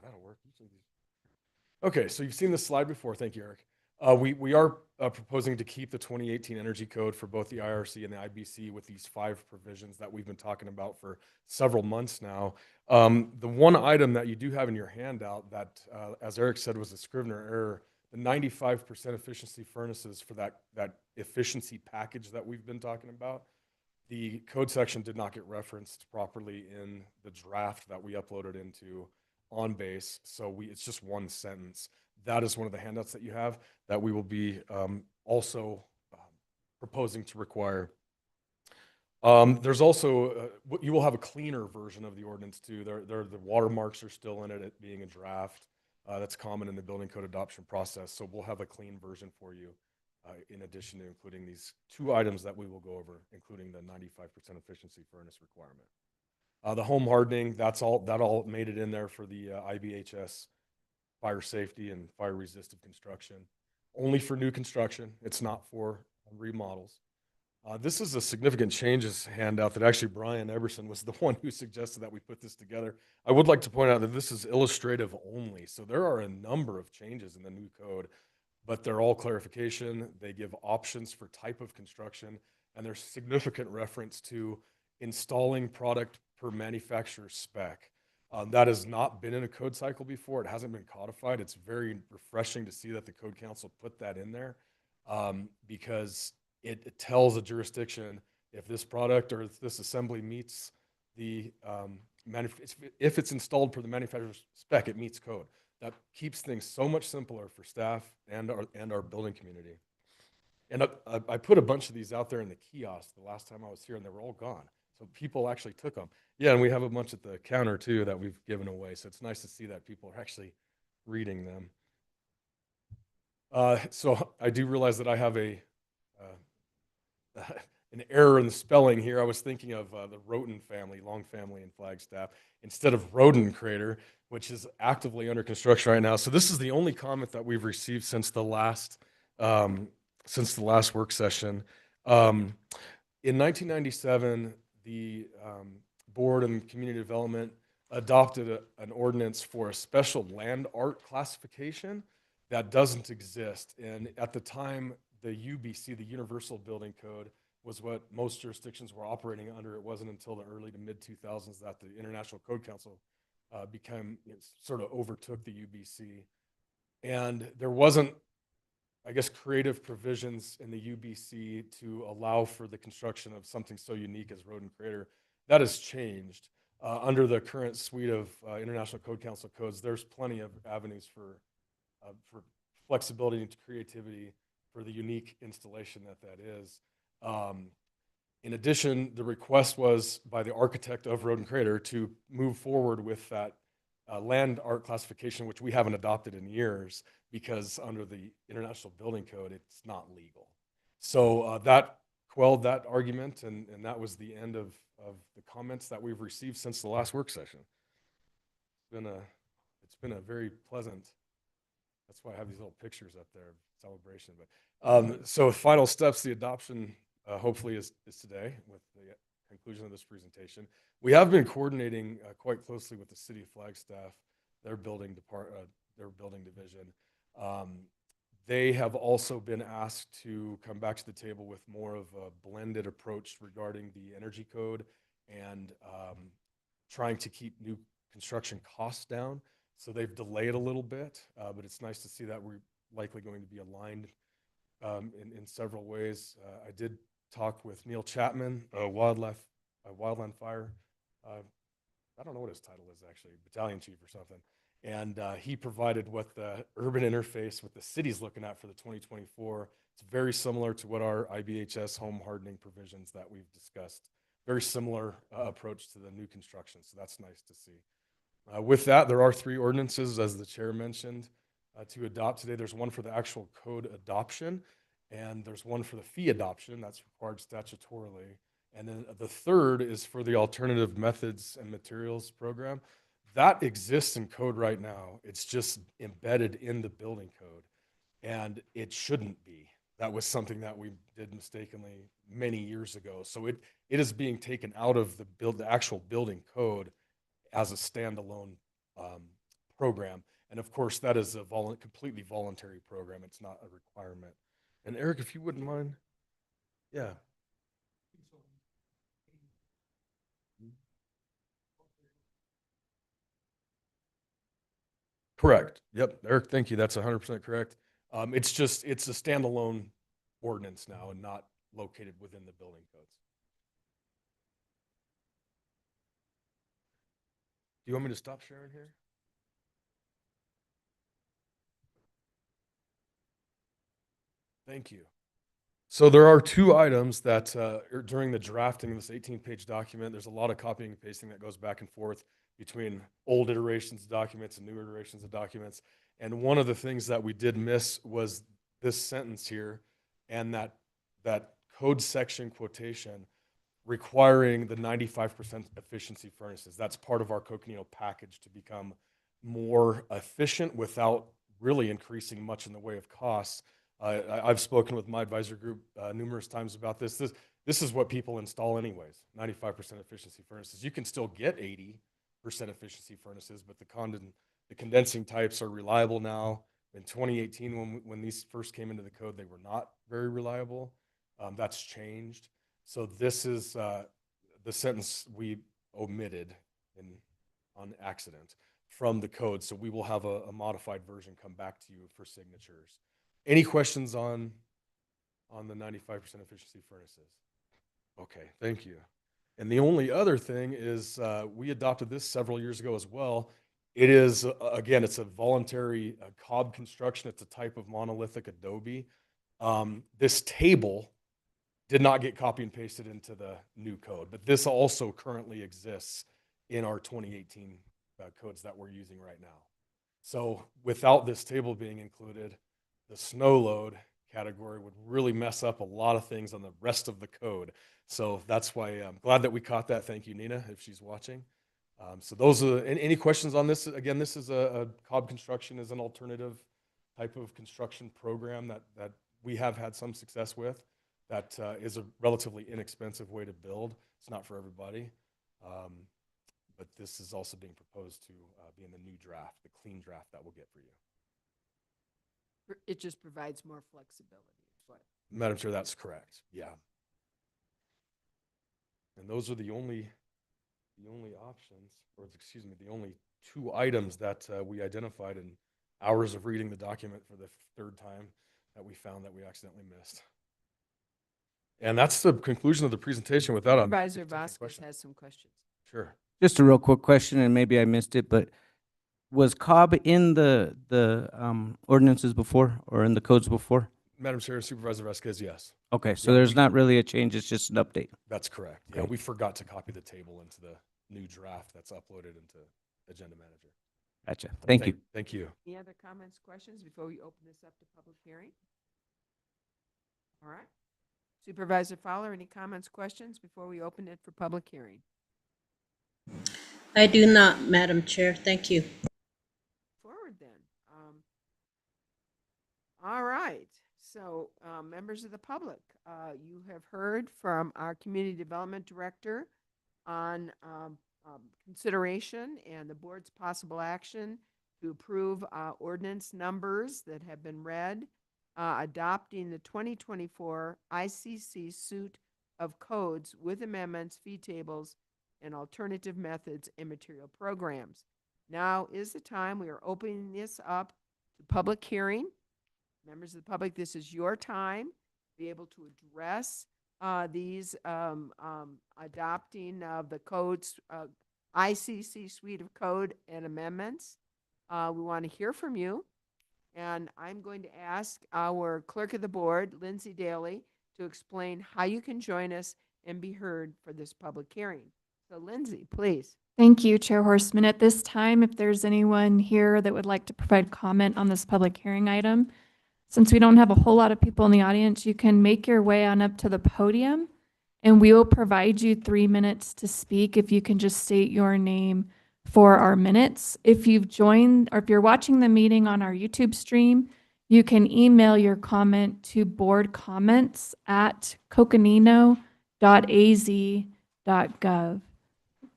Speaker 10: That'll work. Okay, so you've seen this slide before. Thank you, Eric. We are proposing to keep the 2018 Energy Code for both the IRC and the IBC with these 5 provisions that we've been talking about for several months now. The one item that you do have in your handout that, as Eric said, was a Scrivener error, the 95% efficiency furnaces for that efficiency package that we've been talking about, the code section did not get referenced properly in the draft that we uploaded into on base. So it's just one sentence. That is one of the handouts that you have that we will be also proposing to require. There's also, you will have a cleaner version of the ordinance too. The watermarks are still in it, it being a draft. That's common in the building code adoption process. So we'll have a clean version for you in addition to including these 2 items that we will go over, including the 95% efficiency furnace requirement. The home hardening, that all made it in there for the IBHS fire safety and fire resistant construction. Only for new construction. It's not for remodels. This is a significant changes handout that actually Brian Eberson was the one who suggested that we put this together. I would like to point out that this is illustrative only. So there are a number of changes in the new code, but they're all clarification. They give options for type of construction, and there's significant reference to installing product per manufacturer's spec. That has not been in a code cycle before. It hasn't been codified. It's very refreshing to see that the Code Council put that in there because it tells a jurisdiction if this product or if this assembly meets the, if it's installed per the manufacturer's spec, it meets code. That keeps things so much simpler for staff and our building community. And I put a bunch of these out there in the kiosk the last time I was here, and they were all gone. So people actually took them. Yeah, and we have a bunch at the counter too that we've given away. So it's nice to see that people are actually reading them. So I do realize that I have an error in the spelling here. I was thinking of the Roten family, Long family in Flagstaff, instead of Rodent Crater, which is actively under construction right now. So this is the only comment that we've received since the last work session. In 1997, the board and community development adopted an ordinance for a special land art classification that doesn't exist. And at the time, the UBC, the Universal Building Code, was what most jurisdictions were operating under. It wasn't until the early to mid 2000s that the International Code Council sort of overtook the UBC. And there wasn't, I guess, creative provisions in the UBC to allow for the construction of something so unique as Roden Crater. That has changed. Under the current suite of International Code Council codes, there's plenty of avenues for flexibility and creativity for the unique installation that is. In addition, the request was by the architect of Roden Crater to move forward with that land art classification, which we haven't adopted in years because under the International Building Code, it's not legal. So that quelled that argument, and that was the end of the comments that we've received since the last work session. It's been a very pleasant, that's why I have these little pictures up there of celebration. But so final steps, the adoption hopefully is today with the conclusion of this presentation. We have been coordinating quite closely with the City of Flagstaff, their building division. They have also been asked to come back to the table with more of a blended approach regarding the energy code and trying to keep new construction costs down. So they've delayed a little bit, but it's nice to see that we're likely going to be aligned in several ways. I did talk with Neil Chapman, Wildland Fire I don't know what his title is actually, battalion chief or something. And he provided what the urban interface, what the city's looking at for the 2024. It's very similar to what our IBHS home hardening provisions that we've discussed. Very similar approach to the new construction. So that's nice to see. With that, there are 3 ordinances, as the chair mentioned, to adopt today. There's one for the actual code adoption, and there's one for the fee adoption that's required statutorily. And then the third is for the alternative methods and materials program. That exists in code right now. It's just embedded in the building code, and it shouldn't be. That was something that we did mistakenly many years ago. So it is being taken out of the actual building code as a standalone program. And of course, that is a completely voluntary program. It's not a requirement. And Eric, if you wouldn't mind. Yeah. Correct. Yep. Eric, thank you. That's 100% correct. It's a standalone ordinance now and not located within the building codes. Do you want me to stop sharing here? Thank you. So there are 2 items that during the drafting of this 18-page document, there's a lot of copying and pasting that goes back and forth between old iterations of documents and new iterations of documents. And one of the things that we did miss was this sentence here, and that code section quotation requiring the 95% efficiency furnaces. That's part of our Coconino package to become more efficient without really increasing much in the way of costs. I've spoken with my advisor group numerous times about this. This is what people install anyways, 95% efficiency furnaces. You can still get 80% efficiency furnaces, but the condensing types are reliable now. In 2018, when these first came into the code, they were not very reliable. That's changed. So this is the sentence we omitted on accident from the code. So we will have a modified version come back to you for signatures. Any questions on the 95% efficiency furnaces? Okay, thank you. And the only other thing is we adopted this several years ago as well. It is, again, it's a voluntary cob construction. It's a type of monolithic adobe. This table did not get copy and pasted into the new code, but this also currently exists in our 2018 codes that we're using right now. So without this table being included, the snow load category would really mess up a lot of things on the rest of the code. So that's why I'm glad that we caught that. Thank you, Nina, if she's watching. So those are any questions on this? Again, this is a cob construction is an alternative type of construction program that we have had some success with. That is a relatively inexpensive way to build. It's not for everybody. But this is also being proposed to be in the new draft, the clean draft that we'll get for you.
Speaker 1: It just provides more flexibility.
Speaker 10: Madam Chair, that's correct. Yeah. And those are the only options, or excuse me, the only 2 items that we identified in hours of reading the document for the 3rd time that we found that we accidentally missed. And that's the conclusion of the presentation. Without
Speaker 1: Supervisor Vasquez has some questions.
Speaker 10: Sure.
Speaker 2: Just a real quick question, and maybe I missed it, but was COB in the ordinances before or in the codes before?
Speaker 10: Madam Chair, Supervisor Vasquez, yes.
Speaker 2: Okay, so there's not really a change, it's just an update.
Speaker 10: That's correct.
Speaker 2: Okay.
Speaker 10: Yeah, we forgot to copy the table into the new draft that's uploaded into Agenda Manager.
Speaker 2: Gotcha. Thank you.
Speaker 10: Thank you.
Speaker 1: Any other comments, questions before we open this up to public hearing? All right. Supervisor Fowler, any comments, questions before we open it for public hearing?
Speaker 5: I do not, Madam Chair. Thank you.
Speaker 1: Forward then. All right. So, members of the public, you have heard from our Community Development Director on consideration and the board's possible action to approve ordinance numbers that have been read, adopting the 2024 ICC suite of codes with amendments, fee tables, and alternative methods and material programs. Now is the time. We are opening this up to public hearing. Members of the public, this is your time to be able to address these adopting of the codes ICC suite of code and amendments. We want to hear from you. And I'm going to ask our clerk of the board, Lindsay Daly, to explain how you can join us and be heard for this public hearing. So Lindsay, please.
Speaker 6: Thank you, Chair Horseman. At this time, if there's anyone here that would like to provide comment on this public hearing item, since we don't have a whole lot of people in the audience, you can make your way on up to the podium and we will provide you 3 minutes to speak if you can just state your name for our minutes. If you've joined or if you're watching the meeting on our YouTube stream, you can email your comment to boardcomments@coconino.az.gov.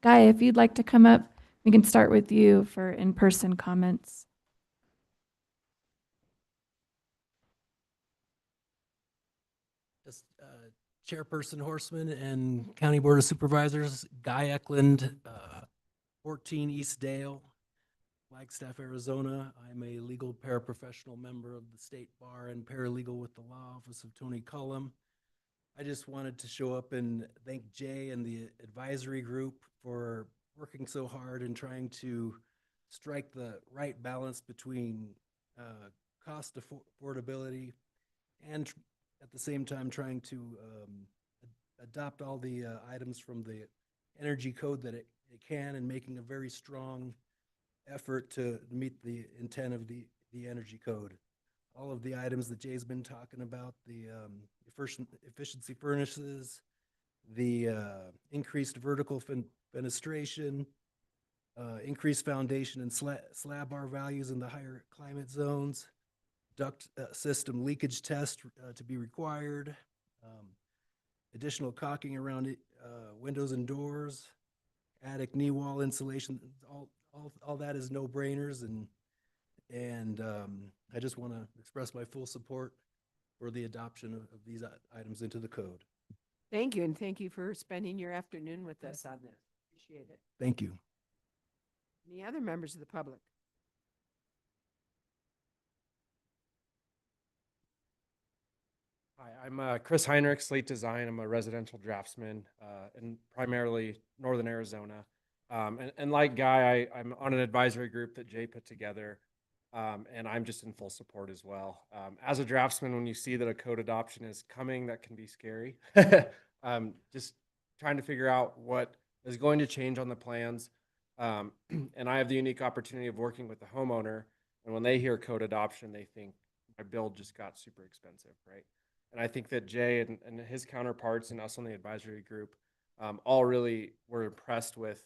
Speaker 6: Guy, if you'd like to come up, we can start with you for in-person comments.
Speaker 11: Just Chairperson Horseman and County Board of Supervisors, Guy Eklund, 14 East Dale, Flagstaff, Arizona. I'm a legal paraprofessional member of the State Bar and paralegal with the Law Office of Tony Cullum. I just wanted to show up and thank Jay and the advisory group for working so hard and trying to strike the right balance between cost affordability and at the same time trying to adopt all the items from the energy code that it can, and making a very strong effort to meet the intent of the energy code. All of the items that Jay's been talking about, the efficiency furnaces, the increased vertical fenestration, increased foundation and slab bar values in the higher climate zones, duct system leakage test to be required, additional caulking around windows and doors, attic knee wall insulation. All that is no-brainers, and I just want to express my full support for the adoption of these items into the code.
Speaker 1: Thank you, and thank you for spending your afternoon with us on this. Appreciate it.
Speaker 11: Thank you.
Speaker 1: Any other members of the public?
Speaker 12: Hi, I'm Chris Heinrich, Slate Design. I'm a residential draftsman in primarily Northern Arizona. And like Guy, I'm on an advisory group that Jay put together, and I'm just in full support as well. As a draftsman, when you see that a code adoption is coming, that can be scary. Just trying to figure out what is going to change on the plans. And I have the unique opportunity of working with the homeowner, and when they hear code adoption, they think my build just got super expensive, right? And I think that Jay and his counterparts and us on the advisory group all really were impressed with,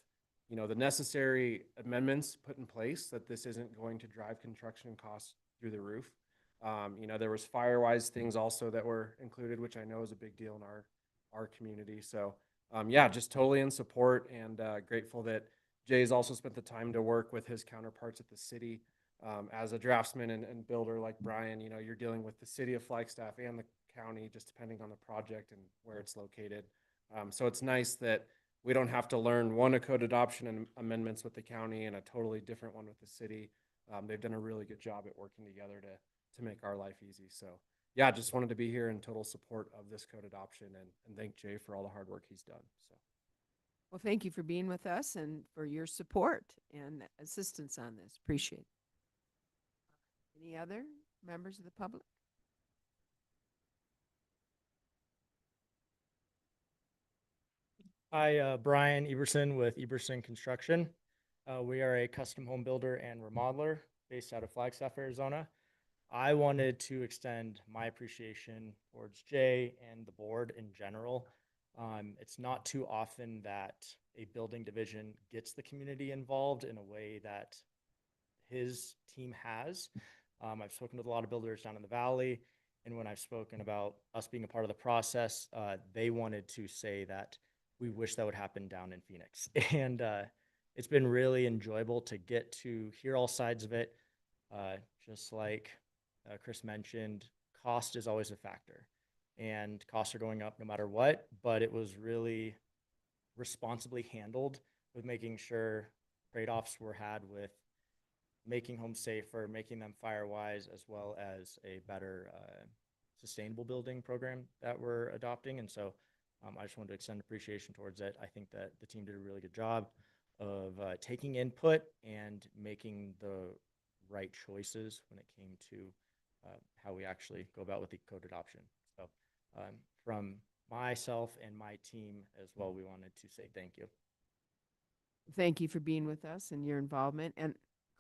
Speaker 12: the necessary amendments put in place, that this isn't going to drive construction costs through the roof. There was fire-wise things also that were included, which I know is a big deal in our community. So yeah, just totally in support, and grateful that Jay's also spent the time to work with his counterparts at the city. As a draftsman and builder like Brian, you're dealing with the city of Flagstaff and the county, just depending on the project and where it's located. So it's nice that we don't have to learn a code adoption and amendments with the county and a totally different one with the city. They've done a really good job at working together to make our life easy. So yeah, just wanted to be here in total support of this code adoption, and thank Jay for all the hard work he's done. So.
Speaker 1: Well, thank you for being with us and for your support and assistance on this. Appreciate it. Any other members of the public?
Speaker 23: Hi, Brian Eberson with Eberson Construction. We are a custom home builder and remodeler based out of Flagstaff, Arizona. I wanted to extend my appreciation towards Jay and the board in general. It's not too often that a building division gets the community involved in a way that his team has. I've spoken with a lot of builders down in the valley, and when I've spoken about us being a part of the process, they wanted to say that we wish that would happen down in Phoenix. And it's been really enjoyable to get to hear all sides of it. Just like Chris mentioned, cost is always a factor, and costs are going up no matter what, but it was really responsibly handled with making sure trade-offs were had with making homes safer, making them fire-wise, as well as a better sustainable building program that we're adopting. And so I just wanted to extend appreciation towards it. I think that the team did a really good job. of taking input and making the right choices when it came to how we actually go about with the code adoption. So from myself and my team as well, we wanted to say thank you.
Speaker 1: Thank you for being with us and your involvement, and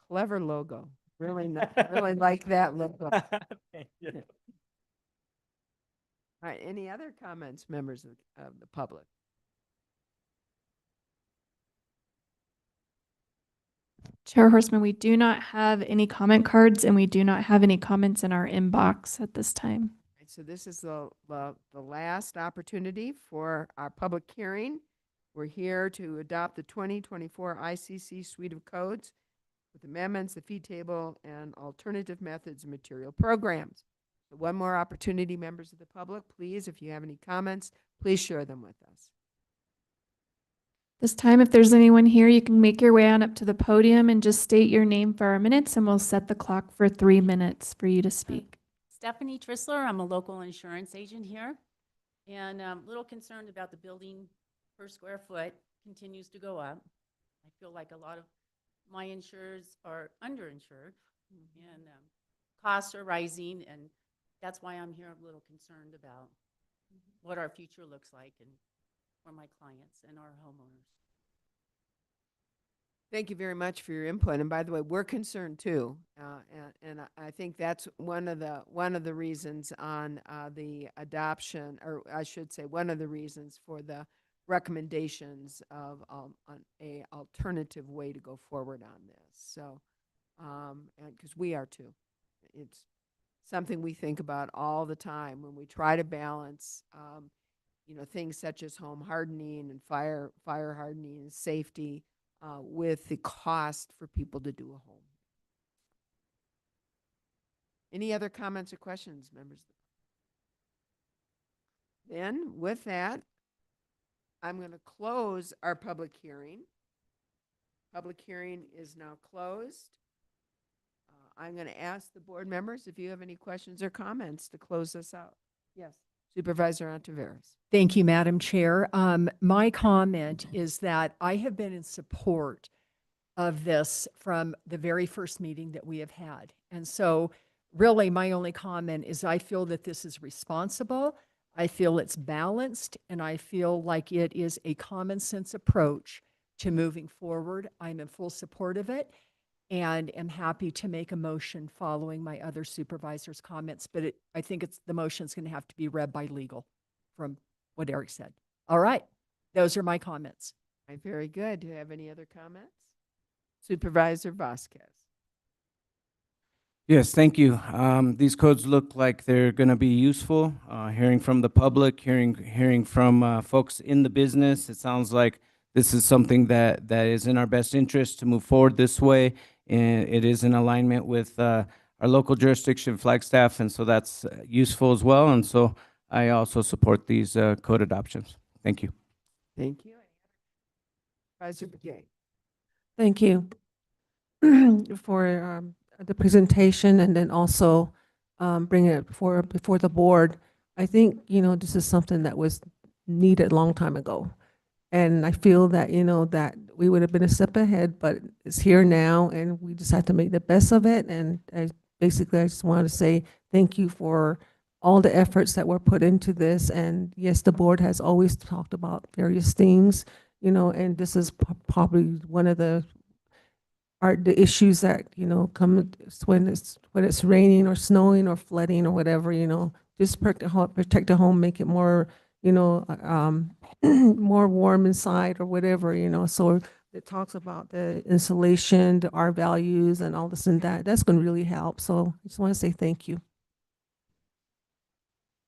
Speaker 1: clever logo. Really, really like that logo.
Speaker 23: Thank you.
Speaker 1: All right, any other comments, members of the public?
Speaker 6: Chair Horseman, we do not have any comment cards and we do not have any comments in our inbox at this time.
Speaker 1: Right, so this is the last opportunity for our public hearing. We're here to adopt the 2024 ICC Suite of Codes with amendments, the fee table, and alternative methods and material programs. So one more opportunity, members of the public, please, if you have any comments, please share them with us.
Speaker 6: This time, if there's anyone here, you can make your way on up to the podium and just state your name for our minutes, and we'll set the clock for 3 minutes for you to speak.
Speaker 13: Stephanie Trissler, I'm a local insurance agent here, and I'm a little concerned about the building per square foot continues to go up. I feel like a lot of my insurers are underinsured, and costs are rising, and that's why I'm here a little concerned about what our future looks like and for my clients and our homeowners.
Speaker 1: Thank you very much for your input. And by the way, we're concerned too, and I think that's one of the reasons on the adoption, or I should say, one of the reasons for the recommendations of on a alternative way to go forward on this. So, and because we are too, it's something we think about all the time when we try to balance, things such as home hardening and fire hardening and safety with the cost for people to do a home. Any other comments or questions, members? Then, with that, I'm going to close our public hearing. Public hearing is now closed. I'm going to ask the board members if you have any questions or comments to close this out. Yes, Supervisor Ontiveros.
Speaker 3: Thank you, Madam Chair. My comment is that I have been in support of this from the very first meeting that we have had. And so really my only comment is I feel that this is responsible. I feel it's balanced, and I feel like it is a common sense approach to moving forward. I'm in full support of it and am happy to make a motion following my other supervisors' comments, but I think the motion's going to have to be read by legal from what Eric said. All right, those are my comments.
Speaker 1: All right, very good. Do you have any other comments? Supervisor Vasquez.
Speaker 2: Yes, thank you. These codes look like they're going to be useful. Hearing from the public, hearing from folks in the business, it sounds like this is something that is in our best interest to move forward this way, and it is in alignment with our local jurisdiction, Flagstaff, and so that's useful as well. And so I also support these code adoptions. Thank you.
Speaker 1: Thank you. Supervisor Begay.
Speaker 4: Thank you for the presentation, and then also bringing it before the board. I think, this is something that was needed a long time ago. And I feel that, that we would have been a step ahead, but it's here now, and we just have to make the best of it. And I just wanted to say thank you for all the efforts that were put into this. And yes, the board has always talked about various things, and this is probably one of the issues that, come when it's raining or snowing or flooding or whatever, just protect the home, make it more, more warm inside or whatever, so it talks about the insulation, the R values and all this and that. That's going to really help. So I just want to say thank you.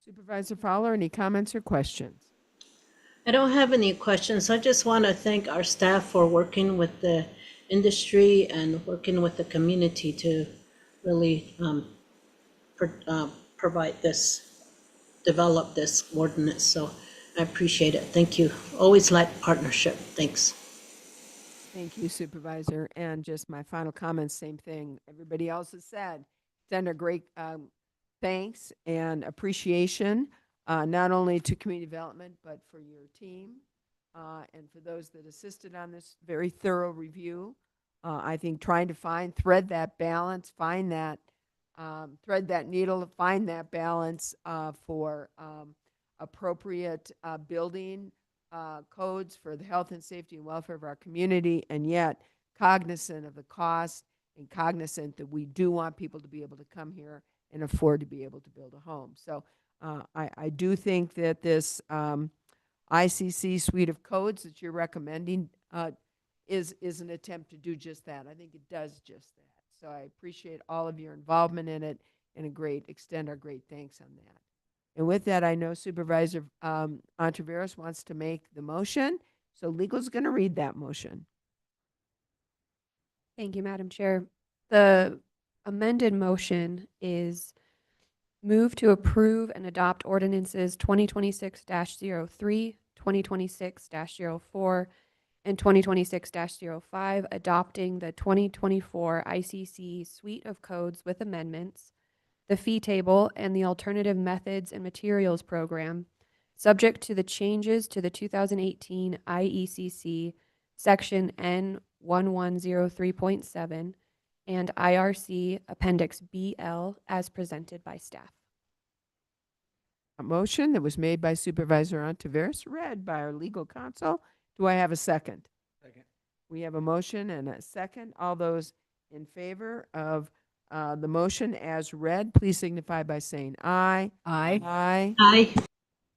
Speaker 1: Supervisor Fowler, any comments or questions?
Speaker 5: I don't have any questions. I just want to thank our staff for working with the industry and working with the community to really develop this ordinance. So I appreciate it. Thank you. Always like partnership. Thanks.
Speaker 1: Thank you, Supervisor. And just my final comments, same thing everybody else has said. Send a great thanks and appreciation, not only to community development, but for your team and for those that assisted on this very thorough review. I think trying to thread that balance, find that, thread that needle, find that balance for appropriate building codes for the health and safety and welfare of our community, and yet cognizant of the cost and cognizant that we do want people to be able to come here and afford to be able to build a home. So I do think that this ICC suite of codes that you're recommending is an attempt to do just that. I think it does just that. So I appreciate all of your involvement in it, and extend our great thanks on that. And with that, I know Supervisor Ontiveros wants to make the motion. So legal's going to read that motion.
Speaker 16: Thank you, Madam Chair. The amended motion is move to approve and adopt ordinances 2026-03, 2026-04, and 2026-05, adopting the 2024 ICC suite of codes with amendments, the fee table, and the alternative methods and materials program, subject to the changes to the 2018 IECC Section N1103.7 and IRC Appendix BL as presented by staff.
Speaker 1: A motion that was made by Supervisor Ontiveros, read by our legal counsel. Do I have a second?
Speaker 2: Second.
Speaker 1: We have a motion and a second. All those in favor of the motion as read, please signify by saying aye.
Speaker 3: Aye.
Speaker 1: Aye.
Speaker 5: Aye.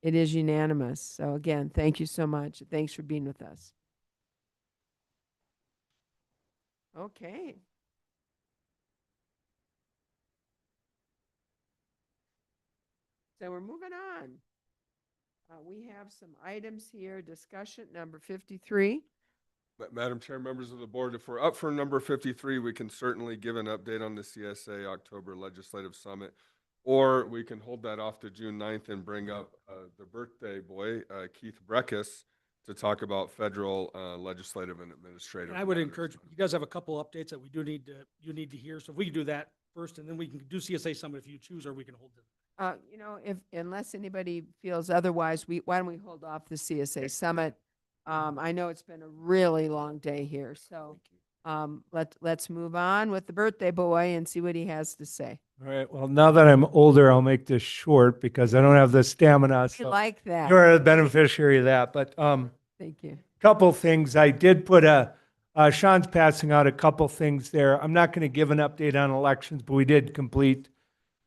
Speaker 1: It is unanimous. So again, thank you so much. Thanks for being with us. Okay. So we're moving on. We have some items here. Discussion number 53.
Speaker 17: Madam Chair, members of the board, if we're up for number 53, we can certainly give an update on the CSA October Legislative Summit, or we can hold that off to June 9th and bring up the birthday boy, Keith Breckus, to talk about federal legislative and administrative.
Speaker 15: And I would
Speaker 17: matters.
Speaker 15: encourage, you guys have a couple updates that we do need to, you need to hear. So if we can do that first, and then we can do CSA Summit if you choose, or we can hold it.
Speaker 1: You know, unless anybody feels otherwise, why don't we hold off the CSA Summit? I know it's been a really long day here, so let's move on with the birthday boy and see what he has to say.
Speaker 19: All right. Well, now that I'm older, I'll make this short because I don't have the stamina.
Speaker 1: You like that.
Speaker 19: You're a beneficiary of that. But
Speaker 1: thank you.
Speaker 19: Couple things. I did put Sean's passing out a couple things there. I'm not going to give an update on elections, but we did complete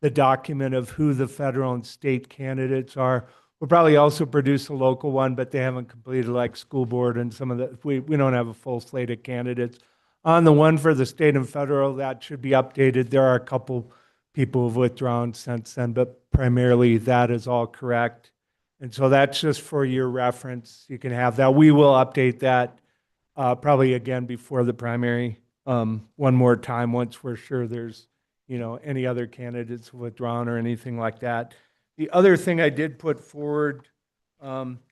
Speaker 19: the document of who the federal and state candidates are. We'll probably also produce a local one, but they haven't completed, like school board and some of the, we don't have a full slate of candidates. On the one for the state and federal, that should be updated. There are a couple people who've withdrawn since then, but primarily that is all correct. And so that's just for your reference. You can have that. We will update that probably again before the primary one more time once we're sure there's, you know, any other candidates withdrawn or anything like that. The other thing I did put forward,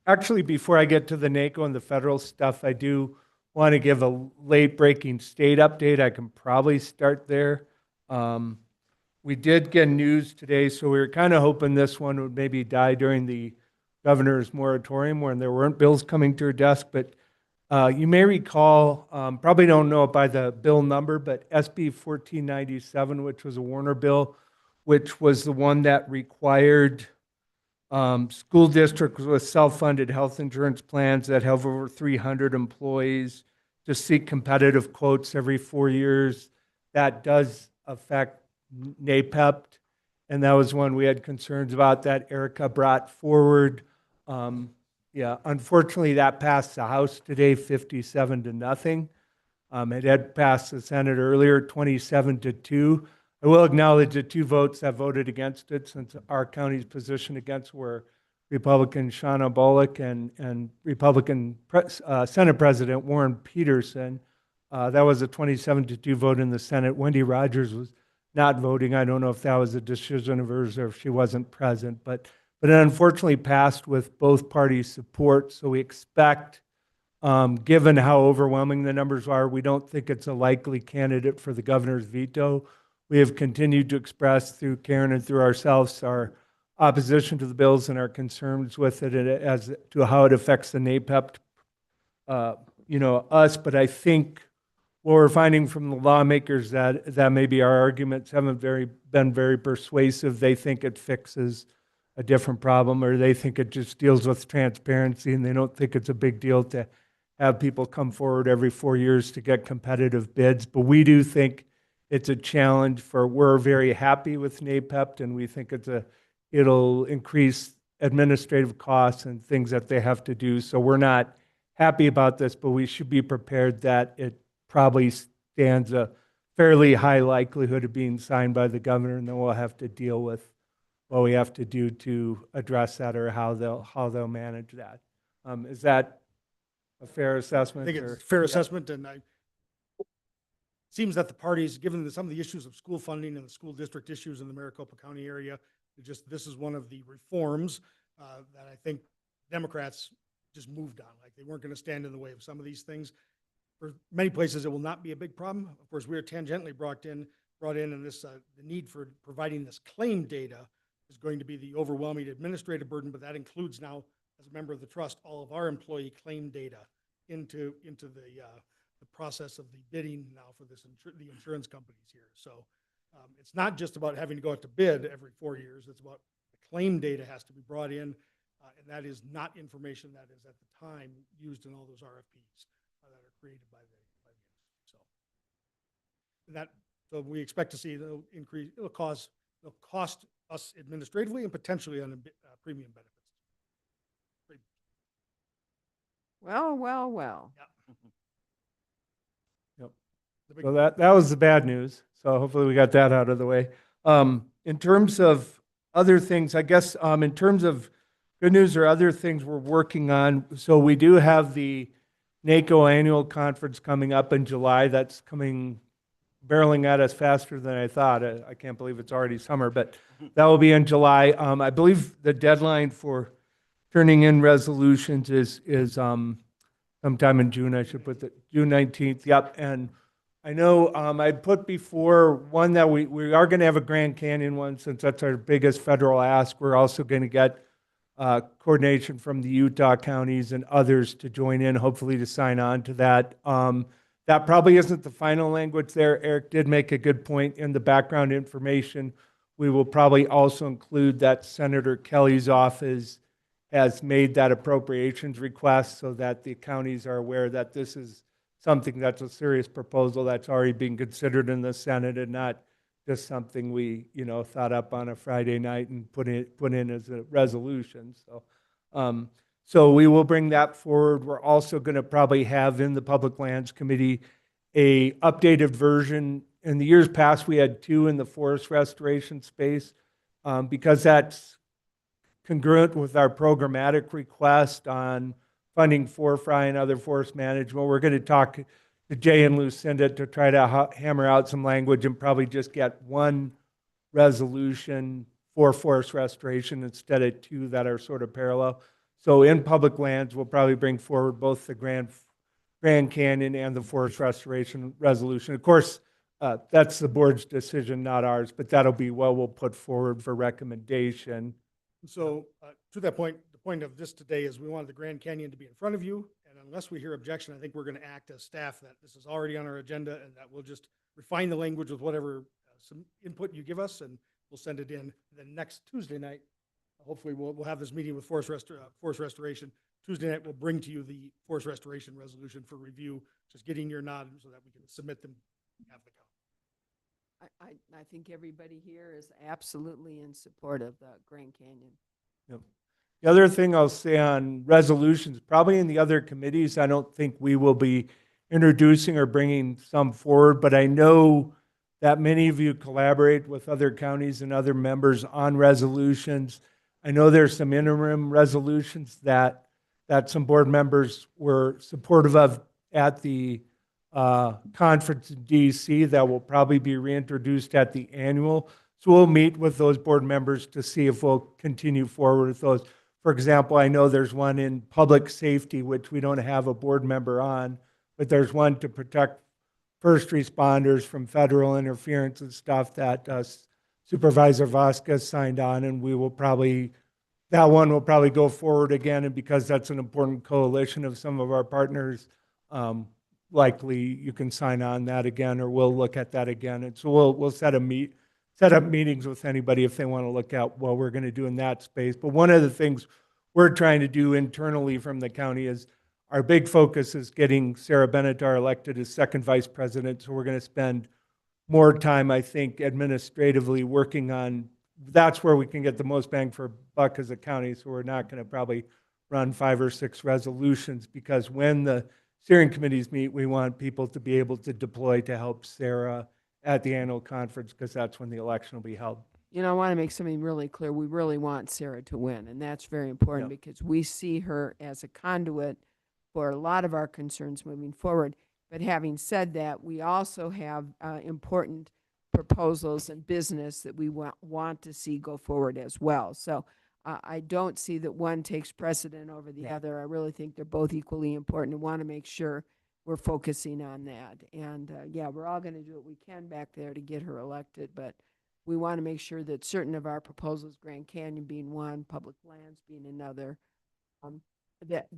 Speaker 19: actually before I get to the NACO and the federal stuff, I do want to give a late breaking state update. I can probably start there. We did get news today, so we were kind of hoping this one would maybe die during the governor's moratorium when there weren't bills coming to her desk, but you may recall, probably don't know it by the bill number, but SB 1497, which was a Warner bill, which was the one that required school districts with self-funded health insurance plans that have over 300 employees to seek competitive quotes every 4 years. That does affect NAPEP, and that was one we had concerns about that Erica brought forward. Yeah, unfortunately, that passed the House today, 57-0. It had passed the Senate earlier, 27-2. I will acknowledge the 2 votes that voted against it, since our county's position against were Republican Shauna Bullock and Republican Senate President Warren Peterson. That was a 27-2 vote in the Senate. Wendy Rogers was not voting. I don't know if that was a decision of hers or if she wasn't present, but it unfortunately passed with both parties' support. So we expect, given how overwhelming the numbers are, we don't think it's a likely candidate for the governor's veto. We have continued to express through Karen and through ourselves our opposition to the bills and our concerns with it as to how it affects the NAPEP us, but I think what we're finding from the lawmakers that maybe our arguments haven't been very persuasive. They think it fixes a different problem, or they think it just deals with transparency, and they don't think it's a big deal to have people come forward every 4 years to get competitive bids. But we do think it's a challenge we're very happy with NAPEP, and we think it'll increase administrative costs and things that they have to do. So we're not happy about this, but we should be prepared that it probably stands a fairly high likelihood of being signed by the governor, and then we'll have to deal with what we have to do to address that, or how they'll manage that. Is that a fair assessment?
Speaker 15: I think it's a fair assessment, and seems that the parties, given some of the issues of school funding and the school district issues in the Maricopa County area, this is one of the reforms that I think Democrats just moved on. Like, they weren't going to stand in the way of some of these things. For many places, it will not be a big problem. Of course, we are tangentially brought in, and this the need for providing this claim data is going to be the overwhelming administrative burden. But that includes now, as a member of the trust, all of our employee claim data into the process of the bidding now for the insurance companies here. So it's not just about having to go out to bid every 4 years. It's about the claim data has to be brought in, and that is not information that is at the time used in all those RFPs that are created by the industry. So we expect to see it'll increase. It'll cost us administratively and potentially on premium benefits.
Speaker 1: Well, well, well.
Speaker 19: Yep. So that was the bad news. So hopefully we got that out of the way. In terms of other things, I guess, in terms of good news or other things we're working on, so we do have the NACO annual conference coming up in July. That's coming, barreling at us faster than I thought. I can't believe it's already summer, but that will be in July. I believe the deadline for turning in resolutions is sometime in June. I should put the June 19th. Yep. And I know I put before one that we are going to have a Grand Canyon one, since that's our biggest federal ask. We're also going to get coordination from the Utah counties and others to join in, hopefully to sign on to that. That probably isn't the final language there. Eric did make a good point in the background information. We will probably also include that Senator Kelly's office has made that appropriations request, so that the counties are aware that this is something that's a serious proposal that's already being considered in the Senate, and not just something we, thought up on a Friday night and put in as a resolution. So we will bring that forward. We're also going to probably have in the Public Lands Committee a updated version. In the years past, we had 2 in the forest restoration space, because that's congruent with our programmatic request on funding FORFRI and other forest management. We're going to talk to Jay and Lucinda to try to hammer out some language and probably just get 1 resolution for forest restoration instead of 2 that are sort of parallel. So in public lands, we'll probably bring forward both the Grand Canyon and the forest restoration resolution. Of course, that's the board's decision, not ours, but that'll be what we'll put forward for recommendation.
Speaker 15: So to that point, the point of this today is we wanted the Grand Canyon to be in front of you, and unless we hear objection, I think we're going to act as staff that this is already on our agenda, and that we'll just refine the language with whatever some input you give us, and we'll send it in. And then next Tuesday night, hopefully we'll have this meeting with forest restoration. Tuesday night, we'll bring to you the forest restoration resolution for review, just getting your nod so that we can submit them and have the count.
Speaker 1: I think everybody here is absolutely in support of the Grand Canyon.
Speaker 19: Yep. The other thing I'll say on resolutions, probably in the other committees, I don't think we will be introducing or bringing some forward, but I know that many of you collaborate with other counties and other members on resolutions. I know there's some interim resolutions that some board members were supportive of at the conference in DC that will probably be reintroduced at the annual. So we'll meet with those board members to see if we'll continue forward with those. For example, I know there's one in public safety, which we don't have a board member on, but there's one to protect first responders from federal interference and stuff that Supervisor Vasquez signed on, and we will probably that one will probably go forward again, and because that's an important coalition of some of our partners, likely you can sign on that again, or we'll look at that again. And so we'll set up meetings with anybody if they want to look at what we're going to do in that space. But one of the things we're trying to do internally from the county is our big focus is getting Sarah Benatar elected as second vice president. So we're going to spend more time, I think, administratively working on, that's where we can get the most bang for buck as a county. So we're not going to probably run 5 or 6 resolutions, because when the steering committees meet, we want people to be able to deploy to help Sarah at the annual conference, because that's when the election will be held.
Speaker 1: You know, I want to make something really clear. We really want Sarah to win, and that's very important because we see her as a conduit for a lot of our concerns moving forward. But having said that, we also have important proposals and business that we want to see go forward as well. So I don't see that one takes precedent over the other. I really think they're both equally important and want to make sure we're focusing on that. And yeah, we're all going to do what we can back there to get her elected, but we want to make sure that certain of our proposals, Grand Canyon being one, public lands being another,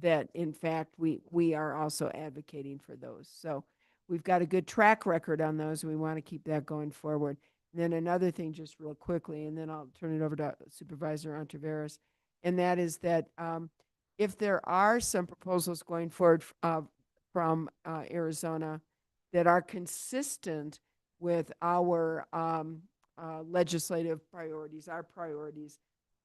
Speaker 1: that in fact we are also advocating for those. So we've got a good track record on those, and we want to keep that going forward. And then another thing, just real quickly, and then I'll turn it over to Supervisor Ontiveros, and that is that if there are some proposals going forward from Arizona that are consistent with our legislative priorities, our priorities,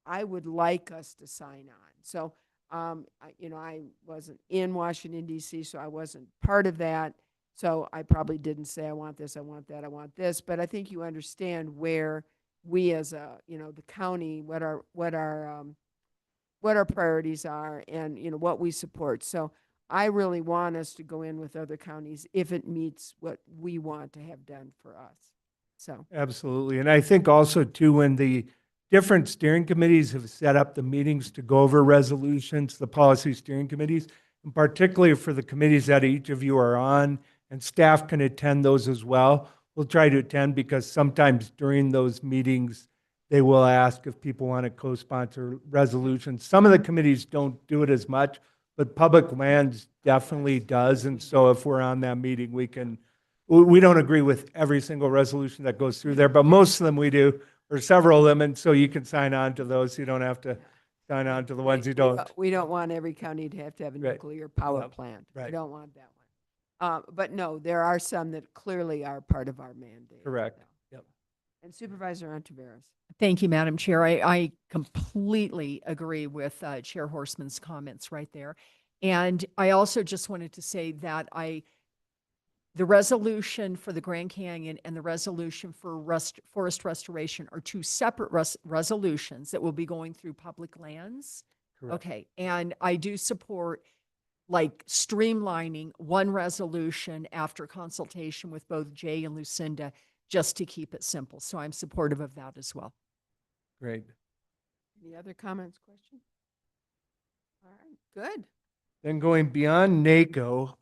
Speaker 1: I would like us to sign on. So, I wasn't in Washington, D.C., so I wasn't part of that. So I probably didn't say, I want this, I want that, I want this. But I think you understand where we as the county, what our priorities are, and, what we support. So I really want us to go in with other counties if it meets what we want to have done for us. So
Speaker 19: Absolutely. And I think also too, when the different steering committees have set up the meetings to go over resolutions, the policy steering committees, and particularly for the committees that each of you are on, and staff can attend those as well. We'll try to attend, because sometimes during those meetings, they will ask if people want to co-sponsor resolutions. Some of the committees don't do it as much, but public lands definitely does. And so if we're on that meeting, we don't agree with every single resolution that goes through there, but most of them we do, or several of them. And so you can sign on to those. You don't have to sign on to the ones you don't.
Speaker 1: We don't want every county to have a
Speaker 19: Right.
Speaker 1: nuclear power
Speaker 19: Yep.
Speaker 1: plant.
Speaker 19: Right.
Speaker 1: We don't want that one. But no, there are some that clearly are part of our mandate.
Speaker 19: Correct.
Speaker 1: So.
Speaker 19: Yep.
Speaker 1: And Supervisor Ontiveros.
Speaker 3: Thank you, Madam Chair. I completely agree with Chair Horseman's comments right there. And I also just wanted to say that the resolution for the Grand Canyon and the resolution for forest restoration are 2 separate resolutions that will be going through public lands.
Speaker 19: Correct.
Speaker 3: Okay. And I do support streamlining one resolution after consultation with both Jay and Lucinda, just to keep it simple. So I'm supportive of that as well.
Speaker 19: Great.
Speaker 1: Any other comments, questions? All right, good.
Speaker 19: Then going beyond NACO,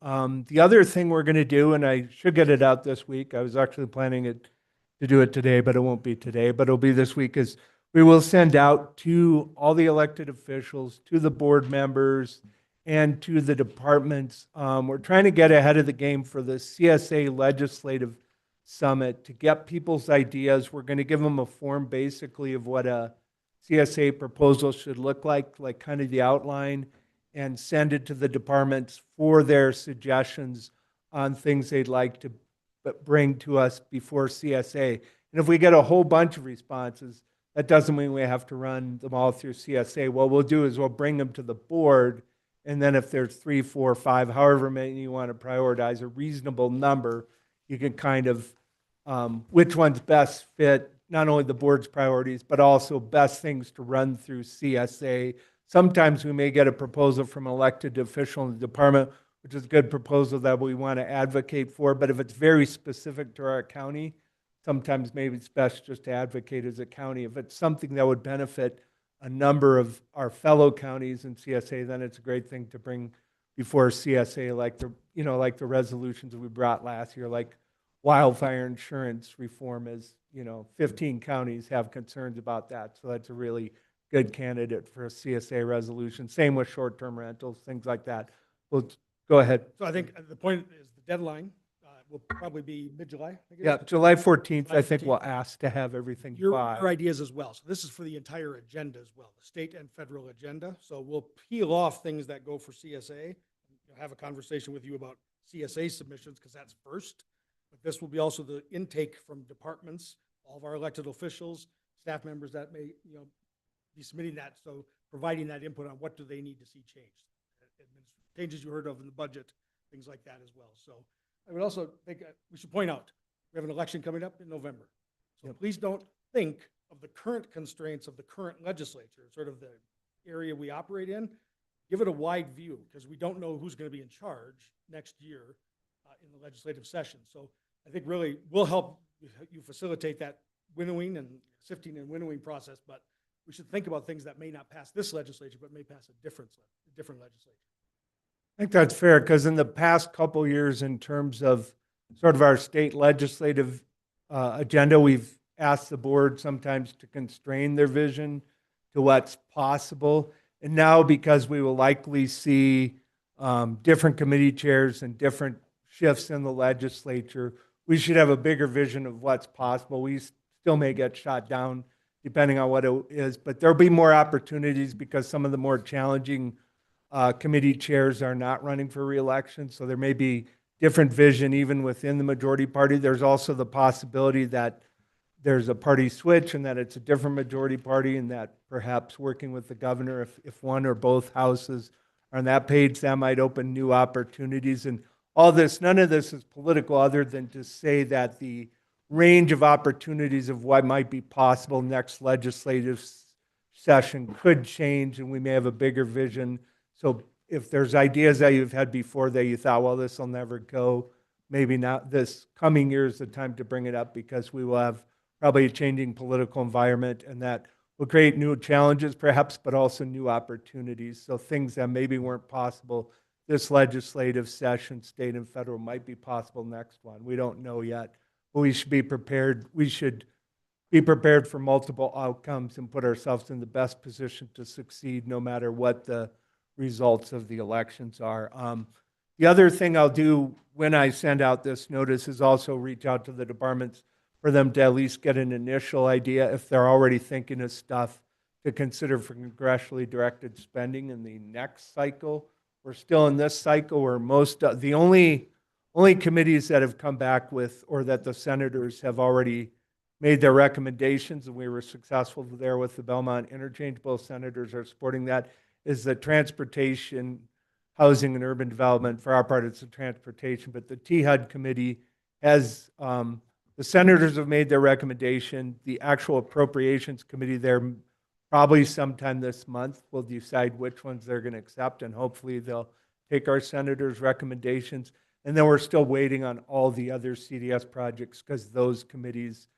Speaker 19: the other thing we're going to do, and I should get it out this week, I was actually planning to do it today, but it won't be today, but it'll be this week, is we will send out to all the elected officials, to the board members, and to the departments. We're trying to get ahead of the game for the CSA Legislative Summit to get people's ideas. We're going to give them a form basically of what a CSA proposal should look like kind of the outline, and send it to the departments for their suggestions on things they'd like to bring to us before CSA. And if we get a whole bunch of responses, that doesn't mean we have to run them all through CSA. What we'll do is we'll bring them to the board, and then if there's 3, 4, 5, however many you want to prioritize, a reasonable number, you can kind of, which ones best fit not only the board's priorities, but also best things to run through CSA. Sometimes we may get a proposal from an elected official in the department, which is a good proposal that we want to advocate for. But if it's very specific to our county, sometimes maybe it's best just to advocate as a county. If it's something that would benefit a number of our fellow counties in CSA, then it's a great thing to bring before CSA, like the resolutions that we brought last year, like wildfire insurance reform, as 15 counties have concerns about that. So that's a really good candidate for a CSA resolution. Same with short-term rentals, things like that. Well, go ahead.
Speaker 15: So I think the point is the deadline will probably be mid-July. I think it is.
Speaker 19: Yeah, July 14th,
Speaker 15: July
Speaker 19: I think
Speaker 15: 14th.
Speaker 19: we'll ask to have everything
Speaker 15: Your
Speaker 19: by.
Speaker 15: ideas as well. So this is for the entire agenda as well, the state and federal agenda. So we'll peel off things that go for CSA. Have a conversation with you about CSA submissions because that's first. But this will be also the intake from departments, all of our elected officials, staff members that may, be submitting that. So providing that input on what do they need to see changed. Changes you heard of in the budget, things like that as well. So I would also think we should point out, we have an election coming up in November. So please don't think of the current constraints of the current legislature, sort of the area we operate in. Give it a wide view because we don't know who's going to be in charge next year in the legislative session. So I think really we'll help you facilitate that winnowing and sifting and winnowing process, but we should think about things that may not pass this legislature, but may pass a different legislature.
Speaker 19: I think that's fair because in the past couple years, in terms of sort of our state legislative agenda, we've asked the board sometimes to constrain their vision to what's possible. And now, because we will likely see different committee chairs and different shifts in the legislature, we should have a bigger vision of what's possible. We still may get shot down depending on what it is, but there'll be more opportunities because some of the more challenging committee chairs are not running for re-election. So there may be different vision even within the majority party. There's also the possibility that there's a party switch and that it's a different majority party and that perhaps working with the governor, if one or both houses are on that page, that might open new opportunities. And all this, none of this is political other than to say that the range of opportunities of what might be possible next legislative session could change and we may have a bigger vision. So if there's ideas that you've had before that you thought, well, this will never go, maybe not this coming year is the time to bring it up because we will have probably a changing political environment and that will create new challenges perhaps, but also new opportunities. So things that maybe weren't possible this legislative session, state and federal, might be possible next one. We don't know yet, but we should be prepared. We should be prepared for multiple outcomes and put ourselves in the best position to succeed no matter what the results of the elections are. The other thing I'll do when I send out this notice is also reach out to the departments for them to at least get an initial idea if they're already thinking of stuff to consider for congressionally directed spending in the next cycle. We're still in this cycle where the only committees that have come back with or that the senators have already made their recommendations, and we were successful there with the Belmont interchange, both senators are supporting that, is the transportation, housing and urban development. For our part, it's the transportation, but the THUD committee has, the senators have made their recommendation. The actual appropriations committee there probably sometime this month will decide which ones they're going to accept, and hopefully they'll take our senators' recommendations. And then we're still waiting on all the other CDS projects because those committees,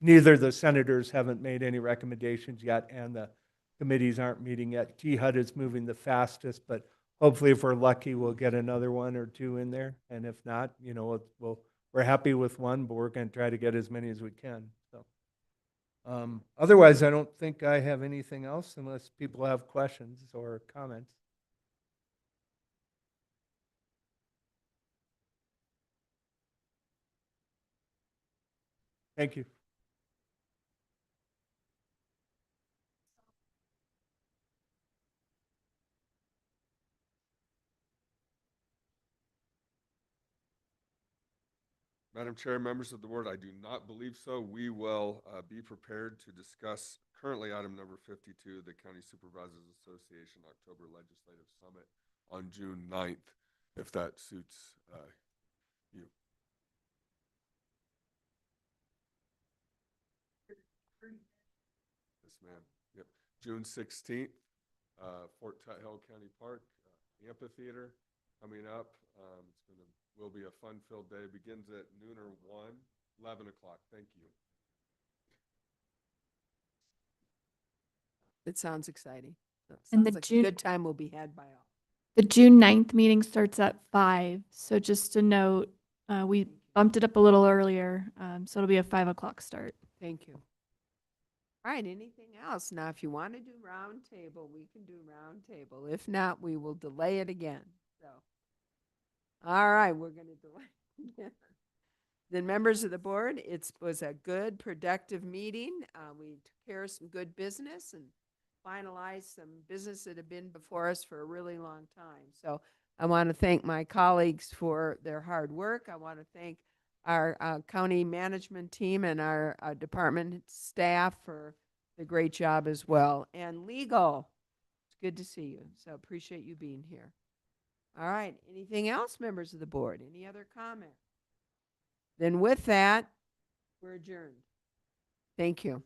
Speaker 19: neither the senators haven't made any recommendations yet, and the committees aren't meeting yet. THUD is moving the fastest, but hopefully if we're lucky, we'll get another one or two in there. And if not, we're happy with one, but we're going to try to get as many as we can. So, otherwise, I don't think I have anything else unless people have questions or comments. Thank you.
Speaker 17: Madam Chair, members of the board, I do not believe so. We will be prepared to discuss currently item number 52, the County Supervisors Association October Legislative Summit on June 9th, if that suits you. Yes, ma'am. Yep. June 16th, Fort Hill County Park, amphitheater coming up. Will be a fun-filled day. Begins at noon or 11 o'clock. Thank you.
Speaker 1: It sounds exciting.
Speaker 6: And
Speaker 1: Sounds
Speaker 6: the
Speaker 1: like
Speaker 6: June-
Speaker 1: a good time will be had by all.
Speaker 6: The June 9th meeting starts at 5. So just a note, we bumped it up a little earlier. So it'll be a 5 o'clock start.
Speaker 1: Thank you. All right, anything else? Now, if you want to do round table, we can do round table. If not, we will delay it again. So, all right, we're going to delay it again. Then members of the board, it was a good, productive meeting. We took care of some good business and finalized some business that had been before us for a really long time. So I want to thank my colleagues for their hard work. I want to thank our county management team and our department staff for the great job as well. And legal, it's good to see you. So appreciate you being here. All right, anything else, members of the board? Any other comment? Then with that, we're adjourned. Thank you.